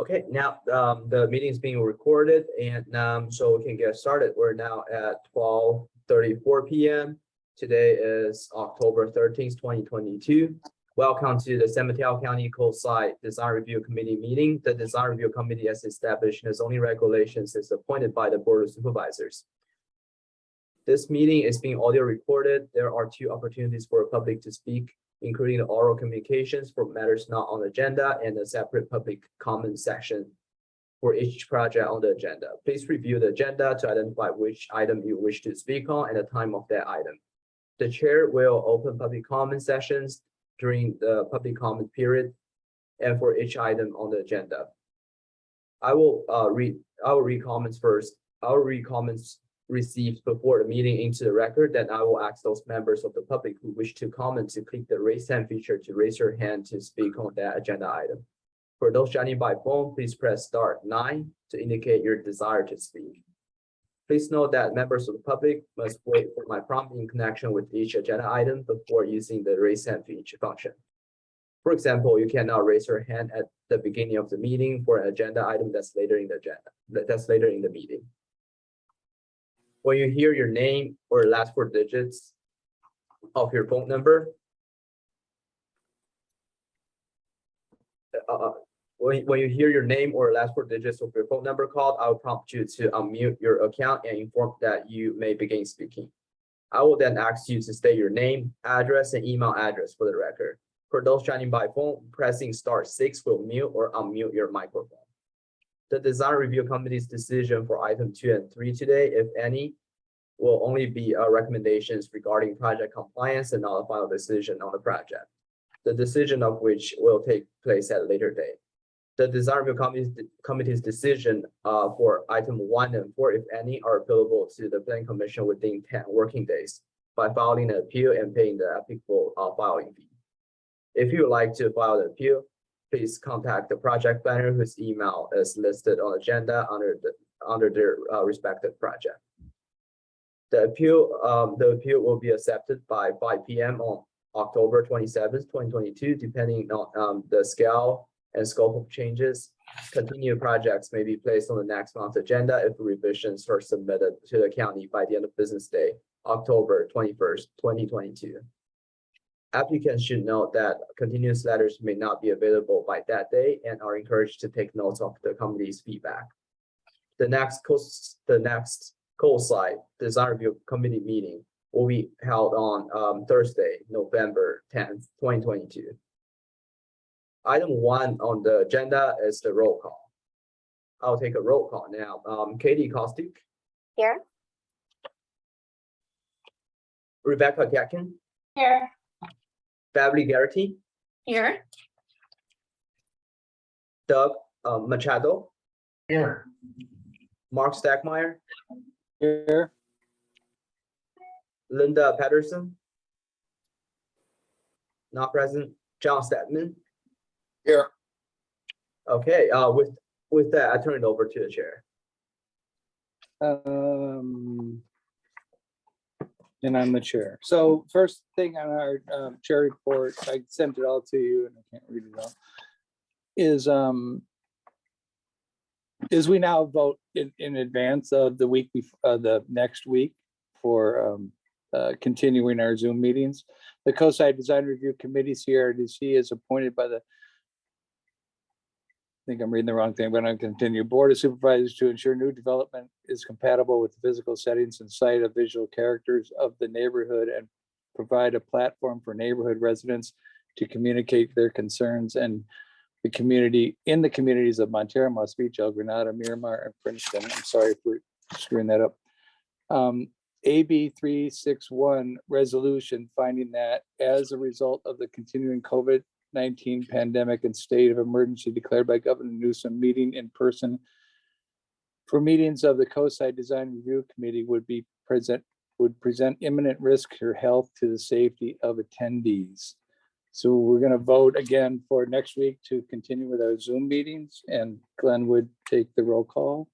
Okay, now the meeting is being recorded and so we can get started. We're now at 12:34 p.m. Today is October 13th, 2022. Welcome to the San Mateo County Coastside Design Review Committee meeting. The Design Review Committee, as established in its zoning regulations, is appointed by the Board of Supervisors. This meeting is being audio recorded. There are 2 opportunities for the public to speak, including the oral communications for matters not on the agenda and a separate public comment section for each project on the agenda. Please review the agenda to identify which item you wish to speak on and the time of that item. The chair will open public comment sessions during the public comment period and for each item on the agenda. I will read comments first. I will read comments received before the meeting into the record. Then I will ask those members of the public who wish to comment to click the raise hand feature to raise your hand to speak on that agenda item. For those joining by phone, please press *9 to indicate your desire to speak. Please note that members of the public must wait for my prompt in connection with each agenda item before using the raise hand feature function. For example, you cannot raise your hand at the beginning of the meeting for an agenda item that's later in the meeting. When you hear your name or last 4 digits of your phone number, when you hear your name or last 4 digits of your phone number called, I will prompt you to unmute your account and inform that you may begin speaking. I will then ask you to state your name, address, and email address for the record. For those joining by phone, pressing *6 will mute or unmute your microphone. The Design Review Committee's decision for item 2 and 3 today, if any, will only be recommendations regarding project compliance and not a final decision on the project, the decision of which will take place at a later date. The Design Review Committee's decision for item 1 and 4, if any, are appealable to the Planning Commission within 10 working days by filing an appeal and paying the applicable filing fee. If you would like to file the appeal, please contact the project planner whose email is listed on the agenda under their respective project. The appeal will be accepted by 5 p.m. on October 27th, 2022, depending on the scale and scope of changes. Continued projects may be placed on the next month's agenda if revisions are submitted to the county by the end of business day, October 21st, 2022. Applicants should note that continuous letters may not be available by that day and are encouraged to take notes of the committee's feedback. The next Coastside Design Review Committee meeting will be held on Thursday, November 10th, 2022. Item 1 on the agenda is the roll call. I'll take a roll call now. Katie Kostick. Here. Rebecca Gatkin. Here. Beverly Garrity. Here. Doug Machado. Here. Mark Stackmeyer. Here. Linda Patterson. Not present. John Stedman. Here. Okay, with that, I turn it over to the chair. And I'm the chair. So first thing on our chair report, I sent it all to you and I can't read it all, is we now vote in advance of the week before the next week for continuing our Zoom meetings. The Coastside Design Review Committee, CRDC, is appointed by the, I think I'm reading the wrong thing, but I'm continue. Board of Supervisors to ensure new development is compatible with the physical settings and site of visual characters of the neighborhood and provide a platform for neighborhood residents to communicate their concerns and the community in the communities of Montero, Moss Beach, El Granada, Miramar, and Princeton. I'm sorry for screwing that up. AB 361 resolution finding that as a result of the continuing COVID-19 pandemic and state of emergency declared by Governor Newsom, meeting in person for meetings of the Coastside Design Review Committee would present imminent risk to health to the safety of attendees. So we're going to vote again for next week to continue with our Zoom meetings, and Glenn would take the roll call.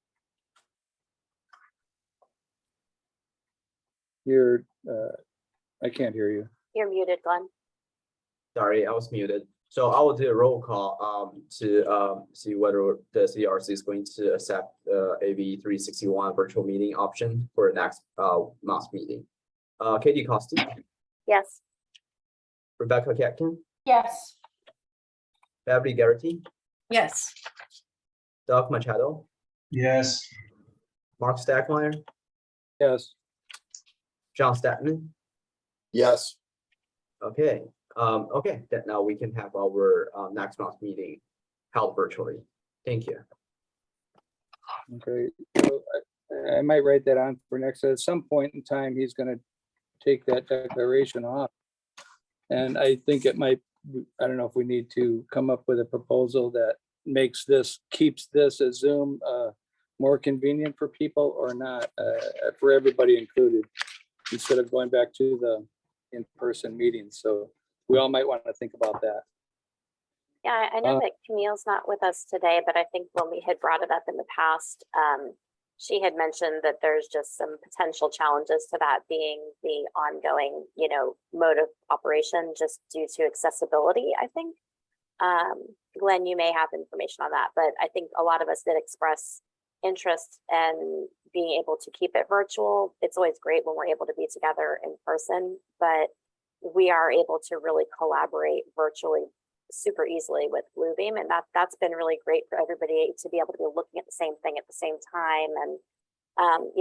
I can't hear you. You're muted, Glenn. Sorry, I was muted. So I will do a roll call to see whether the CRC is going to accept the AB 361 virtual meeting option for the next month's meeting. Katie Costi, Yes. Rebecca Catkin, Yes. Beverly Garrity, Yes. Doug Machado, Yes. Mark Stackmeyer, Yes, John Statman. Yes. Okay, okay, that now we can have our next month's meeting held virtually. Thank you. okay. So I might write that on for next, at some point in time, he's gonna take that declaration off. And I think it might, I don't know if we need to come up with a proposal that makes this, keeps this as Zoom more convenient for people or not, for everybody included, instead of going back to the in-person meetings. So we all might want to think about that. Yeah, I know that Camille's not with us today, but I think when we had brought it up in the past, she had mentioned that there's just some potential challenges to that being the ongoing, mode of operation just due to accessibility, I think. Glenn, you may have information on that, but I think a lot of us did express interest in being able to keep it virtual. It's always great when we're able to be together in person, but we are able to really collaborate virtually super easily with Bluebeam, and that's been really great for everybody to be able to be looking at the same thing at the same time. And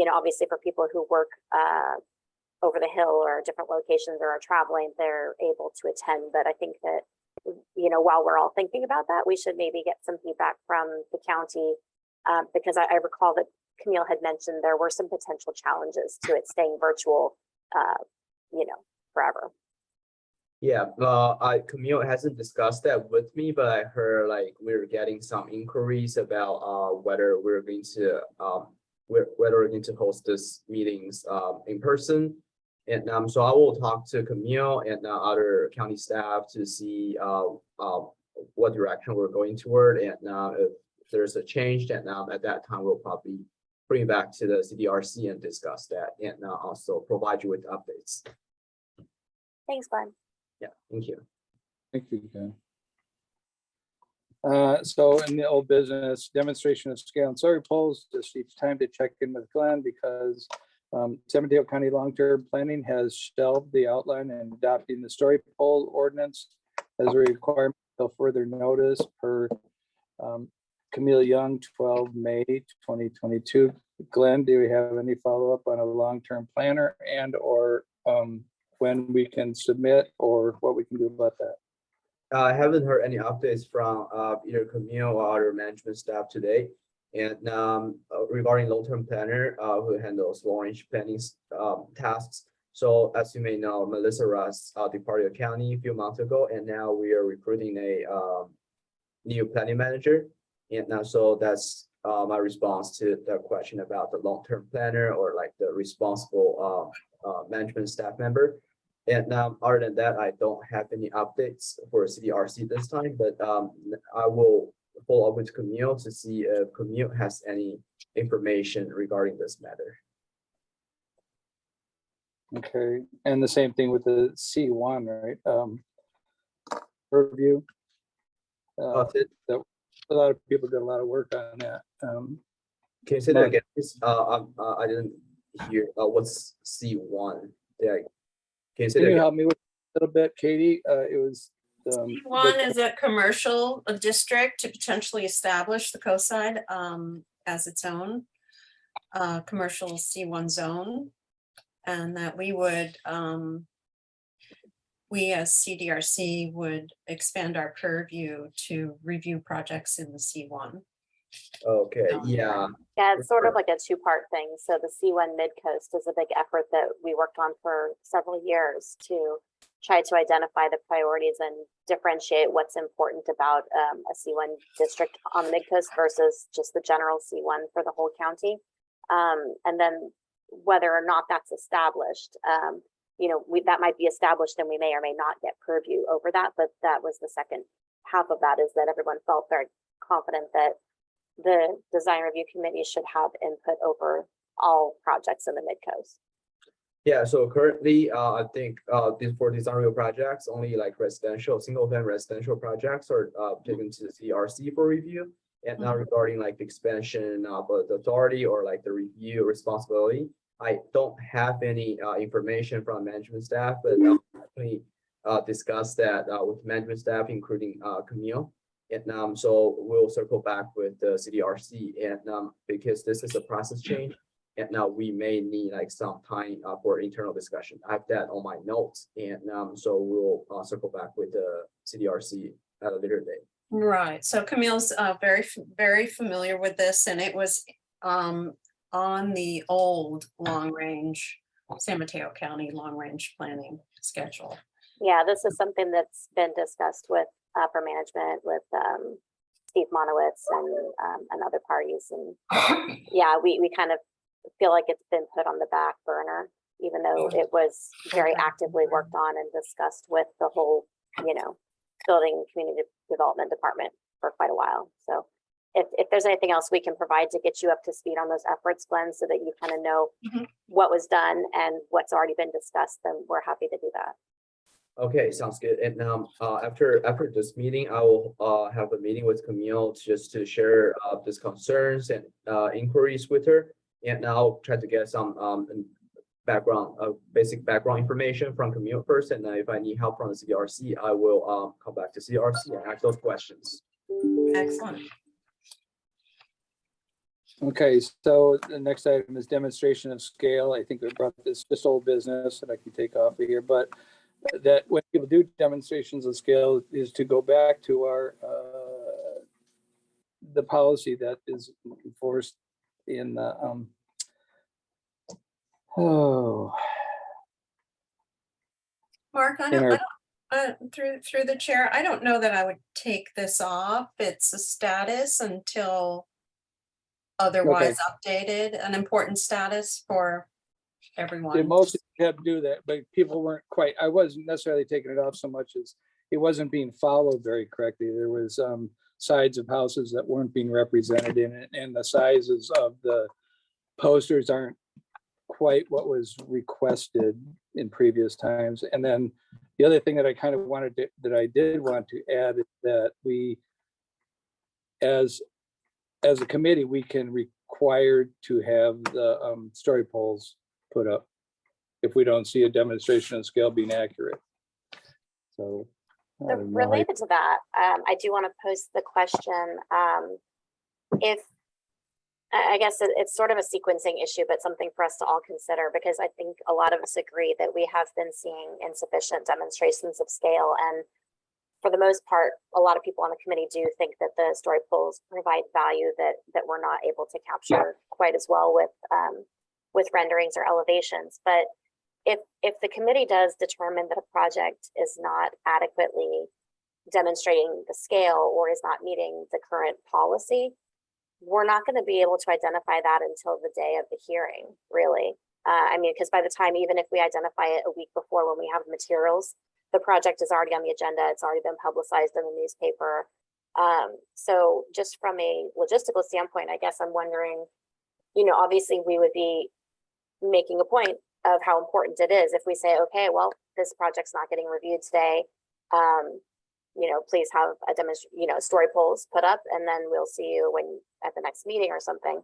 obviously for people who work over the hill or different locations or are traveling, they're able to attend. But I think that while we're all thinking about that, we should maybe get some feedback from the county, because I recall that Camille had mentioned there were some potential challenges to it staying virtual forever. Yeah, Camille hasn't discussed that with me, but I heard like we're getting some inquiries about whether we're going to host this meetings in person. And so I will talk to Camille and other county staff to see what direction we're going toward. And if there's a change, then at that time we'll probably bring it back to the CDRC and discuss that, and also provide you with updates. Thanks, Glenn. Yeah, thank you. Thank you, Ken. So in the old business, demonstration of scale and story polls, just each time to check in with Glenn because San Mateo County Long-Term Planning has shelved the outline and adopting the story poll ordinance as a requirement until further notice per Camille Young, 12 May 2022. Glenn, do we have any follow-up on a long-term planner and or when we can submit or what we can do about that? I haven't heard any updates from either Camille or other management staff today. And regarding long-term planner who handles long-range planning tasks. So as you may know, Melissa Russ departed the county a few months ago, and now we are recruiting a new planning manager. And now, so that's my response to the question about the long-term planner or like the responsible management staff member. And other than that, I don't have any updates for CDRC this time, but I will follow up with Camille to see if Camille has any information regarding this matter. Okay, and the same thing with the C1, right? Review. That's it. A lot of people did a lot of work on that. Can you say that again, please? I didn't hear what's C1. Yeah. Can you say Can that you again? help me with a little bit, Katie? It was One is a commercial district to potentially establish the Coastside as its own commercial C1 zone. And that we would, we as CDRC would expand our purview to review projects in the C1. Okay, yeah. Yeah, it's sort of like a two-part thing. So the C1 Mid-Coast is a big effort that we worked on for several years to try to identify the priorities and differentiate what's important about a C1 district on the Mid-Coast versus just the general C1 for the whole county. And then whether or not that's established, that might be established and we may or may not get purview over that. But that was the second half of that, is that everyone felt very confident that the design review committee should have input over all projects in the Mid-Coast. Yeah, so currently, I think, for these real projects, only like residential, single family residential projects are, taken to the CRC for review. And now regarding like the expansion of the authority or like the review responsibility, I don't have any, information from management staff, but I'll definitely, discuss that, with management staff, including, Camille. And, so we'll circle back with the CDRC and, because this is a process change. And now we may need like some time, for internal discussion. I have that on my notes, and, so we'll, circle back with the CDRC at a later date. Right, so Camille's very familiar with this, and it was on the old long-range San Mateo County long-range planning schedule. Yeah, this is something that's been discussed with upper management with Steve Monowitz and other parties. And yeah, we kind of feel like it's been put on the back burner, even though it was very actively worked on and discussed with the whole, building and community development department for quite a while. So if there's anything else we can provide to get you up to speed on those efforts, Glenn, so that you kind of know what was done and what's already been discussed, then we're happy to do that. Okay, sounds good. And, after this meeting, I will, have a meeting with Camille just to share, these concerns and, inquiries with her. And I'll try to get some, basic background information from Camille first, and if I need help from the CRC, I will, come back to CRC and ask those questions. Excellent. Okay, so the next item is demonstration of scale. I think we brought this old business that I can take off of here, but that when people do demonstrations of scale is to go back to our the policy that is enforced in the Mark, In our- through the chair, I don't know that I would take this off. It's a status until otherwise updated, an important status for everyone. most had to do that, but people weren't quite, I wasn't necessarily taking it off so much as it wasn't being followed very correctly. There was sides of houses that weren't being represented in it, and the sizes of the posters aren't quite what was requested in previous times. And then the other thing that I kind of wanted to, that I did want to add is that we, as a committee, we can require to have the story poles put up if we don't see a demonstration of scale being accurate. So I So don't know. related to that, I do want to pose the question, if, I guess it's sort of a sequencing issue, but something for us to all consider, because I think a lot of us agree that we have been seeing insufficient demonstrations of scale. And for the most part, a lot of people on the committee do think that the story poles provide value that we're not able to capture quite as well with renderings or elevations. But if the committee does determine that a project is not adequately demonstrating the scale or is not meeting the current policy, we're not going to be able to identify that until the day of the hearing, really. I mean, because by the time, even if we identify it a week before when we have materials, the project is already on the agenda. It's already been publicized in the newspaper. So just from a logistical standpoint, I guess I'm wondering, obviously we would be making a point of how important it is if we say, okay, well, this project's not getting reviewed today. Please have a story polls put up, and then we'll see you at the next meeting or something.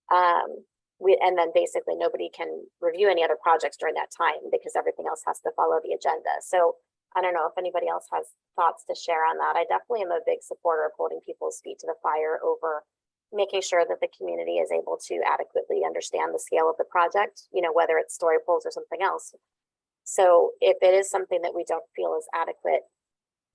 And then basically nobody can review any other projects during that time because everything else has to follow the agenda. So I don't know if anybody else has thoughts to share on that. I definitely am a big supporter of holding people's feet to the fire over making sure that the community is able to adequately understand the scale of the project, whether it's story polls or something else. So if it is something that we don't feel is adequate,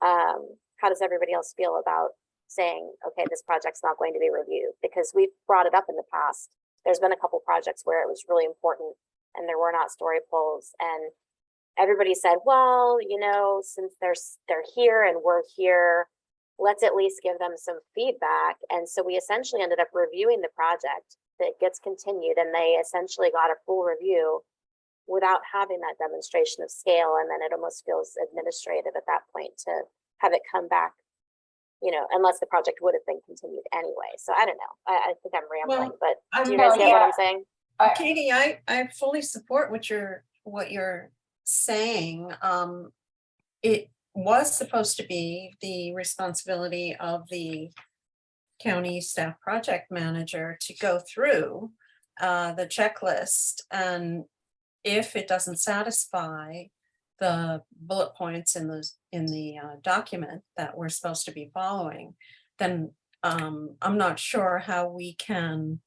how does everybody else feel about saying, okay, this project's not going to be reviewed? Because we've brought it up in the past. There's been a couple projects where it was really important and there were not story polls, and everybody said, well, since they're here and we're here, let's at least give them some feedback. And so we essentially ended up reviewing the project that gets continued, and they essentially got a full review without having that demonstration of scale. And then it almost feels administrative at that point to have it come back, unless the project would have been continued anyway. So I don't know. I think I'm rambling, but do you guys get what I'm saying? Katie, I fully support what you're what you're saying, it was supposed to be the responsibility of the county staff project manager to go through the checklist, and if it doesn't satisfy the bullet points in the document that we're supposed to be following, then I'm not sure how we can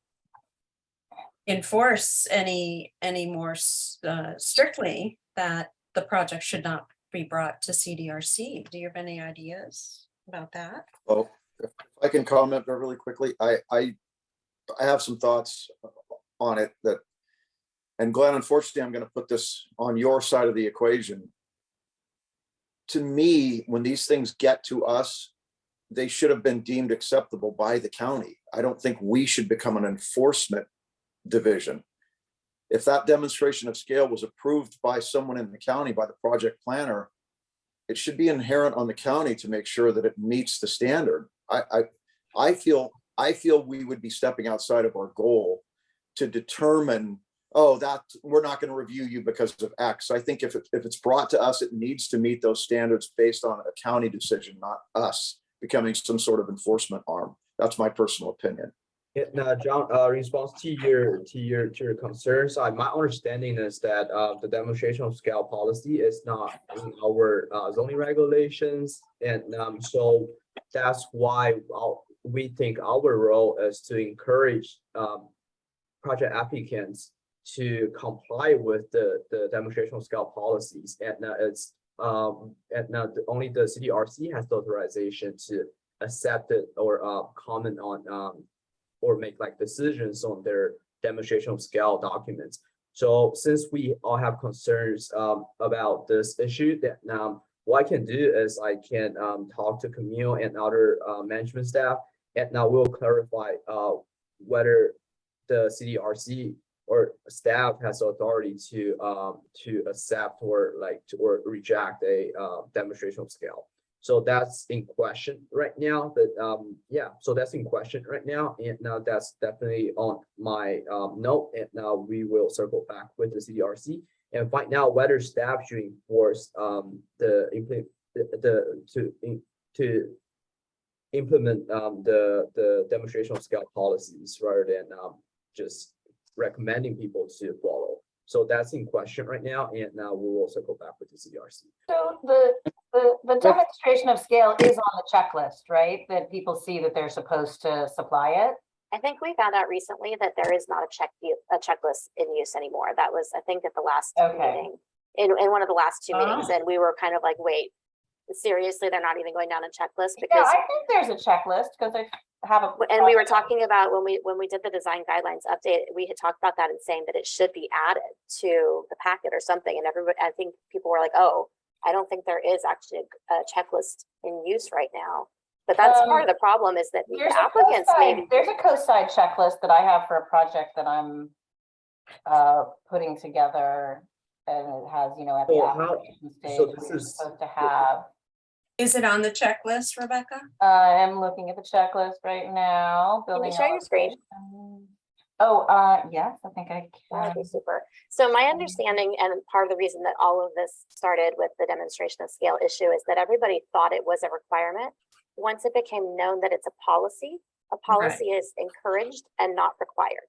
enforce any more strictly that the project should not be brought to CDRC. Do you have any ideas about that? Well, if I can comment really quickly, I have some thoughts on it that, and Glenn, unfortunately, I'm going to put this on your side of the equation. To me, when these things get to us, they should have been deemed acceptable by the county. I don't think we should become an enforcement division. If that demonstration of scale was approved by someone in the county, by the project planner, it should be inherent on the county to make sure that it meets the standard. I feel we would be stepping outside of our goal to determine, oh, that we're not going to review you because of X. I think if it's brought to us, it needs to meet those standards based on a county decision, not us becoming some sort of enforcement arm. That's my personal opinion. Yeah, John, response to your concerns, my understanding is that the demonstration of scale policy is not in our zoning regulations, and so that's why we think our role is to encourage project applicants to comply with the demonstration of scale policies, and it's only the CDRC has the authorization to accept it or comment on or make like decisions on their demonstration of scale documents. So since we all have concerns about this issue, that what I can do is I can talk to Camille and other management staff, and now we'll clarify whether the CDRC or staff has authority to accept or reject a demonstration of scale. So that's in question right now, but yeah, so that's in question right now, and now that's definitely on my note, and now we will circle back with the CDRC and find out whether staff should enforce to implement the demonstration of scale policies rather than just recommending people to follow. So that's in question right now, and now we will circle back with the CDRC. So the demonstration of scale is on the checklist, right? That people see that they're supposed to supply it. I think we found out recently that there is not a checklist in use anymore. That was, I think, at the last meeting, in one of the last two meetings, and we were kind of like, wait, seriously, they're not even going down a checklist? Because yeah, I think there's a checklist because I have a. And we were talking about when we did the design guidelines update, we had talked about that and saying that it should be added to the packet or something. And everybody, I think people were like, oh, I don't think there is actually a checklist in use right now. But that's part of the problem, is that the applicants there's a Coastside checklist that I have for a project that I'm putting together, and it has, you know, at the application stage, we're supposed to have. Is it on the checklist, Rebecca? I'm looking at the checklist right now. Can you share your screen? Oh, yes, I think I can. That'd be super. So my understanding, and part of the reason that all of this started with the demonstration of scale issue, is that everybody thought it was a requirement. Once it became known that it's a policy is encouraged and not required.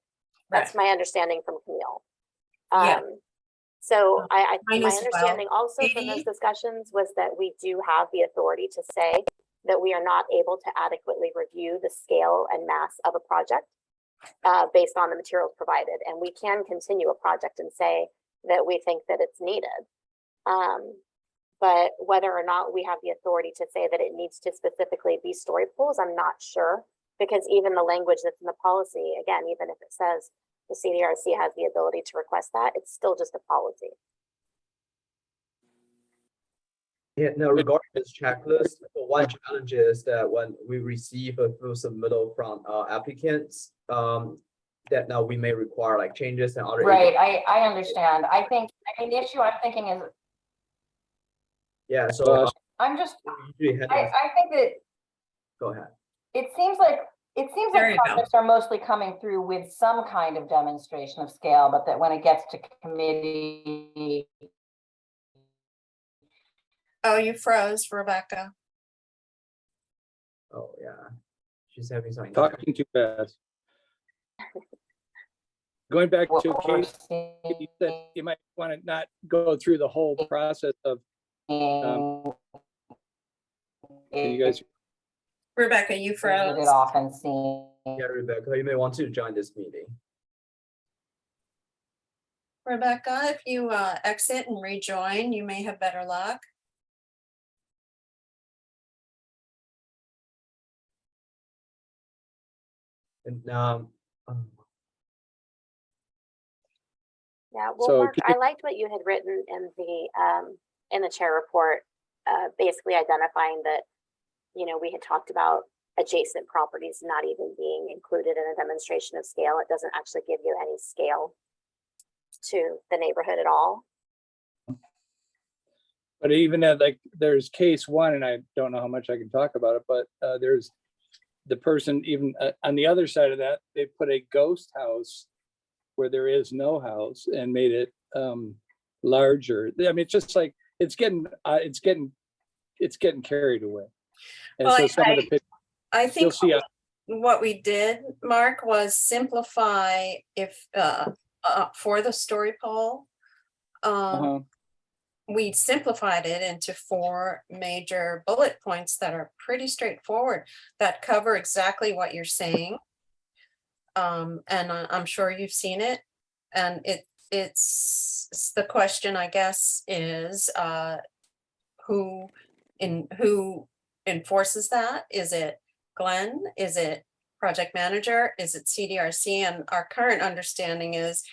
That's my understanding from Camille. So my understanding also from those discussions was that we do have the authority to say that we are not able to adequately review the scale and mass of a project based on the materials provided. And we can continue a project and say that we think that it's needed. But whether or not we have the authority to say that it needs to specifically be story pools, I'm not sure, because even the language that's in the policy, again, even if it says the CDRC has the ability to request that, it's still just a policy. Yeah, now regarding this checklist, one challenge is that when we receive a full submittal from applicants, that now we may require like changes and other. Right, I understand. I think, I mean, the issue I'm thinking is. Yeah, so I'm just, I think that. Go ahead. It seems like It seems Very like projects are mostly coming through with some kind of demonstration of scale, but that when it gets to committee. Oh, you froze, Rebecca. Oh, yeah. She's having something. Talking too fast. Going back what to we're Kate, you said you might want to not go through the whole process of, seeing can you guys, Rebecca, you It froze. often seen. Yeah, Rebecca, you may want to join this meeting. Rebecca, if you exit and rejoin, you may have better luck. And Yeah, well, So Mark, can I liked what you had written in the chair report, basically identifying that, you know, we had talked about adjacent properties not even being included in a demonstration of scale. It doesn't actually give you any scale to the neighborhood at all. but even at like, there's case one, and I don't know how much I can talk about it, but there's the person even on the other side of that, they put a ghost house where there is no house and made it larger. I mean, it's just like, it's getting carried away. And Well, so some of the pictures, I you'll think see, what we did, Mark, was simplify if for the story poll. We simplified it into 4 major bullet points that are pretty straightforward, that cover exactly what you're saying. And I'm sure you've seen it. And it's the question, I guess, is who enforces that? Is it Glenn? Is it project manager? Is it CDRC? And our current understanding is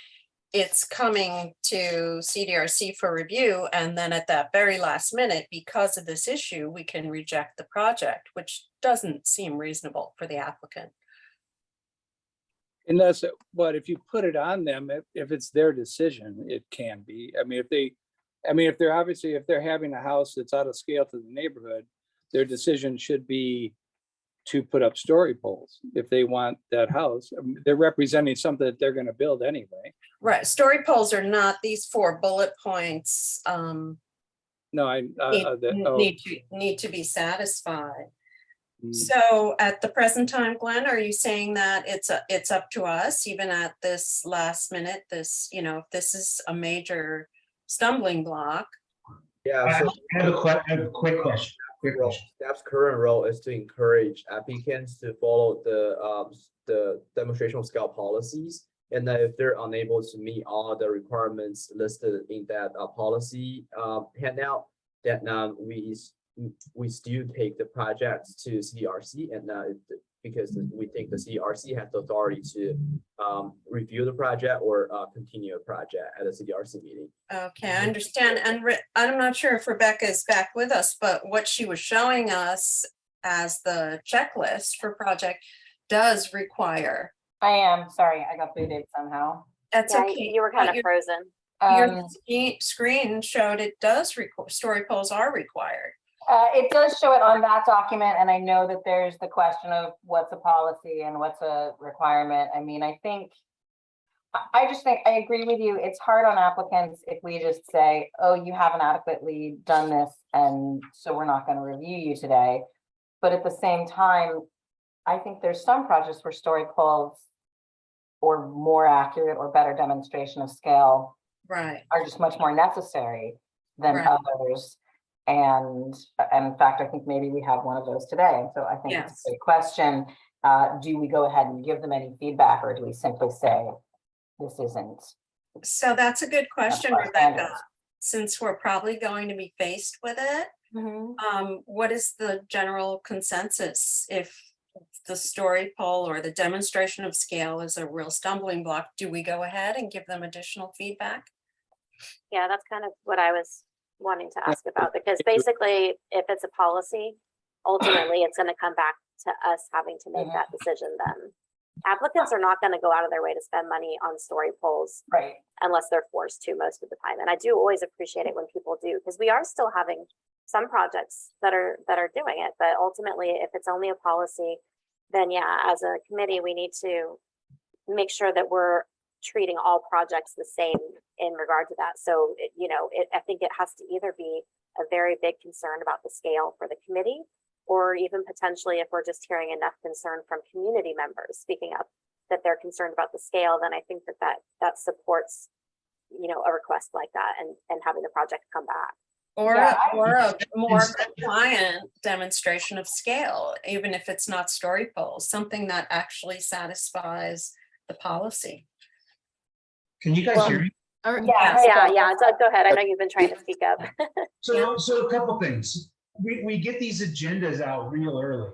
it's coming to CDRC for review, and then at that very last minute, because of this issue, we can reject the project, which doesn't seem reasonable for the applicant. unless, but if you put it on them, if it's their decision, it can be. I mean, if they're obviously, if they're having a house that's out of scale to the neighborhood, their decision should be to put up story poles if they want that house. I mean, they're representing something that they're going to build anyway. Right, story polls are not these 4 bullet points. No, Need to be satisfied. Mm. So at the present time, Glenn, are you saying that it's up to us, even at this last minute, this, you know, if this is a major stumbling block? yeah, so I have a quick question. staff's current role is to encourage applicants to follow the demonstration of scale policies. And then if they're unable to meet all the requirements listed in that policy handout, then we still take the projects to CDRC, and because we think the CDRC has the authority to review the project or continue a project at a CDRC meeting. Okay, I understand. And I'm not sure if Rebecca is back with us, but what she was showing us as the checklist for project does require. I am, sorry, I got booted somehow. That's Yeah, okay. you were kind of Your- frozen. Your screen showed it does story polls are required. It does show it on that document, and I know that there's the question of what's a policy and what's a requirement. I mean, I just think, I agree with you. It's hard on applicants if we just say, oh, you haven't adequately done this, and so we're not going to review you today. But at the same time, I think there's some projects where story polls or more accurate or better demonstration of scale Right. are just much more necessary than Right. others. And in fact, I think maybe we have one of those today. So I think it's Yes. a good question. Do we go ahead and give them any feedback, or do we simply say this isn't? So that's a good question, our Rebecca. standards. Since we're probably going to be faced with it, what is the general consensus? If the story poll or the demonstration of scale is a real stumbling block, do we go ahead and give them additional feedback? Yeah, that's kind of what I was wanting to ask about, because basically, if it's a policy, ultimately, it's going to come back to us having to make that decision then. Applicants are not going to go out of their way to spend money on story polls Right. unless they're forced to most of the time. And I do always appreciate it when people do, because we are still having some projects that are doing it. But ultimately, if it's only a policy then yeah, as a committee, we need to make sure that we're treating all projects the same in regard to that. So, I think it has to either be a very big concern about the scale for the committee, or even potentially if we're just hearing enough concern from community members speaking up that they're concerned about the scale, then I think that supports, a request like that and having the project come back. Or, Yeah, or a more compliant demonstration of scale, even if it's not story polls, something that actually satisfies the policy. Can you guys hear me? Yeah, Doug, go ahead. I know you've been trying to speak up. So a couple things. We get these agendas out real early.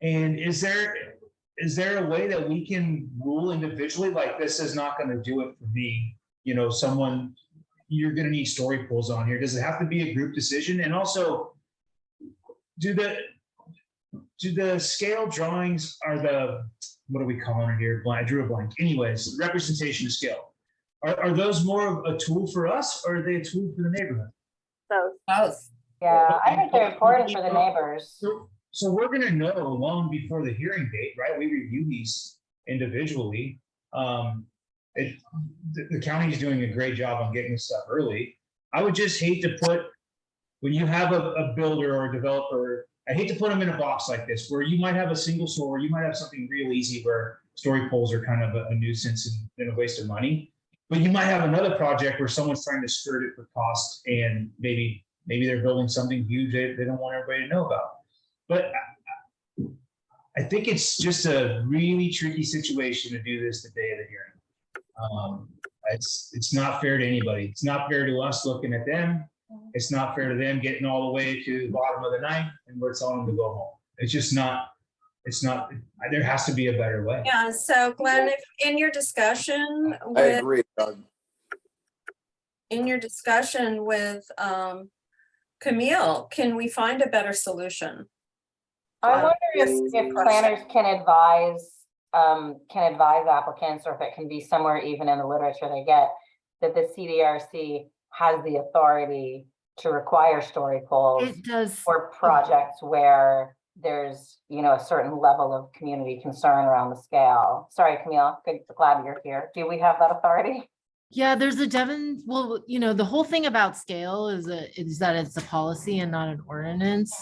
And is there a way that we can rule individually, like this is not going to do it for me? You're going to need story polls on here. Does it have to be a group decision? And also, do the scale drawings what are we calling it here? I drew a blank. Anyways, representation of scale. Are those more of a tool for us, or are they a tool for the neighborhood? Both. Yeah, I think they're important for the neighbors. So we're gonna know long before the hearing date, right? We review these individually. The county is doing a great job on getting this stuff early. I would just hate to when you have a builder or a developer, I hate to put them in a box like this, where you might have a single story, you might have something real easy where story polls are kind of a nuisance and a waste of money. But you might have another project where someone's trying to skirt it for cost, and maybe they're building something huge they don't want everybody to know about. But I think it's just a really tricky situation to do this the day of the hearing. It's not fair to anybody. It's not fair to us looking at them. It's not fair to them getting all the way to the bottom of the ninth and we're telling them to go home. It's just not. There has to be a better way. Yeah, so Glenn, if in your discussion I agree, Doug. with Camille, can we find a better solution? I wonder if planners can advise applicants, or if it can be somewhere even in the literature they get, that the CDRC has the authority to require story polls It does. for projects where there's, a certain level of community concern around the scale. Sorry, Camille, glad you're here. Do we have that authority? Yeah, there's a the whole thing about scale is that it's a policy and not an ordinance.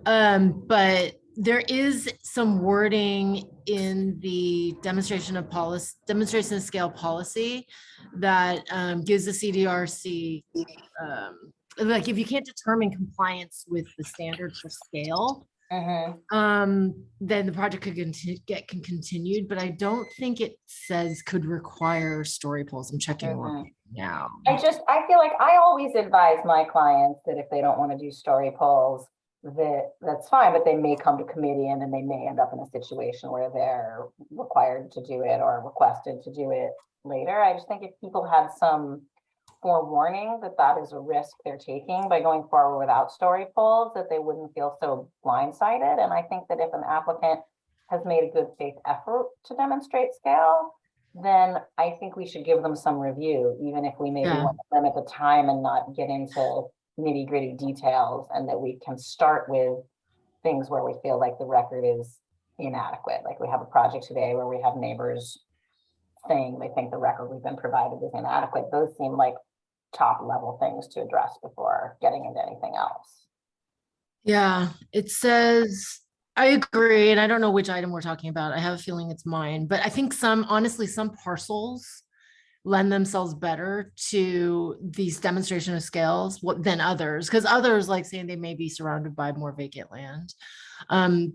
But there is some wording in the demonstration of scale policy that gives the CDRC, like if you can't determine compliance with the standards for scale, then the project could get continued, but I don't think it says could require story polls. I'm checking right now. I feel like I always advise my clients that if they don't want to do story polls, that's fine, but they may come to committee and then they may end up in a situation where they're required to do it or requested to do it later. I just think if people had some forewarning that is a risk they're taking by going forward without story polls, that they wouldn't feel so blindsided. And I think that if an applicant has made a good faith effort to demonstrate scale, then I think we should give them some review, even if we maybe want to limit the time and not get into nitty gritty details, and that we can start with things where we feel like the record is inadequate. Like we have a project today where we have neighbors saying they think the record we've been provided is inadequate. Those seem like top level things to address before getting into anything else. Yeah, it says, I agree. And I don't know which item we're talking about. I have a feeling it's mine, but I think honestly, some parcels lend themselves better to these demonstration of scales than others, because others, like saying they may be surrounded by more vacant land,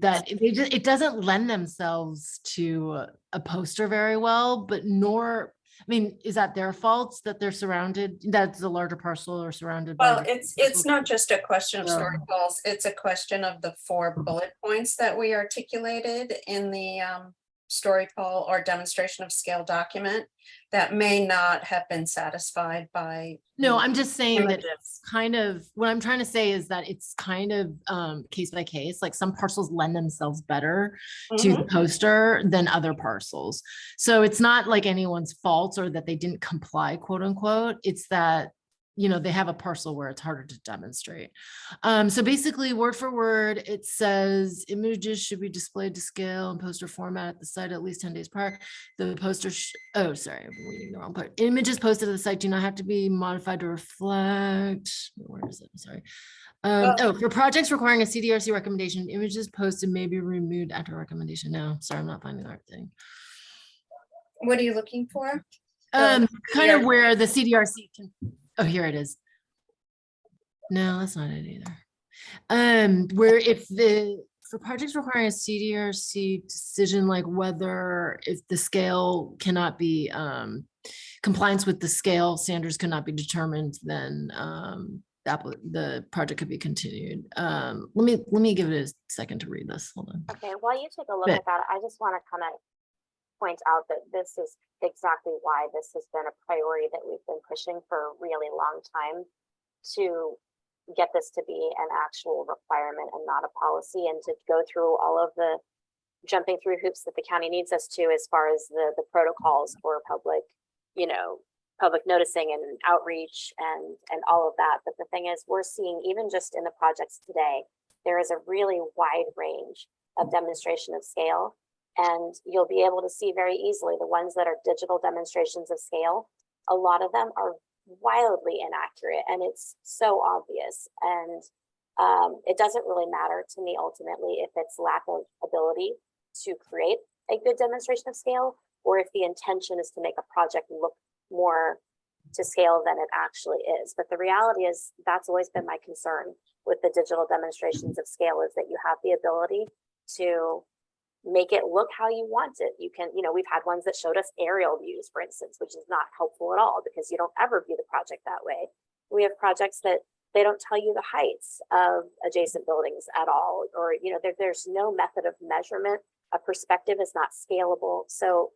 that it doesn't lend themselves to a poster very well, but is that their fault that they're surrounded, that's a larger parcel or surrounded by? Well, it's not just a question of story polls, it's a question of the 4 bullet points that we articulated in the story poll or demonstration of scale document that may not have been satisfied by. No, I'm just saying that it's kind of, what I'm trying to say is that it's kind of case by case, like some parcels lend themselves better to the poster than other parcels. So it's not like anyone's fault or that they didn't comply, quote unquote. It's that they have a parcel where it's harder to demonstrate. So basically, word for word, it says images should be displayed to scale and poster format at the site at least 10 days prior. The poster, oh, sorry, I'm reading the wrong part. Images posted to the site do not have to be modified to reflect. Where is it? I'm sorry. For projects requiring a CDRC recommendation, images posted may be removed after recommendation. No, sorry, I'm not finding the right thing. What are you looking for? Kind of CDRC. where the CDRC can, oh, here it is. No, that's not it either. Where for projects requiring a CDRC decision, like whether if the scale cannot be, compliance with the scale standards cannot be determined, then the project could be continued. Let me give it a second to read this. Hold on. Okay, while you take a look But- at that, I just want to kind of point out that this is exactly why this has been a priority that we've been pushing for a really long time, to get this to be an actual requirement and not a policy, and to go through all of the jumping through hoops that the county needs us to as far as the protocols for public, public noticing and outreach and all of that. But the thing is, we're seeing, even just in the projects today, there is a really wide range of demonstration of scale. And you'll be able to see very easily the ones that are digital demonstrations of scale. A lot of them are wildly inaccurate, and it's so obvious. And it doesn't really matter to me ultimately if it's lack of ability to create a good demonstration of scale, or if the intention is to make a project look more to scale than it actually is. But the reality is, that's always been my concern with the digital demonstrations of scale, is that you have the ability to make it look how you want it. You can, we've had ones that showed us aerial views, for instance, which is not helpful at all, because you don't ever view the project that way. We have projects that they don't tell you the heights of adjacent buildings at all, or there's no method of measurement. A perspective is not scalable. So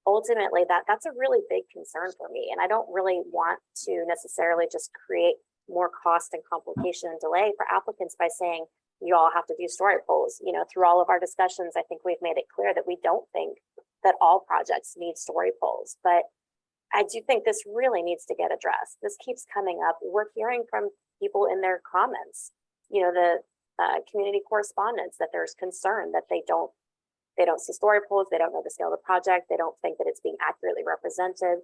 ultimately, that's a really big concern for me, and I don't really want to necessarily just create more cost and complication and delay for applicants by saying you all have to do story polls. Through all of our discussions, I think we've made it clear that we don't think that all projects need story polls, but I do think this really needs to get addressed. This keeps coming up. We're hearing from people in their comments, the community correspondence, that there's concern that they don't see story polls, they don't know the scale of the project, they don't think that it's being accurately represented.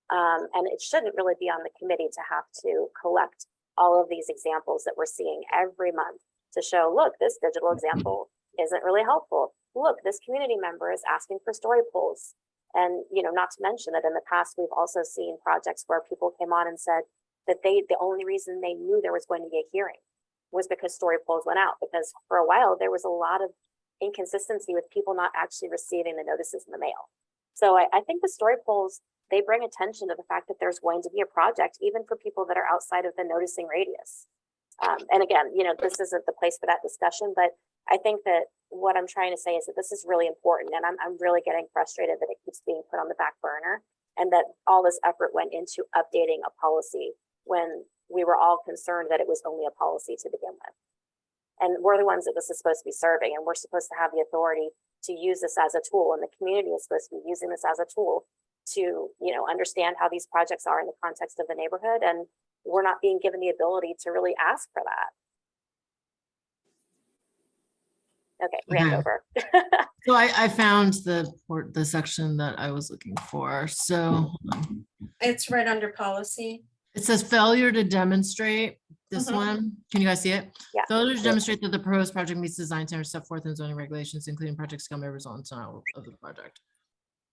And it shouldn't really be on the committee to have to collect all of these examples that we're seeing every month to show, look, this digital example isn't really helpful. Look, this community member is asking for story polls. And, not to mention that in the past, we've also seen projects where people came on and said that the only reason they knew there was going to be a hearing was because story polls went out, because for a while there was a lot of inconsistency with people not actually receiving the notices in the mail. So I think the story polls, they bring attention to the fact that there's going to be a project, even for people that are outside of the noticing radius. And again, this isn't the place for that discussion, but I think that what I'm trying to say is that this is really important, and I'm really getting frustrated that it keeps being put on the back burner, and that all this effort went into updating a policy when we were all concerned that it was only a policy to begin with. And we're the ones that this is supposed to be serving, and we're supposed to have the authority to use this as a tool, and the community is supposed to be using this as a tool to, understand how these projects are in the context of the neighborhood, and we're not being given the ability to really ask for that. Okay, ran Okay. over. So I found the section that I was looking for. So hold on. It's right under policy. It says failure to demonstrate. This Mhm. one, can you guys see it? Yeah. Failure to demonstrate that the proposed project meets design standards set forth in zoning regulations, including project scale may result in denial of the project.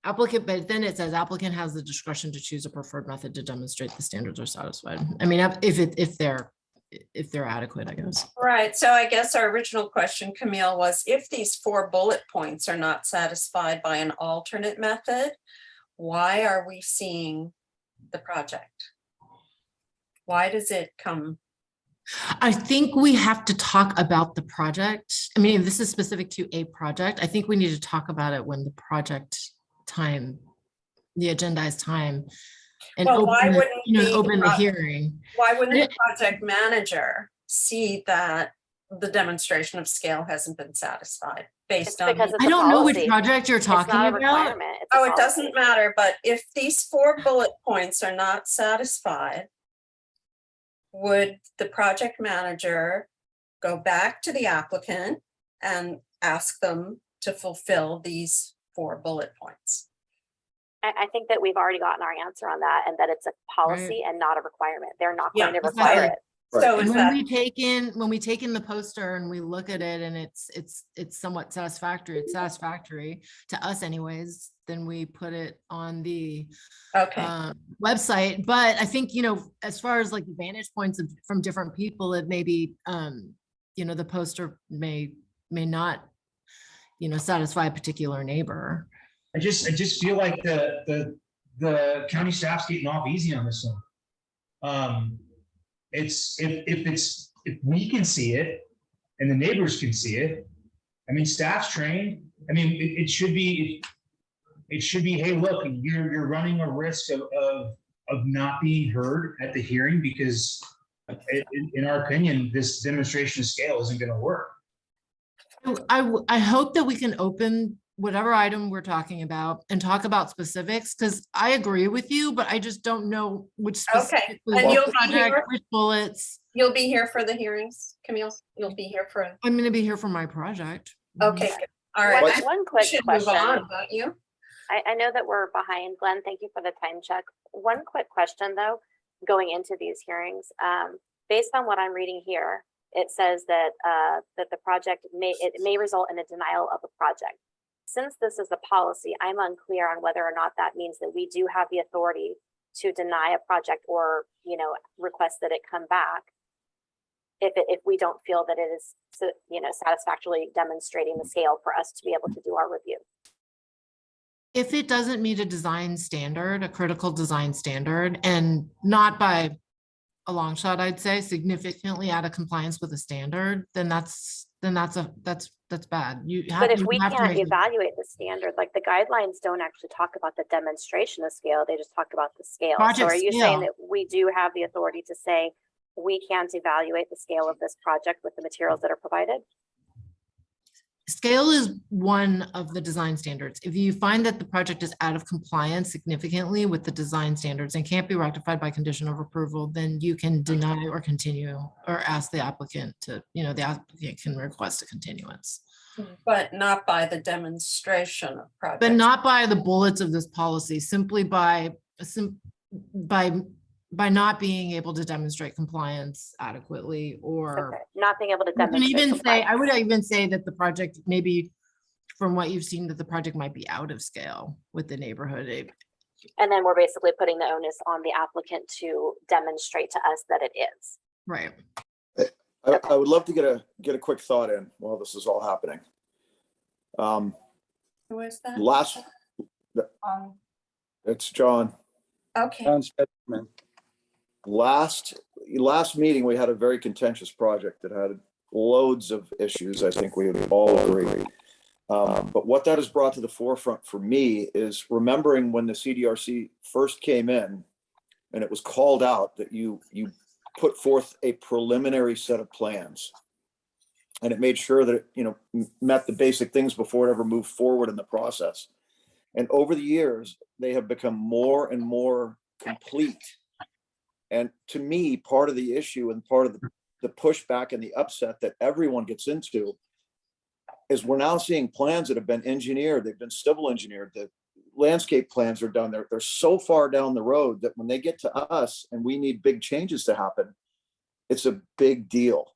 Applicant, but then it says applicant has the discretion to choose a preferred method to demonstrate the standards are satisfied. I mean, if they're adequate, I guess. Right, so I guess our original question, Camille, was if these 4 bullet points are not satisfied by an alternate method, why are we seeing the project? Why does it come? I think we have to talk about the project. I mean, if this is specific to a project, I think we need to talk about it when the project time, the agendized time. And Well, why open, wouldn't the open the pro- hearing. Why wouldn't the project manager see that the demonstration of scale hasn't been satisfied It's based on? because it's I a don't know which policy. project you're It's talking not a about. requirement. It's a Oh, it policy. doesn't matter, but if these 4 bullet points are not satisfied, would the project manager go back to the applicant and ask them to fulfill these 4 bullet points? I think that we've already gotten our answer on that, and that it's a policy and not a requirement. They're not going Yeah, to require exactly. it. So Right. is When that, we take in the poster and we look at it and it's somewhat satisfactory, it's satisfactory to us anyways, then we put it on the okay, website. But I think, you know, as far as like the vantage points from different people, it may be, you know, the poster may not, you know, satisfy a particular neighbor. I just feel like the county staff's getting off easy on this one. It's, if we can see it and the neighbors can see it, I mean, staff's trained. I mean, it should be, hey, look, you're running a risk of not being heard at the hearing because in our opinion, this demonstration of scale isn't gonna work. I hope that we can open whatever item we're talking about and talk about specifics, because I agree with you, but I just don't know which Okay, specifically, and what you'll be project, here? which bullets. you'll be here for the hearings, Camille? You'll be here for, I'm gonna be here for my project. okay, good. All right. One, I one think we quick should move question. on, don't you? I know that we're behind, Glenn. Thank you for the time check. One quick question though, going into these hearings, based on what I'm reading here, it says that that the project may result in a denial of a project. Since this is a policy, I'm unclear on whether or not that means that we do have the authority to deny a project or, you know, request that it come back if we don't feel that it is, you know, satisfactorily demonstrating the scale for us to be able to do our review. If it doesn't meet a design standard, a critical design standard, and not by a long shot, I'd say significantly out of compliance with the standard, then that's bad. But if you we have to can't make a- evaluate the standard, like the guidelines don't actually talk about the demonstration of scale, they just talk about the scale. So Project are you saying scale. that we do have the authority to say we can't evaluate the scale of this project with the materials that are provided? Scale is one of the design standards. If you find that the project is out of compliance significantly with the design standards and can't be rectified by condition of approval, then you can deny or continue or ask the applicant to, you know, the applicant can request a continuance. But not by the demonstration of projects. But not by the bullets of this policy, simply by not being able to demonstrate compliance adequately or. Okay, not being able to You can demonstrate. even say, I would compliance. even say that the project, maybe from what you've seen, that the project might be out of scale with the neighborhood. And then we're basically putting the onus on the applicant to demonstrate to us that it is. Right. I would love to get a quick thought in while this is all happening. Who is that? It's John. Okay, Sounds good, man. Last meeting, we had a very contentious project that had loads of issues. I think we would all agree. But what that has brought to the forefront for me is remembering when the CDRC first came in and it was called out that you put forth a preliminary set of plans. And it made sure that it, you know, met the basic things before it ever moved forward in the process. And over the years, they have become more and more complete. And to me, part of the issue and part of the pushback and the upset that everyone gets into is we're now seeing plans that have been engineered, they've been civil engineered, the landscape plans are done, they're so far down the road that when they get to us and we need big changes to happen, it's a big deal.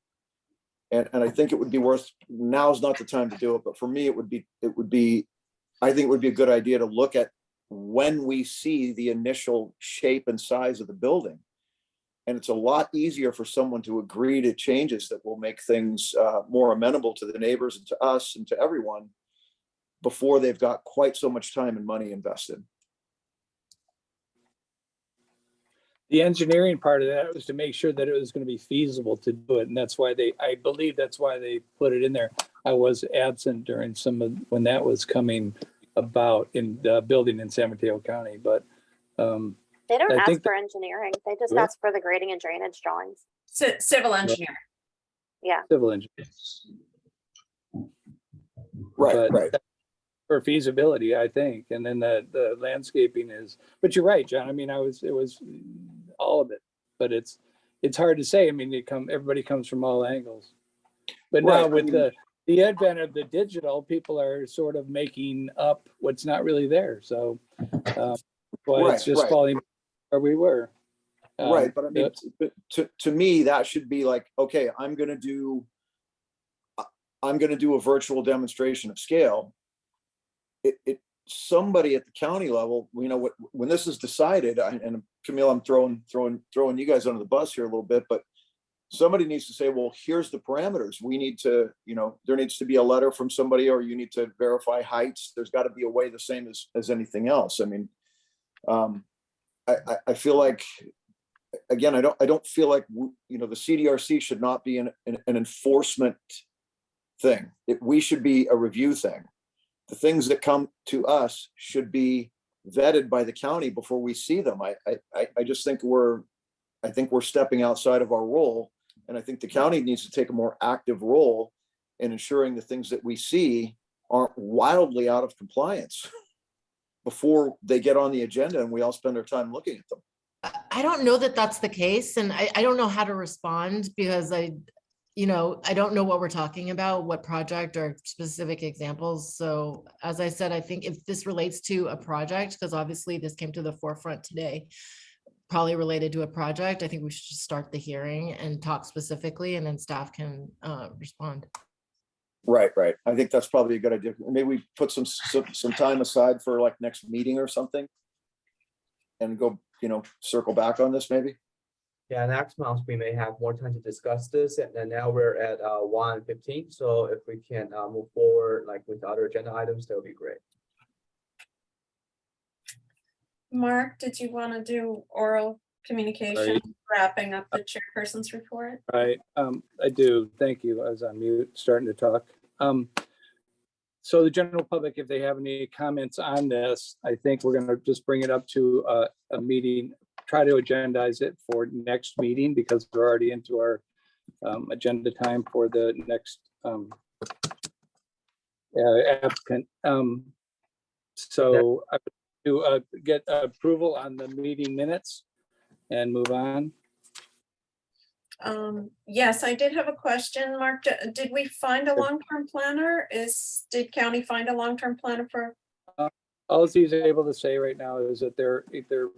And I think it would be worth, now's not the time to do it, but for me, I think it would be a good idea to look at when we see the initial shape and size of the building. And it's a lot easier for someone to agree to changes that will make things more amenable to the neighbors and to us and to everyone before they've got quite so much time and money invested. The engineering part of that was to make sure that it was going to be feasible to do it. And that's why I believe that's why they put it in there. I was absent during when that was coming about in the building in San Mateo County, but They don't I ask think for engineering. They just Yeah. ask for the grading and drainage drawings. civil engineer. civil engineers. Right, But right. for feasibility, I think. And then the landscaping is, but you're right, John. I mean, it was all of it, but it's it's hard to say. I mean, everybody comes from all angles. But Right, now I with mean- the advent of the digital, people are sort of making up what's not really there. So, well, Right, it's just right. falling where we were. Right, but I mean, the- to me, that should be like, okay, I'm gonna do a virtual demonstration of scale. Somebody at the county level, you know, when this is decided, and Camille, I'm throwing you guys under the bus here a little bit, but somebody needs to say, well, here's the parameters. We need to, you know, there needs to be a letter from somebody, or you need to verify heights. There's got to be a way the same as anything else. I mean, I feel like, again, I don't feel like, you know, the CDRC should not be an enforcement thing. We should be a review thing. The things that come to us should be vetted by the county before we see them. I just think we're stepping outside of our role. And I think the county needs to take a more active role in ensuring the things that we see aren't wildly out of compliance before they get on the agenda and we all spend our time looking at them. I don't know that that's the case, and I don't know how to respond because I don't know what we're talking about, what project or specific examples. So as I said, I think if this relates to a project, because obviously this came to the forefront today, probably related to a project, I think we should just start the hearing and talk specifically, and then staff can respond. Right. I think that's probably a good idea. Maybe we put some time aside for like next meeting or something and go, you know, circle back on this maybe. Yeah, next month we may have more time to discuss this, and then now we're at 1:15. So if we can move forward like with other agenda items, that would be great. Mark, did you want to do oral communication, wrapping up the chairperson's report? I do. Thank you. I was on mute, starting to talk. So the general public, if they have any comments on this, I think we're going to just bring it up to a meeting, try to agendize it for next meeting because we're already into our agenda time for the next applicant. So I would to get approval on the meeting minutes and move on. Yes, I did have a question, Mark. Did we find a long-term planner? Did county find a long-term planner for? All he's able to say right now is that they're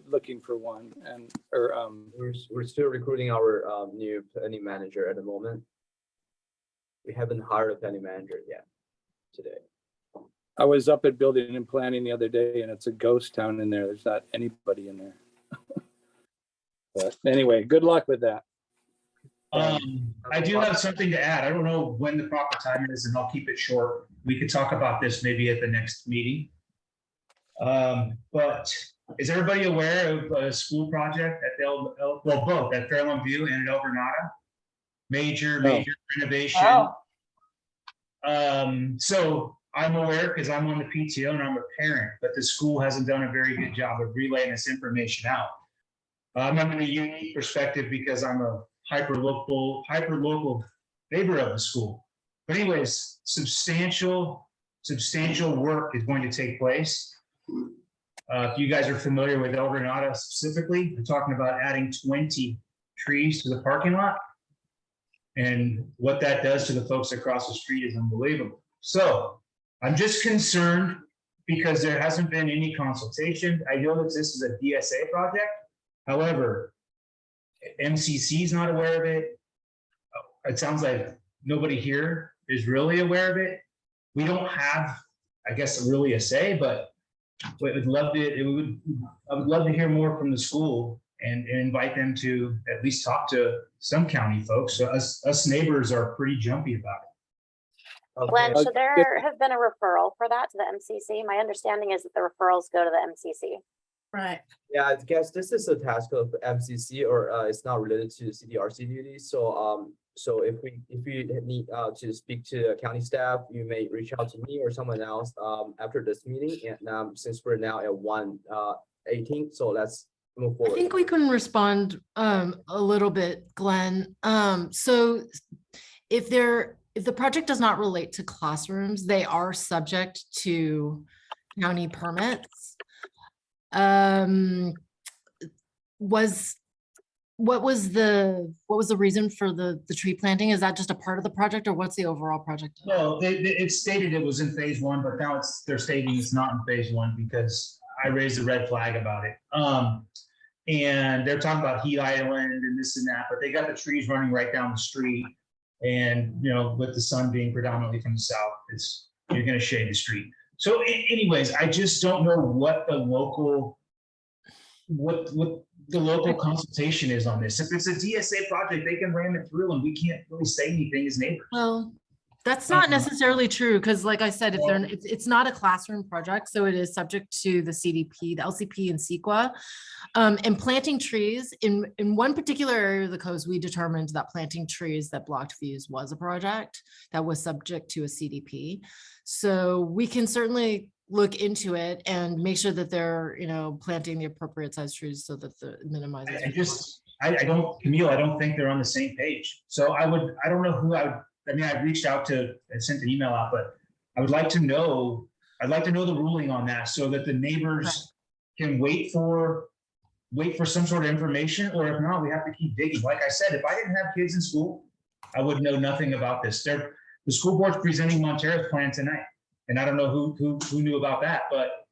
looking for one, and We're still recruiting our new planning manager at the moment. We haven't hired a planning manager yet today. I was up at building and planning the other day, and it's a ghost town in there. There's not anybody in there. But anyway, good luck with that. I do have something to add. I don't know when the proper time is, and I'll keep it short. We could talk about this maybe at the next meeting. But is everybody aware of a school project at both at Fairlawn View and at El Granada? Major renovation. So I'm aware because I'm on the PTO and I'm a parent, but the school hasn't done a very good job of relaying this information out. I'm in a unique perspective because I'm a hyper local neighbor of the school. But anyways, substantial work is going to take place. If you guys are familiar with El Granada specifically, we're talking about adding 20 trees to the parking lot. And what that does to the folks across the street is unbelievable. So I'm just concerned because there hasn't been any consultation. I know that this is a DSA project. However, MCC is not aware of it. It sounds like nobody here is really aware of it. We don't have, I guess, really a say, but I would love to hear more from the school and invite them to at least talk to some county folks. So us neighbors are pretty jumpy about it. Glenn, should there have been a referral for that to the MCC? My understanding is that the referrals go to the MCC. Right. Yeah, I guess this is a task of MCC, or it's not related to CDRC duties. So so if you need to speak to county staff, you may reach out to me or someone else after this meeting. And since we're now at 1:18, so let's move I forward. think we can respond a little bit, Glenn. So if the project does not relate to classrooms, they are subject to county permits. Was what was the reason for the tree planting? Is that just a part of the project or what's the overall project? No, it stated it was in phase one, but now they're stating it's not in phase one because I raised a red flag about it. And they're talking about Heat Island and this and that, but they got the trees running right down the street. And, with the sun being predominantly from the south, you're gonna shade the street. So anyways, I just don't know what the local consultation is on this. If it's a DSA project, they can ram it through and we can't really say anything as neighbors. Well, that's not necessarily true, because like I said, it's not a classroom project, so it is subject to the CDP, the LCP and CEQA. And planting trees in one particular area of the coast, we determined that planting trees that blocked views was a project that was subject to a CDP. So we can certainly look into it and make sure that they're, planting the appropriate size trees so that the minimizes. Camille, I don't think they're on the same page. So I don't know who I reached out to and sent an email out, but I'd like to know the ruling on that so that the neighbors can wait for some sort of information, or if not, we have to keep digging. Like I said, if I didn't have kids in school, I would know nothing about this. The school board's presenting Montero's plan tonight, and I don't know who knew about that, but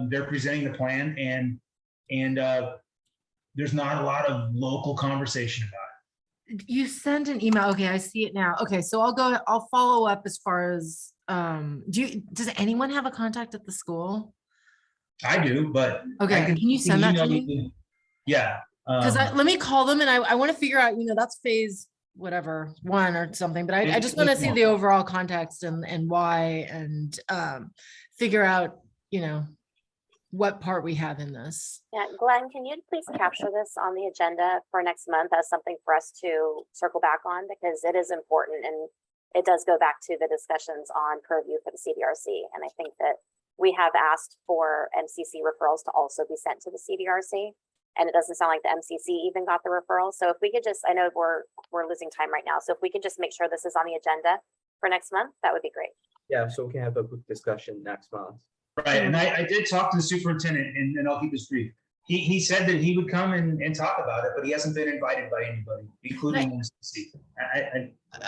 they're presenting the plan, and there's not a lot of local conversation about it. You sent an email. Okay, I see it now. Okay, so I'll follow up as far as, does anyone have a contact at the school? I do, but. Okay, can you send that to me? Yeah. Because let me call them and I want to figure out, that's phase whatever, 1 or something, but I just want to see the overall context and why, and figure out, what part we have in this. Yeah, Glenn, can you please capture this on the agenda for next month as something for us to circle back on, because it is important and it does go back to the discussions on purview for the CDRC. And I think that we have asked for MCC referrals to also be sent to the CDRC, and it doesn't sound like the MCC even got the referral. So if we could just, I know we're losing time right now, so if we could just make sure this is on the agenda for next month, that would be great. Yeah, so we can have a quick discussion next month. Right, and I did talk to the superintendent, and I'll keep this brief. He said that he would come and talk about it, but he hasn't been invited by anybody, including MCC.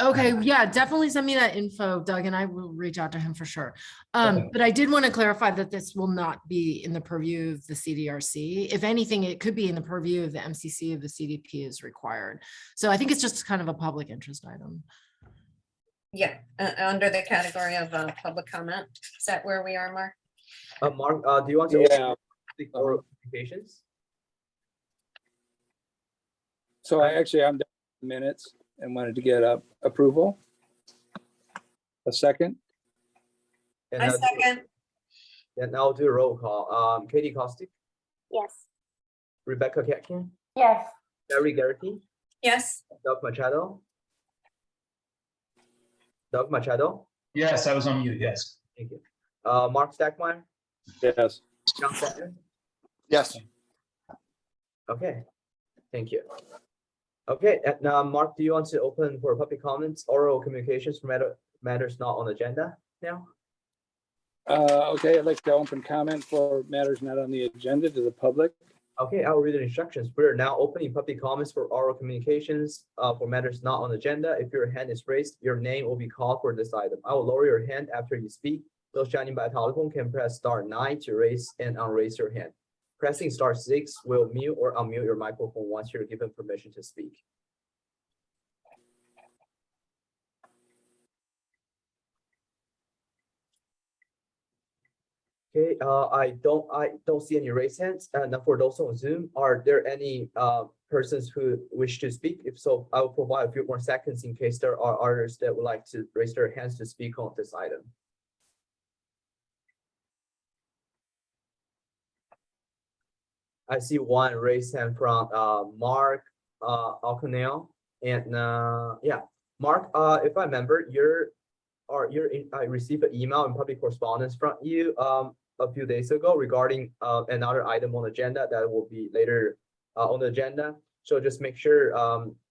Okay, yeah, definitely send me that info, Doug, and I will reach out to him for sure. But I did want to clarify that this will not be in the purview of the CDRC. If anything, it could be in the purview of the MCC if the CDP is required. So I think it's just kind of a public interest item. Yeah, under the category of public comment. Is that where we are, Mark? Mark, do you want to speak for communications? So I'm done with minutes and wanted to get approval. A second. And I I'll do- second. And I'll do a roll call. Katie Kostick, Yes. Rebecca Ketkin, Yes. Barry Garrity, Yes. Doug Machado. Doug Machado, Yes, I was on mute, yes. thank you. Mark Stackmeyer, Yes. John Satter. Yes. Okay, thank you. Okay, and now Mark, do you want to open for public comments, oral communications for matters not on agenda now? Okay, I'd like to open comment for matters not on the agenda to the public. Okay, I will read the instructions. We're now opening public comments for oral communications for matters not on agenda. If your hand is raised, your name will be called for this item. I will lower your hand after you speak. Those joining by telephone can press *9 to raise and unraise your hand. Pressing *6 will mute or unmute your microphone once you're given permission to speak. Okay, I don't see any raised hands. And for those on Zoom, are there any persons who wish to speak? If so, I will provide a few more seconds in case there are others that would like to raise their hands to speak on this item. I see one raised hand from Mark Alcanel, and yeah, Mark, if I remember, I received an email and public correspondence from you a few days ago regarding another item on the agenda that will be later on the agenda. So just make sure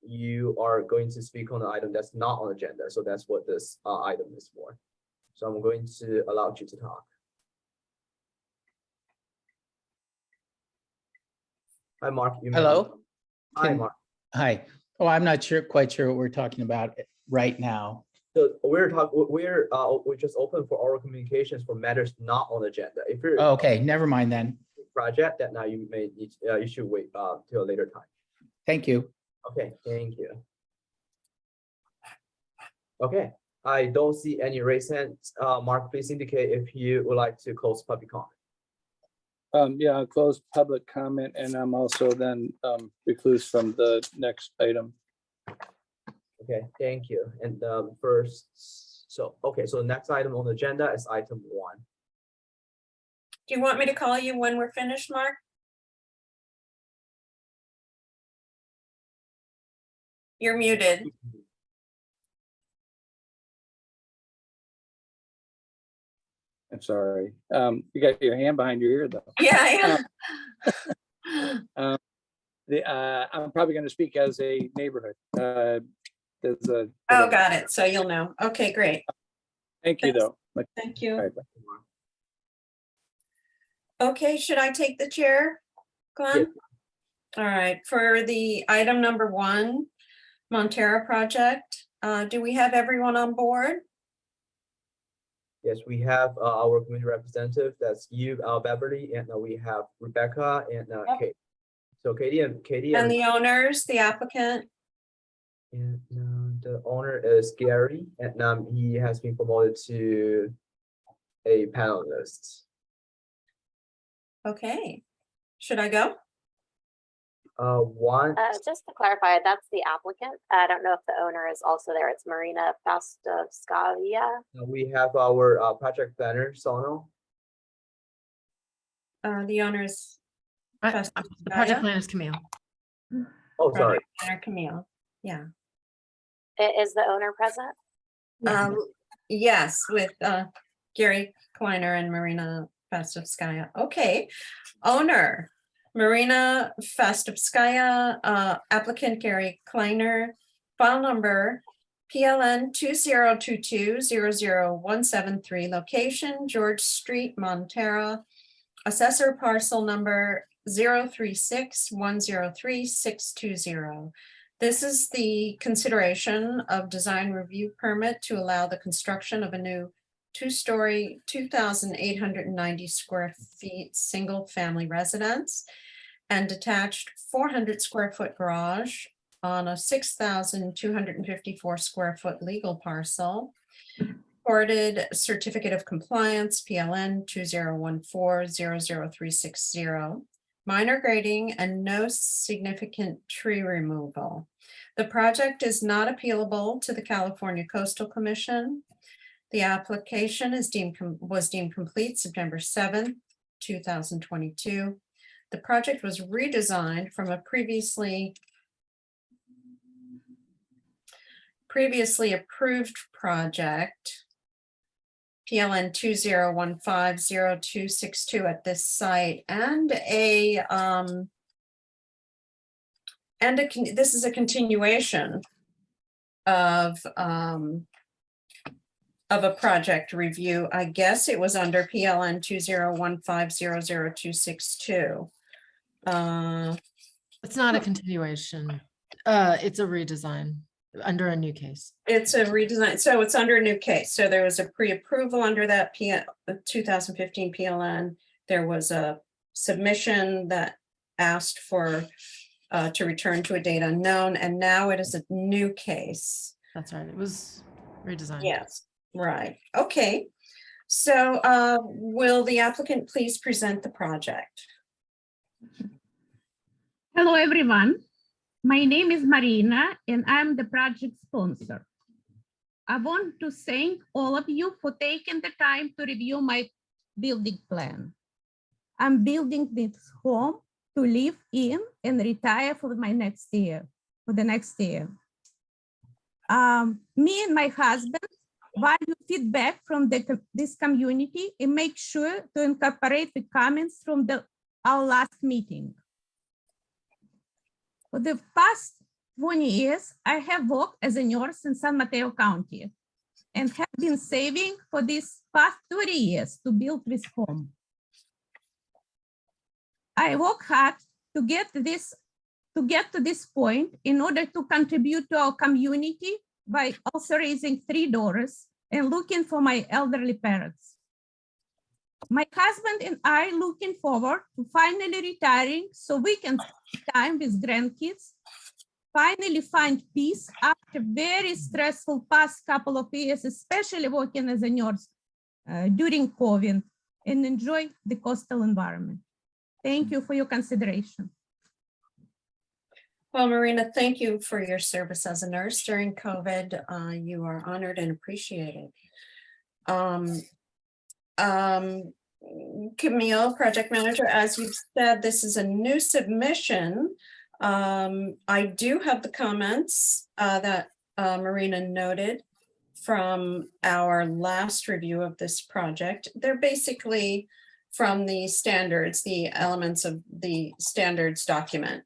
you are going to speak on the item that's not on the agenda. So that's what this item is for. So I'm going to allow you to talk. Hi, Mark. Hello. Hi, Can- Mark. Hi. Oh, I'm not quite sure what we're talking about right now. So we just open for oral communications for matters not on the agenda. If you're Oh, okay, never mind then. project that now you may need, you should wait till a later time. Thank you. Okay, thank you. Okay, I don't see any raised hands. Mark, please indicate if you would like to close public comment. Yeah, I'll close public comment and I'm also then recluse from the next item. Okay, thank you. And first, so the next item on the agenda is item 1. Do you want me to call you when we're finished, Mark? You're muted. I'm sorry. You got your hand behind your ear though. Yeah, I'm probably going to speak as a neighborhood. There's a. Oh, got it. So you'll know. Okay, great. Thank you though. Thank you. All right, Okay, should I take the chair, Glenn? Yes. All right, for the item number 1, Montera project, do we have everyone on board? Yes, we have our community representative. That's you, Beverly, and we have Rebecca and Yep. Kate. So Katie And the owners, the applicant? and the owner is Gary, and he has been promoted to a panelist. Okay, should I go? One, Just to clarify, that's the applicant. I don't know if the owner is also there. It's Marina Fastovskaya. we have our project planner, Sono. The owners. The project plan is Camille. Oh, sorry. Planner Camille, yeah. Is the owner present? Yes, with Gary Kleiner and Marina Fastovskaya. Okay, owner, Marina Fastovskaya, applicant Gary Kleiner, file number PLN 2022-00173, location George Street, Montera, assessor parcel number 036103620. This is the consideration of design review permit to allow the construction of a new 2-story, 2,890 square feet, single-family residence and detached 400 square foot garage on a 6,254 square foot legal parcel. Recorded certificate of compliance, PLN 2014-00360. Minor grading and no significant tree removal. The project is not appealable to the California Coastal Commission. The application was deemed complete September 7th, 2022. The project was redesigned from a previously approved project, PLN 2015-0262 at this site, and this is a continuation of a project review. I guess it was under PLN 2015-00262. It's not a continuation. It's a redesign under a new case. It's a redesign, so it's under a new case. So there was a pre-approval under that 2015 PLN. There was a submission that asked for to return to a date unknown, and now it is a new case. That's right. It was redesigned. Yes, right. Okay. So will the applicant please present the project? Hello, everyone. My name is Marina, and I'm the project sponsor. I want to thank all of you for taking the time to review my building plan. I'm building this home to live in and retire for the next year. Me and my husband value feedback from this community and make sure to incorporate the comments from our last meeting. For the past 20 years, I have worked as a nurse in San Mateo County and have been saving for these past 30 years to build this home. I work hard to get this to get to this point in order to contribute to our community by also raising 3 daughters and looking for my elderly parents. My husband and I looking forward to finally retiring so we can spend time with grandkids, finally find peace after very stressful past couple of years, especially working as a nurse during COVID, and enjoy the coastal environment. Thank you for your consideration. Well, Marina, thank you for your service as a nurse during COVID. You are honored and appreciated. Camille, project manager, as you've said, this is a new submission. I do have the comments that Marina noted from our last review of this project. They're basically from the standards, the elements of the standards document,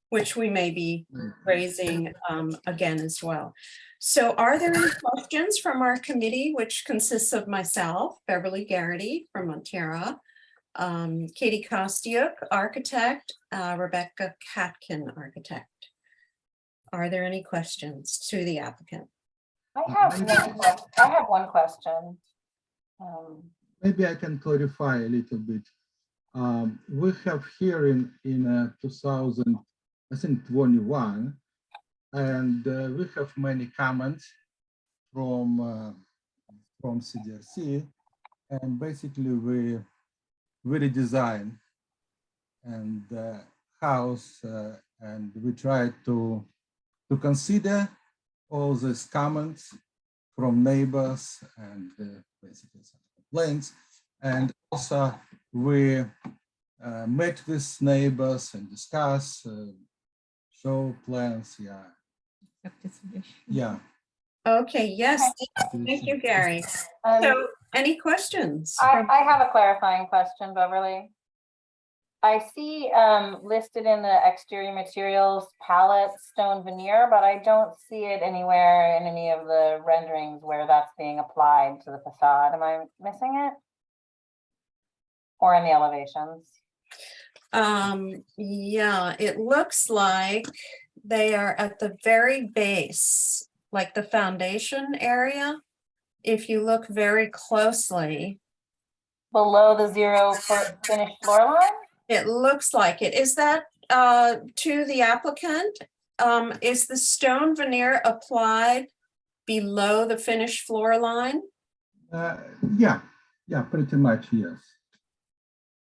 which we may be raising again as well. So are there any questions from our committee, which consists of myself, Beverly Garrity from Montera, Katie Kostiuk, architect, Rebecca Katkin, architect. Are there any questions to the applicant? I have one question. Maybe I can clarify a little bit. We have here in 2021, and we have many comments from CDRC, and basically we redesign and house, and we try to consider all these comments from neighbors and basically some complaints, and also we met with neighbors and discuss, show plans, yeah. Okay, yes, thank you, Gary. So any questions? I have a clarifying question, Beverly. I see listed in the exterior materials palette stone veneer, but I don't see it anywhere in any of the renderings where that's being applied to the facade. Am I missing it? Or in the elevations? Yeah, it looks like they are at the very base, like the foundation area. If you look very closely. Below the 0-foot finished floor line? It looks like it. Is that to the applicant? Is the stone veneer applied below the finished floor line? Yeah, pretty much, yes.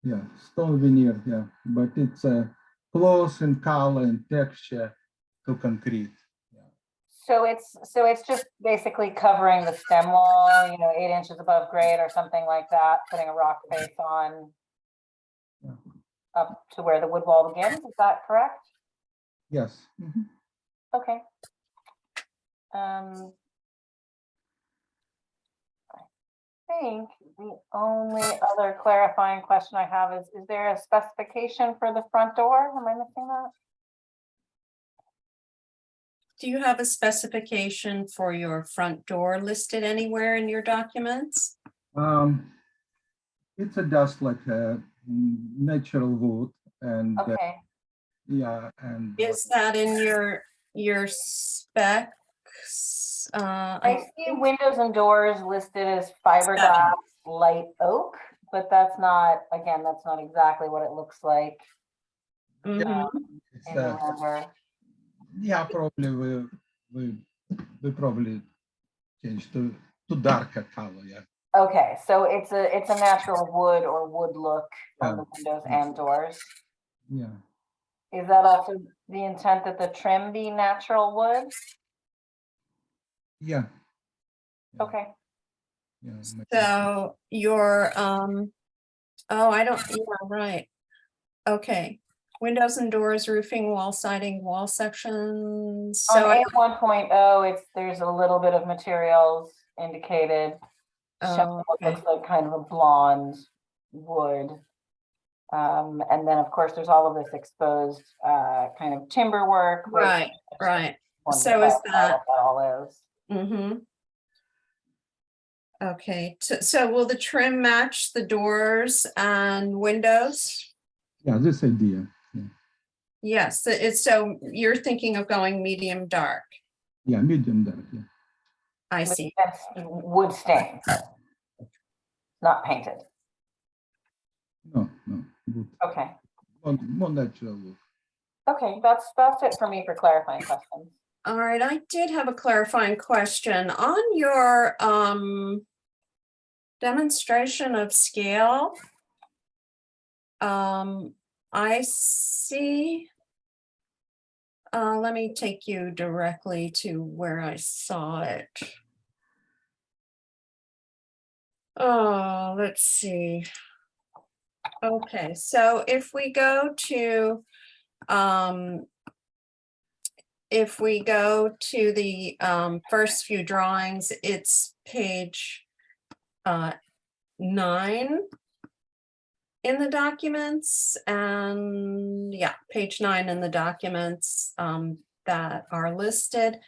Yeah, stone veneer, yeah, but it's close in color and texture to concrete. So it's just basically covering the stem wall, 8 inches above grade or something like that, putting a rock face on up to where the wood wall begins. Is that correct? Yes. Mm-hmm. Okay. I think the only other clarifying question I have is there a specification for the front door? Am I missing that? Do you have a specification for your front door listed anywhere in your documents? It's just like a natural wood, and okay. And is that in your specs? I see windows and doors listed as fiberglass light oak, but that's not exactly what it looks like. Yeah, probably we probably change to darker color, yeah. Okay, so it's a natural wood or wood look on the windows and doors. Yeah. Is that also the intent that the trim be natural wood? Yeah. Okay. Yeah. So your right. Okay. Windows and doors, roofing, wall siding, wall sections. So on 1.0, there's a little bit of materials indicated. Showing what looks like kind of a blonde wood. And then of course there's all of this exposed kind of timber work. Right. So is that all is? Mm-hmm. Okay, so will the trim match the doors and windows? Yeah, this idea. Yes, it's, so you're thinking of going medium dark. Yeah, medium dark, yeah. I see. That's wood stain, not painted. No, good. Okay, More natural look. okay, that's it for me for clarifying questions. All right, I did have a clarifying question on your demonstration of scale. I see. Let me take you directly to where I saw it. Oh, let's see. Okay, so if we go to the first few drawings, it's page 9 in the documents, and yeah, page 9 in the documents that are listed.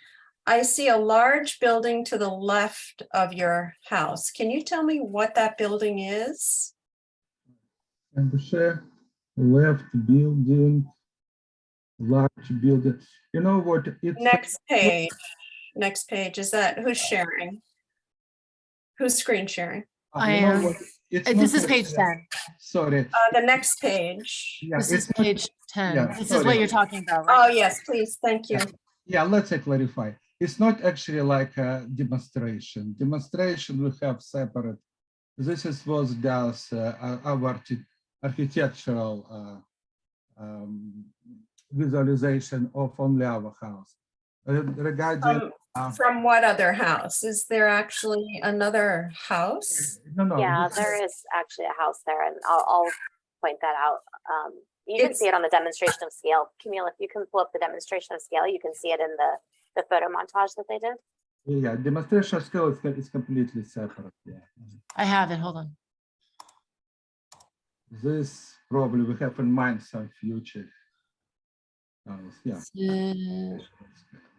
I see a large building to the left of your house. Can you tell me what that building is? And the share, left building, large building. You know what? It's Next page. Is that, who's sharing? Who's screen sharing? I you know am. what? It's This not is page actually- 10. Sorry. The next page. Yeah, This it's is not- page 10. yeah, This is sorry. what you're talking about, right? Oh, yes, please, thank you. Yeah, let's clarify. It's not actually like a demonstration. Demonstration we have separate. This was just our architectural visualization of only our house. Regarding From what other house? Is there actually another house? no, Yeah, this there is actually a house there, and I'll point that out. You can see it on the demonstration of scale. Camille, if you can pull up the demonstration of scale, you can see it in the photo montage that they did. Yeah, demonstration scale is completely separate. Yeah, I have it. Hold on. this probably we have in mind some future. Yeah.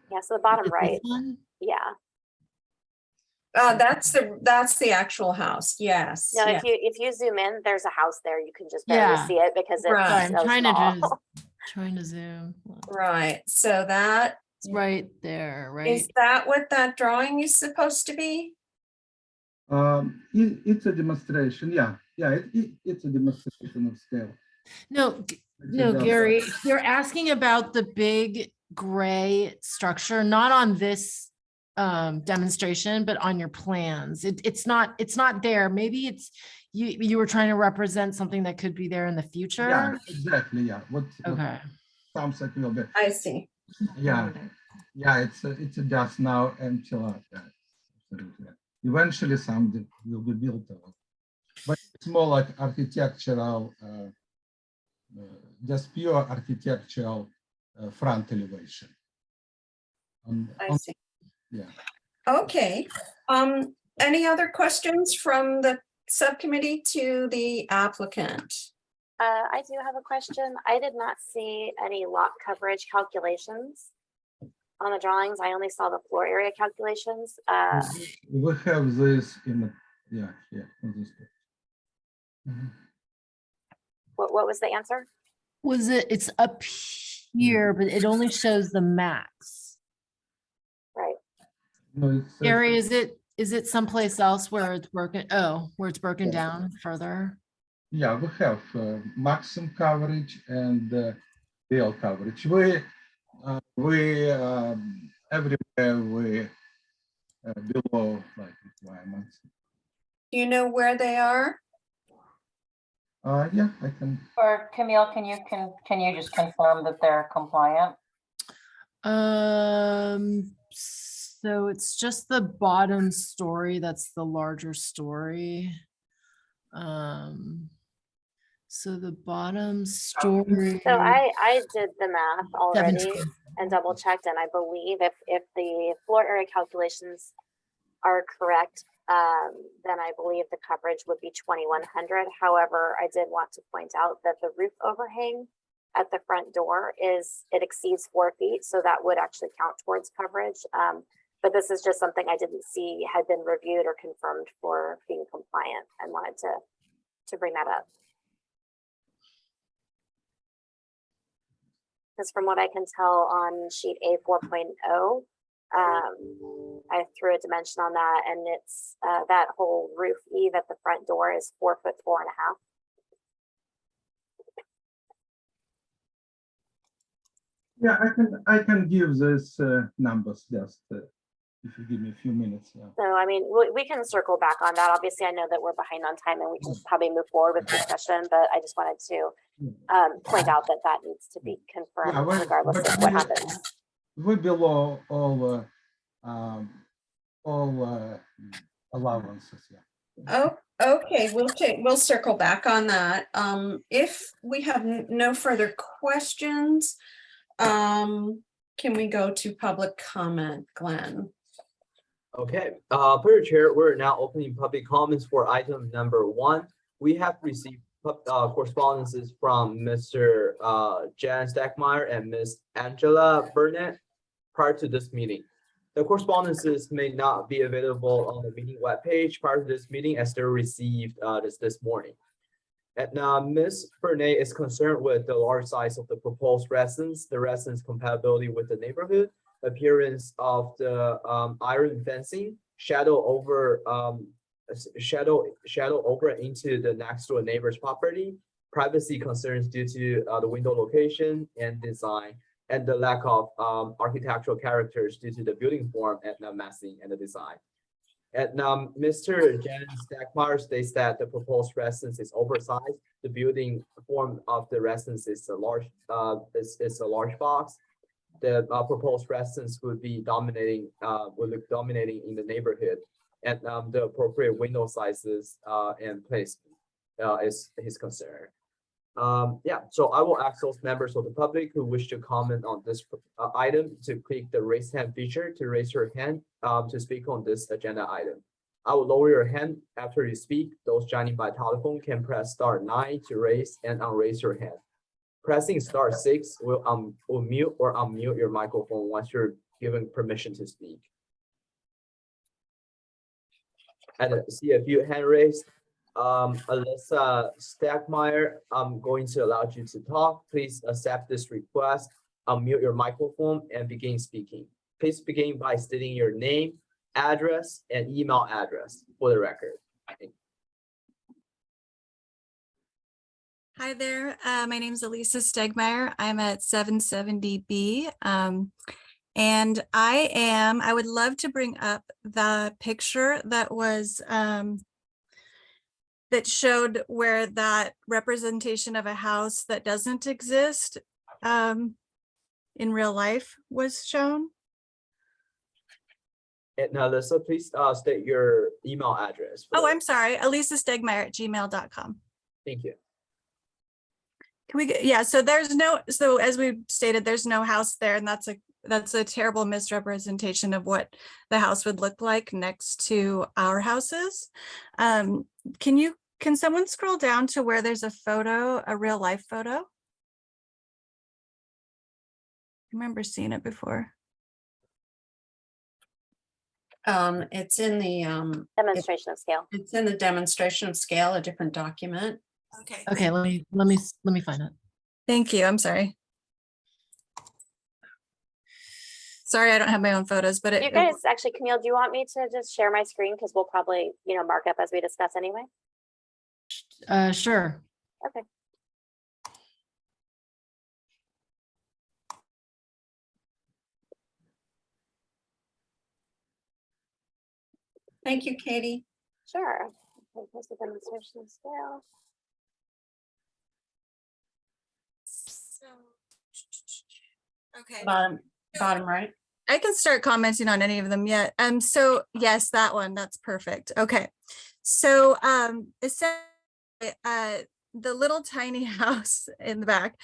Yeah, so the bottom This right, one? yeah. That's the actual house, yes. No, yeah. if you zoom in, there's a house there. You can just barely Yeah. see it because it's Right. Sorry, I'm so trying small. trying to zoom. Right, so that, It's right there, right? is that what that drawing is supposed to be? It's a demonstration. Yeah, it's a demonstration of scale. No, no, about Gary, you're asking about the big gray structure, not on this demonstration, but on your plans. It's not there. Maybe it's you were trying to represent something that could be there in the future. Yeah, exactly. Yeah. What Okay. sounds like a little bit. I see. Yeah, it's just now empty lot. Yeah, absolutely. Eventually, some will be built, but it's more like architectural, just pure architectural front elevation. I see. Yeah. Okay, any other questions from the subcommittee to the applicant? I do have a question. I did not see any lot coverage calculations on the drawings. I only saw the floor area calculations. We have this in the, on this page. Mhm. What was the answer? It's up here, but it only shows the max. Right. No, it says- Gary, is it someplace else where it's broken? Oh, where it's broken Yeah. down further? Yeah, we have maximum coverage and real coverage. We everywhere we below like requirements. Do you know where they are? Yeah, I can. Or Camille, can you just confirm that they're compliant? So it's just the bottom story that's the larger story. So the bottom story. So I did the math already 17. and double checked, and I believe if the floor area calculations are correct, then I believe the coverage would be 2,100. However, I did want to point out that the roof overhang at the front door it exceeds 4 feet, so that would actually count towards coverage. But this is just something I didn't see had been reviewed or confirmed for being compliant, and wanted to bring that up. Because from what I can tell on sheet A 4.0, I threw a dimension on that, and it's that whole roof eave at the front door is 4 foot 4.5. Yeah, I can give this numbers just if you give me a few minutes. Yeah. So, I mean, we can circle back on that. Obviously, I know that we're behind on time and we can probably move forward with discussion, but I just wanted to point out that that needs to be confirmed Yeah, well, regardless but of what happens. we're below all allowances. Yeah. Oh, okay, we'll circle back on that. If we have no further questions, can we go to public comment, Glenn? Okay, per chair, we're now opening public comments for item number 1. We have received correspondences from Mr. Jan Stackmeyer and Ms. Angela Burnett prior to this meeting. The correspondences may not be available on the meeting webpage prior to this meeting as they're received this morning. And Ms. Burnett is concerned with the large size of the proposed residence, the residence compatibility with the neighborhood, appearance of the iron fencing, shadow over into the next door neighbor's property, privacy concerns due to the window location and design, and the lack of architectural characters due to the building form and the massing and the design. And Mr. Jan Stackmeyer states that the proposed residence is oversized. The building form of the residence is a large box. The proposed residence would be dominating in the neighborhood, and the appropriate window sizes and placement is his concern. Yeah, so I will ask those members of the public who wish to comment on this item to click the raise hand feature to raise your hand to speak on this agenda item. I will lower your hand after you speak. Those joining by telephone can press *9 to raise and unraise your hand. Pressing *6 will mute or unmute your microphone once you're given permission to speak. And I see a few hand raised. Alyssa Stackmeyer, I'm going to allow you to talk. Please accept this request, unmute your microphone and begin speaking. Please begin by stating your name, address, and email address for the record. Hi there, my name is Elisa Stegmeyer. I'm at 770B. And I would love to bring up the picture that was, that showed where that representation of a house that doesn't exist in real life was shown. And now, Alyssa, please state your email address. Oh, I'm sorry, elisastegmeyer@gmail.com. Thank you. Can we, yeah, so as we stated, there's no house there, and that's a terrible misrepresentation of what the house would look like next to our houses. Can someone scroll down to where there's a photo, a real life photo? I remember seeing it before. It's in the Demonstration of scale. it's in the demonstration of scale, a different document. Okay. Okay, let me find it. Thank you. I'm sorry. Sorry, I don't have my own photos, but You guys, actually, Camille, do you want me to just share my screen? Because we'll probably, mark up as we discuss anyway. Sure. Okay. Thank you, Katie. Sure. Okay, here's the demonstration of scale. Okay. Bottom right. I can start commenting on any of them yet. So yes, that one, that's perfect. Okay. So essentially, the little tiny house in the back,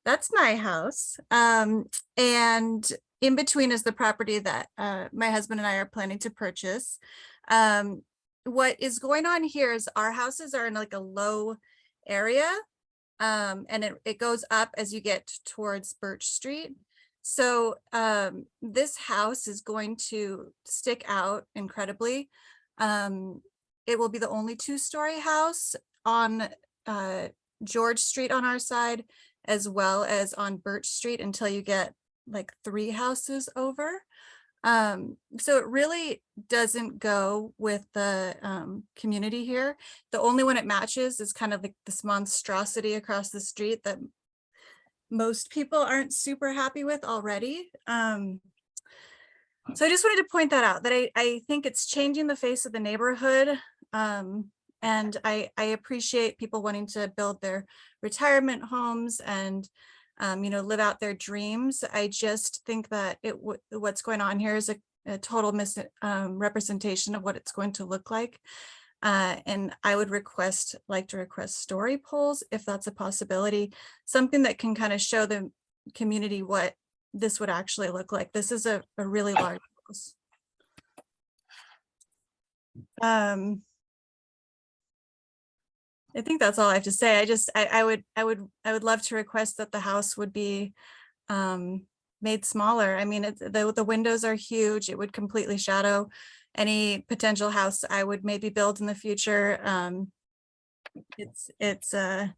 that's my house. And in between is the property that my husband and I are planning to purchase. What is going on here is our houses are in like a low area, and it goes up as you get towards Birch Street. So this house is going to stick out incredibly. It will be the only 2-story house on George Street on our side, as well as on Birch Street until you get like 3 houses over. So it really doesn't go with the community here. The only one it matches is kind of like this monstrosity across the street that most people aren't super happy with already. So I just wanted to point that out, that I think it's changing the face of the neighborhood. And I appreciate people wanting to build their retirement homes and you know, live out their dreams. I just think that what's going on here is a total representation of what it's going to look like. And I would like to request story polls, if that's a possibility, something that can kind of show the community what this would actually look like. This is a really large house. I think that's all I have to say. I would love to request that the house would be made smaller. I mean, the windows are huge. It would completely shadow any potential house I would maybe build in the future. It's a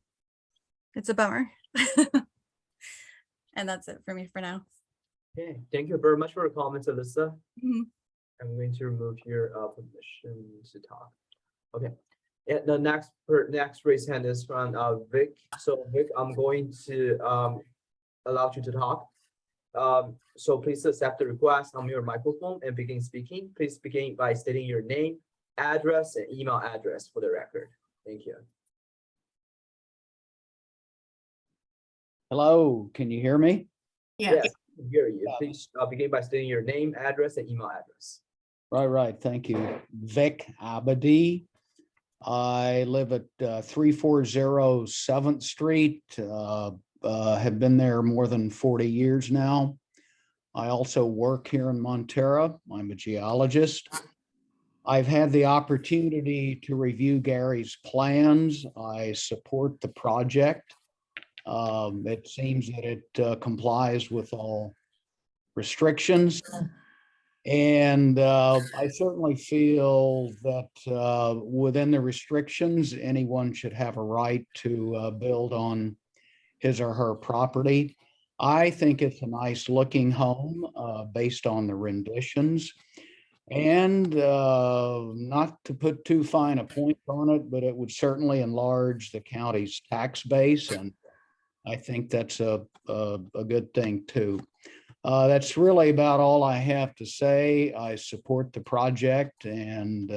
bummer. And that's it for me for now. Okay, thank you very much for your comments, Alyssa. Mhm. I'm going to remove your permission to talk. Okay. Yeah, the next raised hand is from Vic. So Vic, I'm going to allow you to talk. So please accept the request on your microphone and begin speaking. Please begin by stating your name, address, and email address for the record. Thank you. Hello, can you hear me? Yes. I can hear you. Please begin by stating your name, address, and email address. Right, thank you. Vic Abadi. I live at 340 7th Street. Have been there more than 40 years now. I also work here in Montero. I'm a geologist. I've had the opportunity to review Gary's plans. I support the project. It seems that it complies with all restrictions. And I certainly feel that within the restrictions, anyone should have a right to build on his or her property. I think it's a nice looking home based on the renditions. And not to put too fine a point on it, but it would certainly enlarge the county's tax base. And I think that's a good thing too. That's really about all I have to say. I support the project and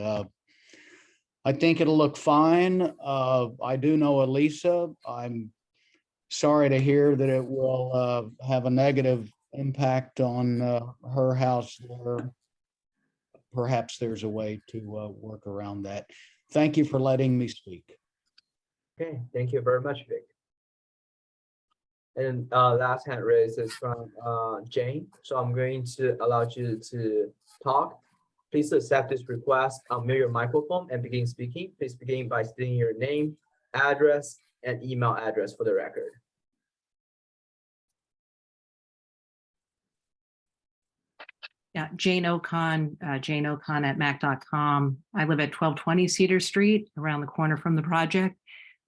I think it'll look fine. I do know Elisa. I'm sorry to hear that it will have a negative impact on her house there. Perhaps there's a way to work around that. Thank you for letting me speak. Okay, thank you very much, Vic. And last hand raised is from Jane. So I'm going to allow you to talk. Please accept this request, unmute your microphone and begin speaking. Please begin by stating your name, address, and email address for the record. Yeah, Jane Ocon at mac.com. I live at 1220 Cedar Street, around the corner from the project.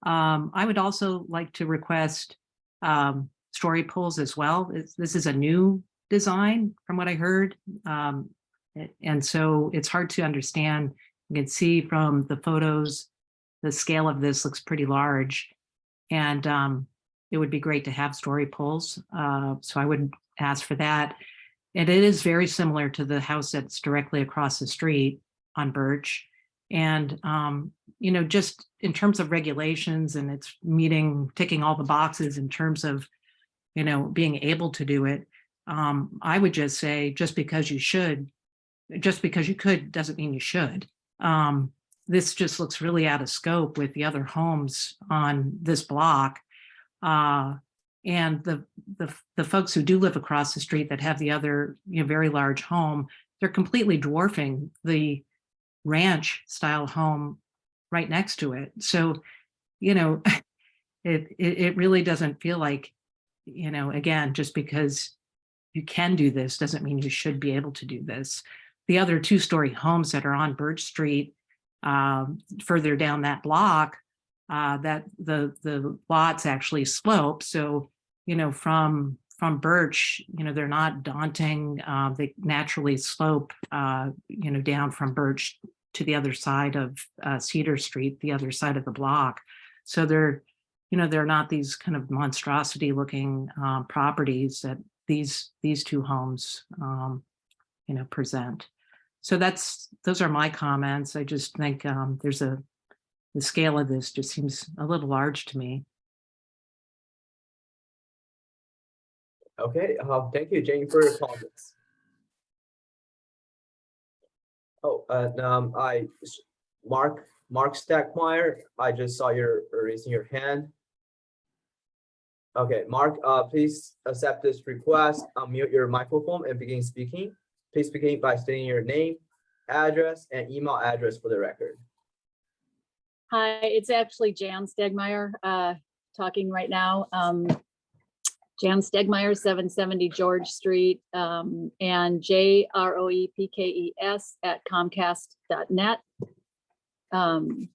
I would also like to request story polls as well. This is a new design from what I heard. And so it's hard to understand. You can see from the photos, the scale of this looks pretty large. And it would be great to have story polls. So I would ask for that. And it is very similar to the house that's directly across the street on Birch. And, you know, just in terms of regulations and it's ticking all the boxes in terms of, you know, being able to do it. I would just say, just because you could doesn't mean you should. This just looks really out of scope with the other homes on this block. And the folks who do live across the street that have the other, you know, very large home, they're completely dwarfing the ranch style home right next to it. So, you know, it really doesn't feel like, you know, again, just because you can do this doesn't mean you should be able to do this. The other 2-story homes that are on Birch Street, further down that block, that the lots actually slope. So from Birch, they're not daunting. They naturally slope, down from Birch to the other side of Cedar Street, the other side of the block. So they're not these kind of monstrosity looking properties that these two homes, present. So those are my comments. I just think the scale of this just seems a little large to me. Okay, thank you, Jane, for your comments. Oh, and Mark Stackmeyer, I just saw you're raising your hand. Okay, Mark, please accept this request, unmute your microphone and begin speaking. Please begin by stating your name, address, and email address for the record. Hi, it's actually Jan Stegmeyer talking right now. Jan Stegmeyer, 770 George Street, and JROEPKES@comcast.net. And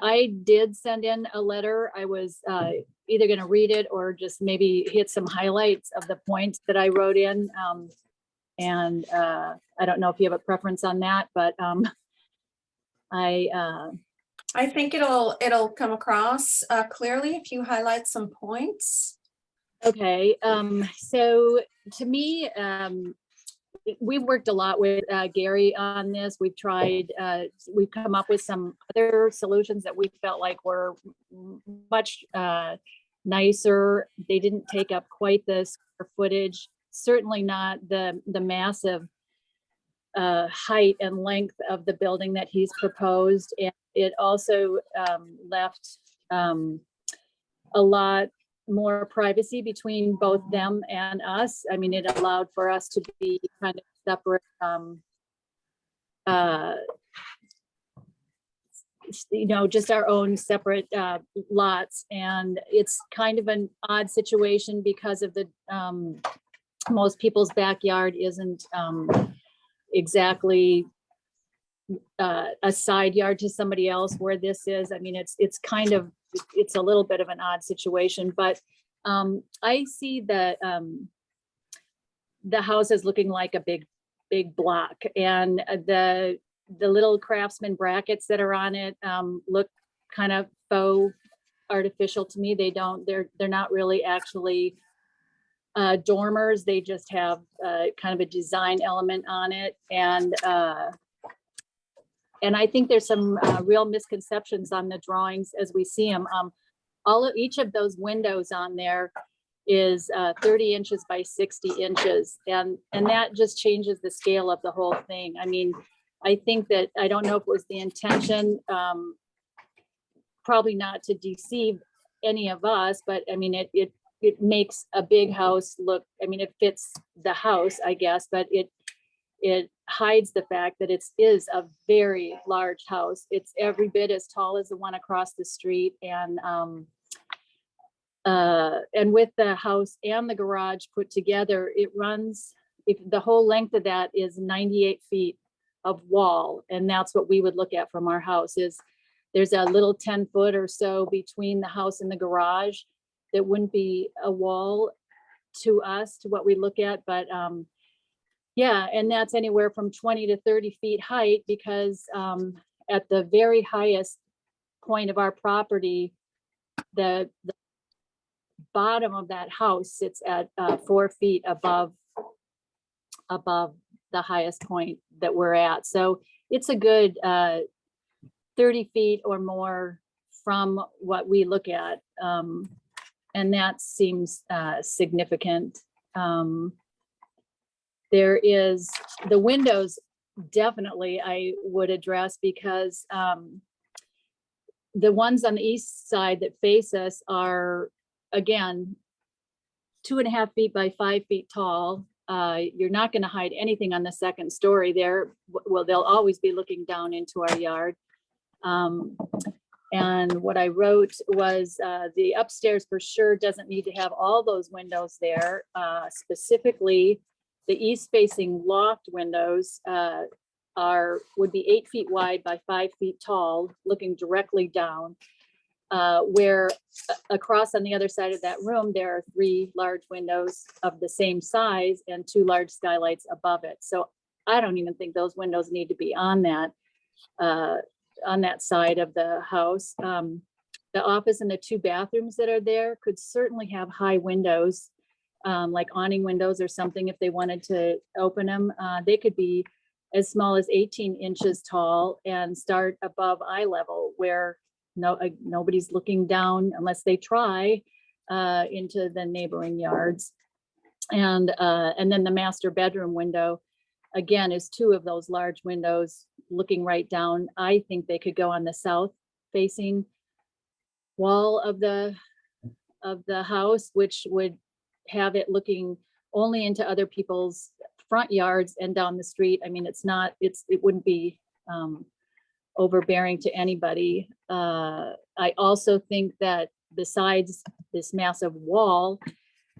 I did send in a letter. I was either going to read it or just maybe hit some highlights of the points that I wrote in. And I don't know if you have a preference on that, but I think it'll come across clearly if you highlight some points. Okay, so to me, we've worked a lot with Gary on this. We've tried, we've come up with some other solutions that we felt like were much nicer. They didn't take up quite the square footage, certainly not the massive height and length of the building that he's proposed. And it also left a lot more privacy between both them and us. I mean, it allowed for us to be kind of separate, just our own separate lots. And it's kind of an odd situation because of the most people's backyard isn't exactly a side yard to somebody else where this is. I mean, it's kind of, it's a little bit of an odd situation, but I see that the house is looking like a big block, and the little craftsman brackets that are on it look kind of faux artificial to me. They're not really actually dormers. They just have kind of a design element on it. And I think there's some real misconceptions on the drawings as we see them. Each of those windows on there is 30 inches by 60 inches. And that just changes the scale of the whole thing. I mean, I think that, I don't know if it was the intention, probably not to deceive any of us, but I mean, it makes a big house look, I mean, it fits the house, I guess, but it hides the fact that it is a very large house. It's every bit as tall as the one across the street. And with the house and the garage put together, it runs, if the whole length of that is 98 feet of wall. And that's what we would look at from our house is there's a little 10 foot or so between the house and the garage. That wouldn't be a wall to us, to what we look at, but yeah, and that's anywhere from 20 to 30 feet height, because at the very highest point of our property, the bottom of that house sits at 4 feet above the highest point that we're at. So it's a good 30 feet or more from what we look at. And that seems significant. There is the windows, definitely I would address, because the ones on the east side that face us are, again, 2.5 feet by 5 feet tall. You're not going to hide anything on the second story there. Well, they'll always be looking down into our yard. And what I wrote was the upstairs for sure doesn't need to have all those windows there. Specifically, the east facing loft windows would be 8 feet wide by 5 feet tall, looking directly down. where across on the other side of that room, there are 3 large windows of the same size and 2 large skylights above it. So I don't even think those windows need to be on that side of the house. The office and the 2 bathrooms that are there could certainly have high windows, like awning windows or something. If they wanted to open them, they could be as small as 18 inches tall and start above eye level, where nobody's looking down unless they try into the neighboring yards. And then the master bedroom window, again, is 2 of those large windows looking right down. I think they could go on the south facing wall of the house, which would have it looking only into other people's front yards and down the street. I mean, it wouldn't be overbearing to anybody. I also think that besides this massive wall,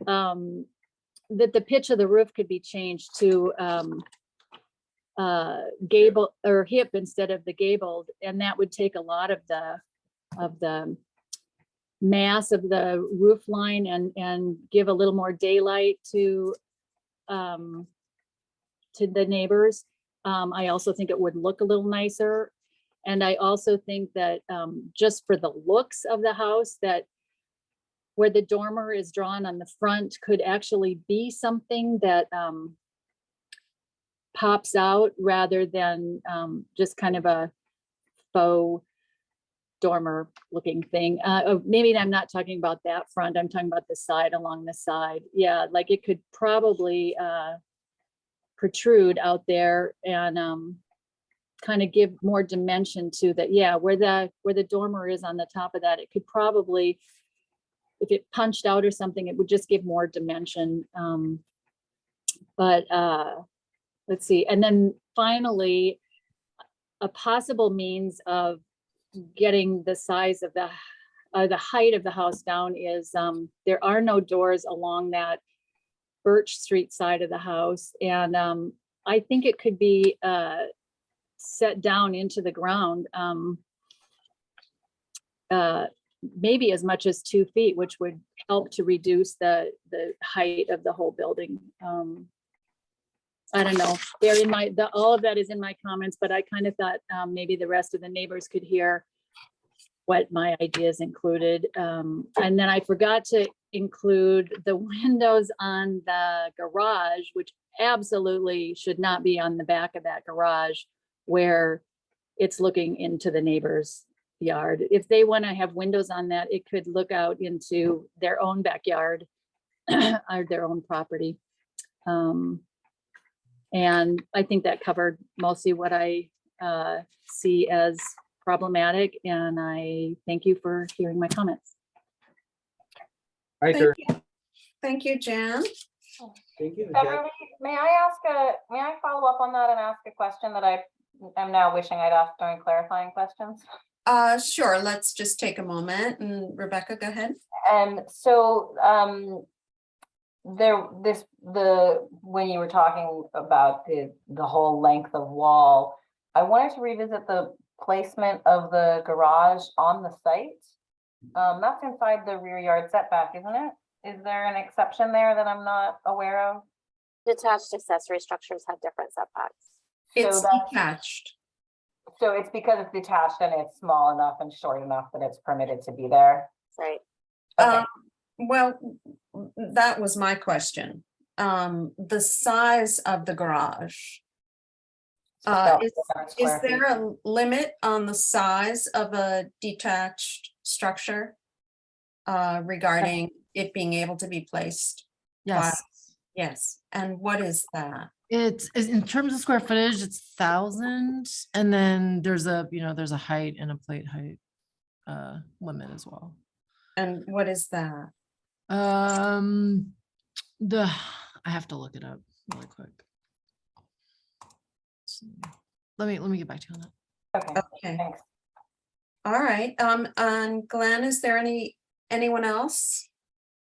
that the pitch of the roof could be changed to gable or hip instead of the gabled, and that would take a lot of the mass of the roof line and give a little more daylight to the neighbors. I also think it would look a little nicer. And I also think that just for the looks of the house, that where the dormer is drawn on the front could actually be something that pops out rather than just kind of a faux dormer looking thing. Maybe I'm not talking about that front. I'm talking about the side, along the side. Yeah, like it could probably protrude out there and kind of give more dimension to that. Yeah, where the dormer is on the top of that, it could probably, if it punched out or something, it would just give more dimension. But let's see. And then finally, a possible means of getting the size of the height of the house down is there are no doors along that Birch Street side of the house. And I think it could be set down into the ground, maybe as much as 2 feet, which would help to reduce the height of the whole building. I don't know, they're in all of that is in my comments, but I kind of thought maybe the rest of the neighbors could hear what my ideas included. And then I forgot to include the windows on the garage, which absolutely should not be on the back of that garage where it's looking into the neighbor's yard. If they want to have windows on that, it could look out into their own backyard or their own property. And I think that covered mostly what I see as problematic, and I thank you for hearing my comments. Hi, Thank sir. you. Thank you, Jan. Thank you. Beverly, may I follow up on that and ask a question that I am now wishing I'd asked during clarifying questions? Sure, let's just take a moment, and Rebecca, go ahead. So when you were talking about the whole length of wall, I wanted to revisit the placement of the garage on the site. That's inside the rear yard setback, isn't it? Is there an exception there that I'm not aware of? Detached accessory structures have different setbacks. It's So detached. So it's because it's detached and it's small enough and short enough that it's permitted to be there. Right. Okay. Well, that was my question. The size of the garage. Is there a limit on the size of a detached structure regarding it being able to be placed? Yes. Yes. And what is that? It's in terms of square footage, it's 1,000. And then there's a height and a plate height limit as well. And what is that? I have to look it up really quick. Let me get back to you on that. Okay. Thanks. All right. And Glenn, is there anyone else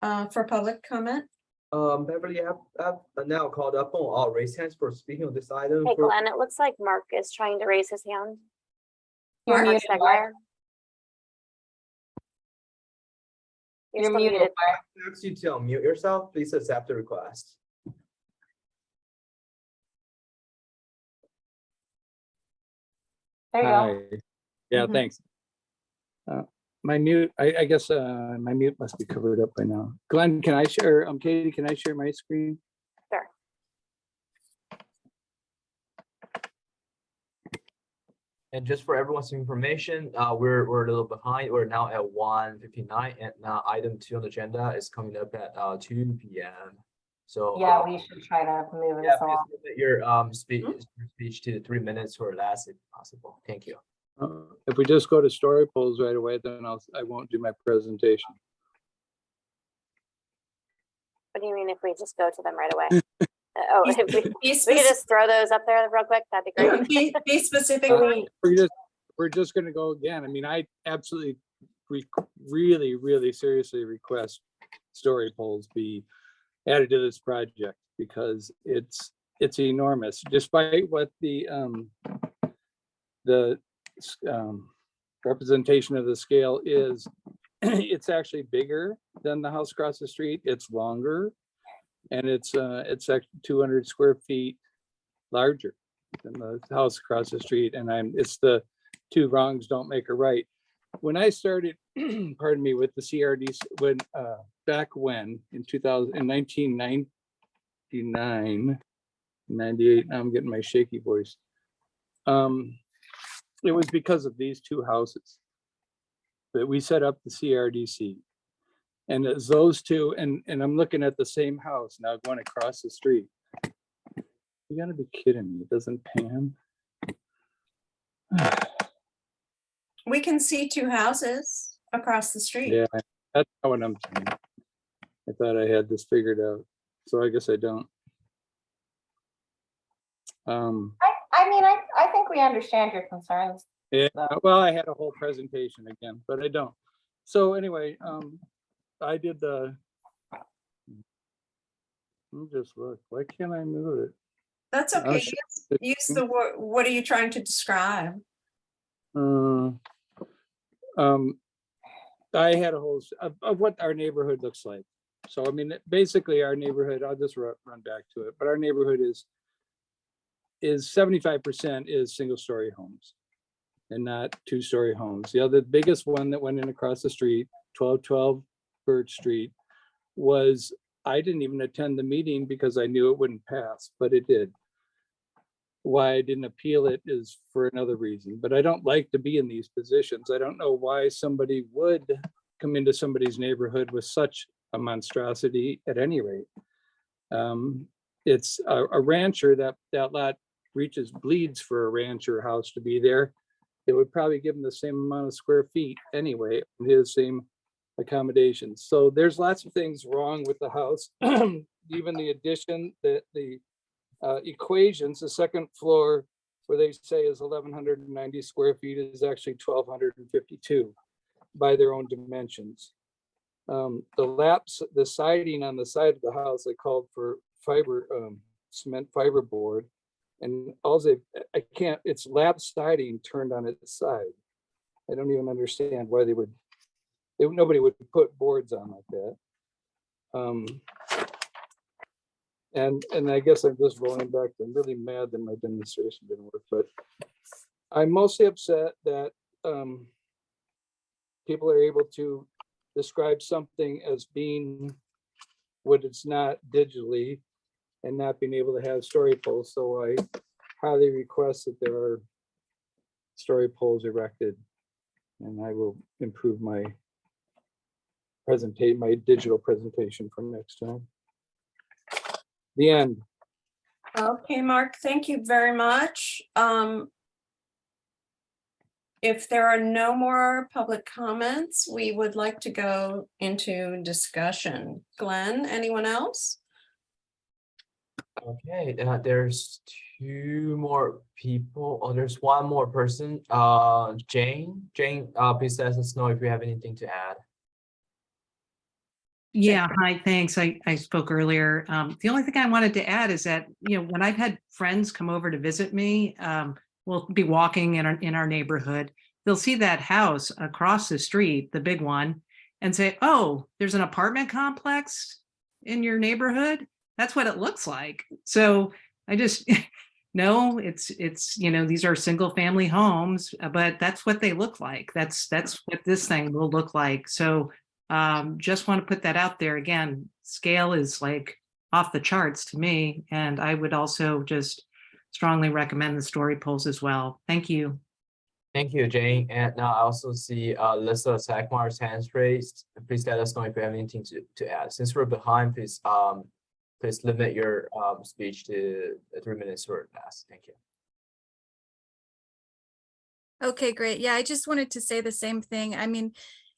for public comment? Beverly, I've now called up on all raised hands for speaking on this item. Hey, Glenn, it looks like Mark is trying to raise his hand. You're Mark muted, Mark. Stegmeyer. You're You're still muted, muted. Mark. Ask you to unmute yourself. Please accept the request. There you go. Hi. Yeah, Mhm. thanks. My mute, I guess my mute must be covered up by now. Glenn, can I share, Katie, can I share my screen? Sure. And just for everyone's information, we're a little behind. We're now at 1:59, and now item 2 on the agenda is coming up at 2 p.m. So Yeah, we should try to move yeah, this please along. limit your speech to 3 minutes or less if possible. Thank you. If we just go to story polls right away, then I won't do my presentation. What do you mean if we just go to them right away? Oh, Be- if we be could specific- just throw those up there real quick, that'd be great. Be specifically, We're just gonna go again. I mean, I absolutely really seriously request story polls be added to this project because it's enormous, despite what the representation of the scale is. It's actually bigger than the house across the street. It's longer, and it's actually 200 square feet larger than the house across the street. And it's the two wrongs don't make a right. When I started, pardon me, with the CRDs, back when in 1999, 98, now I'm getting my shaky voice. It was because of these two houses that we set up the CRDC. And it's those two, and I'm looking at the same house now going across the street. You gotta be kidding me, it doesn't pan? we can see two houses across the street. Yeah, that's not what I'm saying. I thought I had this figured out, so I guess I don't. I mean, I think we understand your concerns. Yeah, well, I had a whole presentation again, but I don't. So anyway, I did the. Let me just look, why can't I move it? That's I'll okay. show Use the word, what are you trying to describe? I had a whole of what our neighborhood looks like. So I mean, basically our neighborhood, I'll just run back to it, but our neighborhood is 75% is single story homes and not 2-story homes. The other biggest one that went in across the street, 1212 Birch Street, was, I didn't even attend the meeting because I knew it wouldn't pass, but it did. Why I didn't appeal it is for another reason, but I don't like to be in these positions. I don't know why somebody would come into somebody's neighborhood with such a monstrosity at any rate. It's a rancher, that lot bleeds for a rancher house to be there. It would probably give him the same amount of square feet anyway, his same accommodations. So there's lots of things wrong with the house. Even the addition, the equations, the second floor where they say is 1,190 square feet is actually 1,252 by their own dimensions. The siding on the side of the house, I called for fiber, cement fiber board, and I can't, it's lap siding turned on its side. I don't even understand why nobody would put boards on like that. And I guess I'm just rolling back. I'm really mad that my demonstration didn't work, but I'm mostly upset that people are able to describe something as being what it's not digitally and not being able to have story polls. So I highly request that there are story polls erected, and I will improve my digital presentation for next time. The end. Okay, Mark, thank you very much. If there are no more public comments, we would like to go into discussion. Glenn, anyone else? Okay, there's 2 more people. Oh, there's 1 more person. Jane, please let us know if you have anything to add. Yeah, hi, thanks. I spoke earlier. The only thing I wanted to add is that, when I've had friends come over to visit me, we'll be walking in our neighborhood. They'll see that house across the street, the big one, and say, oh, there's an apartment complex in your neighborhood. That's what it looks like. So I just, no, it's, these are single family homes, but that's what they look like. That's what this thing will look like. So just want to put that out there again. Scale is like off the charts to me. And I would also just strongly recommend the story polls as well. Thank you. Thank you, Jane. And now I also see Lisa Sackmar's hands raised. Please let us know if you have anything to add. Since we're behind, please limit your speech to 3 minutes or less. Thank you. Okay, great. Yeah, I just wanted to say the same thing. I mean,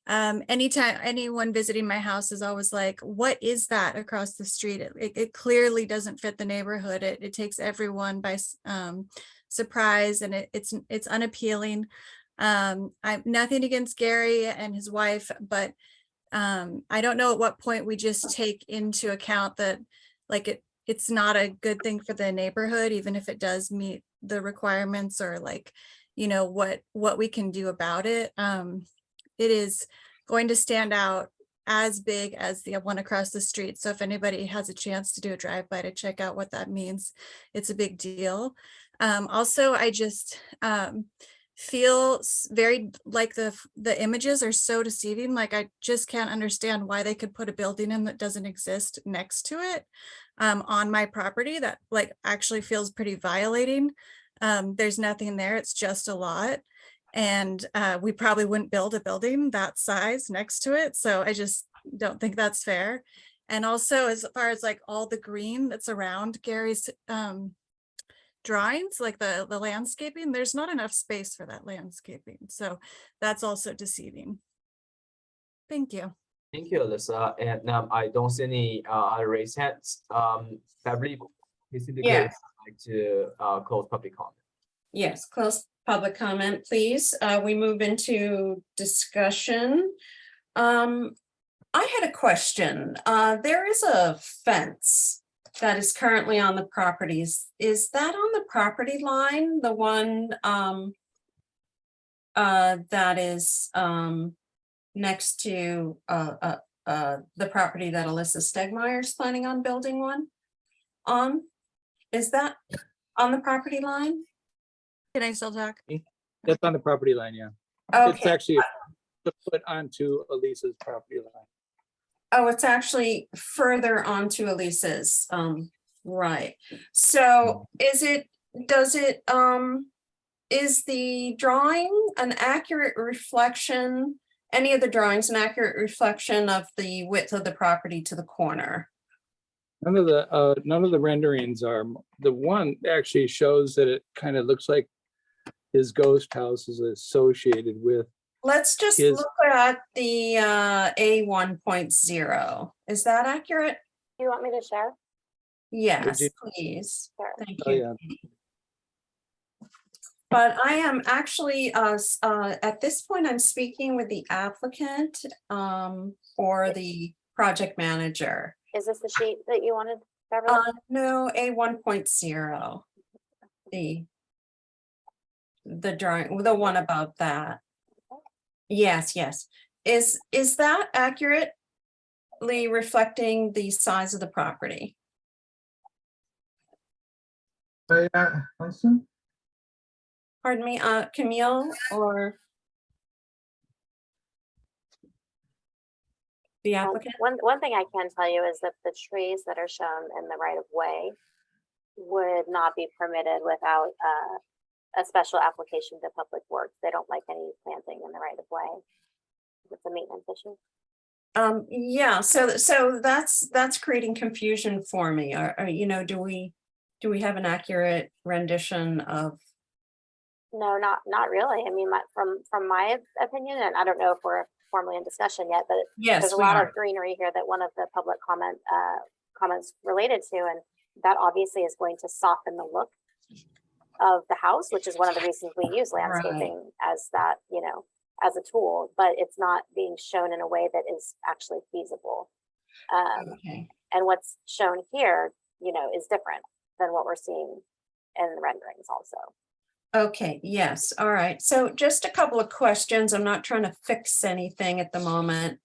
anytime anyone visiting my house is always like, what is that across the street? It clearly doesn't fit the neighborhood. It takes everyone by surprise, and it's unappealing. I'm nothing against Gary and his wife, but I don't know at what point we just take into account that like it's not a good thing for the neighborhood, even if it does meet the requirements, or like, what we can do about it. It is going to stand out as big as the one across the street. So if anybody has a chance to do a drive-by to check out what that means, it's a big deal. Also, I just feel very like the images are so deceiving. Like, I just can't understand why they could put a building in that doesn't exist next to it on my property. That like actually feels pretty violating. There's nothing there. It's just a lot. And we probably wouldn't build a building that size next to it. So I just don't think that's fair. And also, as far as like all the green that's around Gary's drawings, like the landscaping, there's not enough space for that landscaping. So that's also deceiving. Thank you. Thank you, Alyssa. And I don't see any other raised hands. Beverly, please indicate if you'd like to close public comment. Yes, close public comment, please. We move into discussion. I had a question. There is a fence that is currently on the properties. Is that on the property line, the one that is next to the property that Alyssa Stegmeyer is planning on building one on? Is that on the property line? Can I still talk? That's on the property line, yeah. It's Okay. actually put onto Elisa's property line. Oh, it's actually further onto Elisa's, right. So is the drawing an accurate reflection, any of the drawings an accurate reflection of the width of the property to the corner? None of the renderings are. The one actually shows that it kind of looks like his ghost house is associated with. Let's just look at the A 1.0. Is that accurate? Do you want me to share? Yes, please. Sure. Thank Oh, you. yeah. But I am actually, at this point, I'm speaking with the applicant or the project manager. Is this the sheet that you wanted, Beverly? No, A 1.0. The drawing, the one above that. Yes, yes. Is that accurately reflecting the size of the property? Also, Pardon me, Camille or the applicant? One thing I can tell you is that the trees that are shown in the right of way would not be permitted without a special application to Public Works. They don't like any planting in the right of way. It's a maintenance issue. Yeah, so that's creating confusion for me. Do we have an accurate rendition of? No, not really. I mean, from my opinion, and I don't know if we're formally in discussion yet, but Yes, there's a lot of greenery here that one of the public comments related to, and that obviously is going to soften the look of the house, which is one of the reasons we use landscaping as that, as a tool, but it's not being shown in a way that is actually feasible. Okay. And what's shown here, is different than what we're seeing in the renderings also. Okay, yes, all right. So just a couple of questions. I'm not trying to fix anything at the moment.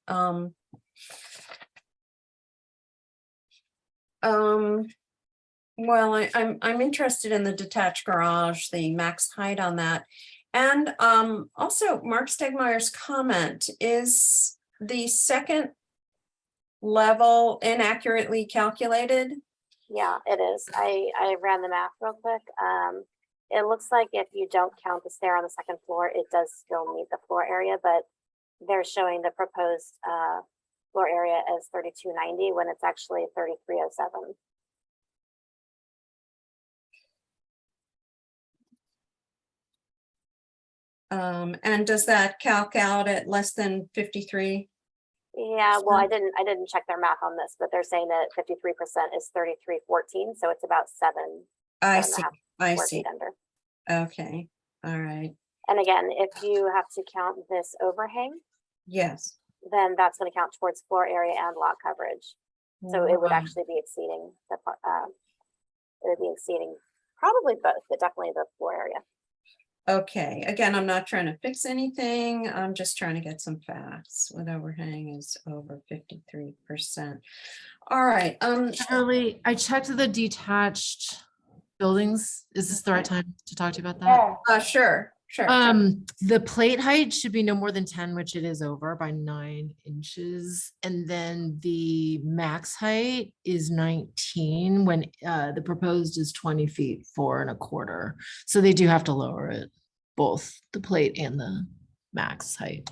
Well, I'm interested in the detached garage, the max height on that. And also Mark Stegmeyer's comment, is the second level inaccurately calculated? Yeah, it is. I ran the math real quick. It looks like if you don't count the stair on the second floor, it does still meet the floor area, but they're showing the proposed floor area as 3290 when it's actually 3307. And does that calc out at less than 53? Yeah, well, I didn't check their math on this, but they're saying that 53% is 3314, so it's about I 7.5 see, I square see. feet under. Okay, all right, And again, if you have to count this overhang, yes. then that's going to count towards floor area and lot coverage. So it would Right. actually be exceeding the, it would be exceeding probably both, but definitely the floor area. Okay, again, I'm not trying to fix anything. I'm just trying to get some facts. With overhang is over 53%. All right, Beverly, I checked the detached buildings. Is this the right time to talk to you about that? Yeah, sure. The plate height should be no more than 10, which it is over by 9 inches. And then the max height is 19 when the proposed is 20 feet 4 1/4. So they do have to lower it, both the plate and the max height.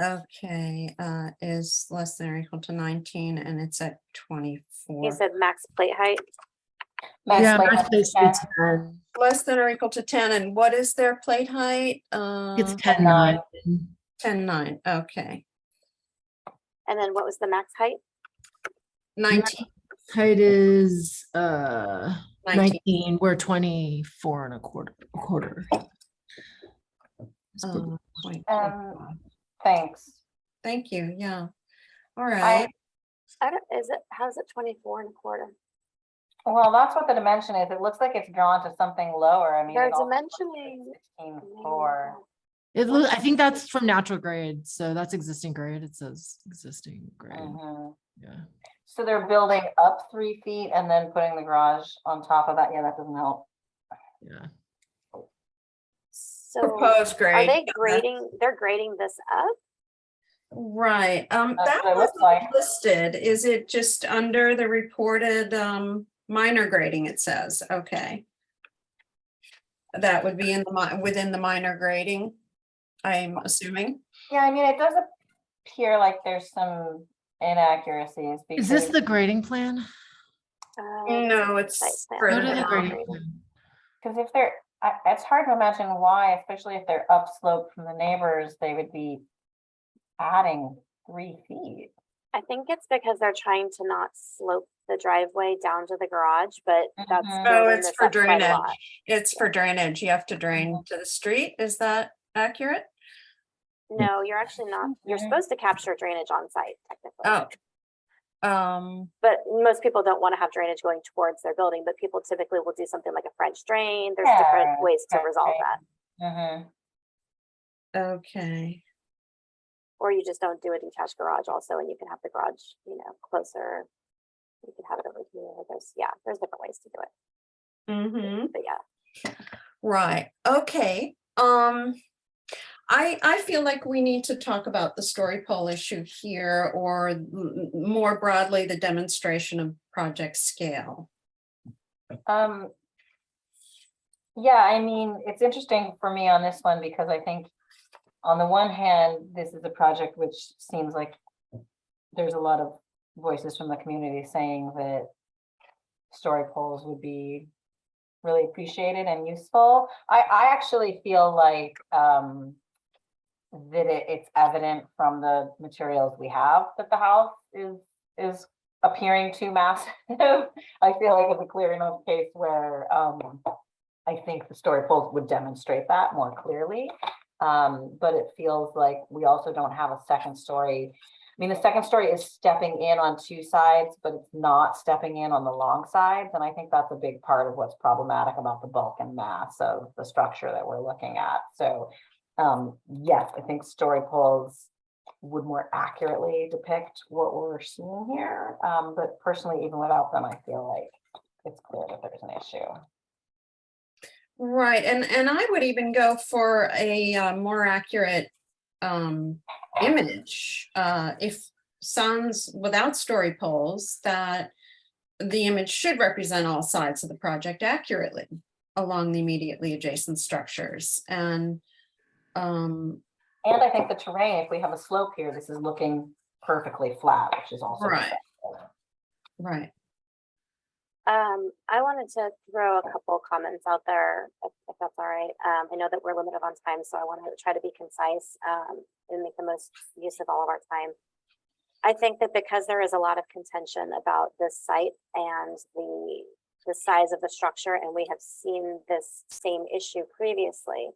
Okay, is less than or equal to 19 and it's at 24. He said max plate height. Yeah, max max height plate is should be 10. 10. Less than or equal to 10, and what is their plate height? It's 10.9. 10.9, okay. And then what was the max height? 19, Height is 19. 19. We're 24 1/4. Wait, Thanks. thank you, yeah. All I, right, I don't, is it, how's it 24 1/4? well, that's what the dimension is. It looks like it's drawn to something lower. I mean, They're it also looks dimensioning. like 16.4. I think that's from natural grade. So that's existing grade. It says existing grade. Mhm. Yeah. So they're building up 3 feet and then putting the garage on top of that. Yeah, that doesn't help. Yeah. So proposed are grade. they grading? They're grading this up? Right, That's that what it looks wasn't like. listed. Is it just under the reported minor grading, it says, okay. That would be in the within the minor grading, I'm assuming. Yeah, I mean, it does appear like there's some inaccuracies. Is this because- the grading plan? No, Site it's plan. further Go to the down. grading plan. Because if they're, it's hard to imagine why, especially if they're upslope from the neighbors, they would be adding 3 feet. I think it's because they're trying to not slope the driveway down to the garage, but that's. Mhm. Oh, building it's this for up quite a drainage. lot. It's for drainage. You have to drain to the street. Is that accurate? No, you're actually not. You're Okay. supposed to capture drainage on site technically. Oh. But most people don't want to have drainage going towards their building, but people typically will do something like a French drain. There's Yeah, different ways to French resolve drain. that. Okay. Or you just don't do a detached garage also, and you can have the garage, closer. You can have it over here. There's different ways to do it. Mm-hmm. But yeah. Right. Okay. I feel like we need to talk about the story pole issue here, or more broadly, the demonstration of project scale. Yeah, I mean, it's interesting for me on this one because I think on the one hand, this is a project which seems like there's a lot of voices from the community saying that story poles would be really appreciated and useful. I actually feel like that it's evident from the materials we have that the house is appearing too massive. I feel like it's a clear enough case where I think the story poles would demonstrate that more clearly. But it feels like we also don't have a second story. I mean, the second story is stepping in on two sides, but it's not stepping in on the long sides. And I think that's a big part of what's problematic about the bulk and mass of the structure that we're looking at. So yes, I think story poles would more accurately depict what we're seeing here. But personally, even without them, I feel like it's clear that there's an issue. Right, and I would even go for a more accurate image. If sounds without story poles, that the image should represent all sides of the project accurately along the immediately adjacent structures. And I think the terrain, if we have a slope here, this is looking perfectly flat, which is also right. Right. I wanted to throw a couple comments out there, if that's all right. I know that we're limited on time, so I want to try to be concise and make the most use of all of our time. I think that because there is a lot of contention about this site and the size of the structure, and we have seen this same issue previously,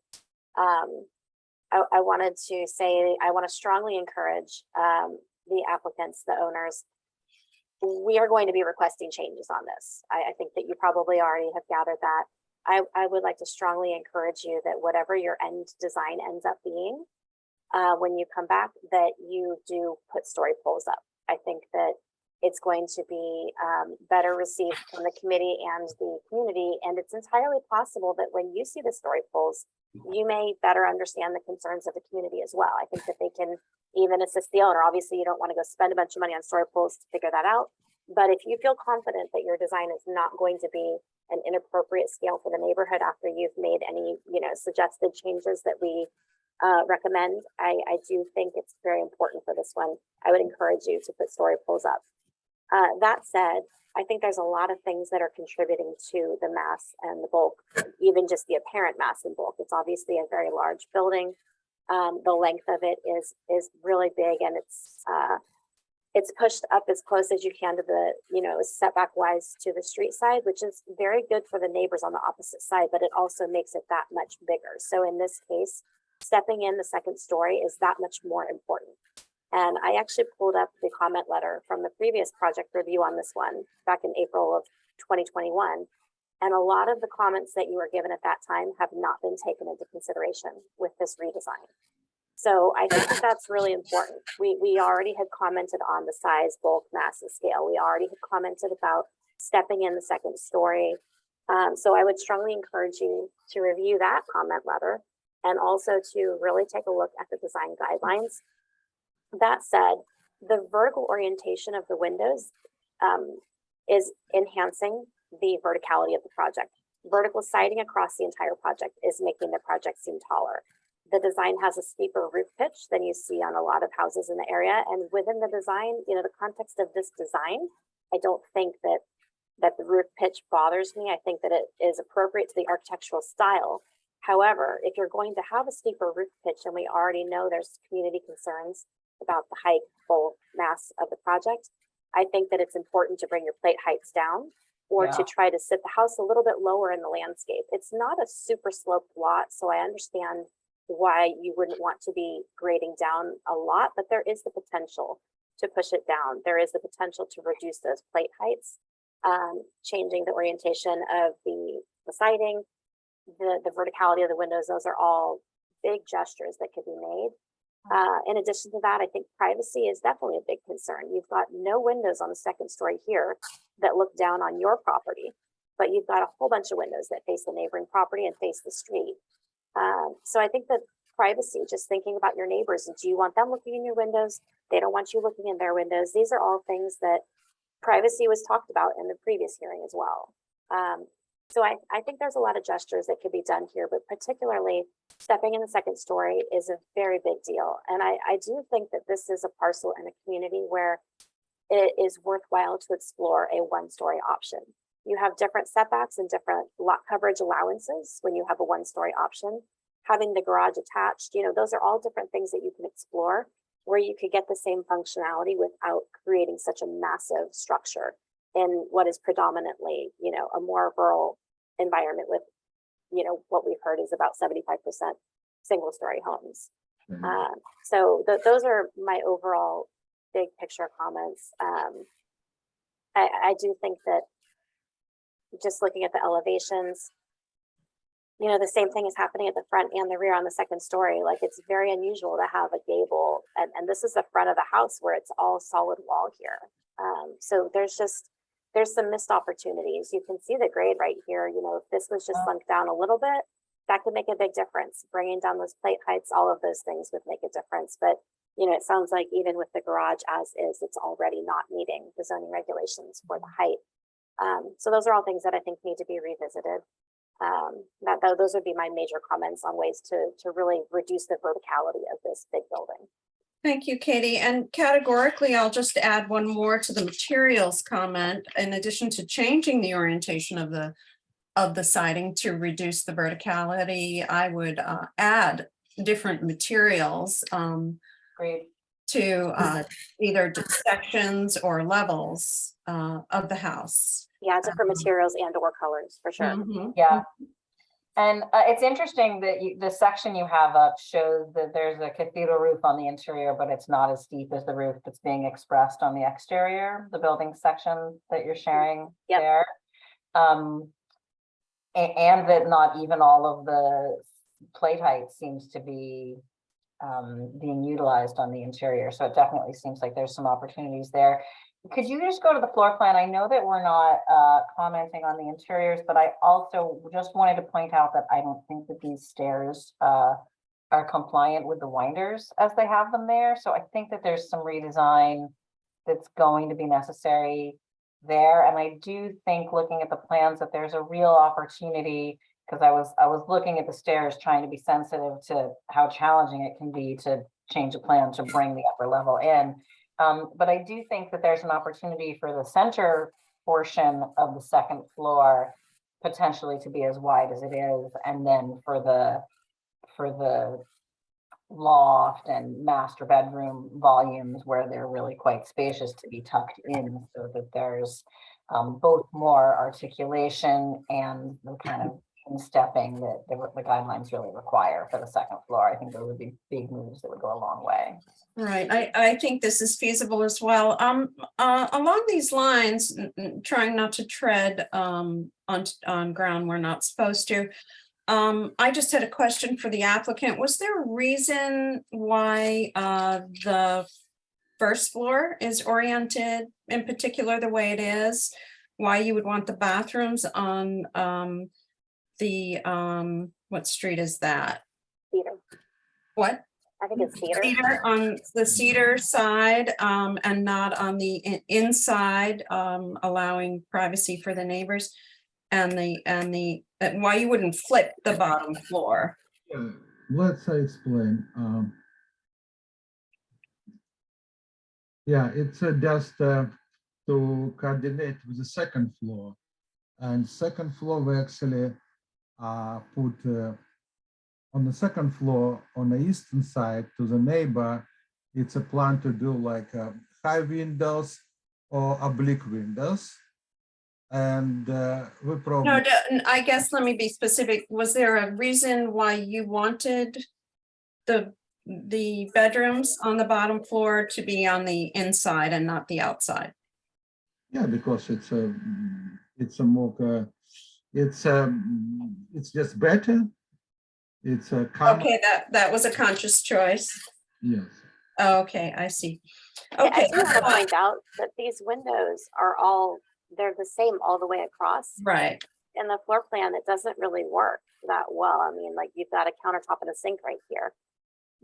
I wanted to say, I want to strongly encourage the applicants, the owners. We are going to be requesting changes on this. I think that you probably already have gathered that. I would like to strongly encourage you that whatever your end design ends up being, when you come back, that you do put story poles up. I think that it's going to be better received from the committee and the community. And it's entirely possible that when you see the story poles, you may better understand the concerns of the community as well. I think that they can even assist the owner. Obviously, you don't want to go spend a bunch of money on story poles to figure that out. But if you feel confident that your design is not going to be an inappropriate scale for the neighborhood after you've made any, suggested changes that we recommend, I do think it's very important for this one. I would encourage you to put story poles up. That said, I think there's a lot of things that are contributing to the mass and the bulk, even just the apparent mass and bulk. It's obviously a very large building. The length of it is really big, and it's pushed up as close as you can to the, setback wise to the street side, which is very good for the neighbors on the opposite side, but it also makes it that much bigger. So in this case, stepping in the second story is that much more important. And I actually pulled up the comment letter from the previous project review on this one back in April of 2021. And a lot of the comments that you were given at that time have not been taken into consideration with this redesign. So I think that that's really important. We already had commented on the size, bulk, mass, and scale. We already had commented about stepping in the second story. So I would strongly encourage you to review that comment letter and also to really take a look at the design guidelines. That said, the vertical orientation of the windows is enhancing the verticality of the project. Vertical siding across the entire project is making the project seem taller. The design has a steeper roof pitch than you see on a lot of houses in the area. And within the design, the context of this design, I don't think that the roof pitch bothers me. I think that it is appropriate to the architectural style. However, if you're going to have a steeper roof pitch, and we already know there's community concerns about the height, bulk, mass of the project, I think that it's important to bring your plate heights down, or to try to sit the house a little bit lower in the landscape. It's not a super sloped lot, so I understand why you wouldn't want to be grading down a lot, but there is the potential to push it down. There is the potential to reduce those plate heights, changing the orientation of the siding, the verticality of the windows. Those are all big gestures that could be made. In addition to that, I think privacy is definitely a big concern. You've got no windows on the second story here that look down on your property, but you've got a whole bunch of windows that face the neighboring property and face the street. So I think that privacy, just thinking about your neighbors, and do you want them looking in your windows? They don't want you looking in their windows. These are all things that privacy was talked about in the previous hearing as well. So I think there's a lot of gestures that could be done here, but particularly stepping in the second story is a very big deal. And I do think that this is a parcel in a community where it is worthwhile to explore a one-story option. You have different setbacks and different lot coverage allowances when you have a one-story option. Having the garage attached, those are all different things that you can explore where you could get the same functionality without creating such a massive structure in what is predominantly, a more rural environment with, what we've heard is about 75% single-story homes. So those are my overall big picture comments. I do think that just looking at the elevations, you know, the same thing is happening at the front and the rear on the second story. Like, it's very unusual to have a gable, and this is the front of the house where it's all solid wall here. So there's some missed opportunities. You can see the grade right here. You know, if this was just sunk down a little bit, that could make a big difference. Bringing down those plate heights, all of those things would make a difference. But, you know, it sounds like even with the garage as is, it's already not meeting the zoning regulations for the height. So those are all things that I think need to be revisited. Those would be my major comments on ways to really reduce the verticality of this big building. Thank you, Katie. And categorically, I'll just add one more to the materials comment. In addition to changing the orientation of the siding to reduce the verticality, I would add different materials Great. to either sections or levels of the house. Yeah, different materials and or colors for sure. Mhm. Yeah. And it's interesting that the section you have up shows that there's a cathedral roof on the interior, but it's not as steep as the roof that's being expressed on the exterior, the building section that you're sharing Yep. there. And that not even all of the plate height seems to be being utilized on the interior. So it definitely seems like there's some opportunities there. Could you just go to the floor plan? I know that we're not commenting on the interiors, but I also just wanted to point out that I don't think that these stairs are compliant with the winders as they have them there. So I think that there's some redesign that's going to be necessary there. And I do think, looking at the plans, that there's a real opportunity, because I was looking at the stairs trying to be sensitive to how challenging it can be to change a plan to bring the upper level in. But I do think that there's an opportunity for the center portion of the second floor potentially to be as wide as it is, and then for the loft and master bedroom volumes where they're really quite spacious to be tucked in, so that there's both more articulation and the kind of stepping that the guidelines really require for the second floor. I think those would be big moves that would go a long way. Right, I think this is feasible as well. Along these lines, trying not to tread on ground we're not supposed to. I just had a question for the applicant. Was there a reason why the first floor is oriented in particular the way it is? Why you would want the bathrooms on what street is that? Cedar. What? I think it's cedar. Cedar, on the cedar side, and not on the inside, allowing privacy for the neighbors, and why you wouldn't flip the bottom floor. Let's explain. Yeah, it's just to coordinate with the second floor. And second floor, we actually put on the second floor on the eastern side to the neighbor. It's a plan to do like high windows or oblique windows. And we probably. No, I guess let me be specific. Was there a reason why you wanted the bedrooms on the bottom floor to be on the inside and not the outside? Yeah, because it's a more it's just better. It's a Okay, that was a conscious choice. Yes. Okay, I see. I Okay. do want to point out that these windows are they're the same all the way across. Right. In the floor plan, it doesn't really work that well. I mean, like, you've got a countertop and a sink right here.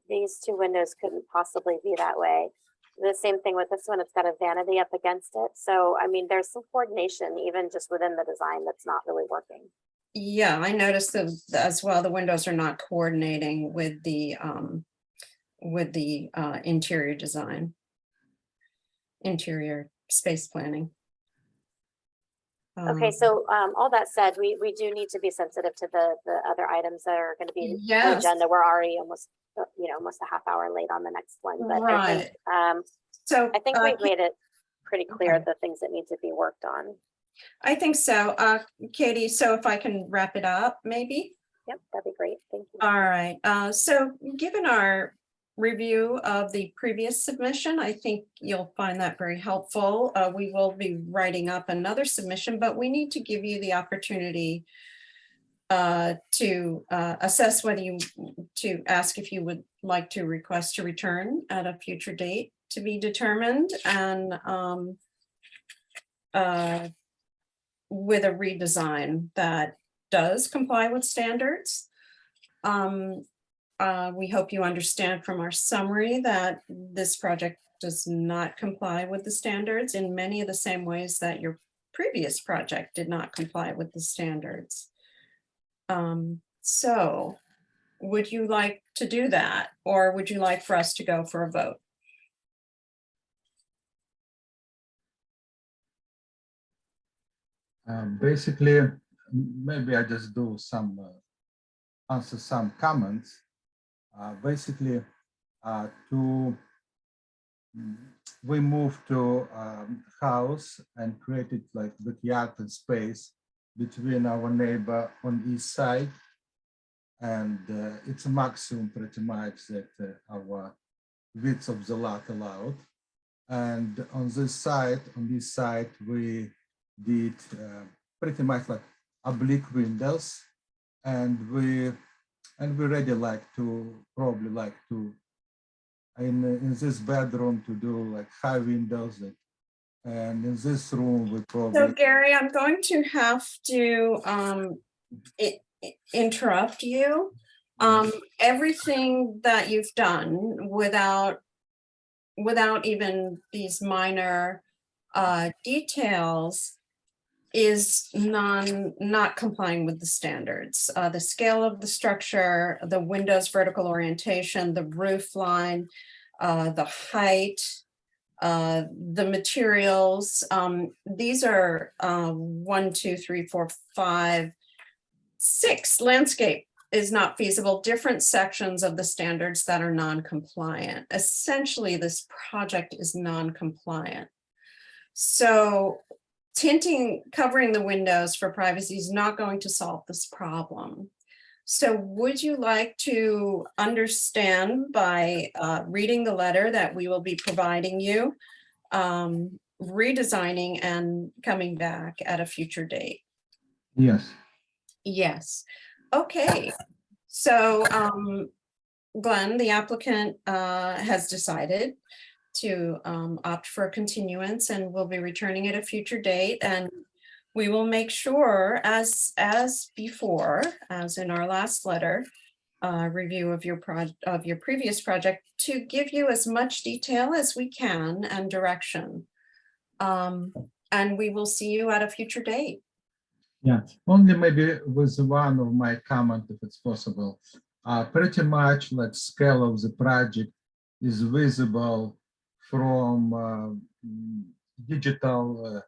These two windows couldn't possibly be that way. The same thing with this one, it's got a vanity up against it. So, I mean, there's some coordination even just within the design that's not really working. Yeah, I noticed that as well. The windows are not coordinating with the interior design, interior space planning. Okay, so all that said, we do need to be sensitive to the other items that are going to be on the Yes. agenda. We're already almost a half hour late on the next one, but Right. I think we've made it pretty clear the things that need to be worked on. I think so. Katie, so if I can wrap it up, maybe? Yep, that'd be great. Thank you. All right. So given our review of the previous submission. I think you'll find that very helpful. We will be writing up another submission, but we need to give you the opportunity to assess whether to ask if you would like to request to return at a future date to be determined, and with a redesign that does comply with standards. We hope you understand from our summary that this project does not comply with the standards in many of the same ways that your previous project did not comply with the standards. So would you like to do that, or would you like for us to go for a vote? Basically, maybe I just do some, answer some comments. Basically, we moved to house and created like backyard and space between our neighbor on east side. And it's a maximum pretty much that our width of the lot allowed. And on this side, we did pretty much like oblique windows, and we really like to probably like to in this bedroom to do like high windows, and in this room we probably. So Gary, I'm going to have to interrupt you. Everything that you've done without even these minor details is not complying with the standards. The scale of the structure, the windows vertical orientation, the roof line, the height, the materials. These are 1, 2, 3, 4, 5, 6 landscape is not feasible, different sections of the standards that are non-compliant. Essentially, this project is non-compliant. So tinting, covering the windows for privacy is not going to solve this problem. So would you like to understand by reading the letter that we will be providing you, redesigning and coming back at a future date? Yes. Yes. Okay. So Glenn, the applicant has decided to opt for a continuance, and we'll be returning at a future date, and we will make sure as before, as in our last letter review of your previous project, to give you as much detail as we can and direction, and we will see you at a future date. Yeah, only maybe with one of my comment, if it's possible. Pretty much like scale of the project is visible from digital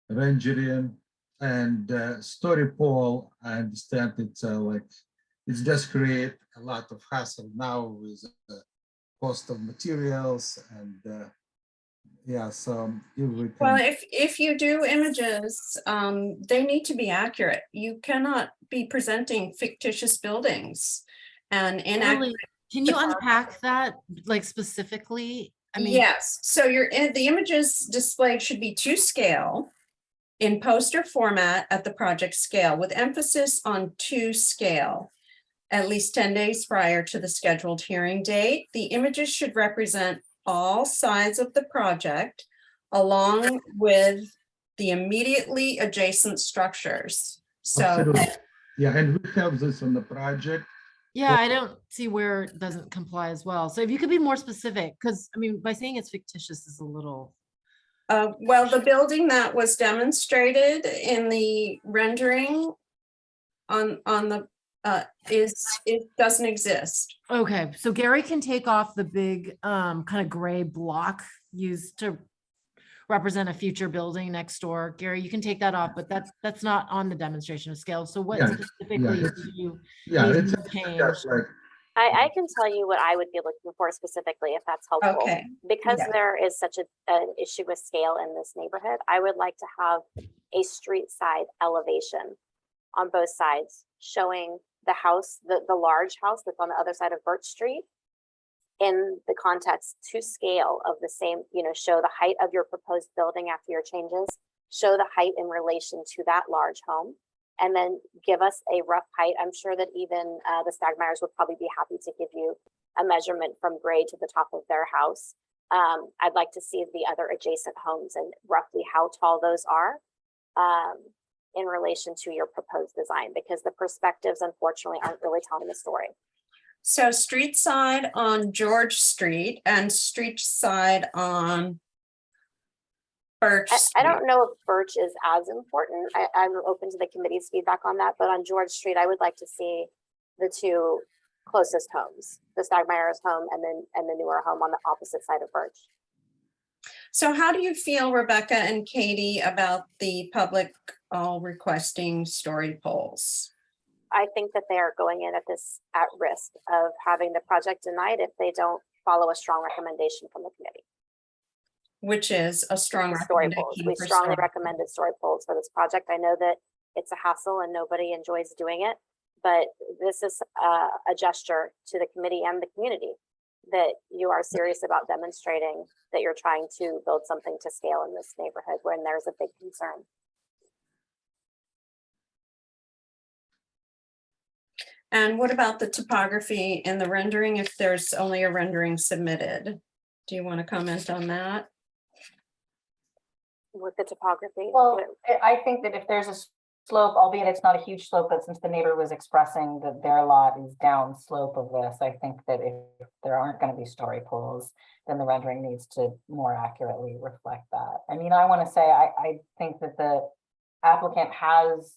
rendering, and story pole. I understand it's like it's just create a lot of hassle now with the cost of materials, and yeah, so if we can. Well, if you do images, they need to be accurate. You cannot be presenting fictitious buildings and inaccurate. Can you unpack that like specifically? I mean, Yes, so the images displayed should be to scale in poster format at the project scale, with emphasis on to scale, at least 10 days prior to the scheduled hearing date. The images should represent all sides of the project along with the immediately adjacent structures. So Absolutely. Yeah, and we have this on the project. yeah, I don't see where it doesn't comply as well. So if you could be more specific, because I mean, by saying it's fictitious is a little. well, the building that was demonstrated in the rendering on the it doesn't exist. Okay, so Gary can take off the big kind of gray block used to represent a future building next door. Gary, you can take that off, but that's not on the demonstration of scale. So what Yeah, specifically yeah, do you Yeah, need it's to change? just like I can tell you what I would be looking for specifically, if that's helpful. Okay. Because Yeah. there is such an issue with scale in this neighborhood, I would like to have a street side elevation on both sides, showing the house, the large house that's on the other side of Birch Street, in the context to scale of the same, show the height of your proposed building after your changes, show the height in relation to that large home, and then give us a rough height. I'm sure that even the Stagmeyers would probably be happy to give you a measurement from grade to the top of their house. I'd like to see the other adjacent homes and roughly how tall those are in relation to your proposed design, because the perspectives unfortunately aren't really telling the story. So street side on George Street and street side on Birch I Street. don't know if Birch is as important. I'm open to the committee's feedback on that, but on George Street, I would like to see the two closest homes, the Stagmeyer's home and the newer home on the opposite side of Birch. So how do you feel, Rebecca and Katie, about the public all requesting story polls? I think that they are going in at risk of having the project denied if they don't follow a strong recommendation from the committee. Which is a strong Story polls. recommendation We for strongly story recommended story polls for this project. I know that it's a hassle and nobody enjoys doing it, but this is a gesture to the committee and the community that you are serious about demonstrating that you're trying to build something to scale in this neighborhood when there's a big concern. And what about the topography in the rendering if there's only a rendering submitted? Do you want to comment on that? With the topography? Well, I think that if there's a slope, albeit it's not a huge slope, but since the neighbor was expressing that their lot is down slope of this, I think that if there aren't going to be story poles, then the rendering needs to more accurately reflect that. I mean, I want to say, I think that the applicant has,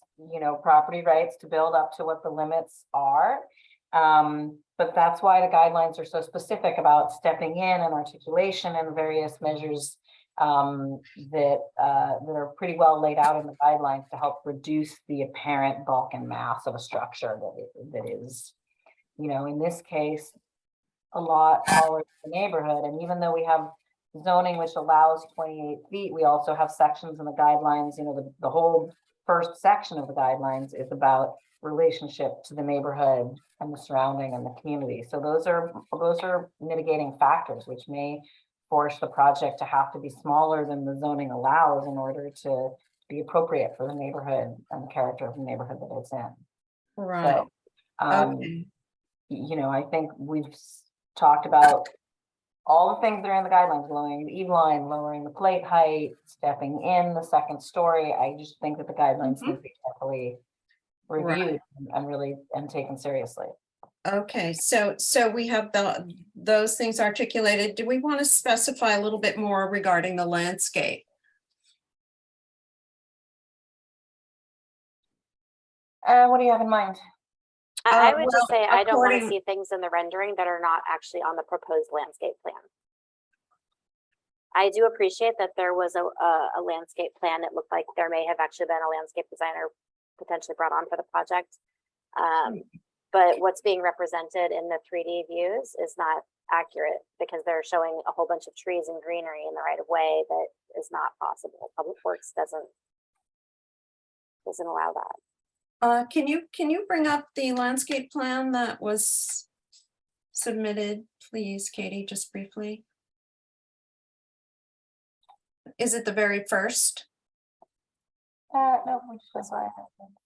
property rights to build up to what the limits are. But that's why the guidelines are so specific about stepping in and articulation and various measures that are pretty well laid out in the guidelines to help reduce the apparent bulk and mass of a structure that is, in this case, a lot taller than the neighborhood. And even though we have zoning which allows 28 feet, we also have sections in the guidelines, the whole first section of the guidelines is about relationship to the neighborhood and the surrounding and the community. So those are mitigating factors which may force the project to have to be smaller than the zoning allows in order to be appropriate for the neighborhood and the character of the neighborhood that it's in. Right. So, Okay. I think we've talked about all the things that are in the guidelines, lowering the eave line, lowering the plate height, stepping in the second story. I just think that the guidelines need to be carefully reviewed and taken seriously. Okay, so we have those things articulated. Do we want to specify a little bit more regarding the landscape? What do you have in mind? I would just say I don't want to according- see things in the rendering that are not actually on the proposed landscape plan. I do appreciate that there was a landscape plan. It looked like there may have actually been a landscape designer potentially brought on for the project. But what's being represented in the 3D views is not accurate because they're showing a whole bunch of trees and greenery in the right of way that is not possible. Public Works doesn't allow that. Can you bring up the landscape plan that was submitted, please, Katie, just briefly? Is it the very first? No, we just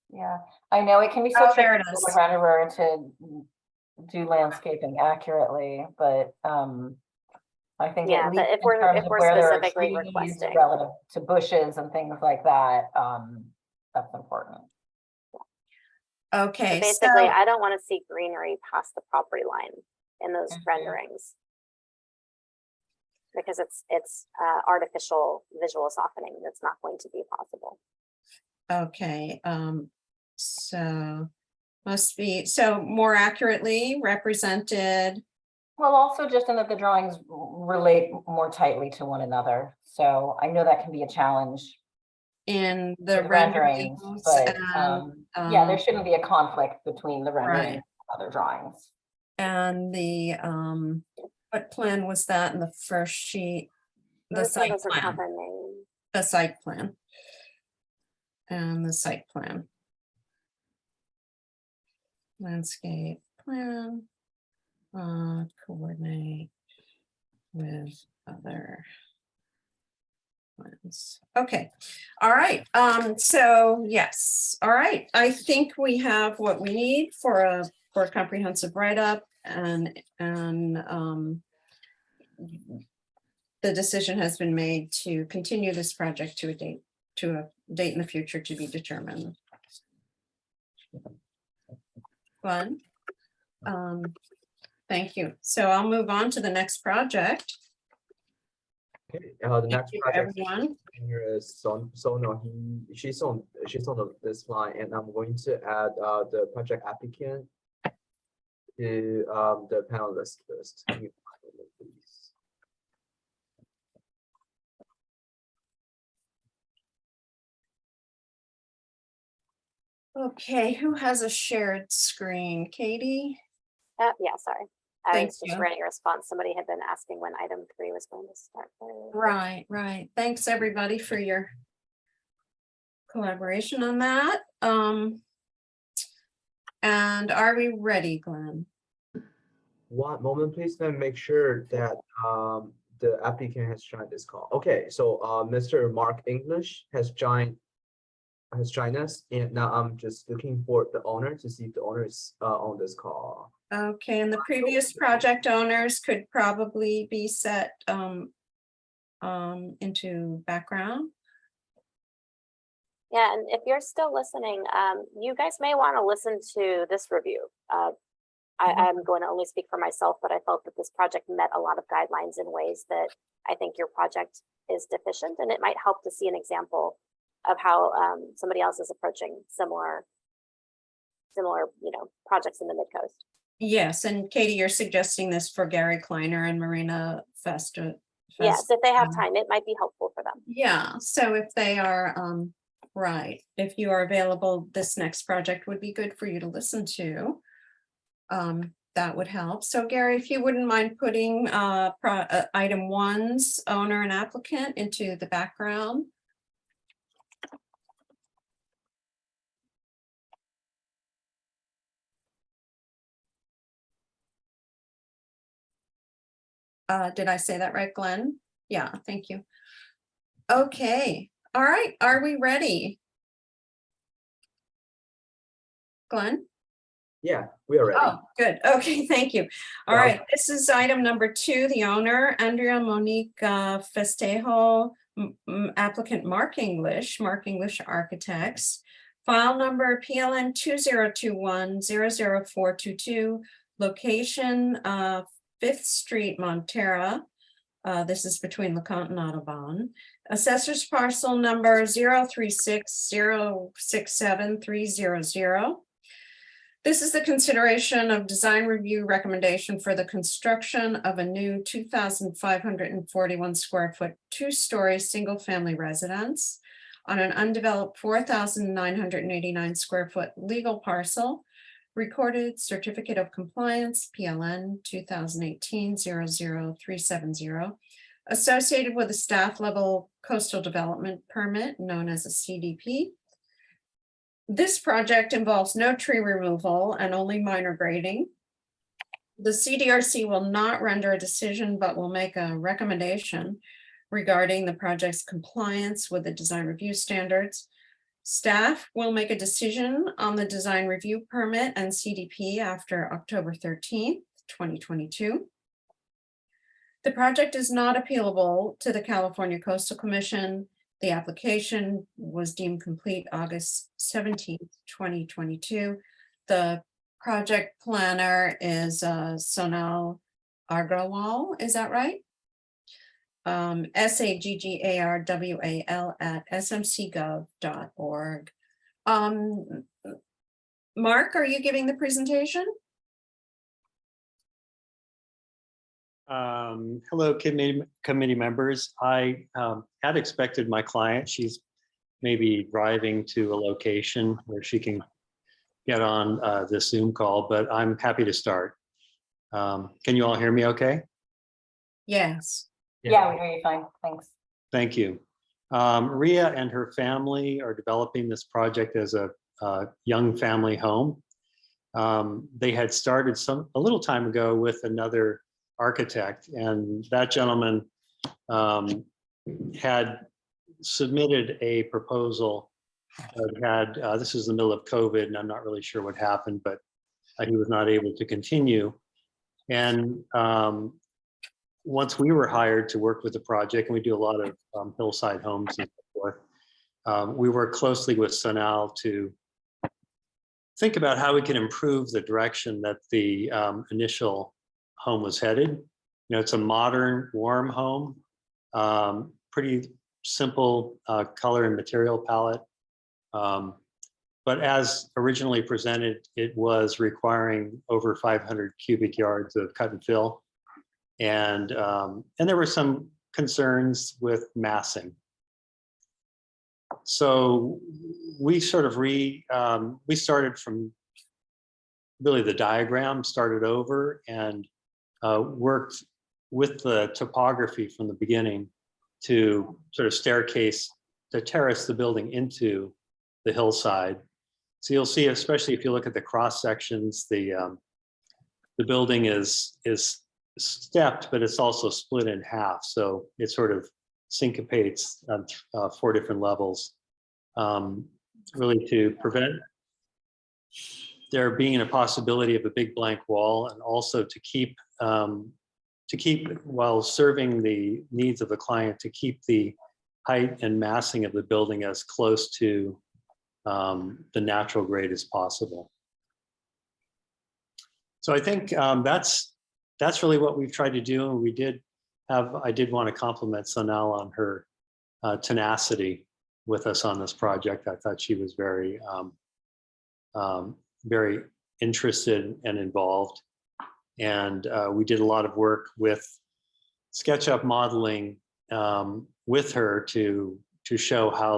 yeah. I know it can be so Oh, there tricky it is. for the renderer to do landscaping accurately, but I think Yeah, at but least if in we're terms of where there are specifically trees requesting. relative to bushes and things like that, that's important. Okay, Basically, so I don't want to see greenery past the property line in those renderings. Because it's artificial visual softening that's not going to be possible. okay, so must be more accurately represented. Well, also just in that the drawings relate more tightly to one another. So I know that can be a challenge In the with renderings, renderings, but and, yeah, there shouldn't be a conflict between the rendering Right. and other drawings. and the what plan was that in the first sheet? The Those site doesn't have plan, a name. the site plan. And the site plan. Landscape plan. Coordinate with other ones. Okay, all right, so yes, all right, I think we have what we need for a comprehensive write-up, and the decision has been made to continue this project to a date in the future to be determined. Fun. Thank you. So I'll move on to the next project. Okay, the Thank next you, project everyone. here is Sono. She's on this line, and I'm going to add the project applicant to the panelist list. Give me one moment, please. Okay, who has a shared screen? Katie? Yeah, sorry. I Thank was just you. writing a response. Somebody had been asking when item 3 was going to start. Right, right. Thanks, everybody, for your collaboration on that. And are we ready, Glenn? One moment, please. Let me make sure that the applicant has joined this call. Okay, so Mr. Mark English has joined us, and now I'm just looking for the owner to see if the owner is on this call. Okay, and the previous project owners could probably be set into background. Yeah, and if you're still listening, you guys may want to listen to this review. I'm going to only speak for myself, but I felt that this project met a lot of guidelines in ways that I think your project is deficient, and it might help to see an example of how somebody else is approaching similar, projects in the Mid-Coast. Yes, and Katie, you're suggesting this for Gary Kleiner and Marina Festa. Yes, if they have time, it might be helpful for them. Yeah, so if they are, right, if you are available, this next project would be good for you to listen to. That would help. So Gary, if you wouldn't mind putting item 1's owner and applicant into the background. Did I say that right, Glenn? Yeah, thank you. Okay, all right, are we ready? Glenn? Yeah, we are ready. Oh, good. Okay, thank you. All Yeah. right, this is item number 2, the owner, Andrea Monique Festejo, applicant Mark English Architects. File number PLN 2021-00422, location 5th Street, Montera. This is between LeConte and Audubon. Assessor's parcel number 036067300. This is the consideration of design review recommendation for the construction of a new 2,541 square foot, 2-story single-family residence on an undeveloped 4,989 square foot legal parcel. Recorded certificate of compliance, PLN 2018-00370, associated with a staff level coastal development permit known as a CDP. This project involves no tree removal and only minor grading. The CDRC will not render a decision, but will make a recommendation regarding the project's compliance with the design review standards. Staff will make a decision on the design review permit and CDP after October 13th, 2022. The project is not appealable to the California Coastal Commission. The application was deemed complete August 17th, 2022. The project planner is Sonal Agrawal, is that right? SAGGARWAL@smcgov.org. Mark, are you giving the presentation? Hello, committee members. I had expected my client, she's maybe driving to a location where she can get on this Zoom call, but I'm happy to start. Can you all hear me okay? Yes. Yeah, we hear you fine. Thanks. Thank you. Ria and her family are developing this project as a young family home. they had started a little time ago with another architect, and that gentleman had submitted a proposal that had, this is the middle of COVID, and I'm not really sure what happened, but he was not able to continue. And once we were hired to work with the project, and we do a lot of hillside homes and so forth, we work closely with Sonal to think about how we can improve the direction that the initial home was headed. You know, it's a modern, warm home, pretty simple color and material palette. But as originally presented, it was requiring over 500 cubic yards of cut and fill. And there were some concerns with massing. So we sort of we started from really the diagram, started over, and worked with the topography from the beginning to sort of staircase, to terrace the building into the hillside. So you'll see, especially if you look at the cross sections, the building is stepped, but it's also split in half. So it sort of syncopates on 4 different levels, really to prevent there being a possibility of a big blank wall, and also to keep while serving the needs of the client, to keep the height and massing of the building as close to the natural grade as possible. So I think that's really what we've tried to do. And I did want to compliment Sonal on her tenacity with us on this project. I thought she was very, very interested and involved. And we did a lot of work with SketchUp modeling with her to show how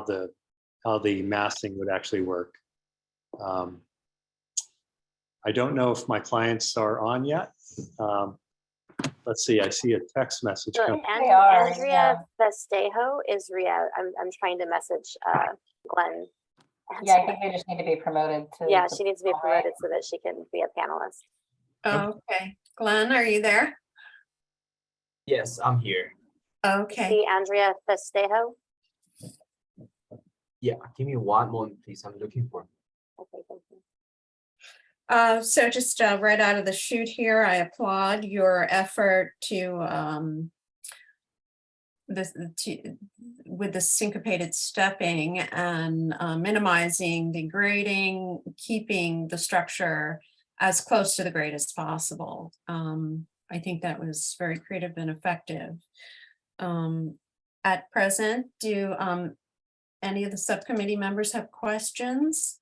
the massing would actually work. I don't know if my clients are on yet. Let's see, I see a text message So come. Andrea Festejo is I'm trying to message Glenn. Yeah, I think they just need to be promoted to. Yeah, the she needs to be panel, right? promoted so that she can be a panelist. Okay, Glenn, are you there? Yes, I'm here. Okay, See Andrea Festejo. Yeah, give me one moment, please. I'm looking for. Okay, thank you. so just right out of the chute here, I applaud your effort with the syncopated stepping and minimizing the grading, keeping the structure as close to the grade as possible. I think that was very creative and effective. At present, do any of the subcommittee members have questions?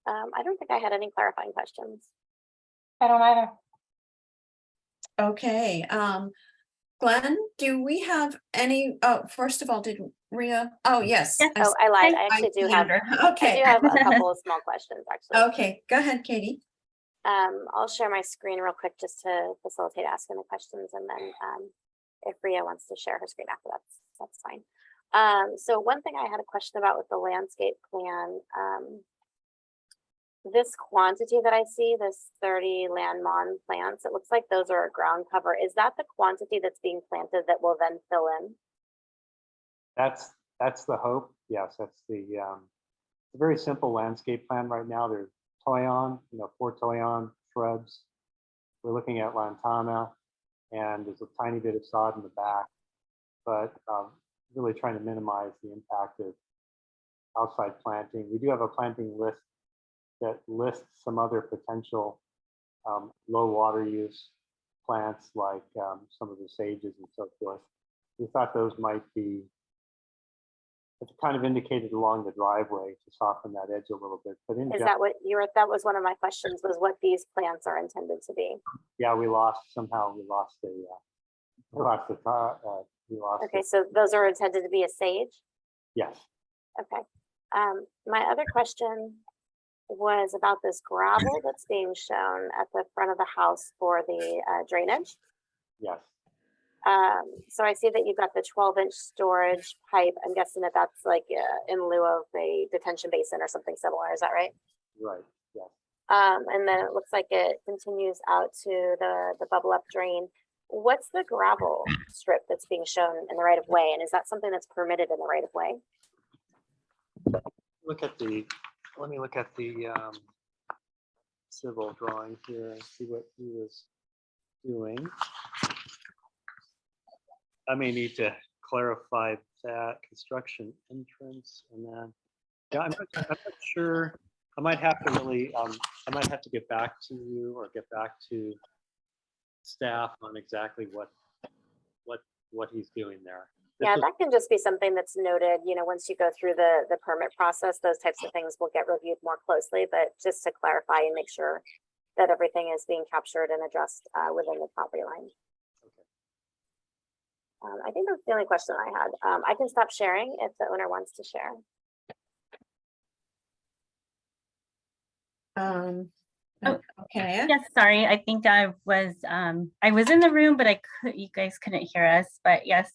I don't think I had any clarifying questions. I don't either. Okay, Glenn, do we have any, oh, first of all, did Rhea, oh, yes. Oh, I lied. I actually do have, Okay. I do have a couple of small questions, actually. Okay, go ahead, Katie. I'll share my screen real quick just to facilitate asking the questions, and then if Rhea wants to share her screen after that's fine. So one thing I had a question about with the landscape plan, this quantity that I see, this 30 landmon plants, it looks like those are a ground cover. Is that the quantity that's being planted that will then fill in? That's the hope. Yes, that's the very simple landscape plan right now. There's toyon, 4 toyon shrubs. We're looking at lantana, and there's a tiny bit of sod in the back, but really trying to minimize the impact of outside planting. We do have a planting list that lists some other potential low water use plants, like some of the sages and so forth. We thought those might be kind of indicated along the driveway to soften that edge a little bit. But is that what you were, that was one of my questions, was what these plants are intended to be? Yeah, we lost Okay, so those are intended to be a sage? Yes. Okay. My other question was about this gravel that's being shown at the front of the house for the drainage. Yes. So I see that you've got the 12-inch storage pipe. I'm guessing that that's like in lieu of a detention basin or something similar. Is that right? Right, yeah. And then it looks like it continues out to the bubble up drain. What's the gravel strip that's being shown in the right of way? And is that something that's permitted in the right of way? Let me look at the civil drawing here and see what he was doing. I may need to clarify that construction entrance and then, yeah, I'm not sure. I might have to really, I might have to get back to you or get back to staff on exactly what he's doing there. Yeah, that can just be something that's noted, you know, once you go through the permit process, those types of things will get reviewed more closely, but just to clarify and make sure that everything is being captured and addressed within the property line. I think that's the only question I had. I can stop sharing if the owner wants to share. Okay. Yes, sorry. I think I was in the room, but you guys couldn't hear us. But yes,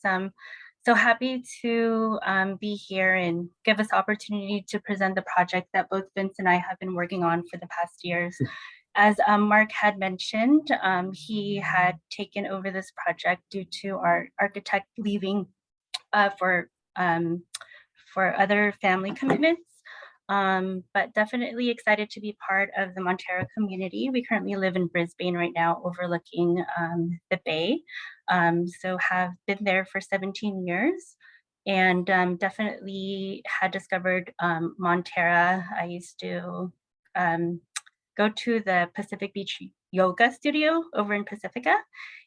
so happy to be here and give us opportunity to present the project that both Vince and I have been working on for the past years. As Mark had mentioned, he had taken over this project due to our architect leaving for other family commitments. But definitely excited to be part of the Montero community. We currently live in Brisbane right now, overlooking the bay. So have been there for 17 years and definitely had discovered Montero. I used to go to the Pacific Beach Yoga Studio over in Pacifica.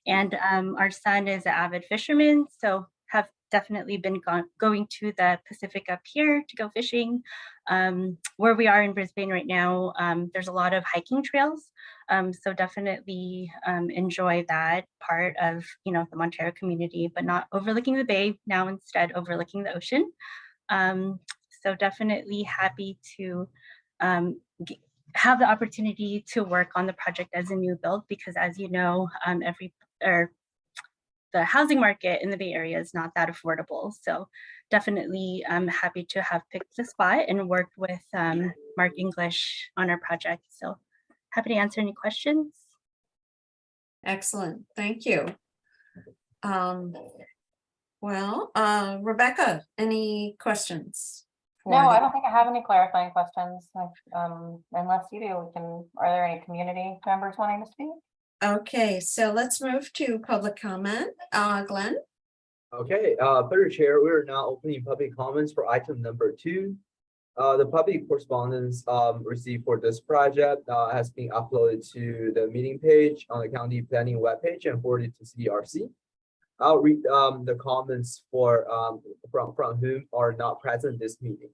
And our son is an avid fisherman, so have definitely been going to the Pacific up here to go fishing. Where we are in Brisbane right now, there's a lot of hiking trails. So definitely enjoy that part of, you know, the Montero community, but not overlooking the bay, now instead overlooking the ocean. So definitely happy to have the opportunity to work on the project as a new build, because as you know, the housing market in the Bay Area is not that affordable. So definitely I'm happy to have picked the spot and worked with Mark English on our project. So happy to answer any questions. Excellent, thank you. Well, Rebecca, any questions? No, I don't think I have any clarifying questions. Unless you do, are there any community members wanting to speak? Okay, so let's move to public comment. Glenn? Okay, Third Chair, we are now opening public comments for item number 2. The public correspondence received for this project has been uploaded to the meeting page on the county planning webpage and forwarded to CDRC. I'll read the comments for from whom are not present this meeting.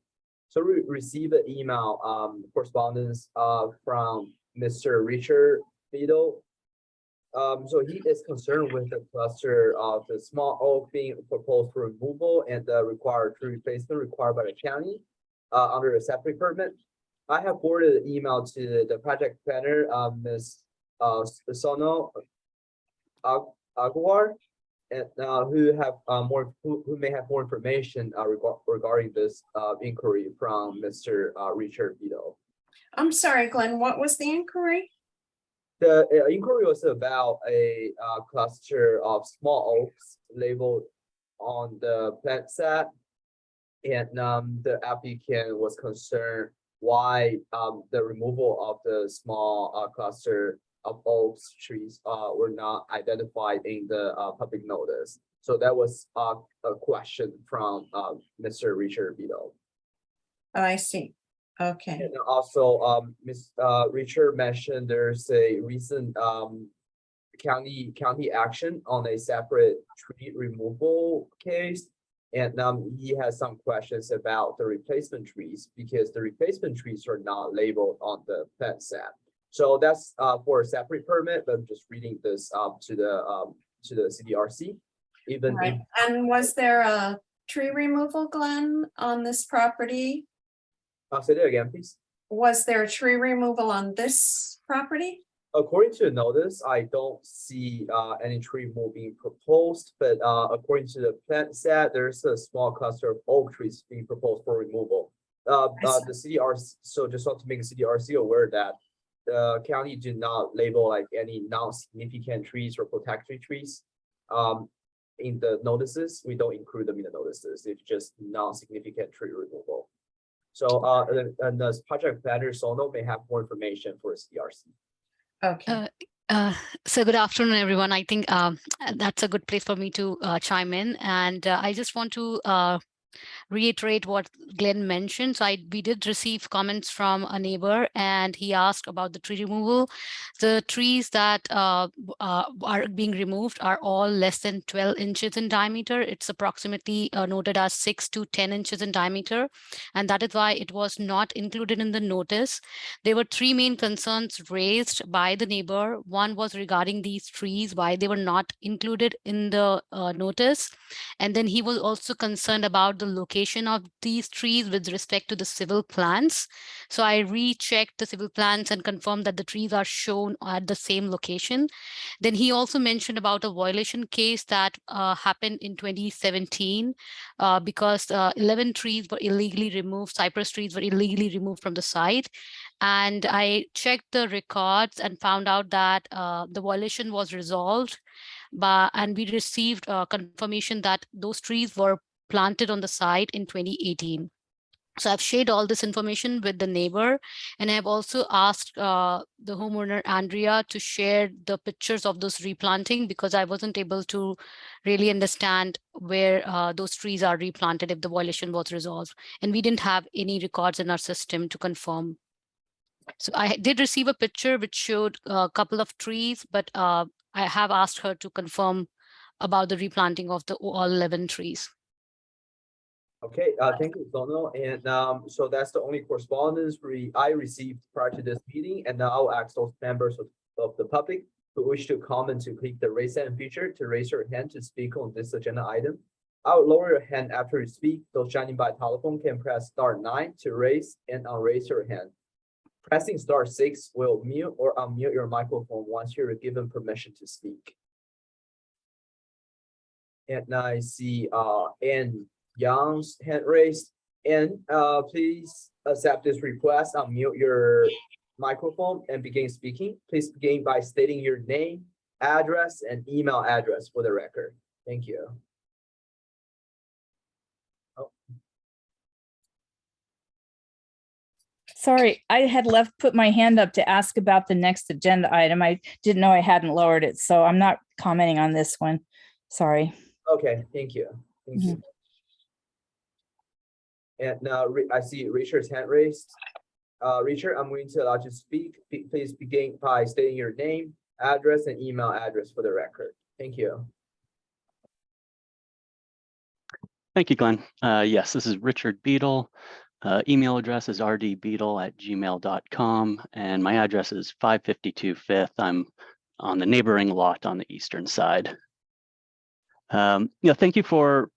So we received an email correspondence from Mr. Richard Beadle. So he is concerned with the cluster of the small oak being proposed for removal and the required tree replacement required by the county under a separate permit. I have forwarded an email to the project planner, Ms. Sono Aguar, and who may have more information regarding this inquiry from Mr. Richard Beadle. I'm sorry, Glenn, what was the inquiry? The inquiry was about a cluster of small oaks labeled on the plant set, and the applicant was concerned why the removal of the small cluster of oaks trees were not identified in the public notice. So that was a question from Mr. Richard Beadle. Oh, I see. Okay. And also, Ms. Richard mentioned there's a recent county action on a separate tree removal case. And he has some questions about the replacement trees because the replacement trees are not labeled on the plant set. So that's for a separate permit, but I'm just reading this to the CDRC. Even right. And was there a tree removal, Glenn, on this property? Say that again, please. Was there a tree removal on this property? According to the notice, I don't see any tree removal being proposed, but according to the plant set, there's a small cluster of oak trees being proposed for removal. the CDRC, so just want to make the CDRC aware that the county did not label like any non-significant trees or protected trees. In the notices, we don't include them in the notices. It's just non-significant tree removal. So, and the project planner Sono may have more information for CDRC. Okay. So good afternoon, everyone. I think that's a good place for me to chime in. And I just want to reiterate what Glenn mentioned. So we did receive comments from a neighbor, and he asked about the tree removal. The trees that are being removed are all less than 12 inches in diameter. It's approximately noted as 6 to 10 inches in diameter. And that is why it was not included in the notice. There were three main concerns raised by the neighbor. One was regarding these trees, why they were not included in the notice. And then he was also concerned about the location of these trees with respect to the civil plans. So I rechecked the civil plans and confirmed that the trees are shown at the same location. Then he also mentioned about a violation case that happened in 2017 because 11 trees were illegally removed, cypress trees were illegally removed from the site. And I checked the records and found out that the violation was resolved, and we received confirmation that those trees were planted on the site in 2018. So I've shared all this information with the neighbor, and I've also asked the homeowner, Andrea, to share the pictures of those replanting because I wasn't able to really understand where those trees are replanted if the violation was resolved. And we didn't have any records in our system to confirm. So I did receive a picture which showed a couple of trees, but I have asked her to confirm about the replanting of the all 11 trees. Okay, thank you, Sono. And so that's the only correspondence I received prior to this meeting. And now I'll ask those members of the public who wish to comment to click the raise hand feature to raise your hand to speak on this agenda item. I will lower your hand after you speak. Those joining by telephone can press *9 to raise and unraise your hand. Pressing *6 will mute or unmute your microphone once you're given permission to speak. And I see Ann Young's hand raised. And please accept this request. Unmute your microphone and begin speaking. Please begin by stating your name, address, and email address for the record. Thank you. Oh. Sorry, I had put my hand up to ask about the next agenda item. I didn't know I hadn't lowered it, so I'm not commenting on this one. Sorry. Okay, thank you. Thank you. And now I see Richard's hand raised. Richard, I'm going to allow you to speak. Please begin by stating your name, address, and email address for the record. Thank you. Thank you, Glenn. Yes, this is Richard Beadle. Email address is rdbeadle@gmail.com, and my address is 552 5th. I'm on the neighboring lot on the eastern side. Thank you for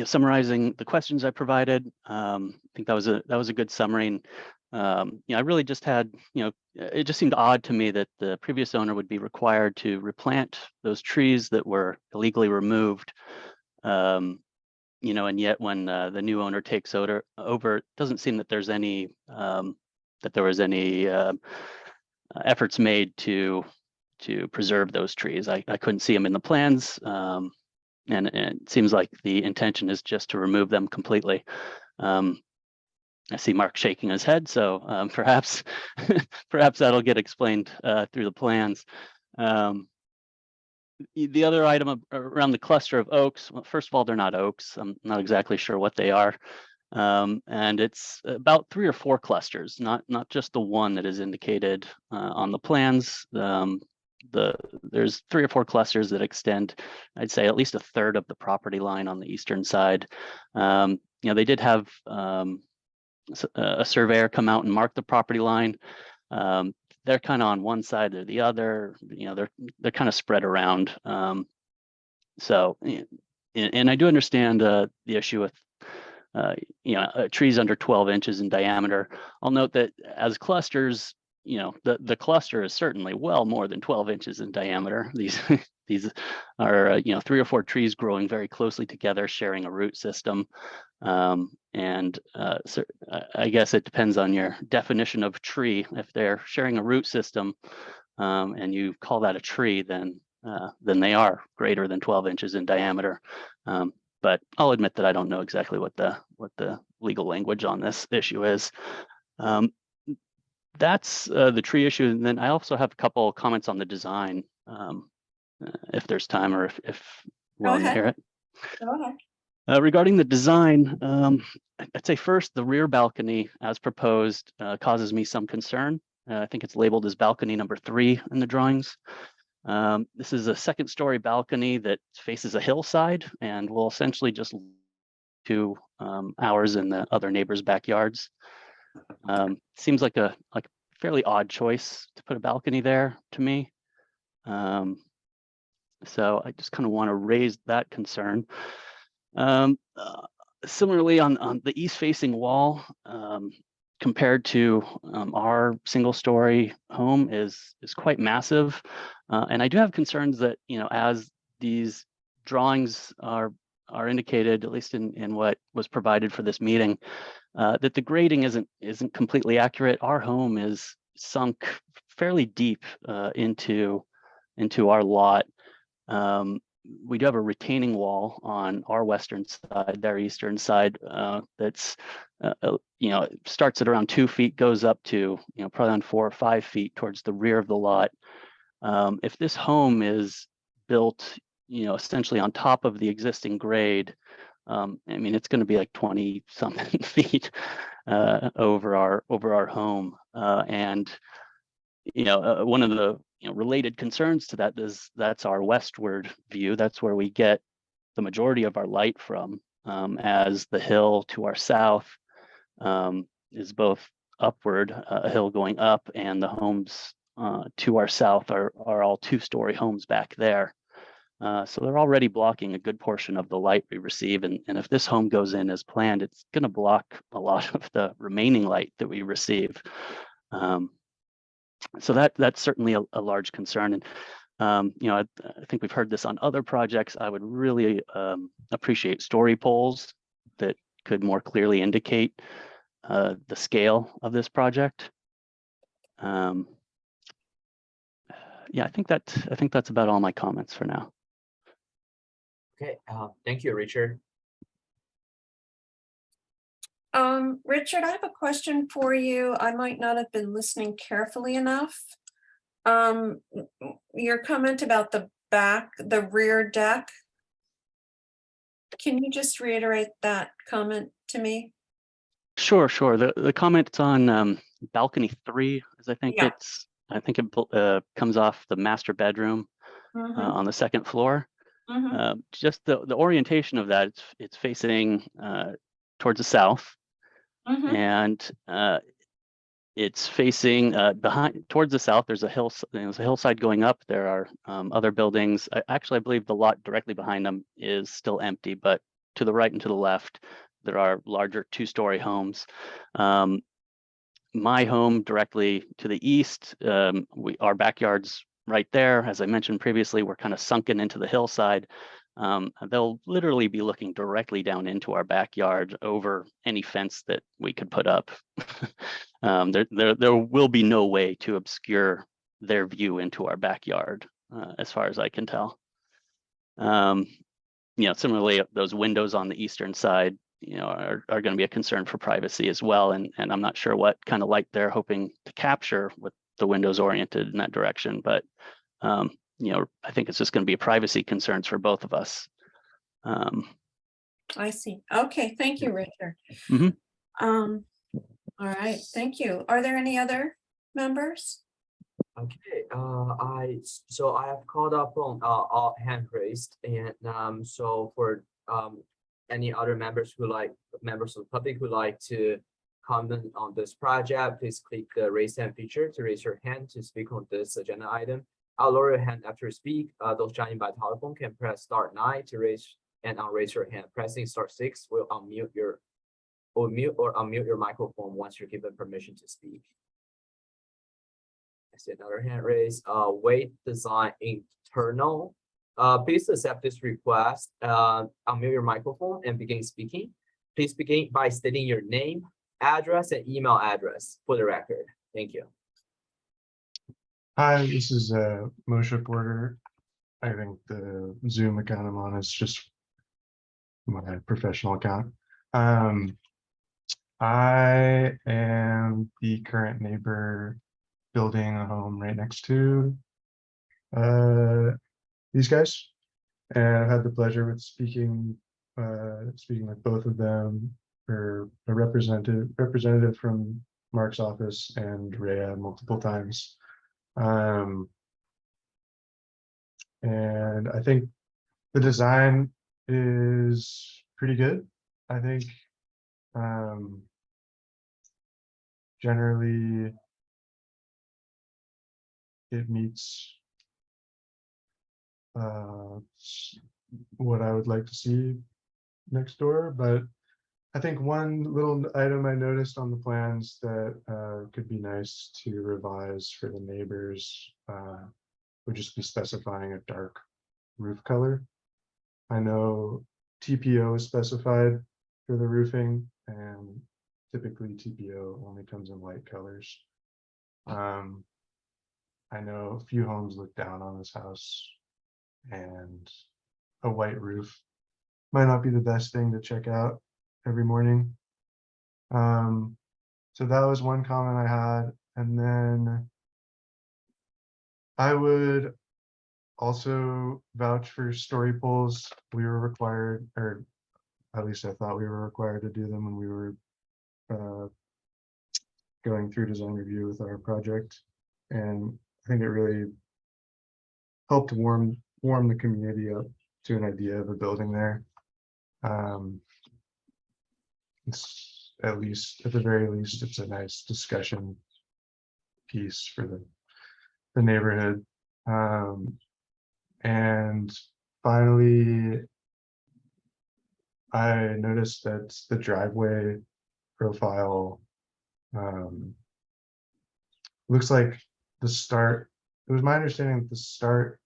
summarizing the questions I provided. I think that was a good summary. And, I really just had, it just seemed odd to me that the previous owner would be required to replant those trees that were illegally removed. And yet when the new owner takes over, it doesn't seem that there's any efforts made to preserve those trees. I couldn't see them in the plans. And it seems like the intention is just to remove them completely. I see Mark shaking his head, so perhaps that'll get explained through the plans. The other item around the cluster of oaks, well, first of all, they're not oaks. I'm not exactly sure what they are. And it's about 3 or 4 clusters, not just the one that is indicated on the plans. There's 3 or 4 clusters that extend, I'd say, at least a third of the property line on the eastern side. They did have a surveyor come out and mark the property line. They're kind of on one side or the other. They're kind of spread around. So, and I do understand the issue with trees under 12 inches in diameter. I'll note that as clusters, the cluster is certainly well more than 12 inches in diameter. These These are, 3 or 4 trees growing very closely together, sharing a root system. So I guess it depends on your definition of tree. If they're sharing a root system and you call that a tree, then they are greater than 12 inches in diameter. But I'll admit that I don't know exactly what the legal language on this issue is. That's the tree issue. And then I also have a couple comments on the design, if there's time, or if we want to hear it. Go ahead. Regarding the design, I'd say first, the rear balcony as proposed causes me some concern. I think it's labeled as balcony number 3 in the drawings. This is a 2nd-story balcony that faces a hillside and will essentially just to ours and the other neighbors' backyards. Seems like a fairly odd choice to put a balcony there to me. So I just kind of want to raise that concern. Similarly, on the east-facing wall, compared to our single-story home is quite massive, and I do have concerns that as these drawings are indicated, at least in what was provided for this meeting, that the grading isn't completely accurate. Our home is sunk fairly deep into our lot. We do have a retaining wall on our western side, their eastern side, that's starts at around 2 feet, goes up to probably on 4 or 5 feet towards the rear of the lot. If this home is built essentially on top of the existing grade, I mean, it's going to be like 20 something feet over our home, and one of the related concerns to that is that's our westward view. That's where we get the majority of our light from, as the hill to our south is both upward, a hill going up, and the homes to our south are all 2-story homes back there. So they're already blocking a good portion of the light we receive. And if this home goes in as planned, it's going to block a lot of the remaining light that we receive. So that's certainly a large concern. And I think we've heard this on other projects. I would really appreciate story poles that could more clearly indicate the scale of this project. Yeah, I think that's about all my comments for now. Okay, thank you, Richard. Richard, I have a question for you. I might not have been listening carefully enough. Your comment about the rear deck. Can you just reiterate that comment to me? Sure. The comment's on balcony 3, as I think Yeah. it comes off the master bedroom on the 2nd floor. Just the orientation of that, it's facing towards the south, and it's facing behind towards the south. There's a hillside going up. There are other buildings. I believe the lot directly behind them is still empty, but to the right and to the left, there are larger 2-story homes. My home directly to the east, our backyard's right there. As I mentioned previously, we're kind of sunken into the hillside. They'll literally be looking directly down into our backyard over any fence that we could put up. There will be no way to obscure their view into our backyard, as far as I can tell. Similarly, those windows on the eastern side, are going to be a concern for privacy as well. And I'm not sure what kind of light they're hoping to capture with the windows oriented in that direction, but I think it's just going to be privacy concerns for both of us. I see. Okay, thank you, Richard. All right, thank you. Are there any other members? Okay, I have called up on all hand raised, and so for any other members of the public who like to comment on this project, please click the raise hand feature to raise your hand to speak on this agenda item. I'll lower your hand after you speak. Those joining by telephone can press *9 to raise and unraise your hand. Pressing *6 will unmute your microphone once you're given permission to speak. I see another hand raised. Weight design internal Please accept this request. Unmute your microphone and begin speaking. Please begin by stating your name, address, and email address for the record. Thank you. Hi, this is Moshe Porter. I think the Zoom account I'm on is just my professional account. I am the current neighbor building a home right next to these guys. And I've had the pleasure with speaking with both of them, or a representative from Mark's office and Rhea multiple times. And I think the design is pretty good. I think generally it meets what I would like to see next door, but I think one little item I noticed on the plans that could be nice to revise for the neighbors would just be specifying a dark roof color. I know TPO is specified for the roofing, and typically TPO only comes in light colors. I know a few homes look down on this house, and a white roof might not be the best thing to check out every morning. So that was one comment I had. And then I would also vouch for story poles. We were required, or at least I thought we were required to do them when we were going through design review with our project. And I think it really helped warm the community up to an idea of a building there. It's at the very least, it's a nice discussion piece for the neighborhood. And finally, I noticed that the driveway profile looks like the start. It was my understanding that the start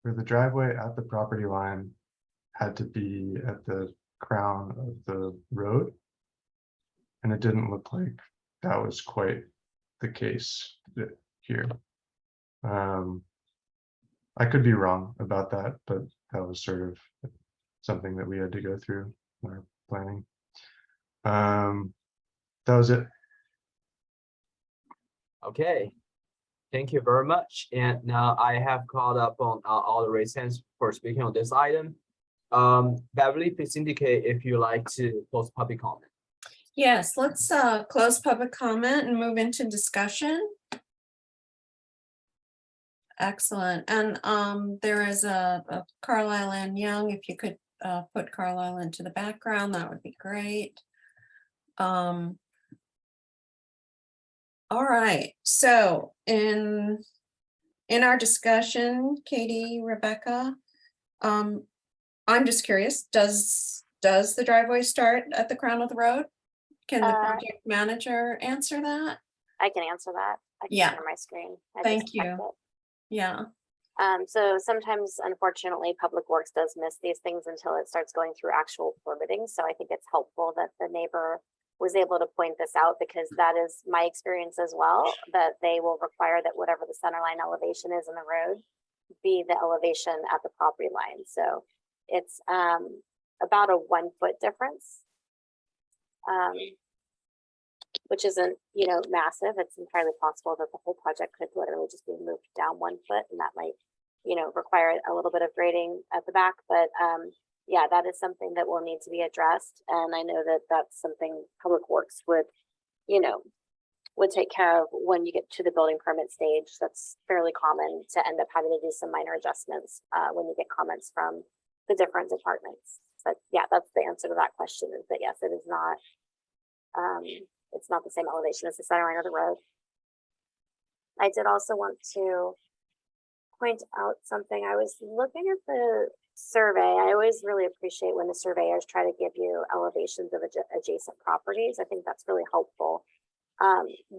for the driveway at the property line had to be at the crown of the road, and it didn't look like that was quite the case here. I could be wrong about that, but that was sort of something that we had to go through in our planning. That was it. Okay. Thank you very much. And now I have called up on all the raised hands for speaking on this item. Beverly, please indicate if you like to close public comment. Yes, let's close public comment and move into discussion. Excellent. And there is a Carlisle and Young. If you could put Carlisle into the background, that would be great. All right, so in our discussion, Katie, Rebecca, I'm just curious, does the driveway start at the crown of the road? Can the project manager answer that? I can answer that. I can Yeah. share my screen. I Thank just checked you. it. Yeah. So sometimes, unfortunately, Public Works does miss these things until it starts going through actual permitting. So I think it's helpful that the neighbor was able to point this out, because that is my experience as well, that they will require that whatever the center line elevation is in the road be the elevation at the property line. So it's about a 1 foot difference, which isn't, massive. It's entirely possible that the whole project could literally just be moved down 1 foot, and that might, require a little bit of grading at the back. But yeah, that is something that will need to be addressed. And I know that that's something Public Works would take care of when you get to the building permit stage. That's fairly common to end up having to do some minor adjustments when you get comments from the different departments. But yeah, that's the answer to that question, is that yes, it is not, it's not the same elevation as the center line of the road. I did also want to point out something. I was looking at the survey. I always really appreciate when the surveyors try to give you elevations of adjacent properties. I think that's really helpful.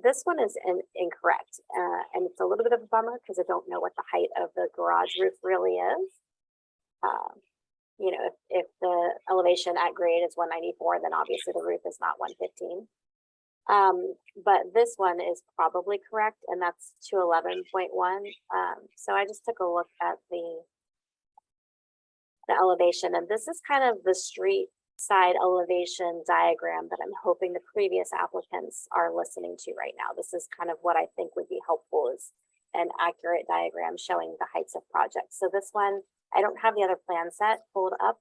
This one is incorrect, and it's a little bit of a bummer because I don't know what the height of the garage roof really is. You know, if the elevation at grade is 194, then obviously the roof is not 115. But this one is probably correct, and that's 211.1. So I just took a look at the elevation, and this is kind of the street side elevation diagram that I'm hoping the previous applicants are listening to right now. This is kind of what I think would be helpful, is an accurate diagram showing the heights of projects. So this one, I don't have the other plan set pulled up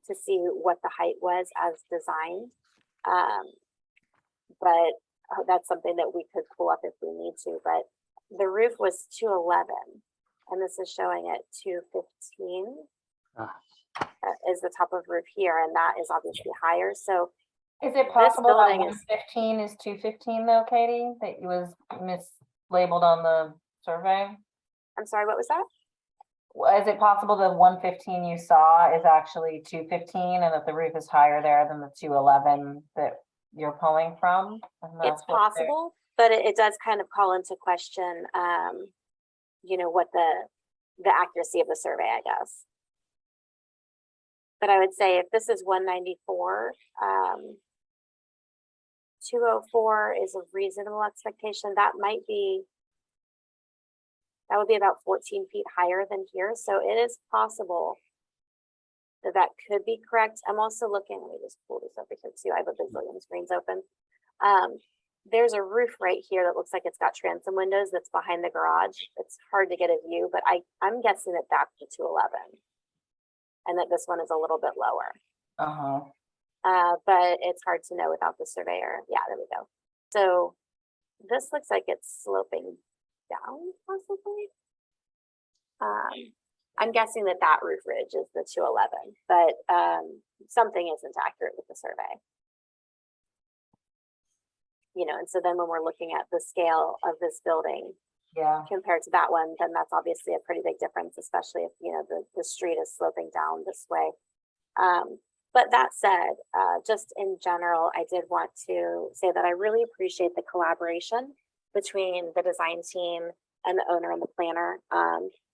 to see what the height was as designed. But that's something that we could pull up if we need to. But the roof was 211, and this is showing at 215. Is the top of roof here, and that is obviously higher. So Is it possible that 115 is 215 though, Katie, that was mislabeled on the survey? I'm sorry, what was that? Is it possible that 115 you saw is actually 215 and that the roof is higher there than the 211 that you're pulling from? It's possible, but it does kind of call into question, you know, what the accuracy of the survey, I guess. But I would say if this is 194, 204 is a reasonable expectation. That would be about 14 feet higher than here. So it is possible that that could be correct. I'm also looking, let me just pull this over here too. I have a bazillion screens open. There's a roof right here that looks like it's got transom windows that's behind the garage. It's hard to get a view, but I'm guessing that that's the 211. And that this one is a little bit lower. But it's hard to know without the surveyor. Yeah, there we go. So this looks like it's sloping down possibly. I'm guessing that that roof ridge is the 211, but something isn't accurate with the survey. You know, and so then when we're looking at the scale of this building, compared to that one, then that's obviously a pretty big difference, especially if, you know, the street is sloping down this way. But that said, just in general, I did want to say that I really appreciate the collaboration between the design team and the owner and the planner.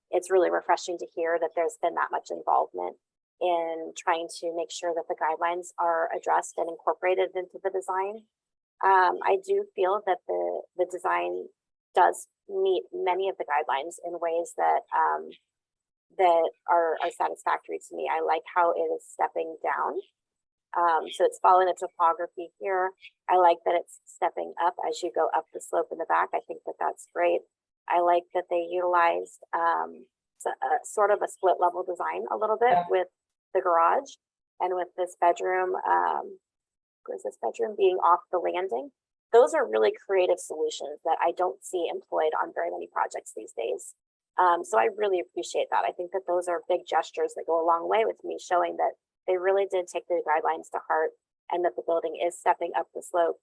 It's really refreshing to hear that there's been that much involvement in trying to make sure that the guidelines are addressed and incorporated into the design. I do feel that the design does meet many of the guidelines in ways that that are satisfactory to me. I like how it is stepping down. So it's following the topography here. I like that it's stepping up as you go up the slope in the back. I think that that's great. I like that they utilized sort of a split level design a little bit with the garage and with this bedroom. Is this bedroom being off the landing? Those are really creative solutions that I don't see employed on very many projects these days. So I really appreciate that. I think that those are big gestures that go a long way with me, showing that they really did take the guidelines to heart and that the building is stepping up the slope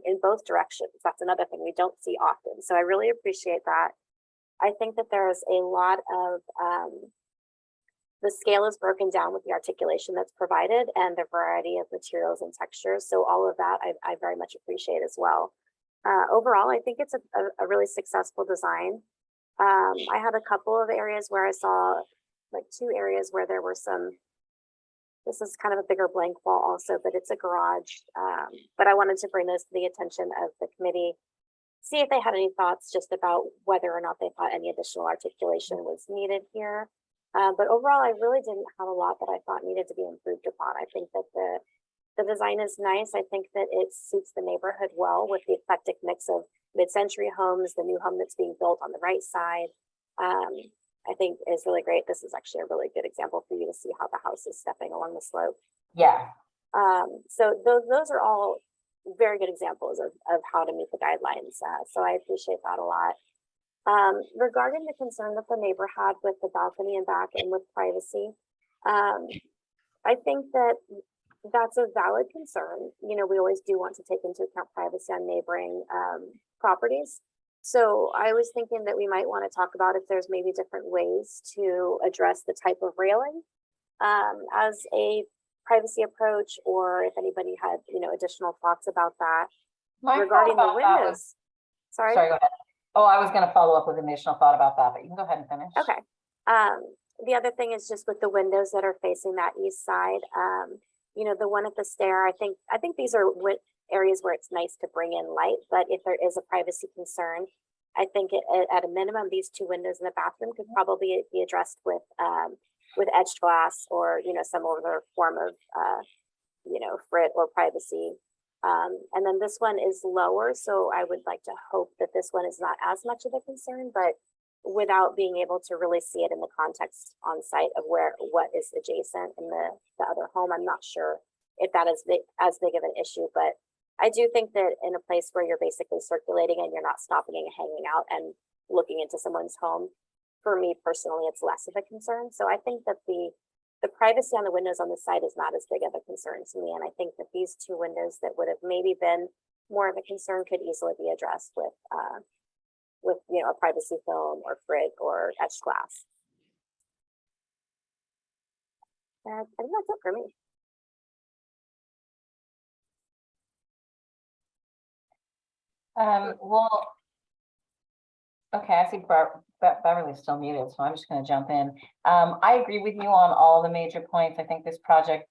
in both directions. That's another thing we don't see often. So I really appreciate that. I think that there's a lot of, the scale is broken down with the articulation that's provided and the variety of materials and textures. So all of that I very much appreciate as well. Overall, I think it's a really successful design. I had a couple of areas where I saw like 2 areas where there were some, this is kind of a bigger blank wall also, but it's a garage. But I wanted to bring those to the attention of the committee, see if they had any thoughts just about whether or not they thought any additional articulation was needed here. But overall, I really didn't have a lot that I thought needed to be improved upon. I think that the design is nice. I think that it suits the neighborhood well with the eclectic mix of mid-century homes, the new home that's being built on the right side. I think is really great. This is actually a really good example for you to see how the house is stepping along the slope. So those are all very good examples of how to meet the guidelines. So I appreciate that a lot. Regarding the concern that the neighbor had with the balcony and back and with privacy, I think that that's a valid concern. You know, we always do want to take into account privacy on neighboring properties. So I was thinking that we might want to talk about if there's maybe different ways to address the type of railing as a privacy approach, or if anybody had, you know, additional thoughts about that. Regarding the windows. Sorry, go ahead. Oh, I was going to follow up with an additional thought about that, but you can go ahead and finish. Okay. the other thing is just with the windows that are facing that east side, you know, the one at the stair, I think these are areas where it's nice to bring in light, but if there is a privacy concern, I think at a minimum, these two windows in the bathroom could probably be addressed with edged glass or, you know, some other form of, you know, frit or privacy. And then this one is lower, so I would like to hope that this one is not as much of a concern, but without being able to really see it in the context on site of what is adjacent in the other home, I'm not sure if that is as big of an issue, but I do think that in a place where you're basically circulating and you're not stopping and hanging out and looking into someone's home, for me personally, it's less of a concern. So I think that the privacy on the windows on the side is not as big of a concern to me. And I think that these two windows that would have maybe been more of a concern could easily be addressed with you know, a privacy film or frig or etched glass. And I think that's it for me. Well, okay, I see Beverly's still muted, so I'm just gonna jump in. I agree with you on all the major points. I think this project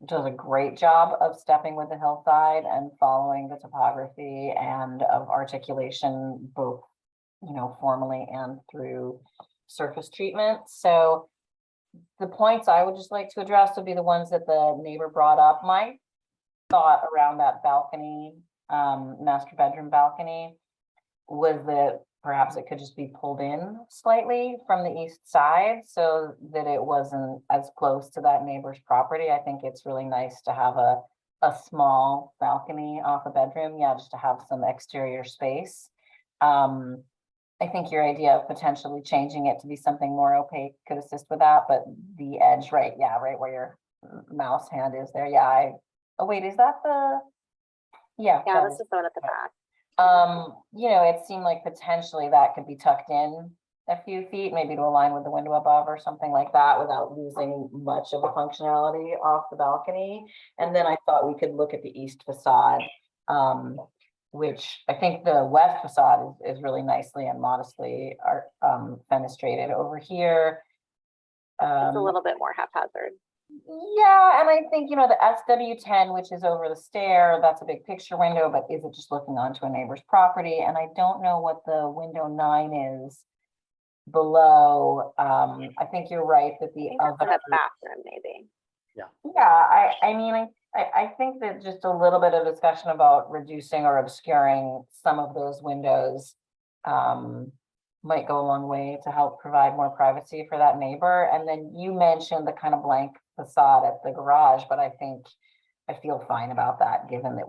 does a great job of stepping with the hillside and following the topography and of articulation, both, you know, formally and through surface treatment. So the points I would just like to address would be the ones that the neighbor brought up. My thought around that balcony, master bedroom balcony, was that perhaps it could just be pulled in slightly from the east side so that it wasn't as close to that neighbor's property. I think it's really nice to have a small balcony off a bedroom, yeah, just to have some exterior space. I think your idea of potentially changing it to be something more opaque could assist with that, but the edge, right, yeah, right where your mouse hand is there, yeah, oh wait, is that the, yeah. Yeah, this is the one at the back. You know, it seemed like potentially that could be tucked in a few feet, maybe to align with the window above or something like that without losing much of the functionality off the balcony. And then I thought we could look at the east facade, which I think the west facade is really nicely and modestly fenestrated over here. It's a little bit more haphazard. Yeah, and I think, you know, the SW10, which is over the stair, that's a big picture window, but is it just looking onto a neighbor's property? And I don't know what the window 9 is below. I think you're right that the other bathroom, maybe. Yeah, I mean, I think that just a little bit of discussion about reducing or obscuring some of those windows might go a long way to help provide more privacy for that neighbor. And then you mentioned the kind of blank facade at the garage, but I feel fine about that, given that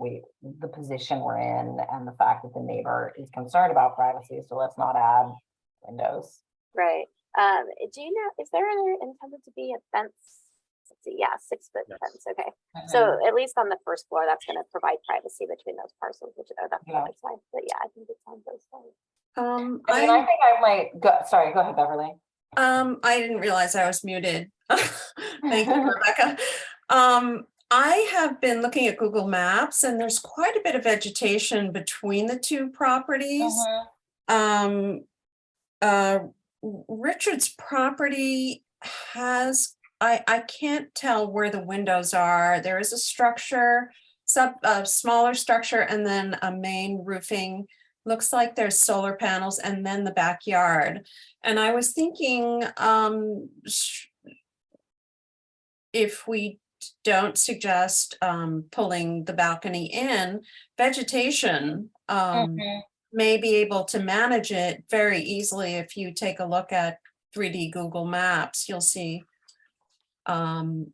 the position we're in and the fact that the neighbor is concerned about privacy. So let's not add windows. Right. Do you know, is there intended to be a fence? Let's see, yeah, 6-foot fence. Okay. So at least on the first floor, that's going to provide privacy between those parcels, which that's the other side. But yeah, I think it's on both sides. I mean, I think I might go. Sorry, go ahead, Beverly. I didn't realize I was muted. Thank you, Rebecca. I have been looking at Google Maps and there's quite a bit of vegetation between the two properties. Richard's property has, I can't tell where the windows are. There is a structure, smaller structure, and then a main roofing. Looks like there's solar panels and then the backyard. And I was thinking, if we don't suggest pulling the balcony in, vegetation may be able to manage it very easily. If you take a look at 3D Google Maps, you'll see that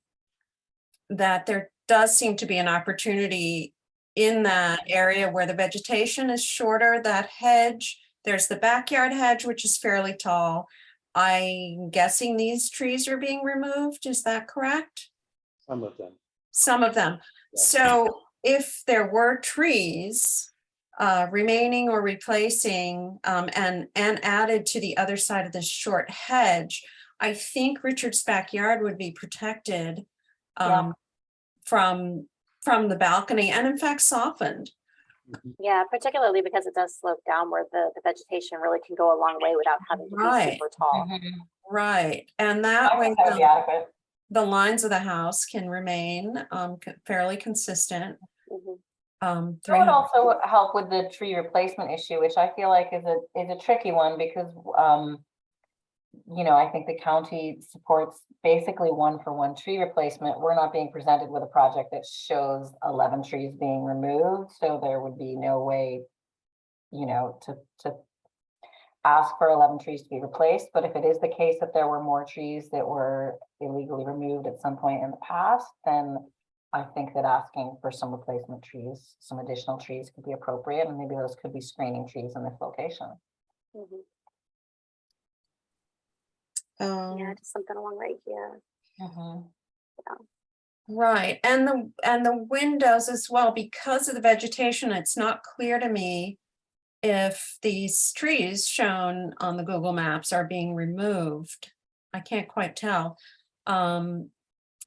there does seem to be an opportunity in that area where the vegetation is shorter, that hedge, there's the backyard hedge, which is fairly tall. I'm guessing these trees are being removed. Is that correct? Some of them. Some of them. Yeah. So if there were trees remaining or replacing and added to the other side of this short hedge, I think Richard's backyard would be protected from the balcony and in fact softened. Yeah, particularly because it does slope down where the vegetation really can go a long way without having to be super tall. Right, and that I way think that would be adequate. the lines of the house can remain fairly consistent. Mhm. It would also help with the tree replacement issue, which I feel like is a tricky one because, you know, I think the county supports basically 1-for-1 tree replacement. We're not being presented with a project that shows 11 trees being removed, so there would be no way, you know, to ask for 11 trees to be replaced. But if it is the case that there were more trees that were illegally removed at some point in the past, then I think that asking for some replacement trees, some additional trees could be appropriate, and maybe those could be screening trees in this location. Mhm. Um, Yeah, just something along right here. Yeah. Right, and the windows as well, because of the vegetation, it's not clear to me if these trees shown on the Google Maps are being removed. I can't quite tell.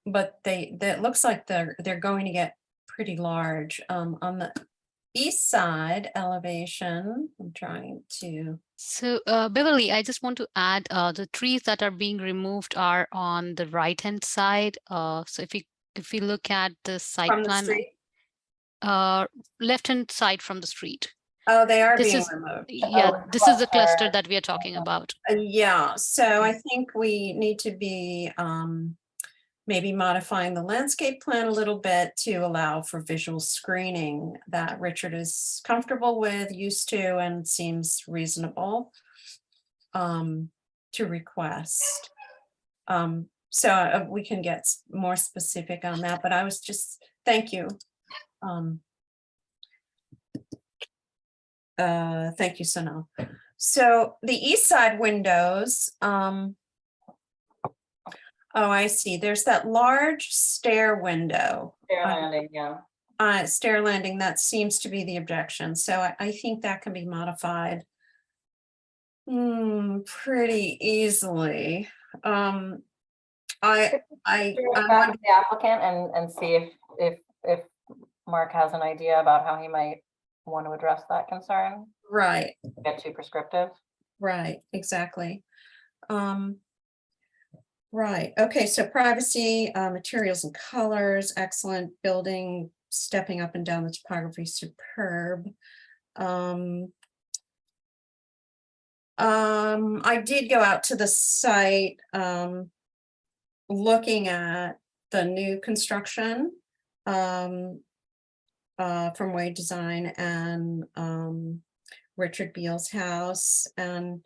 But that looks like they're going to get pretty large. On the east side elevation, I'm trying to. So Beverly, I just want to add the trees that are being removed are on the right hand side. So if we look at the site From the plan, street? left hand side from the street. Oh, they are This being is, removed. yeah, Oh, this is the cluster that we are talking about. Yeah, so I think we need to be maybe modifying the landscape plan a little bit to allow for visual screening that Richard is comfortable with, used to, and seems reasonable to request. So we can get more specific on that, but I was just, thank you. Thank you, Sonal. So the east side windows, oh, I see. There's that large stair window. Stair landing, yeah. Stair landing, that seems to be the objection. So I think that can be modified pretty easily. Share that with the applicant and see if Mark has an idea about how he might want to address that concern. Right. Get too prescriptive. Right, exactly. Right, okay, so privacy, materials and colors, excellent. Building, stepping up and down the topography, superb. I did go out to the site, looking at the new construction from Wade Design and Richard Beal's house, and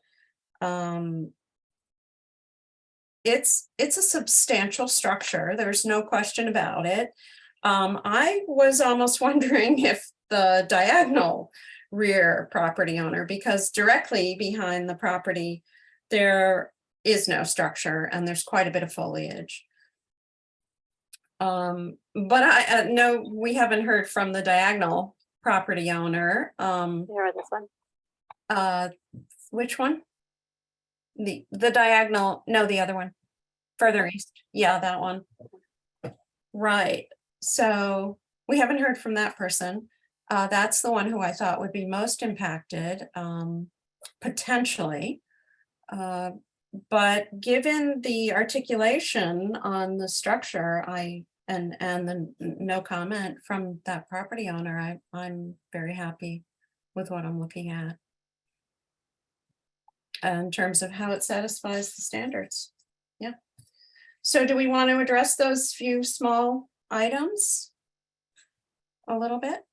it's a substantial structure. There's no question about it. I was almost wondering if the diagonal rear property owner, because directly behind the property, there is no structure and there's quite a bit of foliage. But I no, we haven't heard from the diagonal property owner. Here, this one. Which one? The diagonal, no, the other one, further east. Yeah, that one. Right. So we haven't heard from that person. That's the one who I thought would be most impacted, potentially. But given the articulation on the structure, and the no comment from that property owner, I'm very happy with what I'm looking at in terms of how it satisfies the standards. Yeah. So do we want to address those few small items a little bit?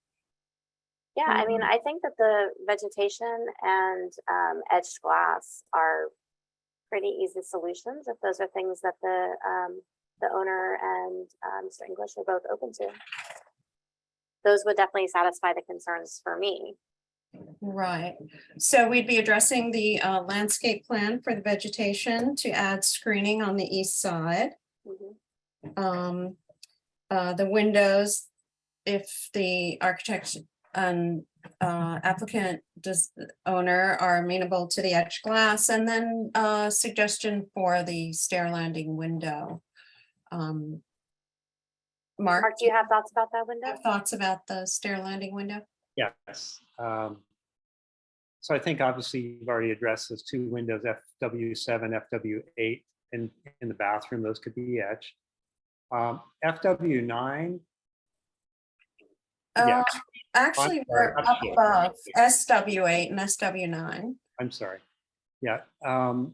Yeah, I mean, I think that the vegetation and edged glass are pretty easy solutions if those are things that the owner and Mr. English are both open to. Those would definitely satisfy the concerns for me. Right. So we'd be addressing the landscape plan for the vegetation to add screening on the east side. Mhm. The windows, if the architect and applicant owner are amenable to the etched glass, and then suggestion for the stair landing window. Mark, Do you have thoughts about that window? Thoughts about the stair landing window? Yes. So I think obviously you've already addressed those two windows, FW7, FW8 in the bathroom. Those could be etched. FW9. Yeah. Actually, we're sorry, up above SW8 and SW9. I'm sorry. Yeah. Well,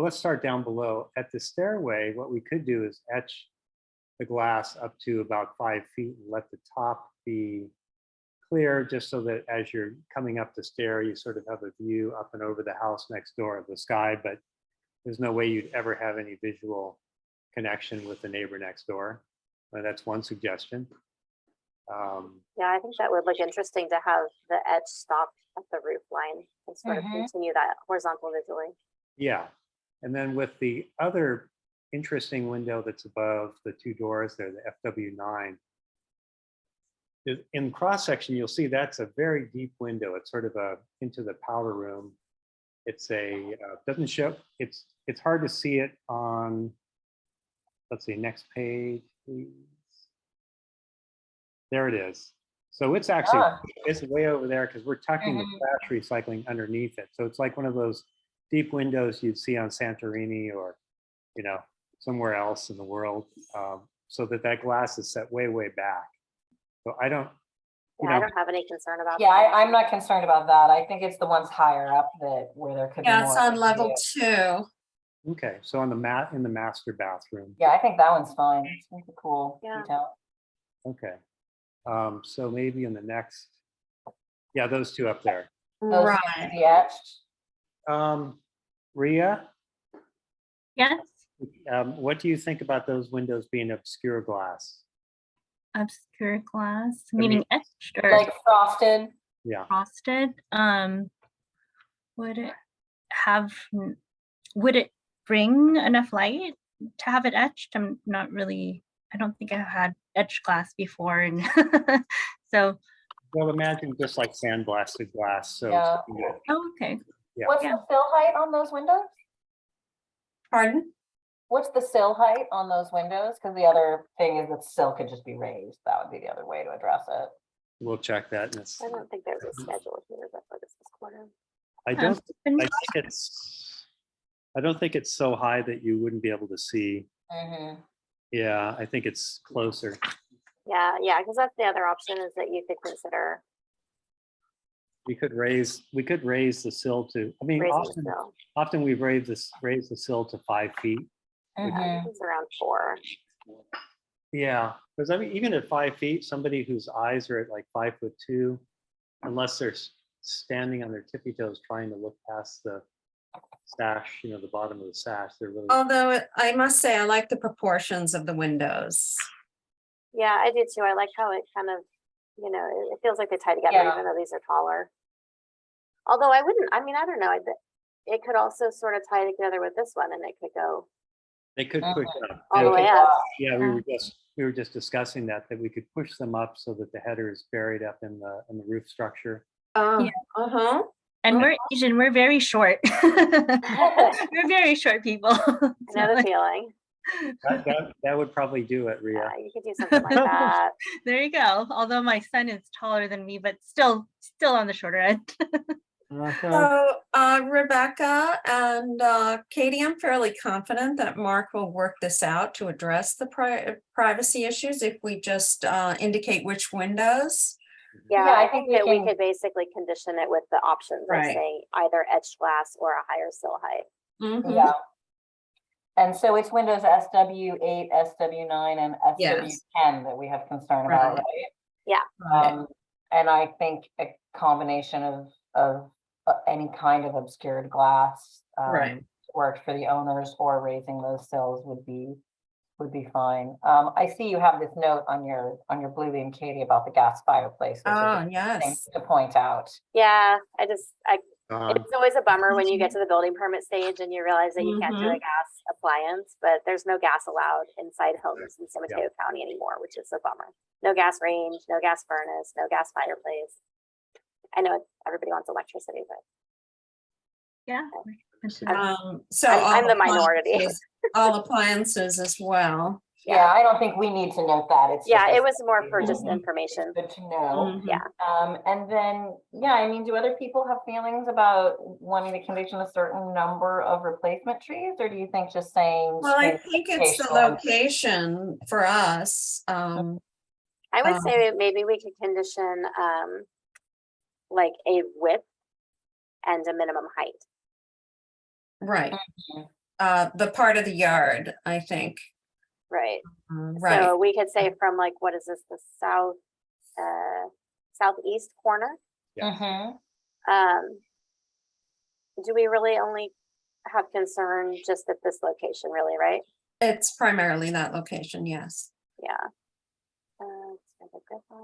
let's start down below. At the stairway, what we could do is etch the glass up to about 5 feet and let the top be clear, just so that as you're coming up the stair, you sort of have a view up and over the house next door of the sky, but there's no way you'd ever have any visual connection with the neighbor next door. That's one suggestion. Yeah, I think that would look interesting to have the edge stop at the roof line and sort of continue that horizontal visually. Yeah, and then with the other interesting window that's above the two doors there, the FW9, in cross section, you'll see that's a very deep window. It's sort of into the powder room. It's doesn't show, it's hard to see it on, let's see, next page, please. There it is. So it's actually, it's way over there because we're tucking the trash recycling underneath it. So it's like one of those deep windows you'd see on Santorini or, somewhere else in the world, so that glass is set way, way back. So I don't, I don't have any concern about Yeah, that. I'm not concerned about that. I think it's the ones higher up where there could be more. Yeah, it's on level 2. okay, so on the in the master bathroom. Yeah, I think that one's fine. It's really cool. Yeah. Detail. Okay. So maybe in the next, yeah, those two up there. Those Right. should be etched. Ria, Yes, what do you think about those windows being obscure glass? obscure glass, mean, meaning etched or Like frosted. Yeah. frosted. Would it bring enough light to have it etched? I'm not really, I don't think I've had etched glass before, and so. Well, imagine just like sandblasted glass. So Yeah. Oh, okay. Yeah. What's the sill height on those windows? Pardon? What's the sill height on those windows? Because the other thing is that sill could just be raised. That would be the other way to address it. We'll check that. And I don't think there's a schedule here that focuses this quarter. I don't think it's so high that you wouldn't be able to see. Yeah, I think it's closer. Yeah, because that's the other option is that you could consider We could raise the sill to, I mean, raising the sill. often we've raised the sill to 5 feet. It's around 4. Yeah, because I mean, even at 5 feet, somebody whose eyes are at like 5'2", unless they're standing on their tippy toes trying to look past the sash, the bottom of the sash, they're really. Although I must say, I like the proportions of the windows. Yeah, I do too. I like how it kind of, it feels like they tie together, even though these are taller. Although I don't know. It could also sort of tie together with this one, and it could go. They could push up. All the way up. Yeah, we were just discussing that we could push them up so that the header is buried up in the roof structure. Oh, And we're Asian, we're very short. We're very short people. I know the feeling. That would probably do it, Ria. You could do something like that. There you go. Although my son is taller than me, but still on the shorter end. So Rebecca and Katie, I'm fairly confident that Mark will work this out to address the privacy issues if we just indicate which windows. Yeah, I think that we could basically condition it with the options, like Right. saying either etched glass or a higher sill height. Yeah. And so it's Windows SW8, SW9, and SW10 that we have concern about, right? Yeah. And I think a combination of any kind of obscured glass worked for the owners, or raising those sills would be fine. I see you have this note on your Bluebeam, Katie, about the gas fireplace. Which is yes. to point out. Yeah, it's always a bummer when you get to the building permit stage and you realize that you can't do a gas appliance, but there's no gas allowed inside homes in San Mateo County anymore, which is a bummer. No gas range, no gas furnace, no gas fireplace. I know everybody wants electricity, but yeah. So I'm the minority. all appliances as well. Yeah, I don't think we need to note that. It's Yeah, just- it was more for just information. Good to know. Yeah. And then, yeah, I mean, do other people have feelings about wanting to condition a certain number of replacement trees? Or do you think just saying? Well, I street think it's the location- location for us. I would say maybe we could condition like a width and a minimum height. Right. The part of the yard, I think. Right. Right. So we could say from like, what is this, the southeast corner? Mhm. Do we really only have concern just at this location, really, right? It's primarily that location, yes. Yeah. Okay, I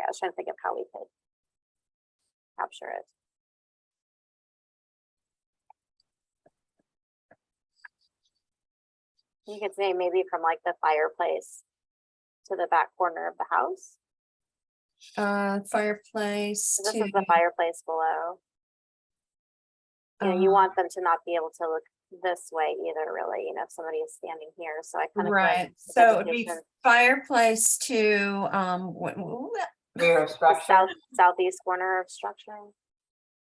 was trying to think of how we could capture it. You could say maybe from like the fireplace to the back corner of the house. Fireplace. This is the fireplace below. You know, you want them to not be able to look this way either, really, you know, if somebody is standing here. So I kind of feel like Right. the So it'd be vegetation- fireplace to rear of structure. Southeast corner of structure.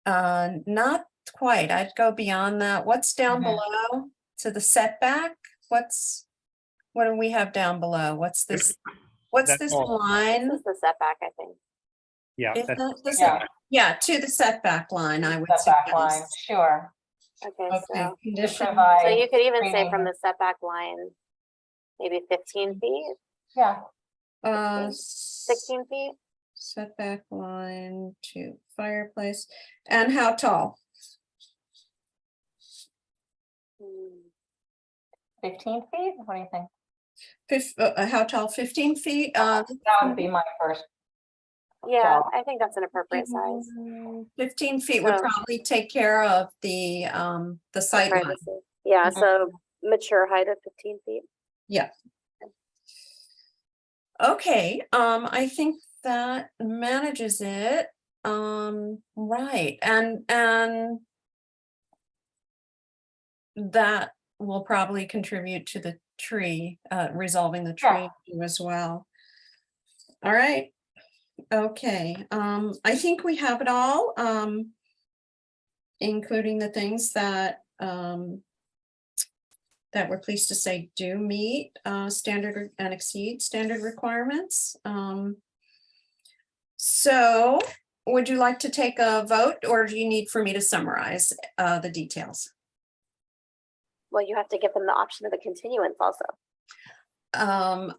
Not quite. I'd go beyond that. What's down Mhm. below to the setback? What do we have down below? What's this? What's That's this all. line? This is the setback, I think. Yeah, Is that's that the Yeah. set- Yeah, to the setback line, I would Setback line, suggest. sure. Okay, Okay, so, condition. so you could even say from the setback line, maybe 15 feet, Yeah, 16 feet. Setback line to fireplace. And how tall? 15 feet, what do you think? How tall? 15 feet? That would be my first. Yeah, So- I think that's an appropriate size. 15 feet would So- probably take care of the sight line. Privacy. Yeah, so mature height of 15 feet. Yeah. Okay, I think that manages it. Right, and that will probably contribute to the tree, resolving the tree issue as well. All right. Okay, I think we have it all, including the things that that we're pleased to say do meet standard and exceed standard requirements. So would you like to take a vote, or do you need for me to summarize the details? Well, you have to give them the option of a continuance also.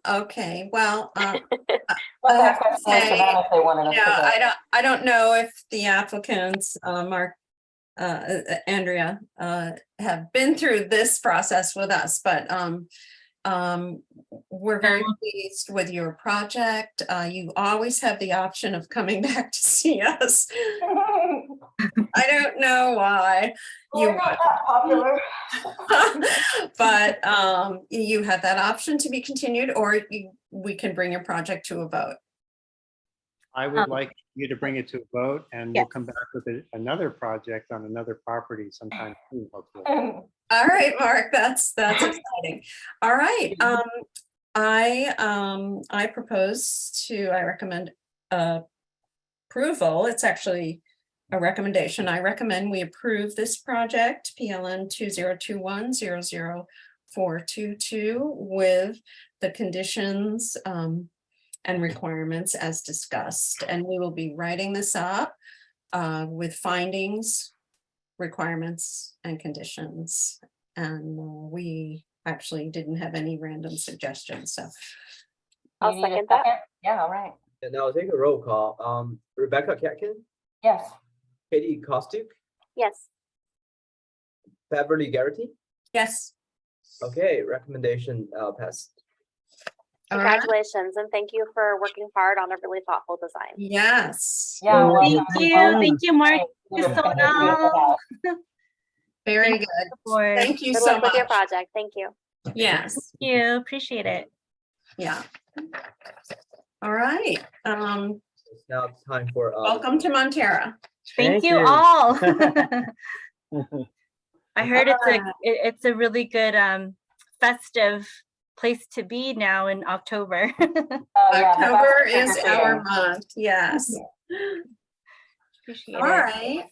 Okay, well, I Let have that to question answer say, that if they wanted us to yeah, vote. I don't know if the applicants, Mark, Andrea, have been through this process with us, but we're very pleased with your project. You always have the option of coming back to see us. I don't know why you We're not that popular. but you have that option to be continued, or we can bring your project to a vote. I would like you to bring it to a vote, and we'll come back with another project on another property sometime soon, hopefully. All right, Mark, that's exciting. All right, I recommend approval. It's actually a recommendation. I recommend we approve this project, PLN 2021-00422, with the conditions and requirements as discussed. And we will be writing this up with findings, requirements, and conditions. And we actually didn't have any random suggestions, so. I'll You need a second that. Yeah, all right. And now take a roll call. Rebecca Ketkin, Yes. Katie Kostuk, Yes. Beverly Garrity. Yes. Okay, recommendation passed. All right. Congratulations, and thank you for working hard on a really thoughtful design. Yes. Yeah. Thank you, Mark. You're So gonna be beautiful house. Very Thank good. for- Thank you Good so luck with your much. project. Thank you. Yes, Thank you, appreciate it. yeah. All right, It's now time for welcome to Montera. Thank Thank you you. all. I heard it's a really good festive place to be now in October. October is our month, yes. Appreciate All it. right.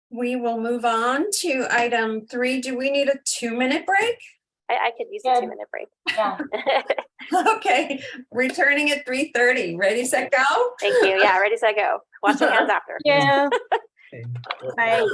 We will move on to item 3. Do we need a 2-minute break? I could use a 2-minute break. Yeah. Okay, returning at 3:30. Ready, set, go? Thank you. Yeah, ready, set, go. Wash your hands after. Yeah. Bye.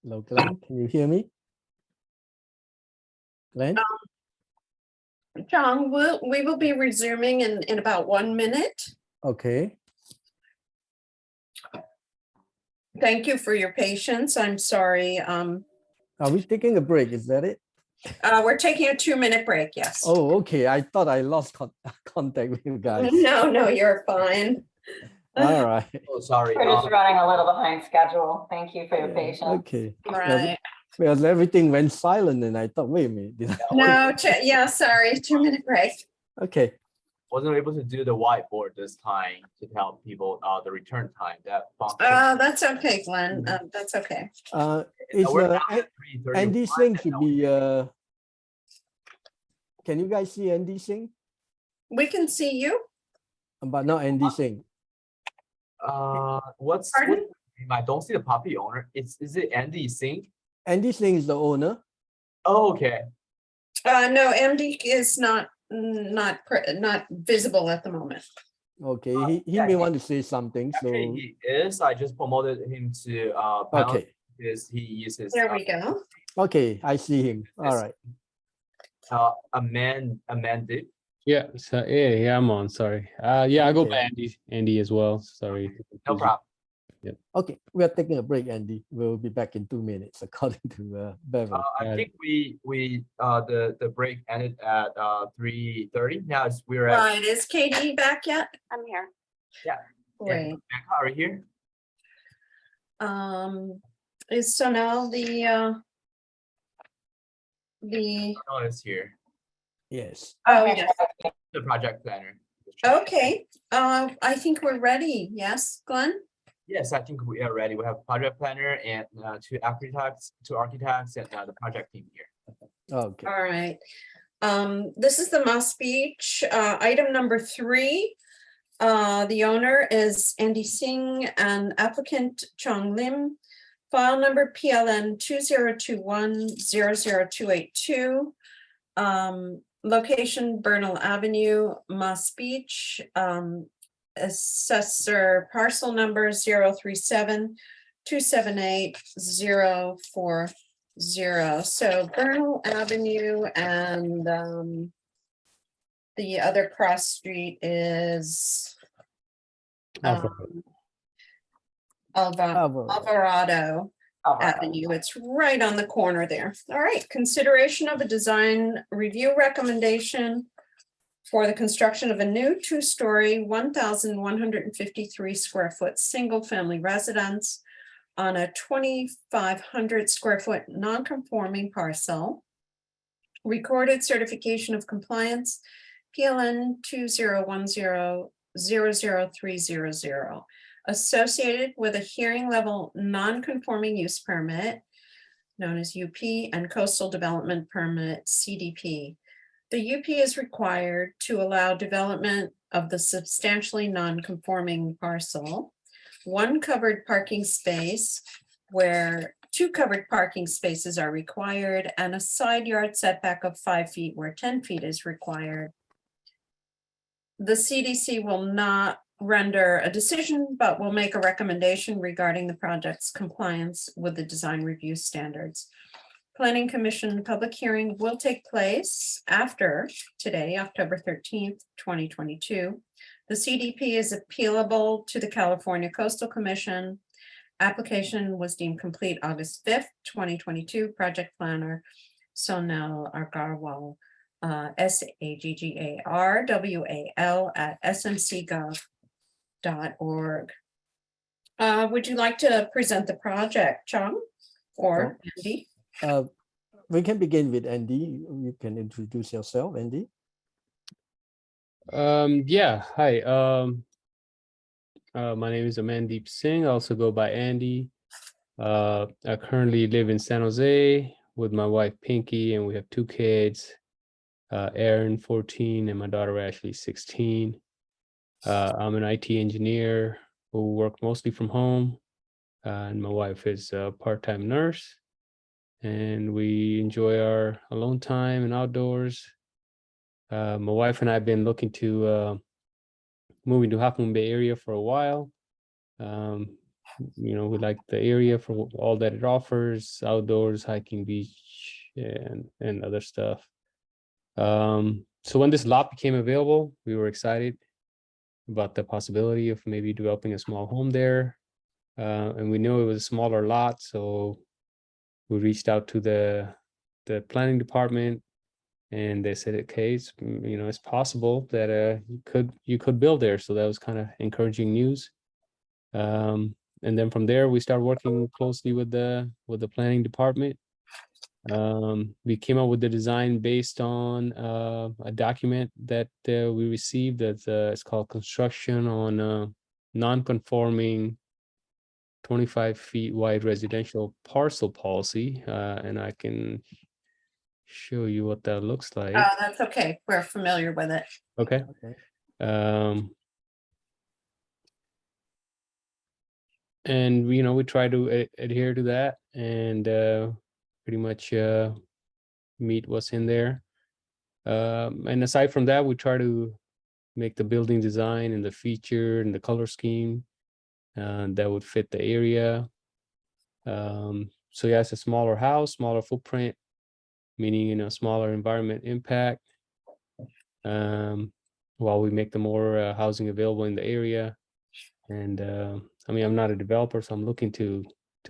Hello, Glenn, can you hear me? Glenn? John, we will be resuming in about 1 minute. Okay. Thank you for your patience. I'm sorry. Are we taking a break? Is that it? We're taking a 2-minute break, yes. Oh, okay. I thought I lost contact with you guys. No, you're fine. All right. Oh, sorry. We're just running a little behind schedule. Thank you for your patience. Okay. Right. Because everything went silent and I thought, wait a minute. Did I... No, yeah, sorry, 2-minute break. Okay. Wasn't able to do the whiteboard this time to tell people the return time. That function. That's okay, Glenn. That's okay. It's we're now at Andy 3:31 Singh should be can you guys see Andy Singh? We can see you. But not Andy Singh. What's Pardon? I don't see the property owner. Is it Andy Singh? Andy Singh is the owner. Oh, okay. No, MD is not visible at the moment. Okay, he may want to say something. So Actually, he is. I just promoted him to okay. Because he uses. There we go. Okay, I see him. All right. Amended. Yeah, so yeah, I'm on. Sorry. Yeah, I go by Okay. Andy as well. Sorry. No problem. Yep. Okay, we are taking a break, Andy. We'll be back in 2 minutes, according to Bevan. I think the break ended at 3:30. Now we're at. Right, is Katie back yet? I'm here. Yeah. Great. Are you here? Is Sonal the No, it's here. Yes. oh yes. The project planner. Okay, I think we're ready. Yes, Glenn? Yes, I think we are ready. We have project planner and two architects, and the project team here. Okay. All right. This is the Moss Beach, item number 3. The owner is Andy Singh and applicant Chong Lim. File number PLN 2021-00282. Location Bernal Avenue, Moss Beach. assessor parcel number 037-278-040. So Bernal Avenue and the other cross street is Alvarado Avenue. It's right on the corner there. All right, consideration of a design review recommendation for the construction of a new two-story, 1,153 square foot, single-family residence on a 2,500 square foot non-conforming parcel. Recorded certification of compliance, PLN 2010-00300. Associated with a hearing level non-conforming use permit known as UP and coastal development permit CDP. The UP is required to allow development of the substantially non-conforming parcel, one covered parking space where 2 covered parking spaces are required, and a side yard setback of 5 feet where 10 feet is required. The CDC will not render a decision, but will make a recommendation regarding the project's compliance with the design review standards. Planning Commission public hearing will take place after today, October 13th, 2022. The CDP is appealable to the California Coastal Commission. Application was deemed complete August 5th, 2022. Project planner Sonal Agarwal, SAGGARWAL @smcgov.org. Would you like to present the project, Chong or Andy? We can begin with Andy. You can introduce yourself, Andy. Yeah, hi. My name is Amandeep Singh. I also go by Andy. I currently live in San Jose with my wife Pinky, and we have 2 kids, Aaron 14 and my daughter Ashley 16. I'm an IT engineer who work mostly from home, and my wife is a part-time nurse. And we enjoy our alone time and outdoors. My wife and I have been looking to moving to Half Moon Bay area for a while. We like the area for all that it offers: outdoors, hiking, beach, and other stuff. So when this lot became available, we were excited about the possibility of maybe developing a small home there. And we knew it was a smaller lot, so we reached out to the planning department, and they said, okay, it's possible that you could build there. So that was kind of encouraging news. And then from there, we started working closely with the planning department. We came up with the design based on a document that we received that it's called Construction on Non-Conforming 25 feet wide residential parcel policy, and I can show you what that looks like. That's okay. We're familiar with it. Okay. And we try to adhere to that and pretty much meet what's in there. And aside from that, we try to make the building design and the feature and the color scheme that would fit the area. So yeah, it's a smaller house, smaller footprint, meaning smaller environment impact, while we make the more housing available in the area. And I'm not a developer, so I'm looking to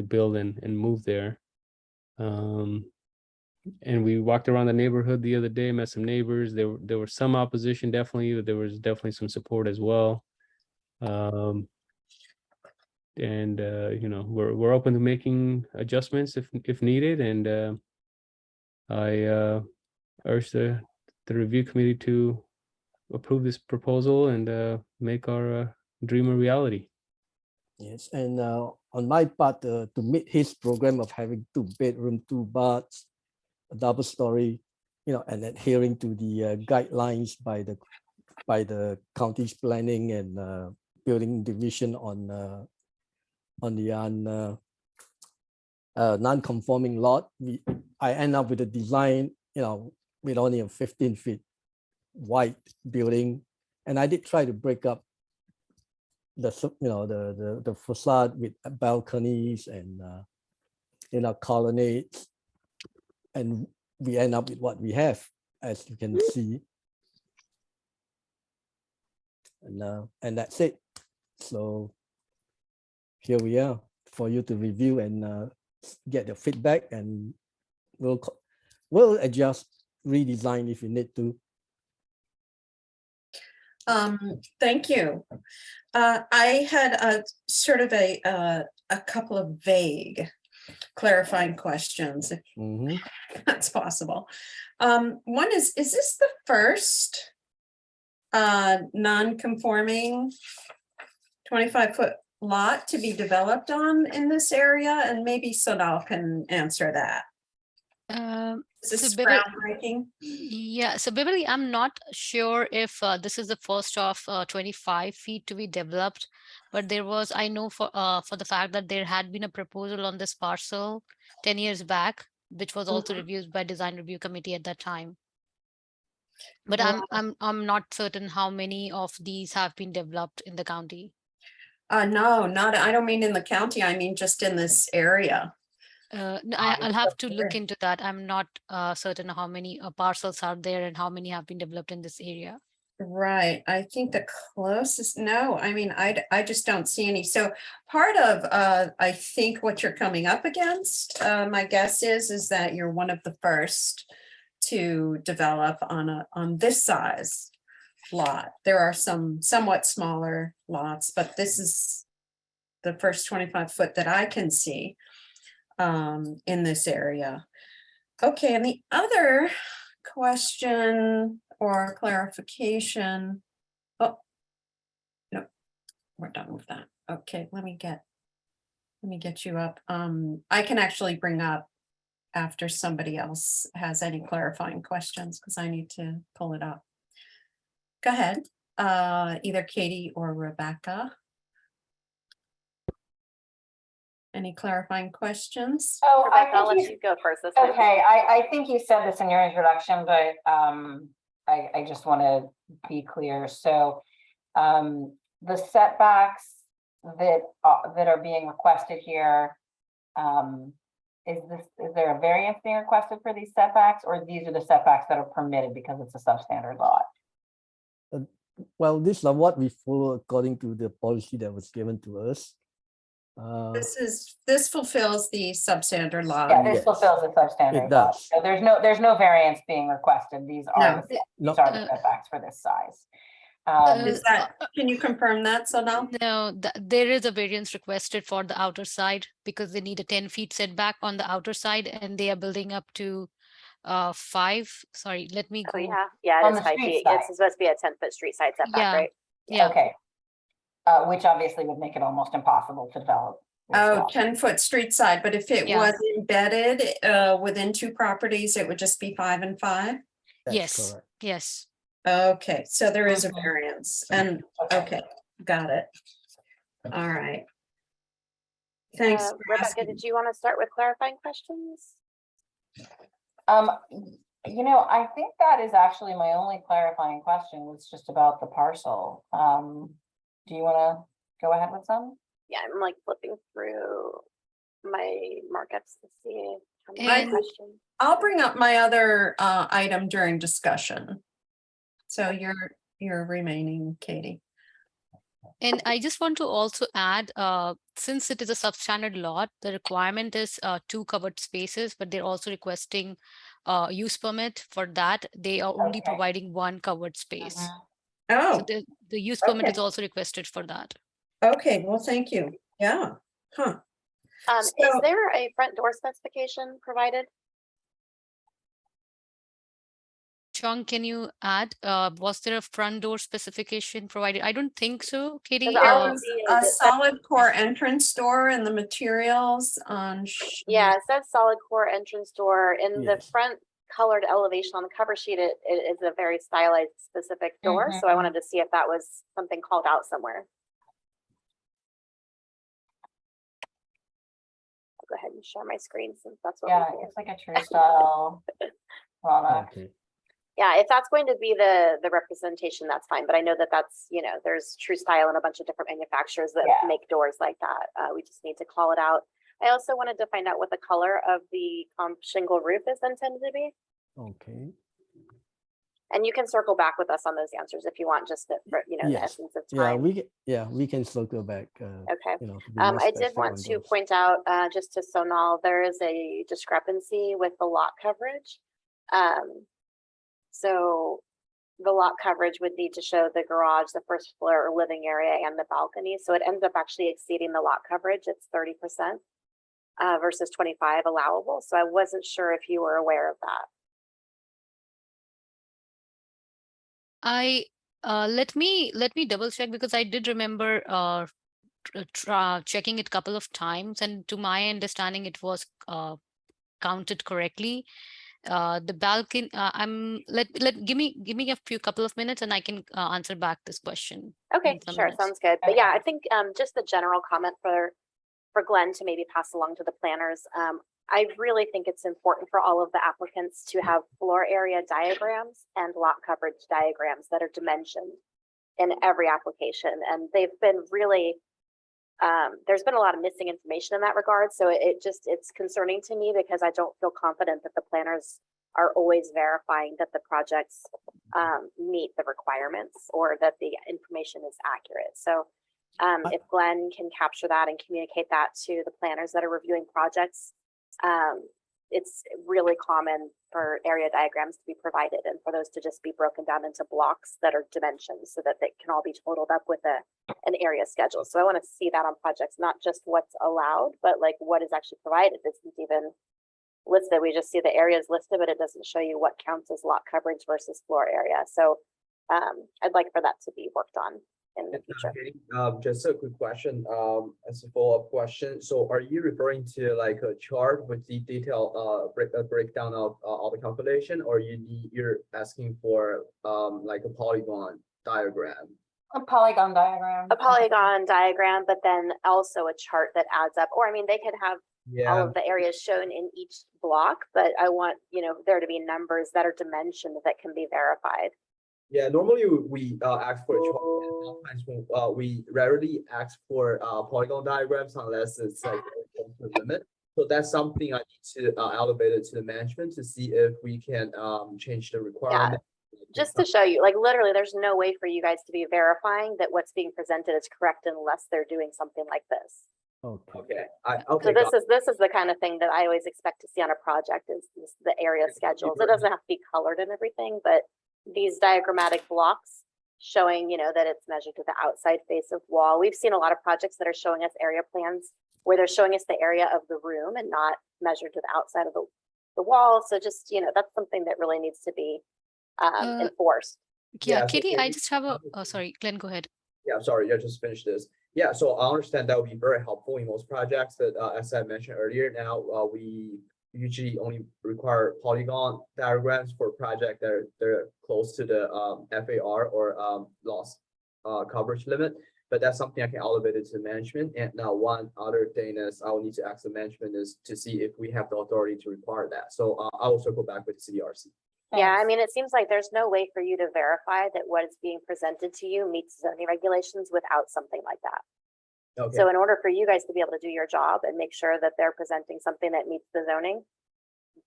build and move there. And we walked around the neighborhood the other day, met some neighbors. There was some opposition, definitely, but there was definitely some support as well. And we're open to making adjustments if needed. And I urge the review committee to approve this proposal and make our dream a reality. Yes, and on my part, to meet his program of having 2 bedroom, 2 baths, a double story, and adhering to the guidelines by the county's planning and building division on the non-conforming lot, I end up with a design, with only a 15 feet wide building, and I did try to break up the facade with balconies and colonnades, and we end up with what we have, as you can see, and that's it. So here we are for you to review and get your feedback, and we'll adjust, redesign if you need to. Thank you. I had a sort of a couple of vague clarifying questions, if that's possible. One is this the first non-conforming 25-foot lot to be developed on in this area? And maybe Sonal can answer that. Is this groundbreaking? Yeah, so Beverly, I'm not sure if this is the first of 25 feet to be developed, but there was, I know for the fact that there had been a proposal on this parcel 10 years back, which was also reviewed by Design Review Committee at that time. But I'm not certain how many of these have been developed in the county. No, I don't mean in the county, I mean just in this area. I'll have to look into that. I'm not certain how many parcels are there and how many have been developed in this area. Right. I think the closest, no, I mean, I just don't see any. So part of, I think what you're coming up against, my guess is that you're one of the first to develop on this size lot. There are some somewhat smaller lots, but this is the first 25 foot that I can see in this area. Okay, and the other question or clarification. Oh, no, we're done with that. Okay, let me get you up. I can actually bring up after somebody else has any clarifying questions because I need to pull it up. Go ahead, either Katie or Rebecca. Any clarifying questions? Oh, Rebecca, I'll let you go first this time. Okay, I think you said this in your introduction, but I just want to be clear. So the setbacks that are being requested here, is there a variance being requested for these setbacks, or these are the setbacks that are permitted because it's a substandard lot? Well, these are what we follow according to the policy that was given to us. This fulfills the substandard law. Yeah, this fulfills the substandard law. So there's no variance being requested. These are the setbacks for this size. Is that, can you confirm that, Sonal? No, there is a variance requested for the outer side because they need a 10 feet setback on the outer side, and they are building up to 5. Sorry, let me go. Yeah, it is 5 feet. It's supposed to be a 10-foot street side setback, right? Yeah. Okay. Which obviously would make it almost impossible to develop. Oh, 10-foot street side, but if it was embedded within 2 properties, it would just be 5 and 5? Yes, yes. Okay, so there is a variance, and okay, got it. All right. Thanks. Rebecca, did you want to start with clarifying questions? You know, I think that is actually my only clarifying question. It's just about the parcel. Do you want to go ahead with some? Yeah, I'm like flipping through my markups to see how many questions. I'll bring up my other item during discussion. So you're remaining, Katie. And I just want to also add, since it is a substandard lot, the requirement is 2 covered spaces, but they're also requesting use permit for that. They are only providing 1 covered space. Oh, so the use permit is also requested for that. Okay, well, thank you. Yeah. Huh. Is there a front door specification provided? Chung, can you add, was there a front door specification provided? I don't think so, Katie. There was a solid core entrance door in the materials on. Yeah, it says solid core entrance door in the front colored elevation on the cover sheet. It is a very stylized specific door. So I wanted to see if that was something called out somewhere. I'll go ahead and share my screen since that's what it's like a true style product. Yeah, if that's going to be the representation, that's fine. But I know that that's, you know, there's True Style and a bunch of different manufacturers that Yeah. make doors like that. We just need to call it out. I also wanted to find out what the color of the shingle roof is intended to be. Okay. And you can circle back with us on those answers if you want, just for, you know, the Yes. essence of Yeah, time. we can circle back. Okay. You know, to be more I did specific want on to those. point out, just to Sonal, there is a discrepancy with the lot coverage. So the lot coverage would need to show the garage, the first floor or living area, and the balcony. So it ends up actually exceeding the lot coverage. It's 30% versus 25 allowable. So I wasn't sure if you were aware of that. Let me double check, because I did remember checking it a couple of times, and to my understanding it was counted correctly. The balcony, give me a couple of minutes and I can answer back this question. Okay, in some sure, minutes. sounds good. But yeah, I think just the general comment for Glenn to maybe pass along to the planners. I really think it's important for all of the applicants to have floor area diagrams and lot coverage diagrams that are dimensioned in every application. And they've been really, there's been a lot of missing information in that regard. So it's concerning to me because I don't feel confident that the planners are always verifying that the projects meet the requirements or that the information is accurate. So if Glenn can capture that and communicate that to the planners that are reviewing projects, it's really common for area diagrams to be provided and for those to just be broken down into blocks that are dimensioned so that they can all be totaled up with an area schedule. So I want to see that on projects, not just what's allowed, but like what is actually provided. It's even listed. We just see the areas listed, but it doesn't show you what counts as lot coverage versus floor area. So I'd like for that to be worked on in the future. Just a quick question, as a follow-up question. So are you referring to like a chart with the detailed breakdown of all the calculation, or you're asking for like a polygon diagram? A polygon diagram. A polygon diagram, but then also a chart that adds up. Or I mean, they could have all of the areas shown in each block, but I want, you know, there to be numbers that are dimensioned that can be verified. Yeah, normally we ask for a chart. And sometimes we rarely ask for polygon diagrams unless it's like the limit. So that's something I need to elevate it to the management to see if we can change the requirement. Just to show you, like literally, there's no way for you guys to be verifying that what's being presented is correct unless they're doing something like this. Okay. So this is the kind of thing that I always expect to see on a project is the area schedules. It doesn't have to be colored and everything, but these diagrammatic blocks showing, you know, that it's measured to the outside face of wall. We've seen a lot of projects that are showing us area plans where they're showing us the area of the room and not measured to the outside of the wall. So just, you know, that's something that really needs to be enforced. Yeah, so Katie, I just have sorry, Glenn, go ahead. Yeah, I'm sorry, I just finished this. Yeah, so I understand that would be very helpful in most projects that, as I mentioned earlier, now we usually only require polygon diagrams for projects that they're close to the FAR or loss coverage limit. But that's something I can elevate it to management. And now one other thing is I will need to ask the management is to see if we have the authority to require that. So I will circle back with the CDRC. Yeah, I mean, it seems like there's no way for you to verify that what is being presented to you meets zoning regulations without something like that. Okay. So in order for you guys to be able to do your job and make sure that they're presenting something that meets the zoning,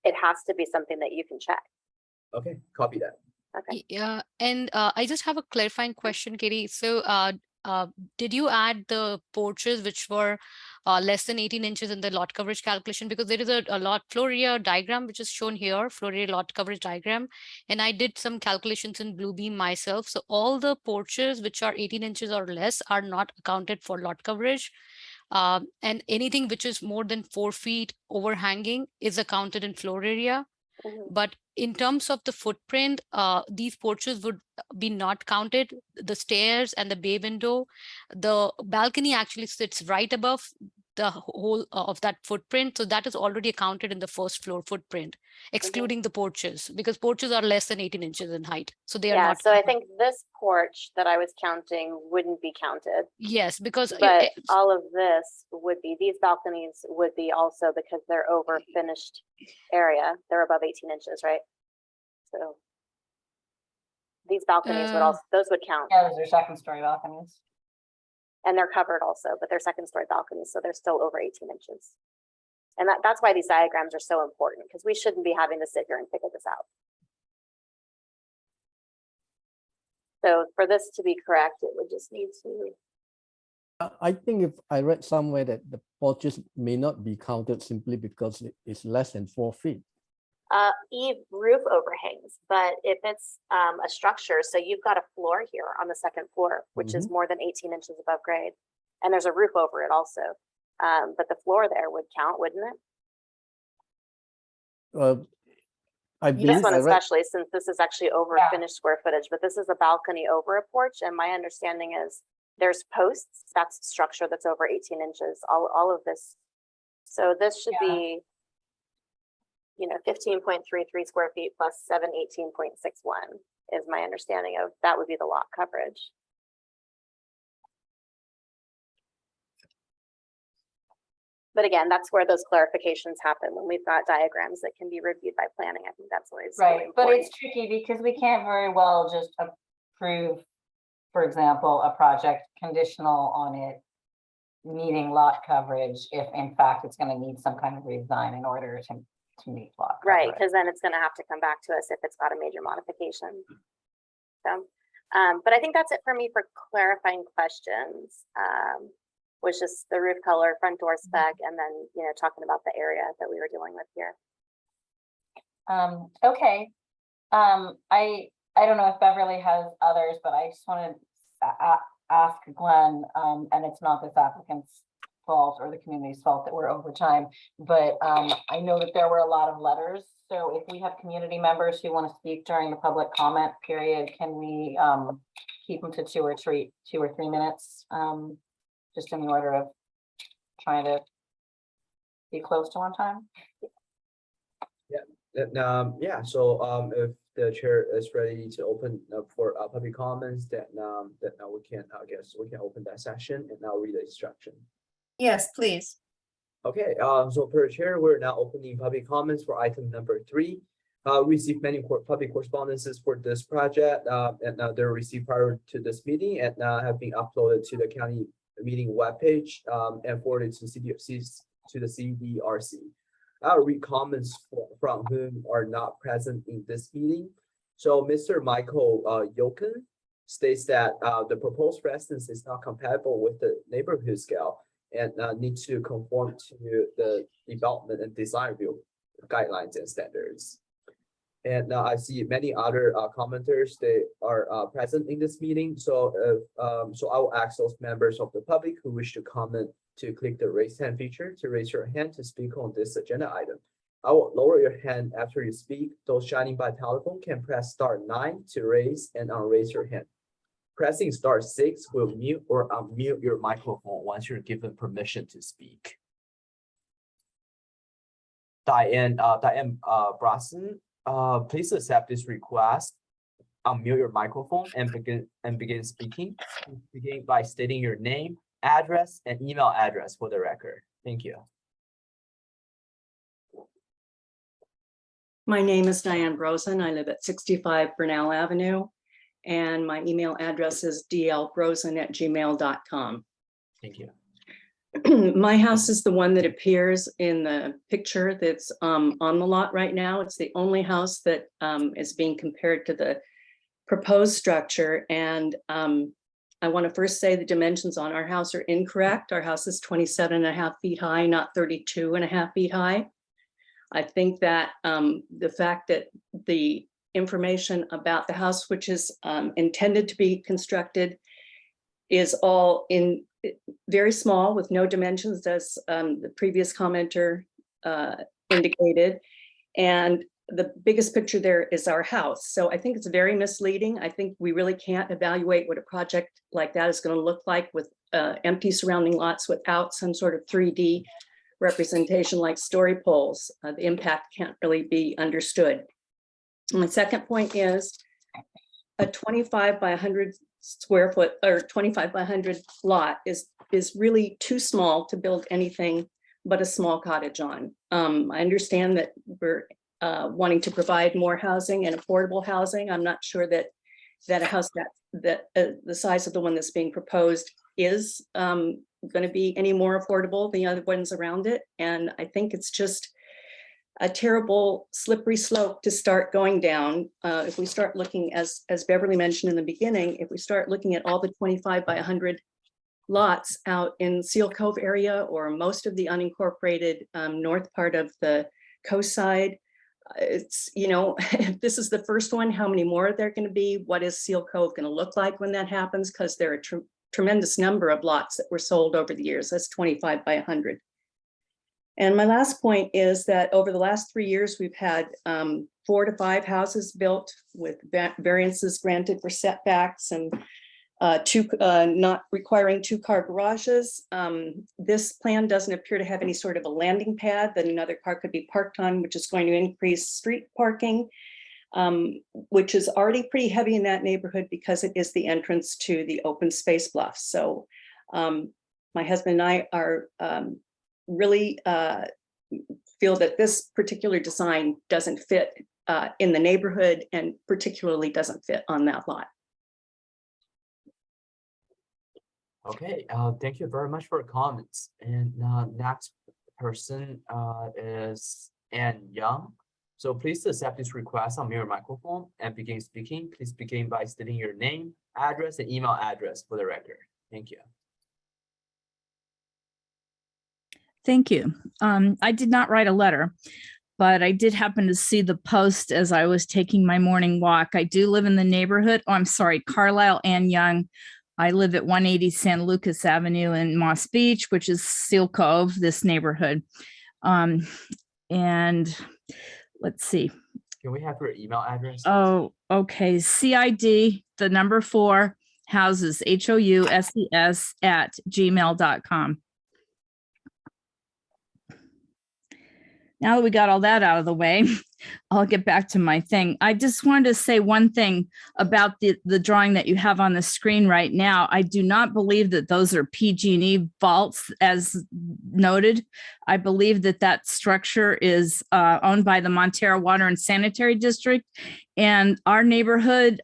it has to be something that you can check. Okay, copy that. Okay. Yeah, and I just have a clarifying question, Katie. So did you add the porches which were less than 18 inches in the lot coverage calculation? Because there is a lot floor area diagram which is shown here, floor area lot coverage diagram. And I did some calculations in Bluebeam myself. So all the porches which are 18 inches or less are not accounted for lot coverage. And anything which is more than 4 feet overhanging is accounted in floor area. But in terms of the footprint, these porches would be not counted. The stairs and the bay window, the balcony actually sits right above the whole of that footprint. So that is already accounted in the first floor footprint, excluding the porches, because porches are less than 18 inches in height. So they are not. So I think this porch that I was counting wouldn't be counted. Yes, because but all of this would be, these balconies would be also because they're over finished area. They're above 18 inches, right? So These balconies would also, those would count. Yeah, those are second story balconies. And they're covered also, but they're second story balconies, so they're still over 18 inches. And that's why these diagrams are so important, because we shouldn't be having to sit here and figure this out. So for this to be correct, it would just need to. I think if I read somewhere that the porches may not be counted simply because it's less than 4 feet. Eve, roof overhangs, but if it's a structure, so you've got a floor here on the second floor, which is more than 18 inches above grade, and there's a roof over it also. But the floor there would count, wouldn't it? I This believe one I read, especially, since this is actually over finished square footage, but this is a balcony over a porch, and my understanding is there's posts, that's structure that's over 18 inches, all of this. So this should be, you know, 15.33 square feet plus 718.61 is my understanding of, that would be the lot coverage. But again, that's where those clarifications happen when we've got diagrams that can be reviewed by planning. I think that's always really Right, but important. it's tricky because we can't very well just approve, for example, a project conditional on it meeting lot coverage if in fact it's gonna need some kind of redesign in order to meet lot coverage. Right, because then it's going to have to come back to us if it's got a major modification. So, but I think that's it for me for clarifying questions. Was just the roof color, front door spec, and then, you know, talking about the area that we were dealing with here. Okay. I don't know if Beverly has others, but I just want to ask Glenn, and it's not this applicant's fault or the community's fault that we're over time, but I know that there were a lot of letters. So if we have community members who want to speak during the public comment period, can we keep them to 2 or 3 minutes? Just in the order of trying to be close to on time. Yeah, so if the chair is ready to open up for public comments, then now we can, I guess we can open that session and now read the instruction. Yes, please. Okay, so per chair, we're now opening public comments for item number 3. Received many public correspondences for this project, and they're received prior to this meeting and have been uploaded to the county meeting webpage and forwarded to the CDRC. I'll read comments from whom are not present in this meeting. So Mr. Michael Yoken states that the proposed residence is not compatible with the neighborhood scale and needs to conform to the development and design review guidelines and standards. And I see many other commenters, they are present in this meeting. So so I will ask those members of the public who wish to comment to click the raise hand feature to raise your hand to speak on this agenda item. I will lower your hand after you speak. Those joining by telephone can press *9 to raise and unraise your hand. Pressing *6 will mute or unmute your microphone once you're given permission to speak. Diane Brasson, please accept this request. Unmute your microphone and begin speaking. Begin by stating your name, address, and email address for the record. Thank you. My name is Diane Brosen. I live at 65 Burnell Avenue, and my email address is dlbrosen@gmail.com. Thank you. My house is the one that appears in the picture that's on the lot right now. It's the only house that is being compared to the proposed structure. And I want to first say the dimensions on our house are incorrect. Our house is 27.5 feet high, not 32.5 feet high. I think that the fact that the information about the house, which is intended to be constructed, is all in very small with no dimensions, as the previous commenter indicated. And the biggest picture there is our house. So I think it's very misleading. I think we really can't evaluate what a project like that is going to look like with empty surrounding lots without some sort of 3D representation like story poles. The impact can't really be understood. And my second point is a 25 by 100 square foot or 25 by 100 lot is really too small to build anything but a small cottage on. I understand that we're wanting to provide more housing and affordable housing. I'm not sure that that a house that the size of the one that's being proposed is going to be any more affordable than the other ones around it. And I think it's just a terrible slippery slope to start going down. If we start looking, as Beverly mentioned in the beginning, if we start looking at all the 25 by 100 lots out in Seal Cove area or most of the unincorporated north part of the Coastside, it's, you know, if this is the first one, how many more are there going to be? What is Seal Cove going to look like when that happens? Because there are a tremendous number of lots that were sold over the years. That's 25 by 100. And my last point is that over the last 3 years, we've had 4 to 5 houses built with variances granted for setbacks and not requiring 2-car garages. This plan doesn't appear to have any sort of a landing pad that another car could be parked on, which is going to increase street parking, which is already pretty heavy in that neighborhood because it is the entrance to the open space bluff. So my husband and I are really feel that this particular design doesn't fit in the neighborhood and particularly doesn't fit on that lot. Okay, thank you very much for your comments. And next person is Ann Young. So please accept this request on your microphone and begin speaking. Please begin by stating your name, address, and email address for the record. Thank you. Thank you. I did not write a letter, but I did happen to see the post as I was taking my morning walk. I do live in the neighborhood. Oh, I'm sorry, Carlisle and Young. I live at 180 San Lucas Avenue in Moss Beach, which is Seal Cove, this neighborhood. And let's see. Can we have your email address? Oh, okay. CID, the number 4, houses, HOUSES @gmail.com. Now that we got all that out of the way, I'll get back to my thing. I just wanted to say one thing about the drawing that you have on the screen right now. I do not believe that those are PG&E vaults as noted. I believe that that structure is owned by the Montero Water and Sanitary District. And our neighborhood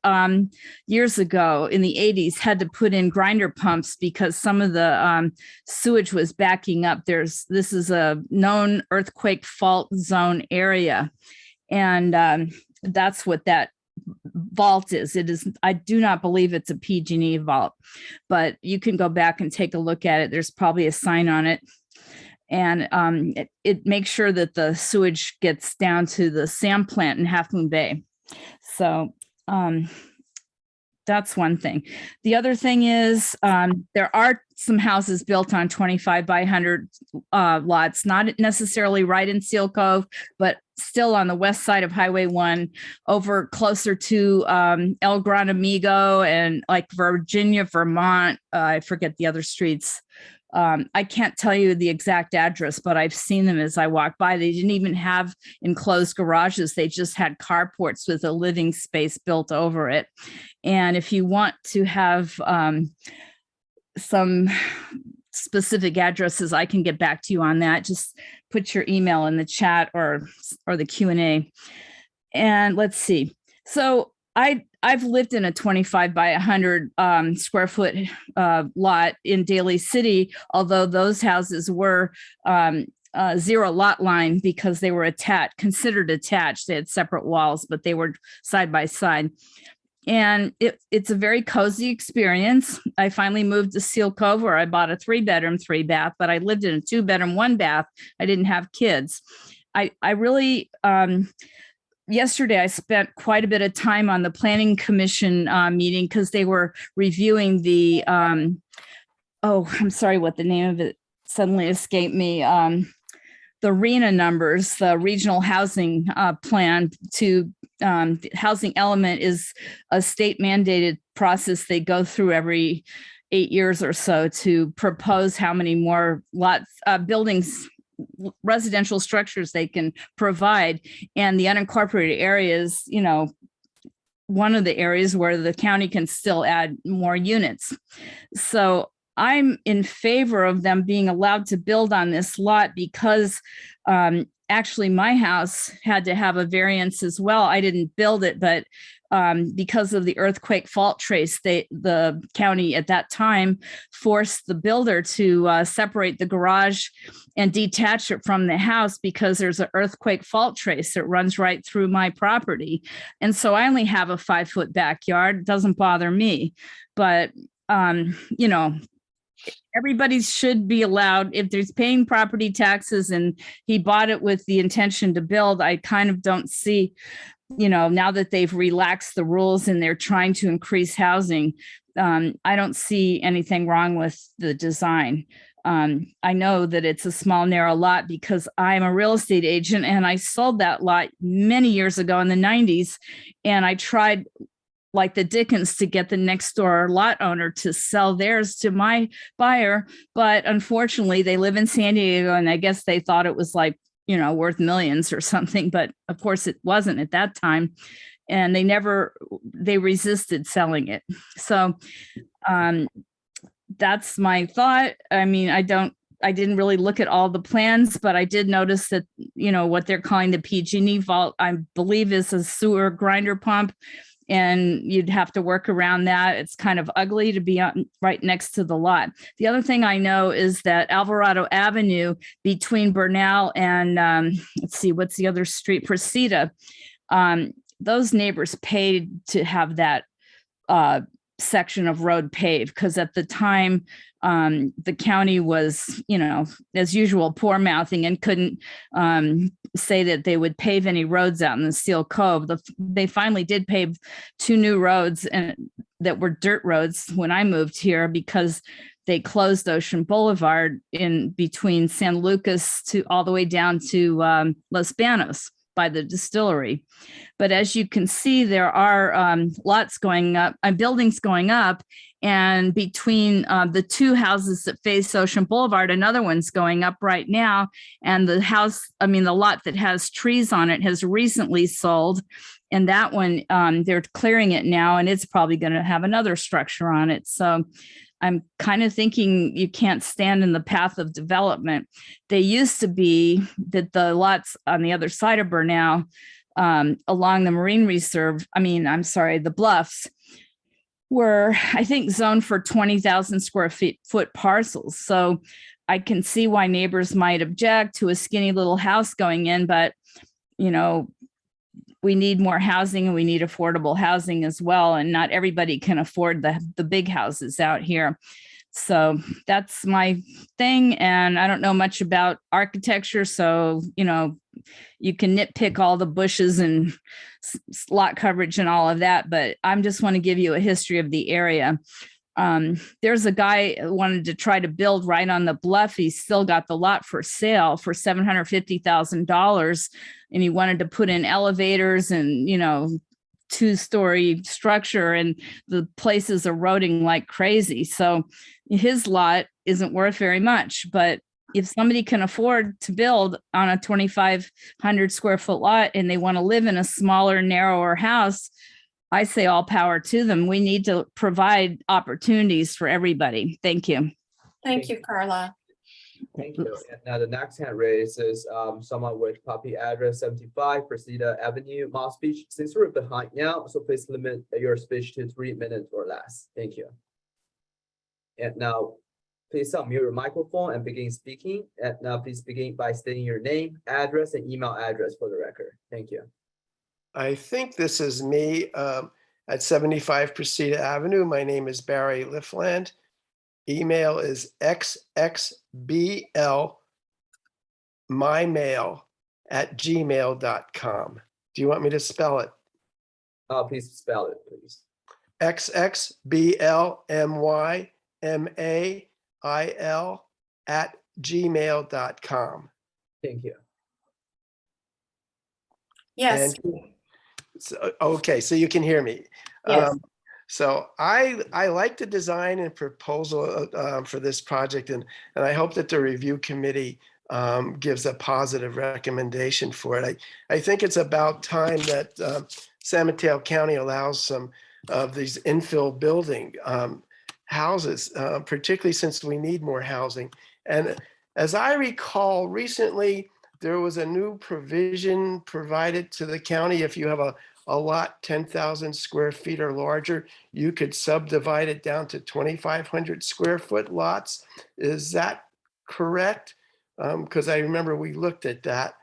years ago in the 80s had to put in grinder pumps because some of the sewage was backing up. This is a known earthquake fault zone area. And that's what that vault is. It is, I do not believe it's a PG&E vault, but you can go back and take a look at it. There's probably a sign on it. And it makes sure that the sewage gets down to the sand plant in Half Moon Bay. So that's one thing. The other thing is there are some houses built on 25 by 100 lots, not necessarily right in Seal Cove, but still on the west side of Highway 1 over closer to El Gran Amigo and like Virginia, Vermont. I forget the other streets. I can't tell you the exact address, but I've seen them as I walk by. They didn't even have enclosed garages. They just had carports with a living space built over it. And if you want to have some specific addresses, I can get back to you on that. Just put your email in the chat or the Q&A. And let's see. So I've lived in a 25 by 100 square foot lot in Daly City, although those houses were zero lot line because they were considered attached. They had separate walls, but they were side by side. And it's a very cozy experience. I finally moved to Seal Cove where I bought a 3-bedroom, 3-bath, but I lived in a 2-bedroom, 1-bath. I didn't have kids. I really, yesterday I spent quite a bit of time on the Planning Commission meeting because they were reviewing the, I'm sorry what the name of it suddenly escaped me. The RENA numbers, the regional housing plan to housing element is a state mandated process they go through every 8 years or so to propose how many more lots, buildings, residential structures they can provide. And the unincorporated areas, you know, one of the areas where the county can still add more units. So I'm in favor of them being allowed to build on this lot because actually my house had to have a variance as well. I didn't build it, but because of the earthquake fault trace, the county at that time forced the builder to separate the garage and detach it from the house because there's an earthquake fault trace that runs right through my property. And so I only have a 5-foot backyard. It doesn't bother me. But, you know, everybody should be allowed, if there's paying property taxes and he bought it with the intention to build, I kind of don't see, you know, now that they've relaxed the rules and they're trying to increase housing, I don't see anything wrong with the design. I know that it's a small, narrow lot because I'm a real estate agent and I sold that lot many years ago in the 90s. And I tried like the Dickens to get the next door lot owner to sell theirs to my buyer. But unfortunately, they live in San Diego and I guess they thought it was like, you know, worth millions or something, but of course it wasn't at that time. And they resisted selling it. So that's my thought. I mean, I didn't really look at all the plans, but I did notice that, you know, what they're calling the PG&E vault, I believe is a sewer grinder pump. And you'd have to work around that. It's kind of ugly to be right next to the lot. The other thing I know is that Alvarado Avenue between Bernal and let's see, what's the other street? Presida. Those neighbors paid to have that section of road paved because at the time the county was, you know, as usual, poor mouthing and couldn't say that they would pave any roads out in the Seal Cove. They finally did pave 2 new roads and that were dirt roads when I moved here because they closed Ocean Boulevard in between San Lucas to all the way down to Los Banos by the distillery. But as you can see, there are lots going up and buildings going up. And between the 2 houses that face Ocean Boulevard, another one's going up right now. And the lot that has trees on it has recently sold. And that one, they're clearing it now, and it's probably going to have another structure on it. So I'm kind of thinking you can't stand in the path of development. They used to be that the lots on the other side of Bernal, along the marine reserve, the bluffs, were, I think, zoned for 20,000 square foot parcels. So I can see why neighbors might object to a skinny little house going in, but, you know, we need more housing and we need affordable housing as well. And not everybody can afford the big houses out here. So that's my thing. And I don't know much about architecture. So, you know, you can nitpick all the bushes and lot coverage and all of that, but I'm just want to give you a history of the area. There's a guy who wanted to try to build right on the bluff. He's still got the lot for sale for $750,000. And he wanted to put in elevators and, you know, 2-story structure, and the place is eroding like crazy. So his lot isn't worth very much, but if somebody can afford to build on a 2,500 square foot lot and they want to live in a smaller, narrower house, I say all power to them. We need to provide opportunities for everybody. Thank you. Thank you, Carla. Thank you. And now the next hand raised is someone with property address 75 Presida Avenue, Moss Beach. Since we're behind now, so please limit your speech to 3 minutes or less. Thank you. And now please unmute your microphone and begin speaking. And now please begin by stating your name, address, and email address for the record. Thank you. I think this is me at 75 Presida Avenue. My name is Barry Liffland. Email is xxblmymail@gmail.com. Do you want me to spell it? Please spell it, please. xxblmymail@gmail.com. Thank you. Yes. So, okay, so you can hear me. Yes. So I like the design and proposal for this project, and I hope that the review committee gives a positive recommendation for it. I think it's about time that San Mateo County allows some of these infill building houses, particularly since we need more housing. And as I recall, recently there was a new provision provided to the county if you have a a lot 10,000 square feet or larger, you could subdivide it down to 2,500 square foot lots. Is that correct? Because I remember we looked at that.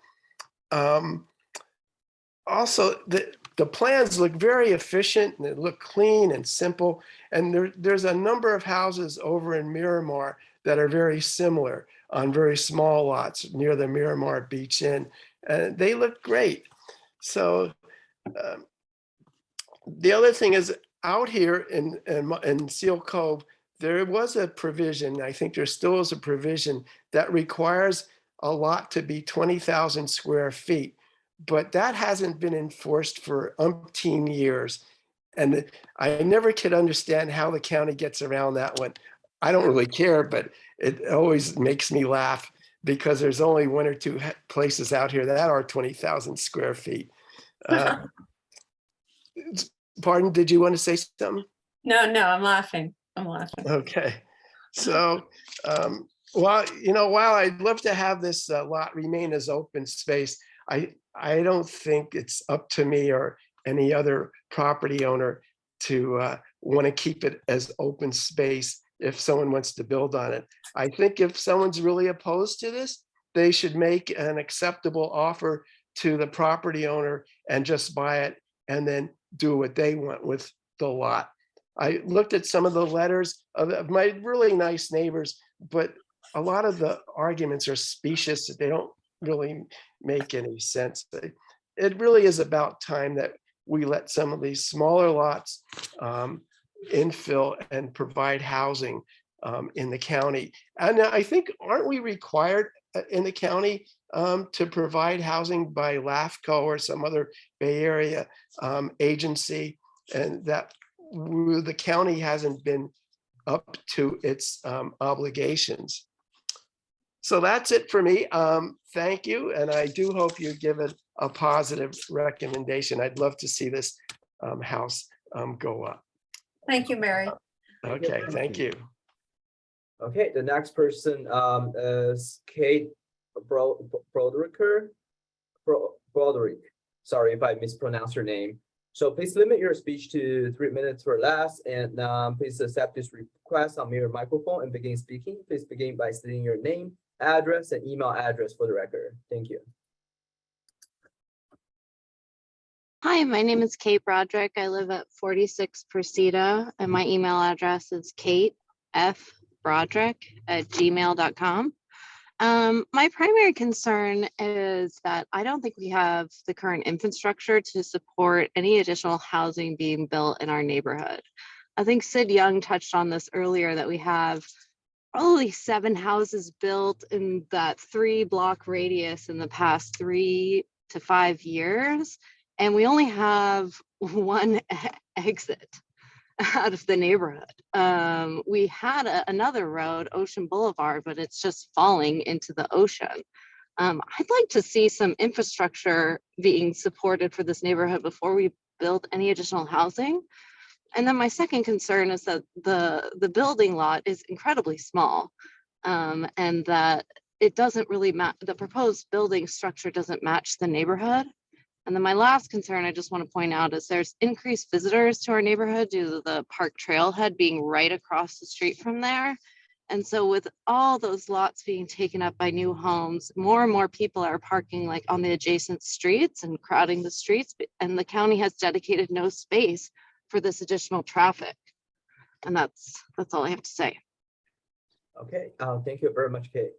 Also, the plans look very efficient and they look clean and simple. And there's a number of houses over in Miramar that are very similar on very small lots near the Miramar Beach Inn. And they look great. So the other thing is out here in Seal Cove, there was a provision, I think there still is a provision that requires a lot to be 20,000 square feet. But that hasn't been enforced for umpteen years. And I never could understand how the county gets around that one. I don't really care, but it always makes me laugh because there's only one or two places out here that are 20,000 square feet. Pardon, did you want to say something? No, I'm laughing. I'm laughing. Okay. So, while I'd love to have this lot remain as open space, I don't think it's up to me or any other property owner to want to keep it as open space if someone wants to build on it. I think if someone's really opposed to this, they should make an acceptable offer to the property owner and just buy it and then do what they want with the lot. I looked at some of the letters of my really nice neighbors, but a lot of the arguments are specious. They don't really make any sense. It really is about time that we let some of these smaller lots infill and provide housing in the county. And I think, aren't we required in the county to provide housing by LAFCO or some other Bay Area agency? And that the county hasn't been up to its obligations. So that's it for me. Thank you. And I do hope you give it a positive recommendation. I'd love to see this house go up. Thank you, Mary. Okay, thank you. Okay, the next person is Kate Broderick. Sorry if I mispronounced your name. So please limit your speech to 3 minutes or less, and please accept this request on your microphone and begin speaking. Please begin by stating your name, address, and email address for the record. Thank you. Hi, my name is Kate Broderick. I live at 46 Persida, and my email address is katefbroderick@gmail.com. My primary concern is that I don't think we have the current infrastructure to support any additional housing being built in our neighborhood. I think Sid Young touched on this earlier, that we have probably 7 houses built in that 3-block radius in the past 3 to 5 years. And we only have one exit out of the neighborhood. We had another road, Ocean Boulevard, but it's just falling into the ocean. I'd like to see some infrastructure being supported for this neighborhood before we build any additional housing. And then my second concern is that the building lot is incredibly small, and that it doesn't really match, the proposed building structure doesn't match the neighborhood. And then my last concern I just want to point out is there's increased visitors to our neighborhood due to the park trailhead being right across the street from there. And so with all those lots being taken up by new homes, more and more people are parking like on the adjacent streets and crowding the streets, and the county has dedicated no space for this additional traffic. And that's all I have to say. Okay, thank you very much, Kate.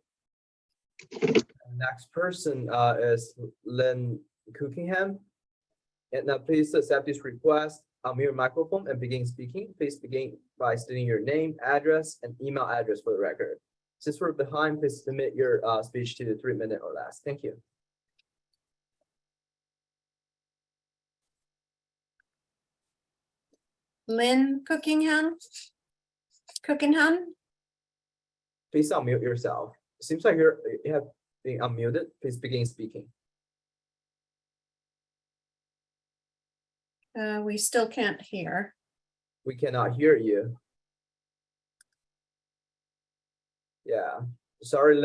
Next person is Lynn Cookingham. And now please accept this request on your microphone and begin speaking. Please begin by stating your name, address, and email address for the record. Since we're behind, please limit your speech to 3 minutes or less. Thank you. Lynn Cookingham. Please unmute yourself. Seems like you have been unmuted. Please begin speaking. We still can't hear. We cannot hear you. Yeah. sorry,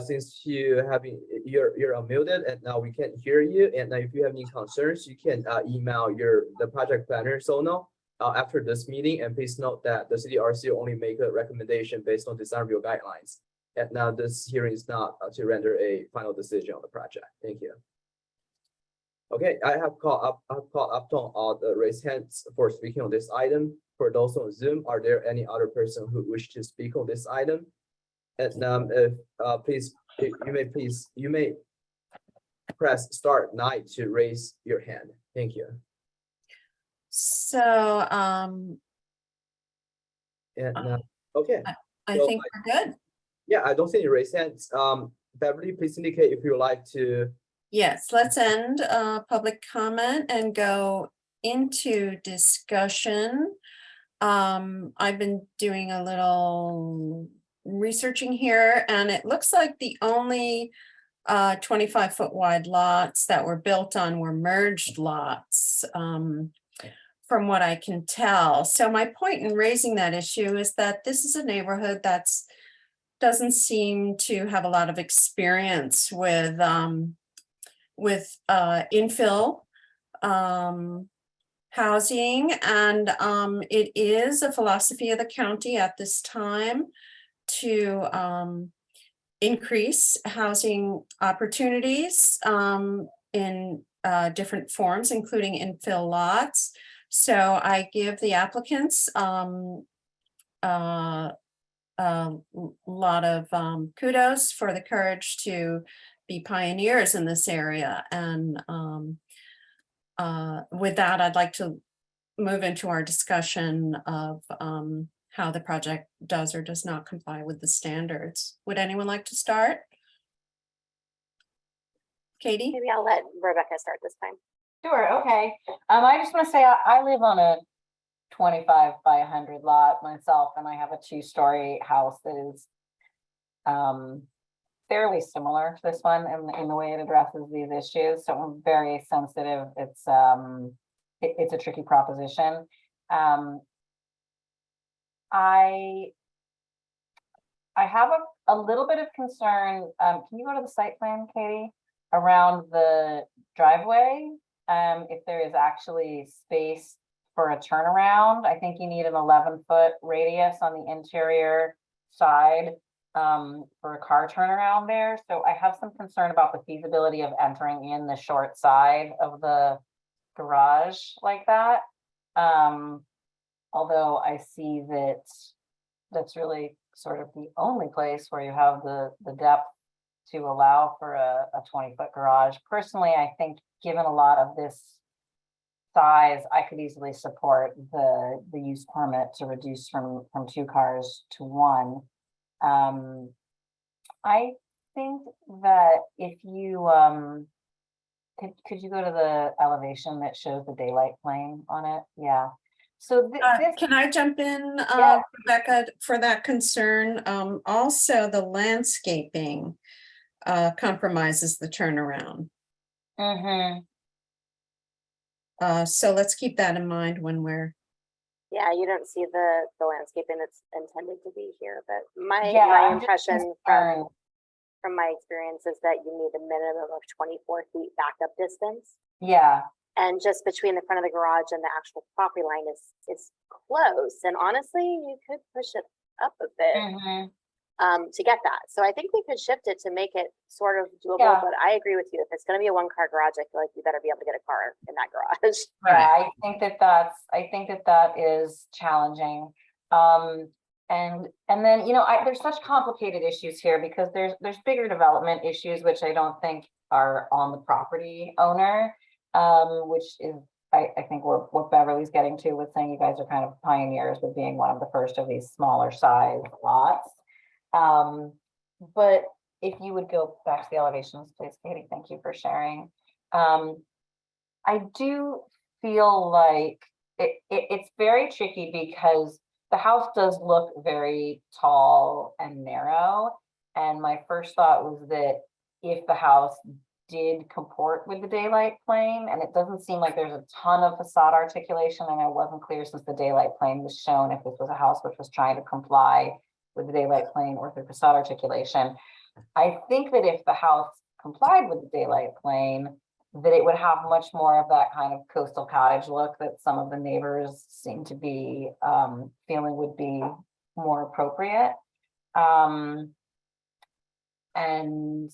since you're unmuted and now we can't hear you. And now if you have any concerns, you can email the project planner Sono after this meeting. And please note that the city RC only make a recommendation based on design review guidelines. And now this hearing is not to render a final decision on the project. Thank you. Okay, I have called up on all the raised hands for speaking on this item. For those on Zoom, are there any other person who wish to speak on this item? And you may press star 9 to raise your hand. Thank you. So, Okay. I So think we're good. Yeah, I don't see any raised hands. Beverly, please indicate if you would like to. Yes, let's end public comment and go into discussion. I've been doing a little researching here, and it looks like the only 25-foot wide lots that were built on were merged lots, from what I can tell. So my point in raising that issue is that this is a neighborhood that's doesn't seem to have a lot of experience with infill housing, and it is a philosophy of the county at this time to increase housing opportunities in different forms, including infill lots. So I give the applicants a lot of kudos for the courage to be pioneers in this area. And with that, I'd like to move into our discussion of how the project does or does not comply with the standards. Would anyone like to start? Katie? Maybe I'll let Rebecca start this time. Sure, okay. I just want to say I live on a 25 by 100 lot myself, and I have a 2-story house that is fairly similar to this one in the way it addresses these issues. So I'm very sensitive. It's a tricky proposition. I have a little bit of concern. Can you go to the site plan, Katie, around the driveway? If there is actually space for a turnaround. I think you need an 11-foot radius on the interior side for a car turnaround there. So I have some concern about the feasibility of entering in the short side of the garage like that. Although I see that that's really sort of the only place where you have the depth to allow for a 20-foot garage. Personally, I think given a lot of this size, I could easily support the use permit to reduce from 2 cars to 1. I think that if you could you go to the elevation that shows the daylight plane on it? Yeah. So can I jump in, Rebecca, for that concern? Also, the landscaping compromises the turnaround. So let's keep that in mind when we're. Yeah, you don't see the landscaping that's intended to be here, but my impression from my experience is that you need a minimum of 24 feet backup distance. Yeah. And just between the front of the garage and the actual property line is close. And honestly, you could push it up a bit to get that. So I think we could shift it to make it sort of doable, but I agree with you. If it's going to be a 1-car garage, I feel like you better be able to get a car in that garage. Yeah, I think that is challenging. And then, you know, there's such complicated issues here because there's bigger development issues, which I don't think are on the property owner, which is, I think what Beverly's getting to with saying you guys are kind of pioneers with being one of the first of these smaller size lots. But if you would go back to the elevations, please, Katie, thank you for sharing. I do feel like it's very tricky because the house does look very tall and narrow. And my first thought was that if the house did comport with the daylight plane, and it doesn't seem like there's a ton of facade articulation, and I wasn't clear since the daylight plane was shown if this was a house which was trying to comply with the daylight plane or through facade articulation. I think that if the house complied with the daylight plane, that it would have much more of that kind of coastal cottage look that some of the neighbors seem to be feeling would be more appropriate. And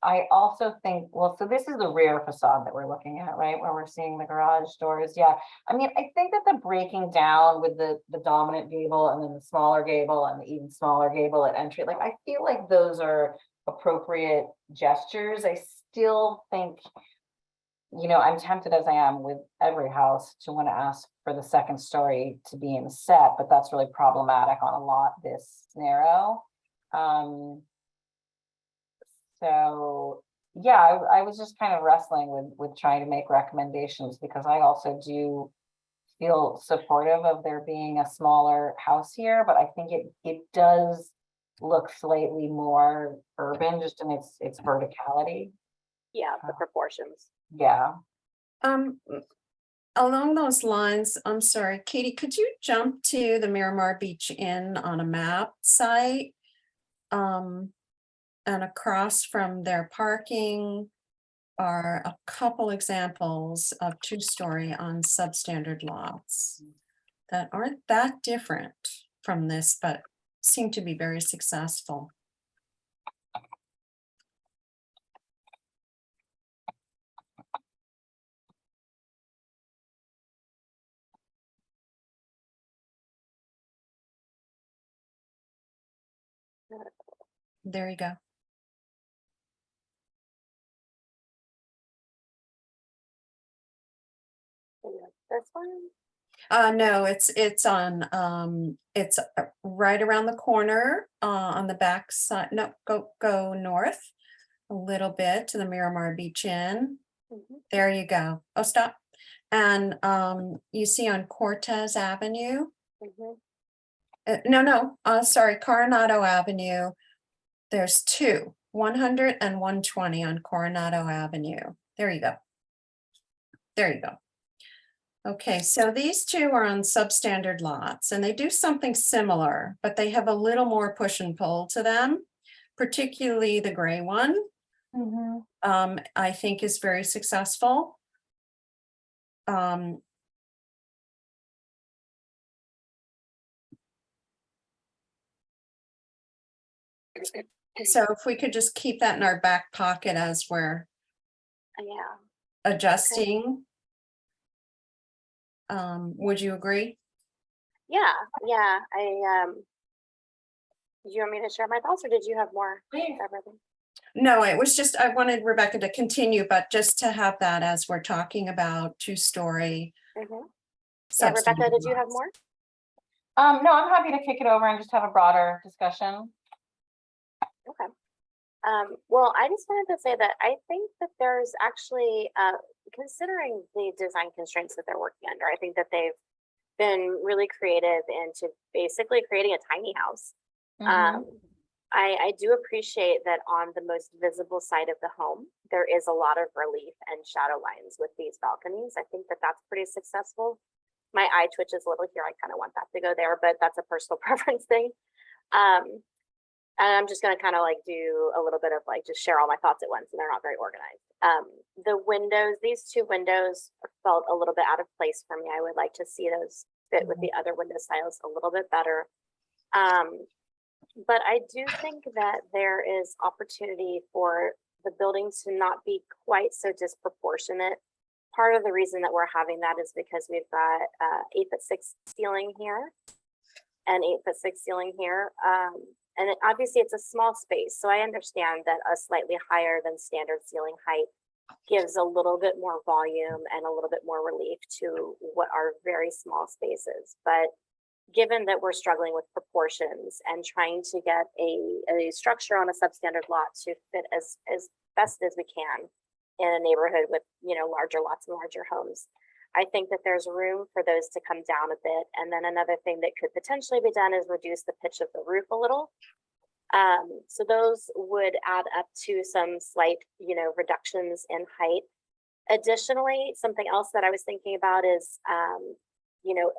I also think, well, so this is the rear facade that we're looking at, right? Where we're seeing the garage doors. Yeah. I mean, I think that the breaking down with the dominant gable and then the smaller gable and the even smaller gable at entry, like, I feel like those are appropriate gestures. I still think, you know, I'm tempted as I am with every house to want to ask for the second story to be in the set, but that's really problematic on a lot this narrow. So yeah, I was just kind of wrestling with trying to make recommendations, because I also do feel supportive of there being a smaller house here, but I think it does look slightly more urban just in its verticality. Yeah, the proportions. Yeah. Along those lines, I'm sorry, Katie, could you jump to the Miramar Beach Inn on a map site? And across from their parking are a couple examples of two-story on substandard lots that aren't that different from this, but seem to be very successful. There you go. This one? No, it's on right around the corner on the back side. No, go north a little bit to the Miramar Beach Inn. There you go. Oh, stop. And you see on Cortez Avenue. No, sorry, Coronado Avenue. There's two, 100 and 120 on Coronado Avenue. There you go. There you go. Okay, so these two are on substandard lots and they do something similar, but they have a little more push and pull to them, particularly the gray one. I think is very successful. So if we could just keep that in our back pocket as we're adjusting. Would you agree? Yeah. Do you want me to share my thoughts or did you have more? No, it was just, I wanted Rebecca to continue, but just to have that as we're talking about two-story. Yeah, Rebecca, did you have more? No, I'm happy to kick it over and just have a broader discussion. Okay. Well, I just wanted to say that I think that there's actually, considering the design constraints that they're working under, I think that they've been really creative into basically creating a tiny house. I do appreciate that on the most visible side of the home, there is a lot of relief and shadow lines with these balconies. I think that that's pretty successful. My eye twitches a little here. I kind of want that to go there, but that's a personal preference thing. And I'm just going to kind of like do a little bit of like just share all my thoughts at once, and they're not very organized. The windows, these two windows felt a little bit out of place for me. I would like to see those fit with the other window styles a little bit better. But I do think that there is opportunity for the building to not be quite so disproportionate. Part of the reason that we're having that is because we've got 8'6" ceiling here and 8'6" ceiling here. And obviously it's a small space. So I understand that a slightly higher than standard ceiling height gives a little bit more volume and a little bit more relief to what are very small spaces. But given that we're struggling with proportions and trying to get a structure on a substandard lot to fit as best as we can in a neighborhood with, you know, larger lots and larger homes, I think that there's room for those to come down a bit. And then another thing that could potentially be done is reduce the pitch of the roof a little. So those would add up to some slight, you know, reductions in height. Additionally, something else that I was thinking about is, you know,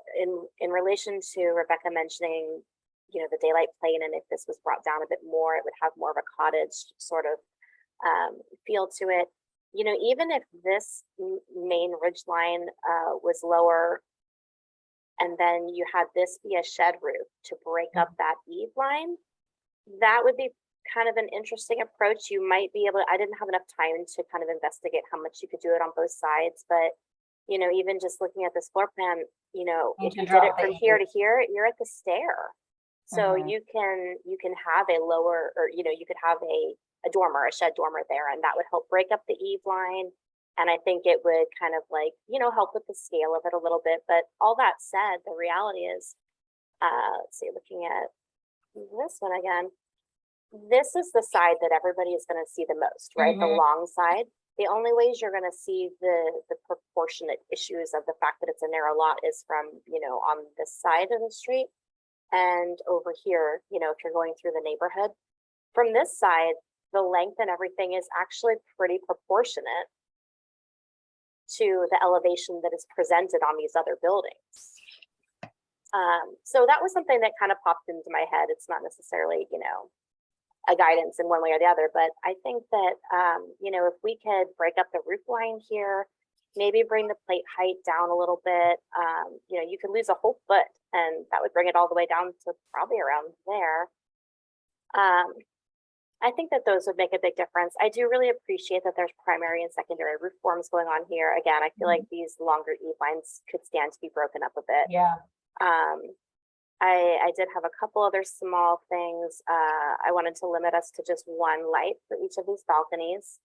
in relation to Rebecca mentioning you know, the daylight plane, and if this was brought down a bit more, it would have more of a cottage sort of feel to it. You know, even if this main ridge line was lower, and then you had this be a shed roof to break up that eave line, that would be kind of an interesting approach. You might be able to, I didn't have enough time to kind of investigate how much you could do it on both sides, but you know, even just looking at this floor plan, you know, if you did it from here to here, you're at the stair. So you can have a lower, or you know, you could have a dormer, a shed dormer there, and that would help break up the eave line. And I think it would kind of like, you know, help with the scale of it a little bit. But all that said, the reality is, let's see, looking at this one again, this is the side that everybody is going to see the most, right? The long side. The only ways you're going to see the proportionate issues of the fact that it's a narrow lot is from, you know, on this side of the street and over here, you know, if you're going through the neighborhood. From this side, the length and everything is actually pretty proportionate to the elevation that is presented on these other buildings. So that was something that kind of popped into my head. It's not necessarily, you know, a guidance in one way or the other, but I think that, you know, if we could break up the roof line here, maybe bring the plate height down a little bit, you know, you could lose a whole foot and that would bring it all the way down to probably around there. I think that those would make a big difference. I do really appreciate that there's primary and secondary roof forms going on here. Again, I feel like these longer eave lines could stand to be broken up a bit. Yeah. I did have a couple other small things. I wanted to limit us to just one light for each of these balconies.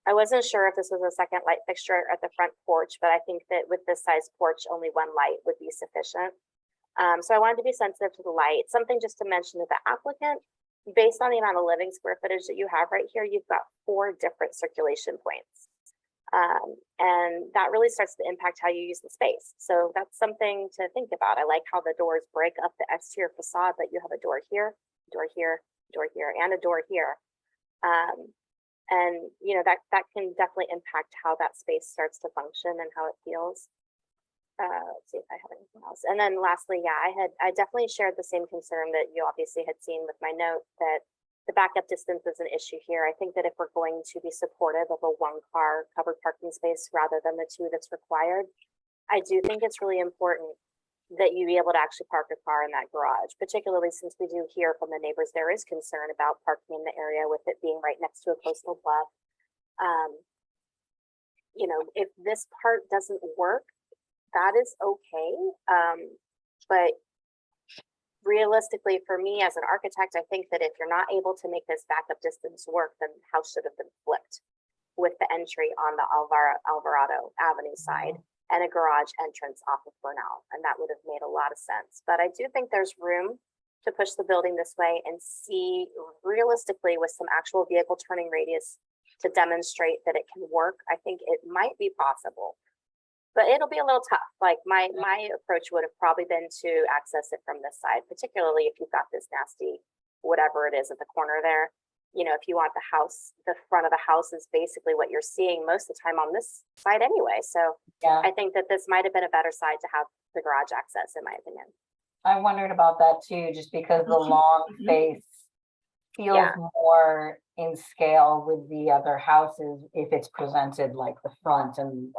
I wasn't sure if this was a second light fixture at the front porch, but I think that with this size porch, only one light would be sufficient. So I wanted to be sensitive to the light. Something just to mention to the applicant, based on the amount of living square footage that you have right here, you've got 4 different circulation points. And that really starts to impact how you use the space. So that's something to think about. I like how the doors break up the exterior facade, but you have a door here, door here, door here, and a door here. And you know, that can definitely impact how that space starts to function and how it feels. Let's see if I have anything else. And then lastly, yeah, I definitely shared the same concern that you obviously had seen with my note that the backup distance is an issue here. I think that if we're going to be supportive of a 1-car covered parking space rather than the 2 that's required, I do think it's really important that you be able to actually park a car in that garage, particularly since we do hear from the neighbors there is concern about parking in the area with it being right next to a coastal bluff. You know, if this part doesn't work, that is okay. But realistically, for me as an architect, I think that if you're not able to make this backup distance work, then the house should have been flipped with the entry on the Alvarado Avenue side and a garage entrance off of Bernal. And that would have made a lot of sense. But I do think there's room to push the building this way and see realistically with some actual vehicle turning radius to demonstrate that it can work. I think it might be possible, but it'll be a little tough. Like my approach would have probably been to access it from this side, particularly if you've got this nasty, whatever it is at the corner there. You know, if you want the house, the front of the house is basically what you're seeing most of the time on this side anyway. So yeah, I think that this might have been a better side to have the garage access, in my opinion. I wondered about that too, just because the long face feels more in scale with the other houses if it's presented like the front and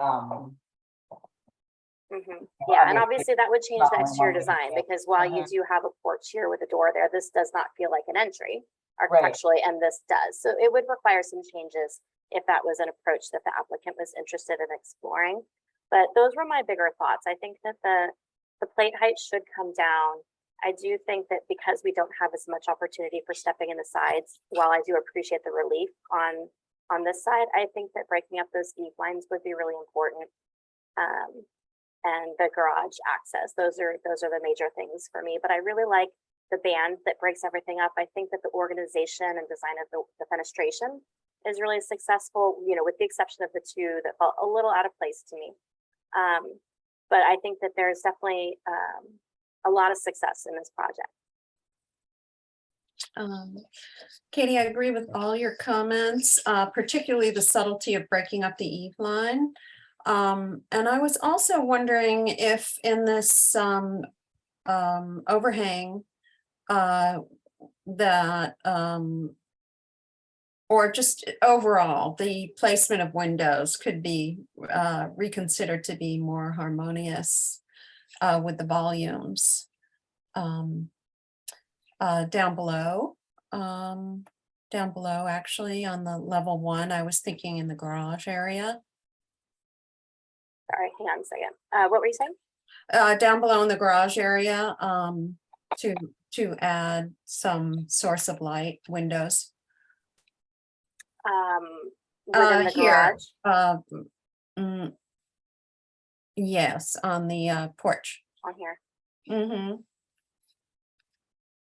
yeah, and obviously that would change the exterior design, because while you do have a porch here with a door there, this does not feel like an entry architecturally, and this does. So it would require some changes if that was an approach that the applicant was interested in exploring. But those were my bigger thoughts. I think that the plate height should come down. I do think that because we don't have as much opportunity for stepping in the sides, while I do appreciate the relief on this side, I think that breaking up those eave lines would be really important. And the garage access, those are the major things for me. But I really like the band that breaks everything up. I think that the organization and design of the fenestration is really successful, you know, with the exception of the 2 that felt a little out of place to me. But I think that there's definitely a lot of success in this project. Katie, I agree with all your comments, particularly the subtlety of breaking up the eave line. And I was also wondering if in this overhang, that or just overall, the placement of windows could be reconsidered to be more harmonious with the volumes. Down below, actually on the level 1, I was thinking in the garage area. Sorry, hang on a second. What were you saying? Down below in the garage area, to add some source of light windows. Within the Here, garage yes, on the porch. on here. Mm-hmm.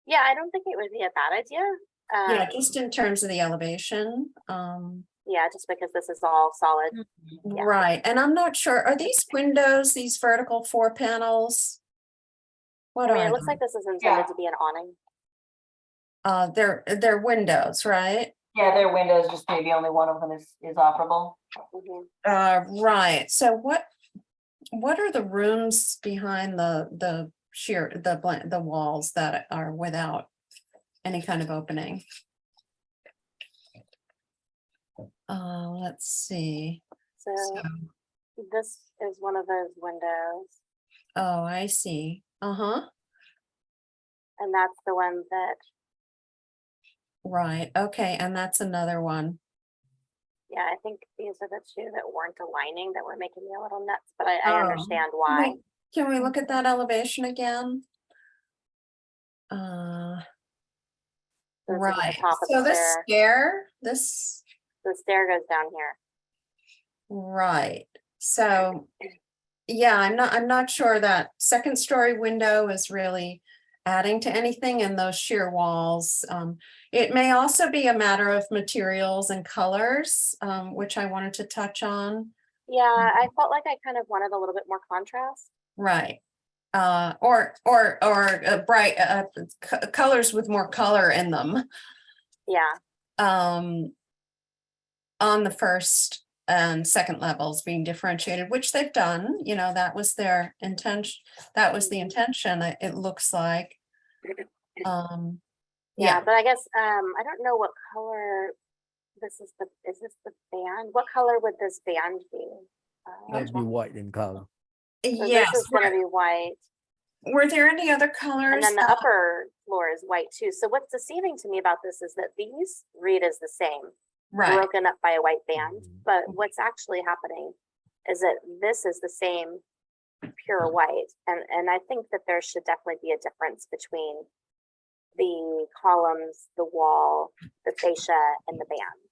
Yeah, I don't think it would be a bad idea. Yeah, just in terms of the elevation. Yeah, just because this is all solid. Yeah. Right, and I'm not sure, are these windows, these vertical 4 panels? What I mean, are it looks they? like this is intended to be an awning. They're windows, right? Yeah, they're windows, just maybe only one of them is operable. Right, so what are the rooms behind the walls that are without any kind of opening? Let's see. So this is one of those windows. Oh, I see. Uh-huh. And that's the one that, Right, okay, and that's another one. yeah, I think these are the two that weren't aligning that were making me a little nuts, but I Oh. understand why. Can we look at that elevation again? This is the Right, top of so the this stair. this, The stair goes down here. right, so, yeah, I'm not sure that second story window is really adding to anything in those sheer walls. It may also be a matter of materials and colors, which I wanted to touch on. Yeah, I felt like I kind of wanted a little bit more contrast. Right. Or bright colors with more color in them. Yeah. On the first and second levels being differentiated, which they've done, that was their intention. That was the intention, it looks like. Yeah, but I guess I don't know what color this is. Is this the band? What color would this band be? That'd be white in color. So Yes. this is gonna be white. Were there any other colors? And then the upper floor is white too. So what's deceiving to me about this is that these read as the same, Right. broken up by a white band. But what's actually happening is that this is the same pure white. And I think that there should definitely be a difference between the columns, the wall, the fascia, and the band.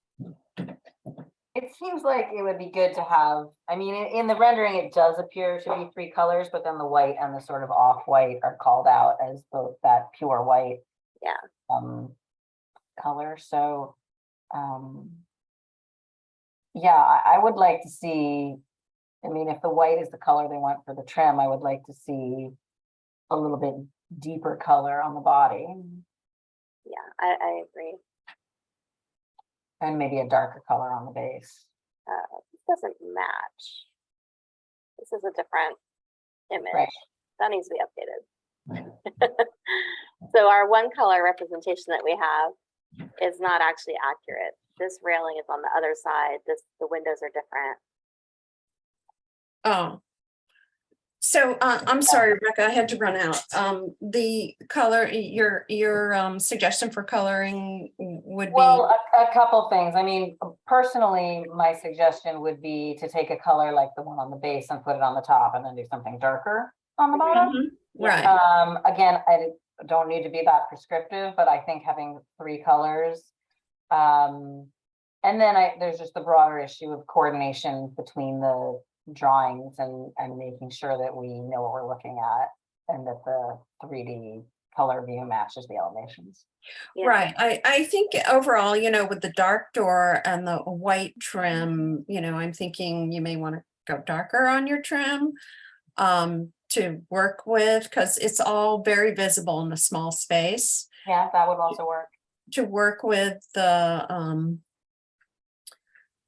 It seems like it would be good to have, I mean, in the rendering, it does appear to be 3 colors, but then the white and the sort of off-white are called out as both that pure white. Yeah. Color, so, yeah, I would like to see, I mean, if the white is the color they want for the trim, I would like to see a little bit deeper color on the body. Yeah, I agree. And maybe a darker color on the base. This doesn't match. This is a different image. Right. That needs to be updated. So our one color representation that we have is not actually accurate. This railing is on the other side. The windows are different. Oh. So I'm sorry, Rebecca, I had to run out. The color, your suggestion for coloring would be? Well, a couple things. I mean, personally, my suggestion would be to take a color like the one on the base and put it on the top and then do something darker on the bottom. Right. Again, I don't need to be that prescriptive, but I think having 3 colors. And then there's just the broader issue of coordination between the drawings and making sure that we know what we're looking at and that the 3D color view matches the elevations. Yeah. Right. I think overall, with the dark door and the white trim, I'm thinking you may want to go darker on your trim to work with, because it's all very visible in a small space. Yeah, that would also work. To work with the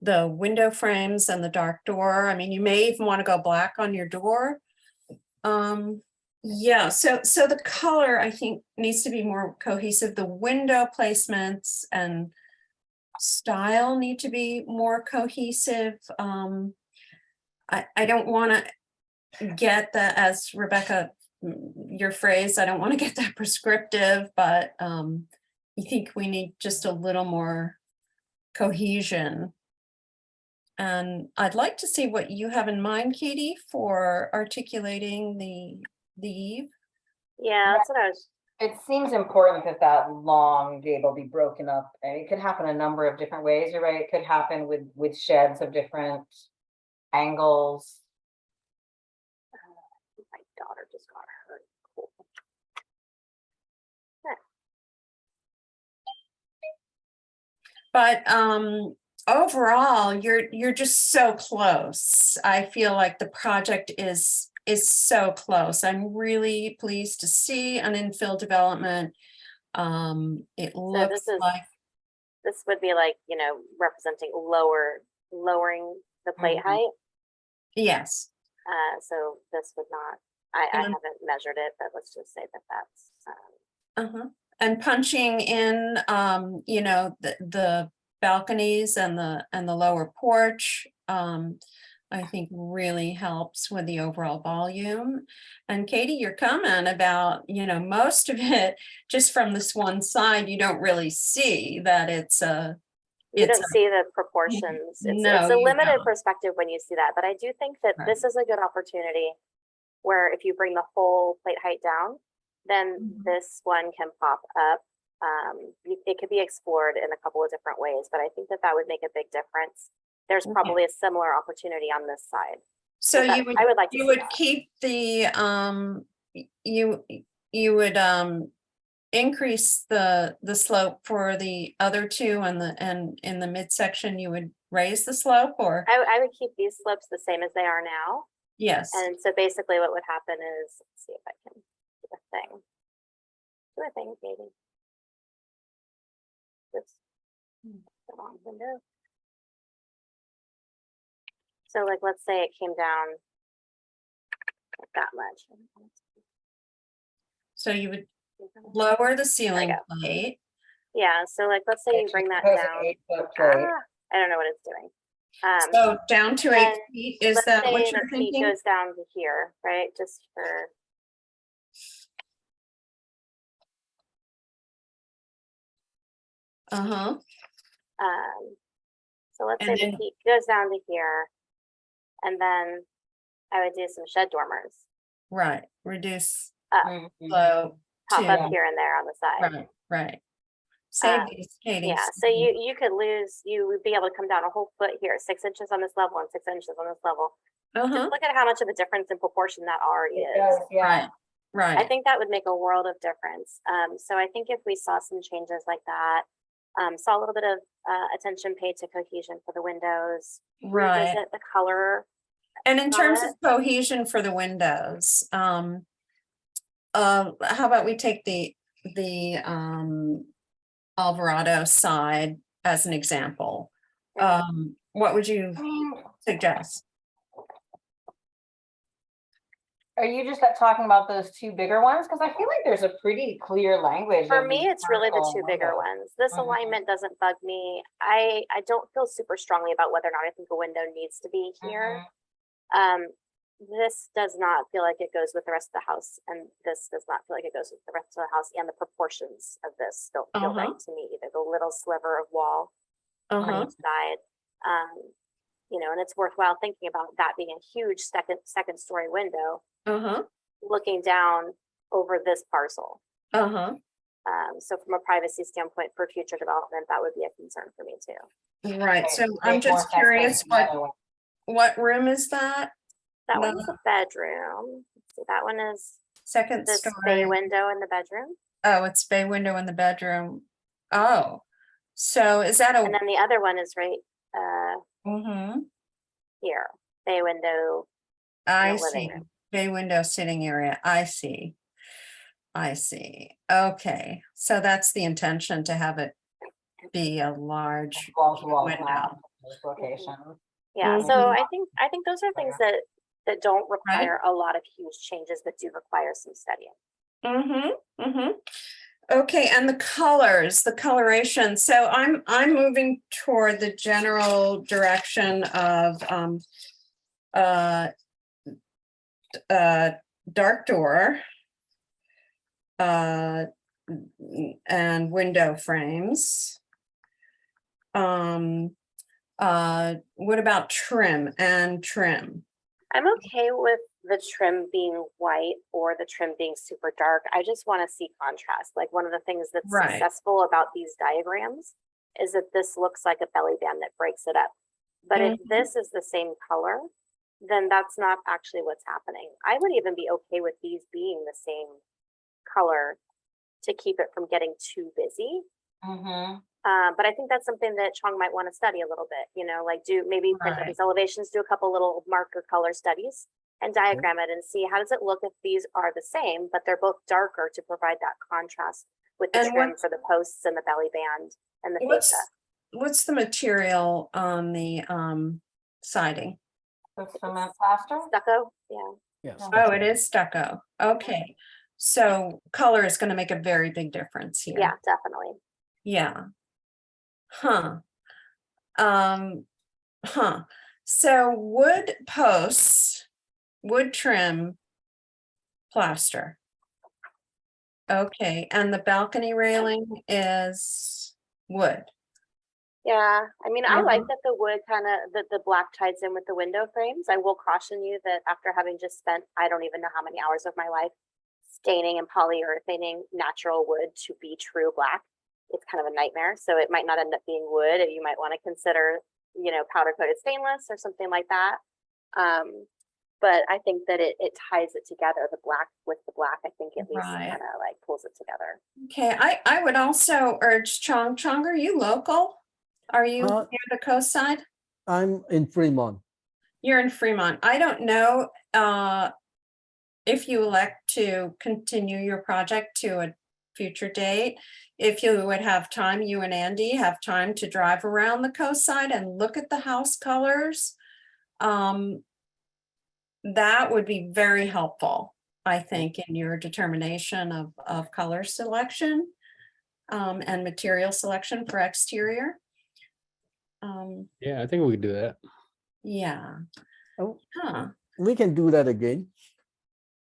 the window frames and the dark door. I mean, you may even want to go black on your door. Yeah, so the color, I think, needs to be more cohesive. The window placements and style need to be more cohesive. I don't want to get that, as Rebecca, your phrase, I don't want to get that prescriptive, but I think we need just a little more cohesion. And I'd like to see what you have in mind, Katie, for articulating the eave. Yeah, that's what I was. It seems important that that long gable be broken up, and it could happen a number of different ways. You're right. It could happen with sheds of different angles. My daughter just got hurt. Cool. But overall, you're just so close. I feel like the project is so close. I'm really pleased to see an infill development. It looks like this would be like, you know, representing lowering the plate height. Yes. So this would not, I haven't measured it, but let's just say that's And punching in, you know, the balconies and the lower porch, I think really helps with the overall volume. And Katie, your comment about, you know, most of it just from this one side, you don't really see that it's a. You don't see the proportions. It's a limited perspective when you see that, but I do think that this is a good opportunity where if you bring the whole plate height down, then this one can pop up. It could be explored in a couple of different ways, but I think that would make a big difference. There's probably a similar opportunity on this side. So I would like to you would keep the you would increase the slope for the other two, and in the midsection you would raise the slope, or I would keep these slopes the same as they are now. Yes. And so basically what would happen is, let's see if I can do a thing. Do a thing, maybe. Oops. The wrong window. So like, let's say it came down like that much. so you would lower the ceiling plate. Yeah, so like, let's say you bring that down. I don't know what it's doing. So down to 8 feet, is let's that say what the you're peak thinking? goes down to here, right? Just for. So let's say the peak goes down to here, and then I would do some shed dormers. Right, reduce Pop up here and there on the side. Right. Save these, Katie. Yeah, so you would be able to come down a whole foot here, 6 inches on this level and 6 inches on this level. Just look at how much of a difference in proportion that already is. Right. I think that would make a world of difference. So I think if we saw some changes like that, saw a little bit of attention paid to cohesion for the windows, revisit the color. And in terms of cohesion for the windows, how about we take the Alvarado side as an example? What would you suggest? Are you just talking about those two bigger ones? Because I feel like there's a pretty clear language. For me, it's really the two bigger ones. This alignment doesn't bug me. I don't feel super strongly about whether or not I think a window needs to be here. This does not feel like it goes with the rest of the house, and this does not feel like it goes with the rest of the house, and the proportions of this don't feel right to me either. The little sliver of wall on each side, you know, and it's worthwhile thinking about that being a huge second story window looking down over this parcel. So from a privacy standpoint for future development, that would be a concern for me too. Right. So I'm just curious, what room is that? That one's a bedroom. Let's see, that one is second this story. bay window in the bedroom. Oh, it's bay window in the bedroom. Oh, so is that and then the other one is right here, bay window. I see. Bay window sitting area. I see. Okay, so that's the intention, to have it be a large window. location. Yeah, so I think those are things that don't require a lot of huge changes, but do require some studying. Okay, and the colors, the coloration. So I'm moving toward the general direction of dark door and window frames. What about trim and trim? I'm okay with the trim being white or the trim being super dark. I just want to see contrast. Like one of the things that's successful about these diagrams is that this looks like a belly band that breaks it up. But if this is the same color, then that's not actually what's happening. I would even be okay with these being the same color to keep it from getting too busy. But I think that's something that Chong might want to study a little bit, you know, like maybe print out these elevations, do a couple little marker color studies and diagram it and see how does it look if these are the same, but they're both darker to provide that contrast with the trim for the posts and the belly band and the fascia. What's the material on the siding? Cement plaster? Stucco, yeah. Yes. Oh, it is stucco. Okay. So color is going to make a very big difference here. Yeah, definitely. Yeah. So wood posts, wood trim, plaster. Okay, and the balcony railing is wood. Yeah, I mean, I like that the wood kind of, the black ties in with the window frames. I will caution you that after having just spent, I don't even know how many hours of my life staining and polyurethaning natural wood to be true black, it's kind of a nightmare. So it might not end up being wood, and you might want to consider, you know, powder coated stainless or something like that. But I think that it ties it together, the black with the black. I think at least kind of like pulls it together. Okay, I would also urge Chong, are you local? Are you near the coastside? I'm in Fremont. You're in Fremont. I don't know if you elect to continue your project to a future date, if you would have time, you and Andy have time to drive around the coastside and look at the house colors. That would be very helpful, I think, in your determination of color selection and material selection for exterior. Yeah, I think we could do that. Yeah. We can do that again.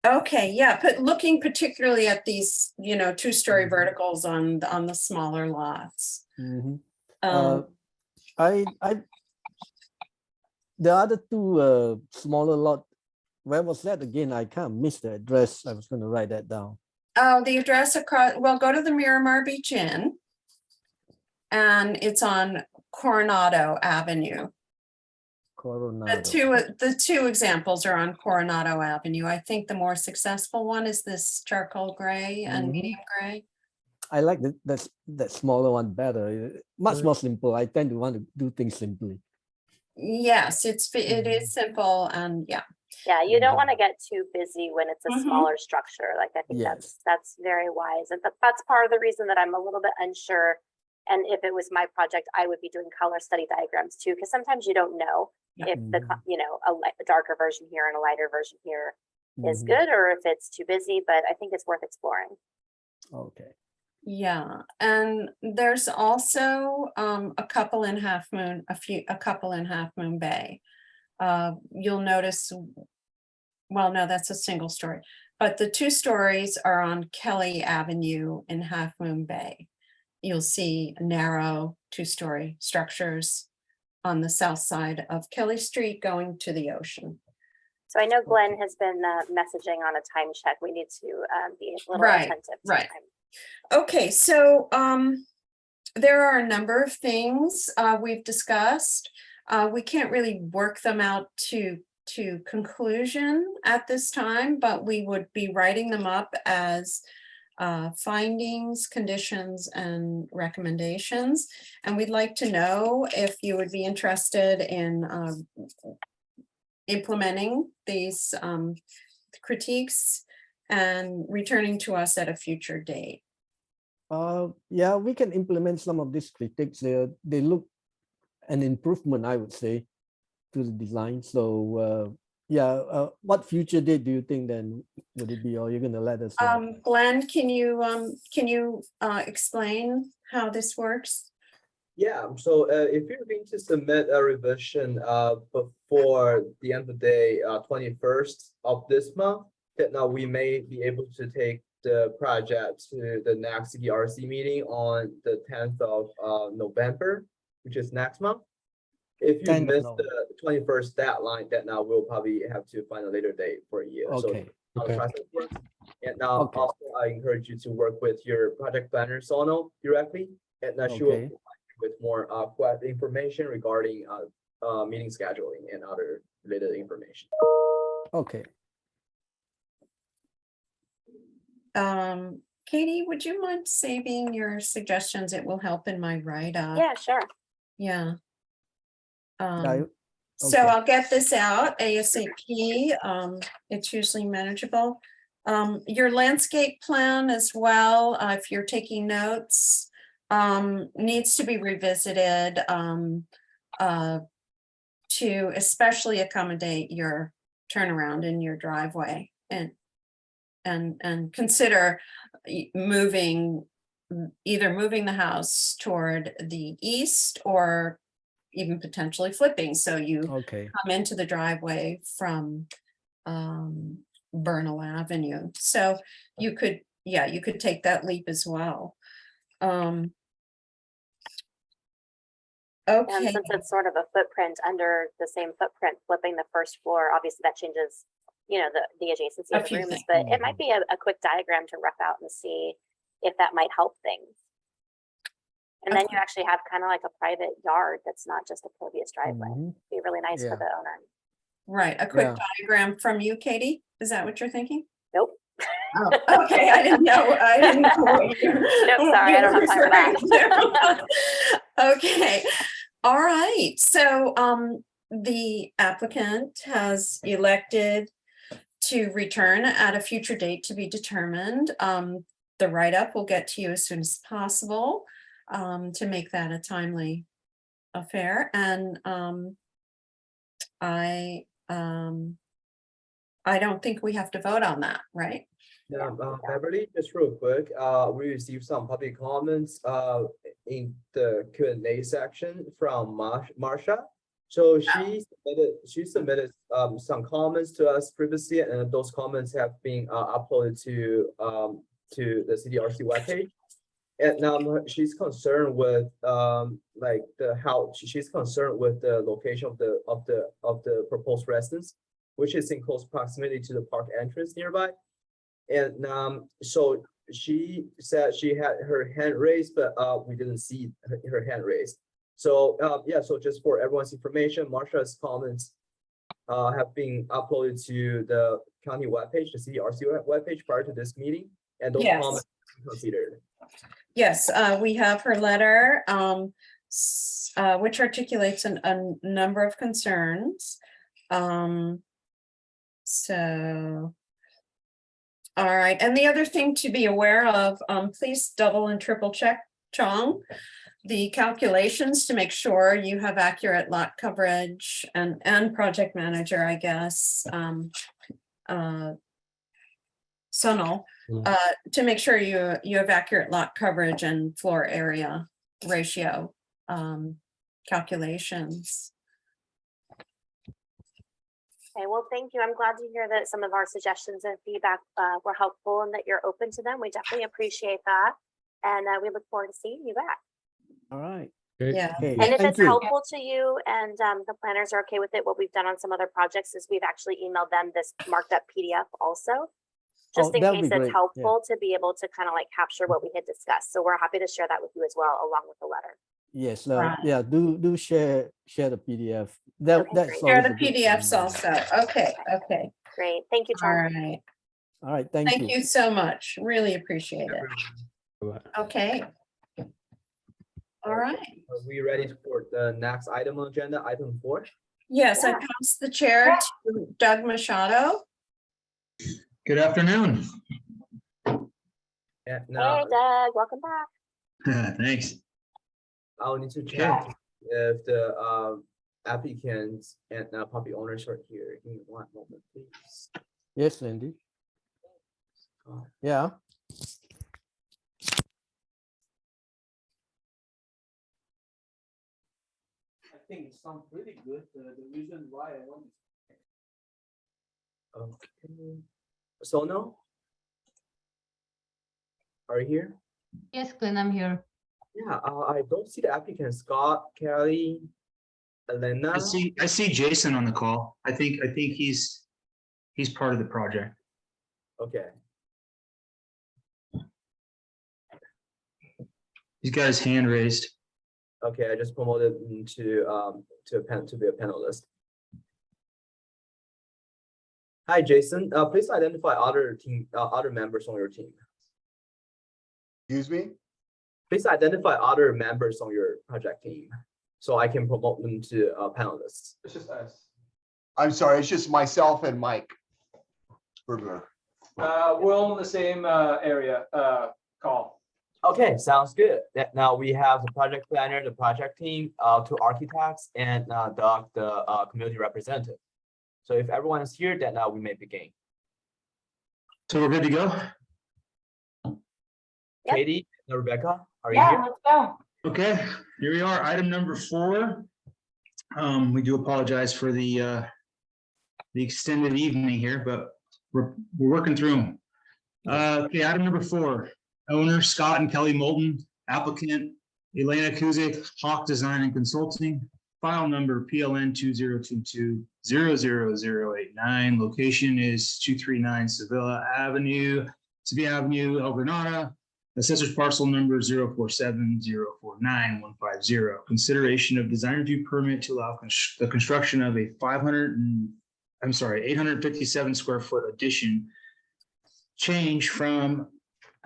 Okay, yeah, but looking particularly at these, you know, two-story verticals on the smaller lots. The other two smaller lot, where was that again? I can't miss the address. I was going to write that down. Oh, the address across, well, go to the Miramar Beach Inn. And it's on Coronado Avenue. Coronado. The two examples are on Coronado Avenue. I think the more successful one is this charcoal gray and medium gray. I like that smaller one better. Much more simple. I tend to want to do things simply. Yes, it is simple, and yeah. Yeah, you don't want to get too busy when it's a smaller structure. Like I think that's very wise, and that's part of the reason that I'm a little bit unsure. And if it was my project, I would be doing color study diagrams too, because sometimes you don't know if the a darker version here and a lighter version here is good, or if it's too busy. But I think it's worth exploring. Okay. Yeah, and there's also a couple in Half Moon Bay. You'll notice, well, no, that's a single story, but the 2 stories are on Kelly Avenue in Half Moon Bay. You'll see narrow 2-story structures on the south side of Kelly Street going to the ocean. So I know Glenn has been messaging on a time check. We need to be a little attentive to time. Okay, so there are a number of things we've discussed. We can't really work them out to conclusion at this time, but we would be writing them up as findings, conditions, and recommendations. And we'd like to know if you would be interested in implementing these critiques and returning to us at a future date. Yeah, we can implement some of these critiques. They look an improvement, I would say, to the design. So yeah, what future date do you think then would it be, or you're gonna let us know? Glenn, can you explain how this works? Yeah, so if you're going to submit a revision before the end of the day, 21st of this month, then now we may be able to take the project to the next CDRC meeting on the 10th of November, which is next month. If you 10th of miss November. the 21st deadline, then now we'll probably have to find a later date for you. Okay. So Okay. process works. And now Okay. also I encourage you to work with your project planner, Sono, directly. And now she will Okay. provide you with more information regarding meeting scheduling and other related information. Okay. Katie, would you mind saving your suggestions? It will help in my write-up. Yeah, sure. Yeah. I- So okay. I'll get this out ASAP. It's usually manageable. Your landscape plan as well, if you're taking notes, needs to be revisited to especially accommodate your turnaround in your driveway and consider either moving the house toward the east or even potentially flipping. So you Okay. come into the driveway from Bernal Avenue. So you could, yeah, you could take that leap as well. And Okay, since it's sort of a footprint under the same footprint, flipping the first floor, obviously that changes, you know, the adjacency A of the few rooms, things. but it might be a quick diagram to rough out and see if that might help things. And then you actually have kind of like a private yard that's not just a pervious driveway. Mhm. Be really nice for Yeah. the owner. right, a quick Yeah. diagram from you, Katie? Is that what you're thinking? Nope. Oh, okay, I didn't know what you. Nope, sorry, I don't have time for that. Okay, all right, so the applicant has elected to return at a future date to be determined. The write-up will get to you as soon as possible to make that a timely affair. And I don't think we have to vote on that, right? Yeah, Beverly, just real quick, we received some public comments in the Q&A section from Marsha. So she submitted some comments to us previously, and those comments have been uploaded to the CDRC webpage. And she's concerned with like she's concerned with the location of the proposed residence, which is in close proximity to the park entrance nearby. And so she said she had her hand raised, but we didn't see her hand raised. So yeah, so just for everyone's information, Marsha's comments have been uploaded to the county webpage, the CDRC webpage prior to this meeting, and those Yes. comments are considered. Yes, we have her letter, which articulates a number of concerns. So, all right, and the other thing to be aware of, please double and triple check, Chong, the calculations to make sure you have accurate lot coverage and project manager, I guess. Sunil, to make sure you have accurate lot coverage and floor area ratio calculations. Okay, well, thank you. I'm glad to hear that some of our suggestions and feedback were helpful and that you're open to them. We definitely appreciate that. And we look forward to seeing you back. All right. Yeah. Okay. And if Thank it's you. helpful to you and the planners are okay with it, what we've done on some other projects is we've actually emailed them this marked up PDF also. Just in that would case be it's great, helpful to be able to kind of like capture what we had discussed. So we're happy to share that with you as well, along with the letter. Yes. Right. Yeah. Do share the PDF. That's great. Share always the a good PDFs thing. also. Okay, okay. Great. Thank you, All Chong. right. All right. Thank Thank you so much. Really appreciate it. Okay. All right. Are we ready for the next item on agenda, item 4? Yes, I Yeah. pass the chair to Doug Machado. Good afternoon. And Hey, Doug, welcome back. Thanks. I'll need to check if the applicants and property owners are here. Give me one moment, please. Yes, Lindy. Yeah. I think it sounds pretty good. The reason why I want. Okay. Sono? Are you here? Yes, Glenn, I'm here. Yeah, I don't see the applicant. Scott, Kelly, Elena. I see Jason on the call. I think he's part of the project. Okay. He's got his hand raised. Okay, I just promoted him to be a panelist. Hi, Jason. Please identify other members on your team. Excuse me? Please identify other members on your project team, so I can promote them to panelists. It's just us. I'm sorry, it's just myself and Mike Berger. We're all in the same area call. Okay, sounds good. Now we have the project planner, the project team, two architects, and Doug, the community representative. So if everyone is here, then we may begin. So we're good to go? Yep. Katie and Rebecca, are you Yeah, here? let's go. Okay, here we are, item number 4. We do apologize for the extended evening here, but we're working through them. Okay, item number 4, owner Scott and Kelly Moulton, applicant Elena Kuzik, Hawk Design and Consulting, file number PLN 2022-00089, location is 239 Sevilla Avenue, El Granada. Assessor's parcel number 047049150. Consideration of design review permit to allow the construction of a 857 square foot addition. Change from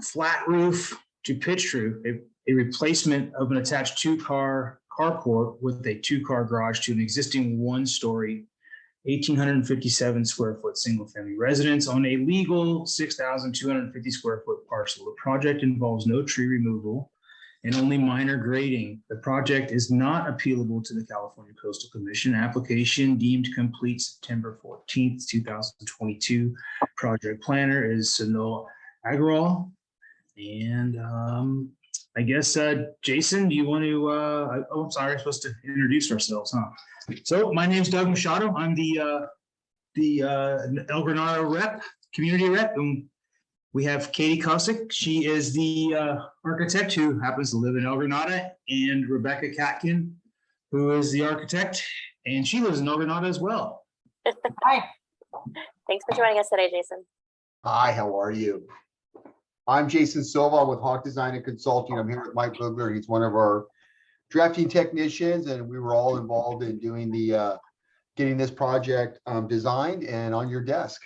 flat roof to pitched roof, a replacement of an attached 2-car carport with a 2-car garage to an existing 1-story 1,857 square foot single family residence on a legal 6,250 square foot parcel. The project involves no tree removal and only minor grading. The project is not appealable to the California Coastal Commission. Application deemed complete September 14th, 2022. Project planner is Sunil Agrawal. And I guess, Jason, do you want to, I'm sorry, I'm supposed to introduce ourselves, huh? So my name's Doug Machado. I'm the El Granada rep, community rep, and we have Katie Kosick. She is the architect who happens to live in El Granada, and Rebecca Katkin, who is the architect, and she lives in El Granada as well. Hi. Thanks for joining us today, Jason. Hi, how are you? I'm Jason Silva. I'm with Hawk Design and Consulting. I'm here with Mike Bugler. He's one of our drafting technicians, and we were all involved in doing the getting this project designed and on your desk.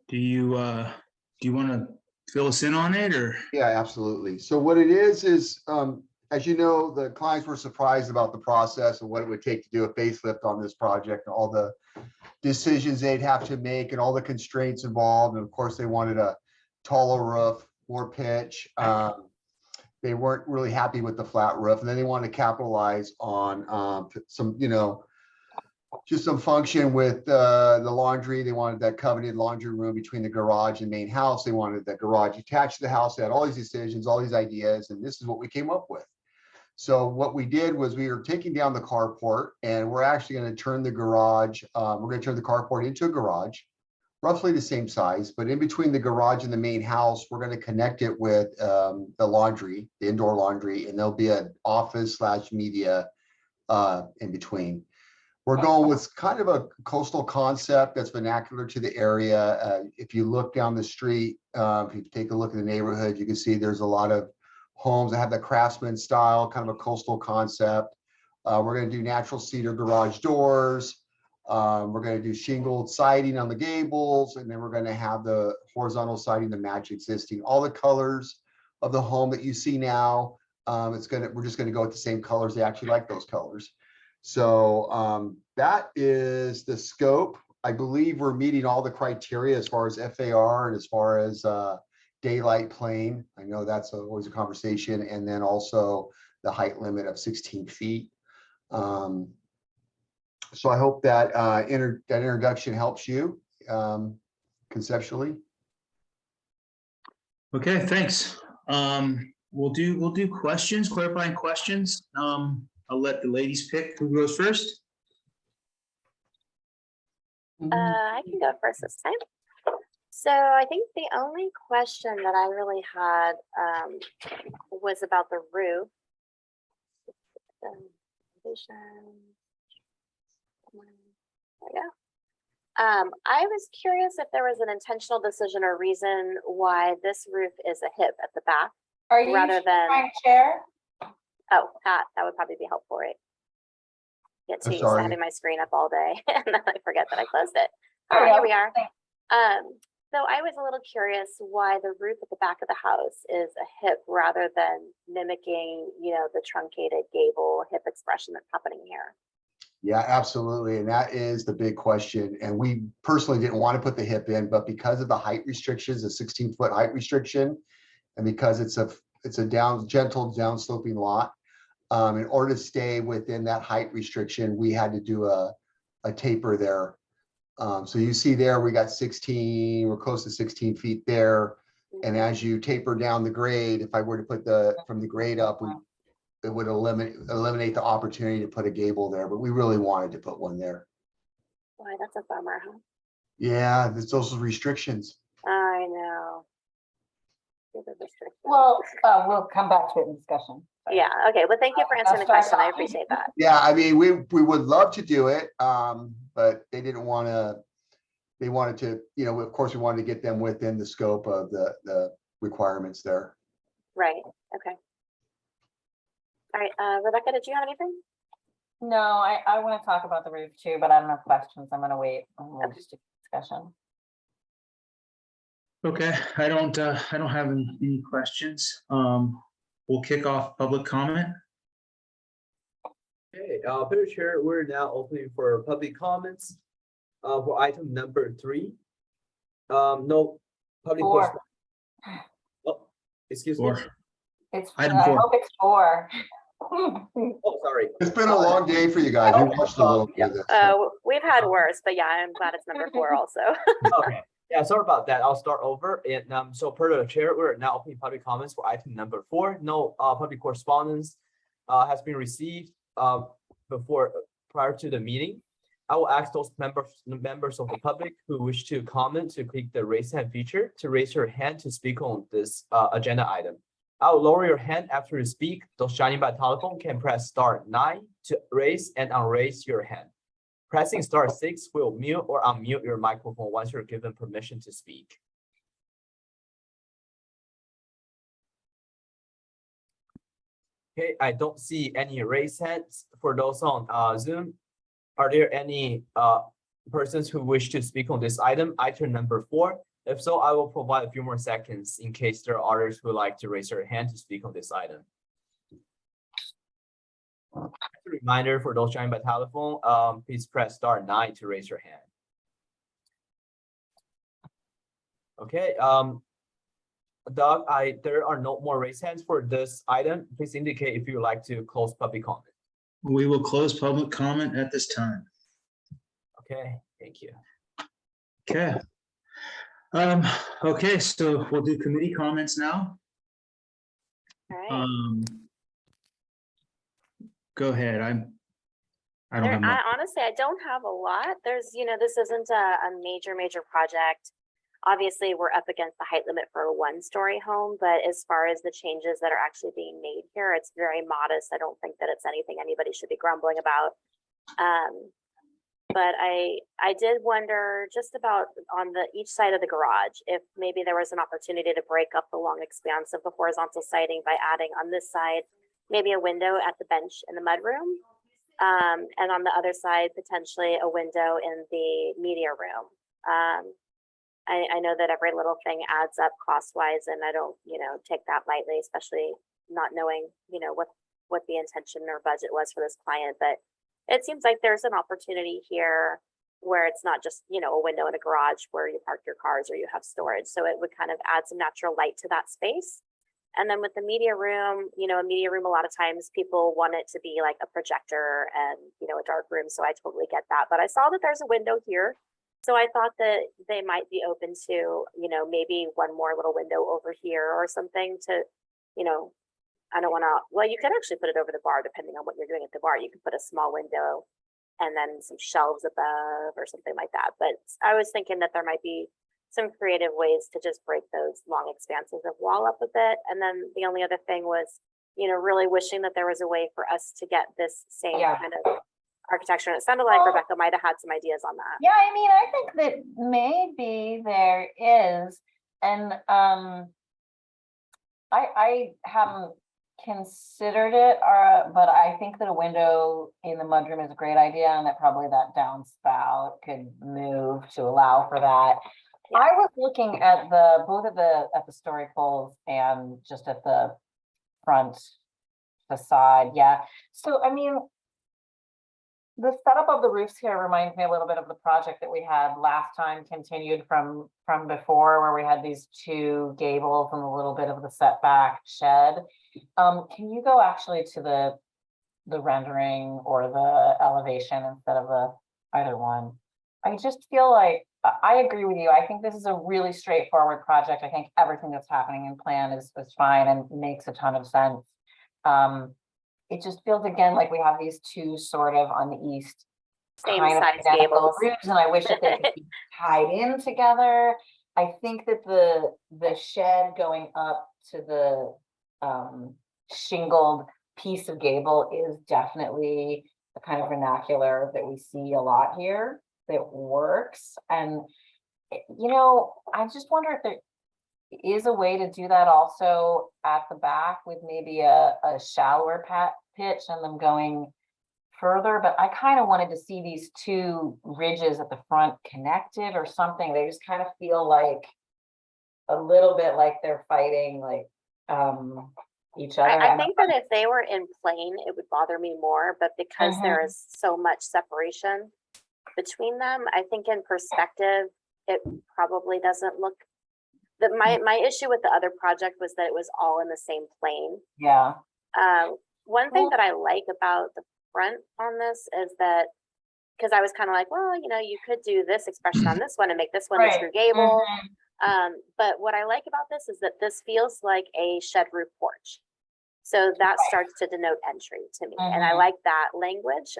Do you want to fill us in on it, or? Yeah, absolutely. So what it is, as you know, the clients were surprised about the process and what it would take to do a facelift on this project and all the decisions they'd have to make and all the constraints involved. And of course, they wanted a taller roof, more pitch. They weren't really happy with the flat roof, and then they wanted to capitalize on some, just some function with the laundry. They wanted that coveted laundry room between the garage and main house. They wanted that garage attached to the house. They had all these decisions, all these ideas, and this is what we came up with. So what we did was we were taking down the carport, and we're actually going to turn the garage. We're going to turn the carport into a garage, roughly the same size, but in between the garage and the main house, we're going to connect it with the laundry, the indoor laundry, and there'll be an office/media in between. We're going with kind of a coastal concept that's vernacular to the area. If you look down the street, if you take a look at the neighborhood, you can see there's a lot of homes that have that craftsman style, kind of a coastal concept. We're going to do natural cedar garage doors. We're going to do shingled siding on the gables, and then we're going to have the horizontal siding to match existing. All the colors of the home that you see now, we're just going to go with the same colors. They actually like those colors. So that is the scope. I believe we're meeting all the criteria as far as FAR and as far as daylight plane. I know that's always a conversation. And then also the height limit of 16 feet. So I hope that that introduction helps you conceptually. Okay, thanks. We'll do questions, clarifying questions. I'll let the ladies pick who goes first. I can go first this time. So I think the only question that I really had was about the roof. There we go. I was curious if there was an intentional decision or reason why this roof is a hip at the back. Are you rather than trying to share? Oh, that would probably be helpful, right? Get too used to sorry. having my screen up all day and then I forget that I closed it. There Oh, we here go. we are. So I was a little curious why the roof at the back of the house is a hip rather than mimicking, the truncated gable hip expression that's happening here. Yeah, absolutely. And that is the big question. And we personally didn't want to put the hip in, but because of the height restrictions, the 16-foot height restriction, and because it's a gentle down sloping lot, in order to stay within that height restriction, we had to do a taper there. So you see there, we got 16, we're close to 16 feet there. And as you taper down the grade, if I were to put from the grade up, it would eliminate the opportunity to put a gable there, but we really wanted to put one there. Boy, that's a bummer, huh? Yeah, there's those restrictions. I know. Well, we'll come back to it in discussion. Yeah, okay. Well, thank you for answering the question. I appreciate that. Yeah, I mean, we would love to do it, but they didn't want to. They wanted to, of course, we wanted to get them within the scope of the requirements there. Right. Okay. All right, Rebecca, did you have anything? No, I want to talk about the roof too, but I don't have questions. I'm going to wait. We'll just do discussion. Okay, I don't have any questions. We'll kick off public comment. Okay, Peter Chair, we're now opening for public comments for item number 3. No public. 4. Oh, excuse me. 4. It's Item I 4. hope it's 4. Oh, sorry. It's been a long day for you guys. We watched a little bit of this. We've had worse, but yeah, I'm glad it's number 4 also. Okay. Yeah, sorry about that. I'll start over. And so per the chair, we're now opening public comments for item number 4. No public correspondence has been received prior to the meeting. I will ask those members of the public who wish to comment to click the raise hand feature to raise your hand to speak on this agenda item. I will lower your hand after you speak. Those joining by telephone can press *9 to raise and unraise your hand. Pressing *6 will mute or unmute your microphone once you're given permission to speak. Okay, I don't see any raised hands for those on Zoom. Are there any persons who wish to speak on this item number 4? If so, I will provide a few more seconds in case there are others who would like to raise their hand to speak on this item. As a reminder for those joining by telephone, please press *9 to raise your hand. Okay, Doug, there are no more raised hands for this item. Please indicate if you would like to close public comment. We will close public comment at this time. Okay, thank you. Okay. Okay, so we'll do committee comments now. All right. Go ahead. I don't have much. Honestly, I don't have a lot. There's, this isn't a major project. Obviously, we're up against the height limit for a 1-story home, but as far as the changes that are actually being made here, it's very modest. I don't think that it's anything anybody should be grumbling about. But I did wonder just about on each side of the garage, if maybe there was an opportunity to break up the long expanse of the horizontal siding by adding on this side, maybe a window at the bench in the mudroom. And on the other side, potentially a window in the media room. I know that every little thing adds up cost-wise, and I don't, take that lightly, especially not knowing, what the intention or budget was for this client. But it seems like there's an opportunity here where it's not just, you know, a window in a garage where you park your cars or you have storage. So it would kind of add some natural light to that space. And then with the media room, you know, a media room, a lot of times people want it to be like a projector and, you know, a dark room. So I totally get that. But I saw that there's a window here. So I thought that they might be open to, you know, maybe one more little window over here or something to, you know, I don't want to, well, you could actually put it over the bar depending on what you're doing at the bar. You can put a small window and then some shelves above or something like that. But I was thinking that there might be some creative ways to just break those long expanses of wall up a bit. And then the only other thing was, you know, really wishing that there was a way for us to get this same kind of architecture. And it sounded like Rebecca might have had some ideas on that. Yeah, I mean, I think that maybe there is, and I haven't considered it, but I think that a window in the mudroom is a great idea, and that probably that downspout could move to allow for that. Yeah. I was looking at both at the story poles and just at the front facade. Yeah. So I mean, the setup of the roofs here reminds me a little bit of the project that we had last time, continued from before, where we had these two gables and a little bit of the setback shed. Can you go actually to the rendering or the elevation instead of either one? I just feel like I agree with you. I think this is a really straightforward project. I think everything that's happening in plan is fine and makes a ton of sense. It just feels again like we have these two sort of on the east same kind of size identical gables, roofs, and I wish that they could be tied in together. I think that the shed going up to the shingled piece of gable is definitely the kind of vernacular that we see a lot here that works. And you know, I just wonder if there is a way to do that also at the back with maybe a shallower pitch and them going further. But I kind of wanted to see these two ridges at the front connected or something. They just kind of feel like a little bit like they're fighting like each other. I think that if they were in plane, it would bother me more, but because there is so much separation between them, I think in perspective, it probably doesn't look. My issue with the other project was that it was all in the same plane. Yeah. One thing that I like about the front on this is that, because I was kind of like, well, you know, you could do this expression on this one and make this one the true gable. But what I like about this is that this feels like a shed roof porch. So that starts to denote entry to me. And I like that language.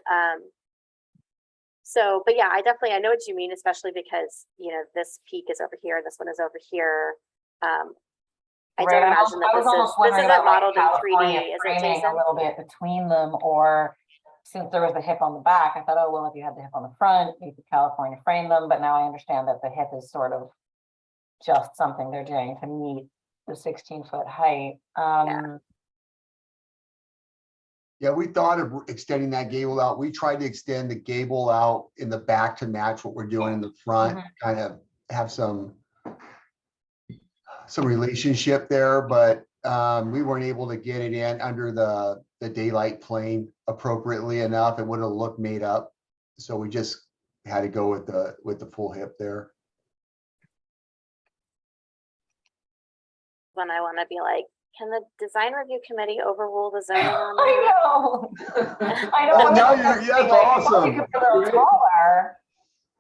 So, but yeah, I know what you mean, especially because, you know, this peak is over here, this one is over here. I don't imagine that this isn't modeled in 3D, is it, Jason? A little bit between them, or since there was the hip on the back, I thought, oh, well, if you had the hip on the front, you could California frame them. But now I understand that the hip is sort of just something they're doing to meet the 16-foot height. Yeah, we thought of extending that gable out. We tried to extend the gable out in the back to match what we're doing in the front, kind of have some relationship there, but we weren't able to get it in under the daylight plane appropriately enough. It would have looked made up. So we just had to go with the full hip there. When I want to be like, can the design review committee overrule the zoning on I that? know. I know. Oh, now that's awesome. You could put a little taller.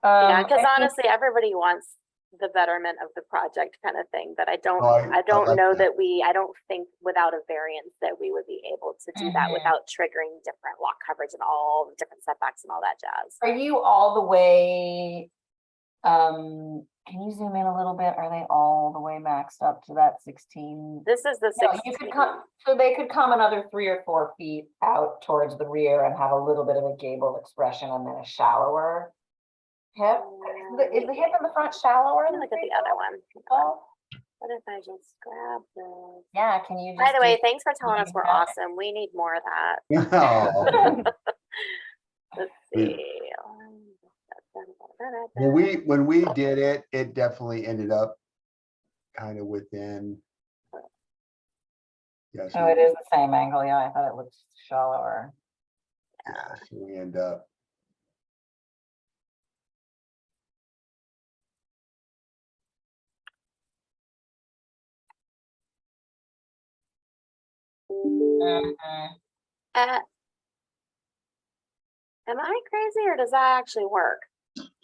Yeah, because honestly, everybody wants the betterment of the project kind of thing, but I don't know that I don't think without a variance that we would be able to do that without triggering different lot coverage and all the different setbacks and all that jazz. Are you all the way, can you zoom in a little bit? Are they all the way maxed up to that 16? This is the 16. You could come, so they could come another 3 or 4 feet out towards the rear and have a little bit of a gable expression and then a shallower hip. Is the hip in the front shallower? Look at the other one. What if I just grab this? Yeah, can you By the way, thanks for telling us we're awesome. We need more of that. Oh. Let's see. When we did it, it definitely ended up kind of within. Yeah, Oh, it is the same angle. Yeah, I thought it looked shallower. Yeah, so we end up. Am I crazy or does that actually work?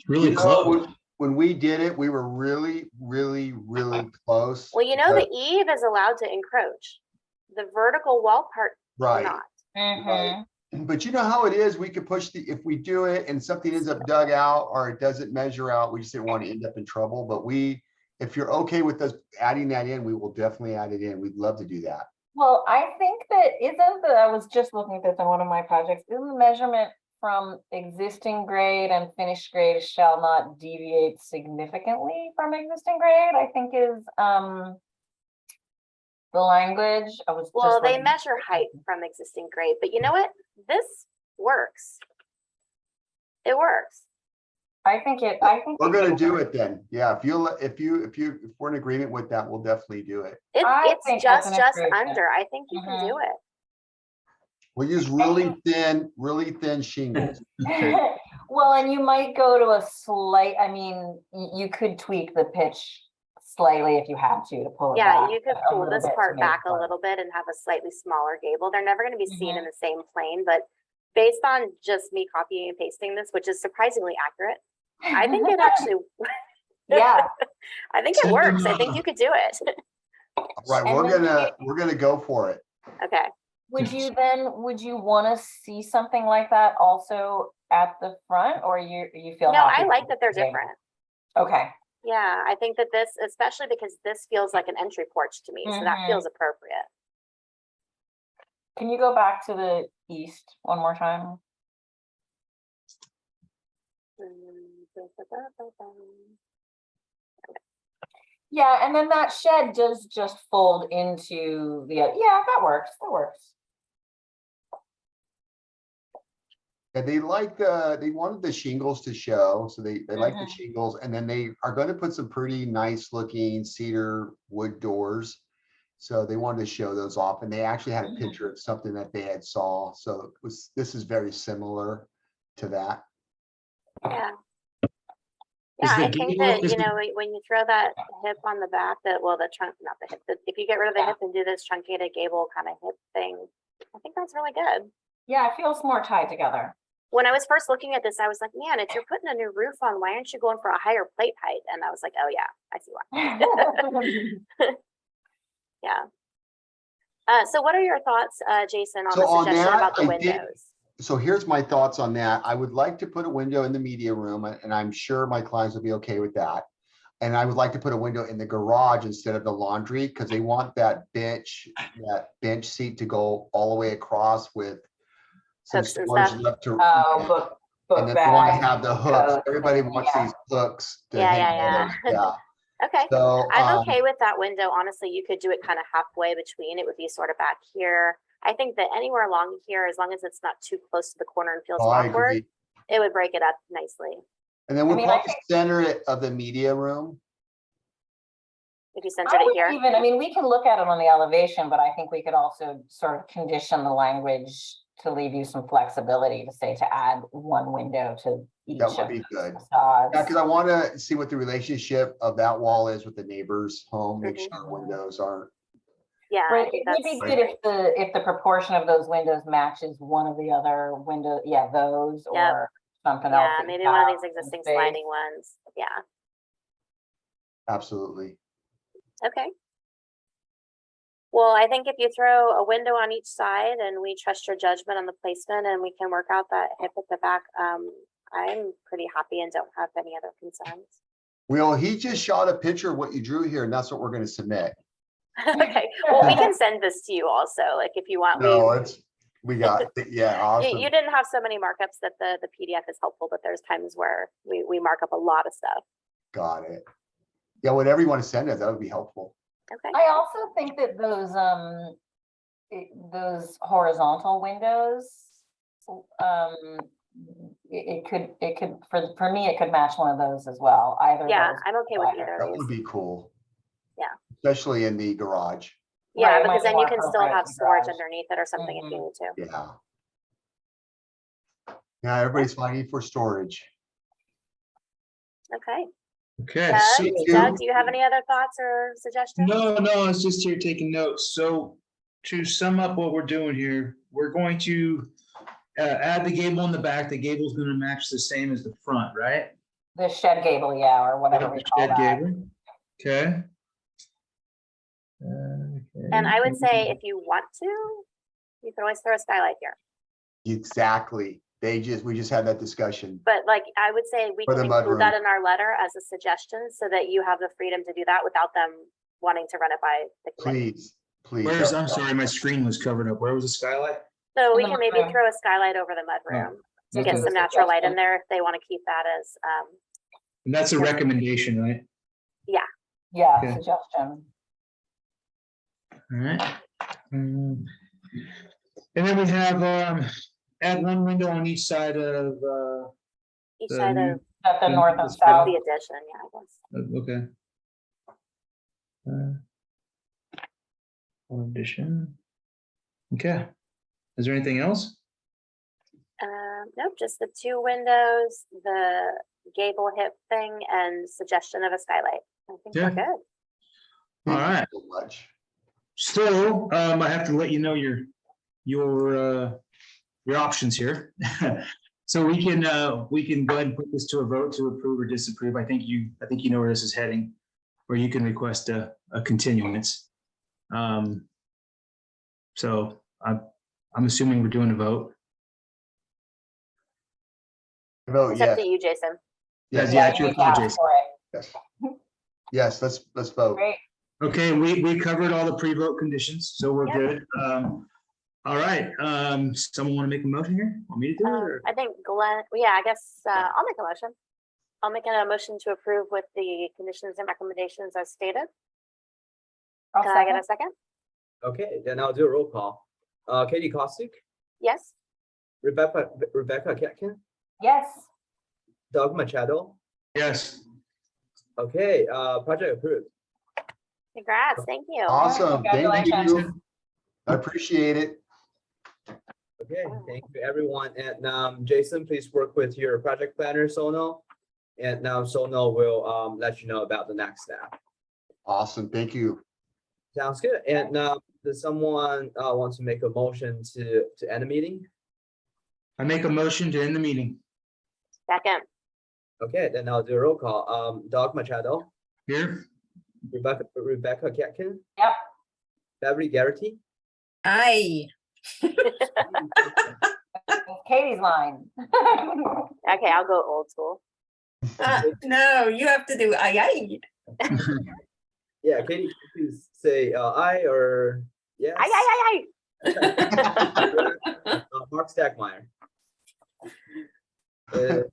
Really You know, close. when we did it, we were really, really, really close. Well, you know, but- the eave is allowed to encroach. The vertical wall part Right. cannot. Right. But you know how it is, we could push if we do it and something ends up dug out or it doesn't measure out, we just didn't want to end up in trouble. But if you're okay with us adding that in, we will definitely add it in. We'd love to do that. Well, I think that I was just looking at this on one of my projects, isn't the measurement from existing grade and finished grade shall not deviate significantly from existing grade, I think is the language. Well, they measure height from existing grade, but you know what? This works. It works. I think We're gonna do it then. Yeah, if we're in agreement with that, we'll definitely do it. It's just under. I think you can do it. We'll use really thin shingles. Well, and you might go to a slight, you could tweak the pitch slightly if you had to pull it Yeah, back you could a pull little this bit to part make back it a work. little bit and have a slightly smaller gable. They're never going to be seen in the same plane, but based on just me copying and pasting this, which is surprisingly accurate, I think it actually, yeah, I think it works. I think you could do it. Right, we're gonna go for it. Okay. Would you want to see something like that also at the front, or you feel? No, happy I like with that they're the way- different. Okay. Yeah, I think that this, especially because this feels like an entry porch to me, so that feels appropriate. Can you go back to the east one more time? Yeah, and then that shed does just fold into the, yeah, that works, And they wanted the shingles to show, so they like the shingles, and then they are going to put some pretty nice looking cedar wood doors. So they wanted to show those off, and they actually had a picture of something that they had saw. So this is very similar to that. Yeah. Yeah, I think that, when you throw that hip on the back, the trunk, not the hip, if you get rid of the hip and do this truncated gable kind of hip thing, I think that's really good. Yeah, it feels more tied together. When I was first looking at this, I was like, man, if you're putting a new roof on, why aren't you going for a higher plate height? And I was like, oh yeah, I see why. Yeah. So what are your thoughts, Jason, on the suggestion about the windows? So here's my thoughts on that. I would like to put a window in the media room, and I'm sure my clients will be okay with that. And I would like to put a window in the garage instead of the laundry, because they want that bench seat to go all the way across with some storage left to. And then they want to have the hooks. Everybody wants these hooks. Yeah. Okay. So, I'm okay with that window. Honestly, you could do it kind of halfway between. It would be sort of back here. I think that anywhere along here, as long as it's not too close to the corner and feels I awkward, agree. it would break it up nicely. And then we'll probably center it of the media room. If you centered it here. We can look at it on the elevation, but I think we could also sort of condition the language to leave you some flexibility to add one window to each. That would be good. Facades. Yeah, because I want to see what the relationship of that wall is with the neighbor's home, make sure our windows aren't. Yeah, Right. It would be good if the proportion of those windows matches one of the other windows, those or something else. Yeah, maybe one of these existing sliding ones. Yeah. Absolutely. Okay. Well, I think if you throw a window on each side and we trust your judgment on the placement and we can work out that hip at the back, I'm pretty happy and don't have any other concerns. Well, he just shot a picture of what you drew here, and that's what we're going to submit. Okay. Well, we can send this to you also, like if you want. We got awesome. You didn't have so many markups that the PDF is helpful, but there's times where we mark up a lot of stuff. Got it. Yeah, whatever you want to send us, that would be helpful. Okay. I also think that those horizontal windows, it could for me it could match one of those as well. Either. Yeah, I'm okay with either. That would be cool. Yeah. Especially in the garage. Yeah, Right, because then you can still have the storage garage. underneath it or something if you need to. Yeah. Yeah, everybody's fighting for storage. Okay. Okay. Doug, do you have any other thoughts or suggestions? No, I was just here taking notes. So to sum up what we're doing here, we're going to add the gable in the back. The gable's gonna match the same as the front, right? The shed gable, yeah, or whatever we call Shed that. gable. Okay. And I would say if you want to, you can always throw a skylight here. Exactly. We just had that discussion. But like, I would say we For can the include that mudroom. in our letter as a suggestion so that you have the freedom to do that without them wanting to run it by the committee. Please. Where's, I'm sorry, my screen was covered up. Where was the skylight? So we In the can maybe mudroom. throw a skylight over the mudroom to okay. get some natural light in there if they want to keep that as, And that's a recommendation, right? Yeah, Okay. suggestion. All right. And then we have, add one window on each side of, each The side new- of At the north and of south. the addition, yeah, I guess. okay. One addition. Okay. Is there anything else? Nope, just the two windows, the gable hip thing and suggestion of a skylight. I think we're Yeah. good. All right. So much. So, I have to let you know your options here. So we can go ahead and put this to a vote to approve or disapprove. I think you know where this is heading, or you can request a continuance. So I'm assuming we're doing a vote. Vote It's up yes. to you, Jason. Yes. Yeah, it's your call, asked Jason. for it. Yes. Let's vote. Great. Okay, we covered all the pre-vote conditions, so we're Yep. good. All right, someone want to make a motion here? Want me to do it? or- I think Glenn, yeah, I guess I'll make a motion. I'll make a motion to approve with the conditions and recommendations as stated. I'll Can I get second. a second? Okay, then I'll do a roll call. Katie Kostick, Yes? Rebecca Ketkin, Yes. Doug Machado. Yes. Okay, project approved. Congrats, thank you. Awesome. Thank Congratulations. you. I appreciate it. Okay, thank you, everyone. And Jason, please work with your project planner, Sono. And now Sono will let you know about the next step. Awesome. Thank you. Sounds good. And does someone want to make a motion to end the meeting? I make a motion to end the meeting. Second, Okay, then I'll do a roll call. Doug Machado, Here? Rebecca Ketkin, Yep. Beverly Garrity, Aye. Katie's line. okay, I'll go old school. No, you have to do aye, aye. yeah, Katie, please say aye or yes. Aye, aye, aye, Mark Stackmeyer. Here.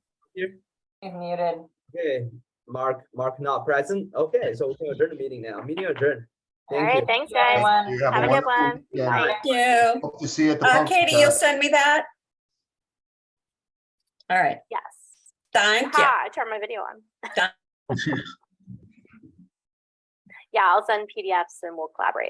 He's muted. Okay, Mark not present. Okay, so we can adjourn the meeting now. Meeting adjourned. All Thank right, you. thanks, guys. Everyone. You Have a good wonderful one. weekend. Bye. Thank you. Hope to see you at the pump. Katie, you'll send me that? All right, Yes. thank you. Ha, I turned my video on. Yeah, I'll send PDFs and we'll collaborate.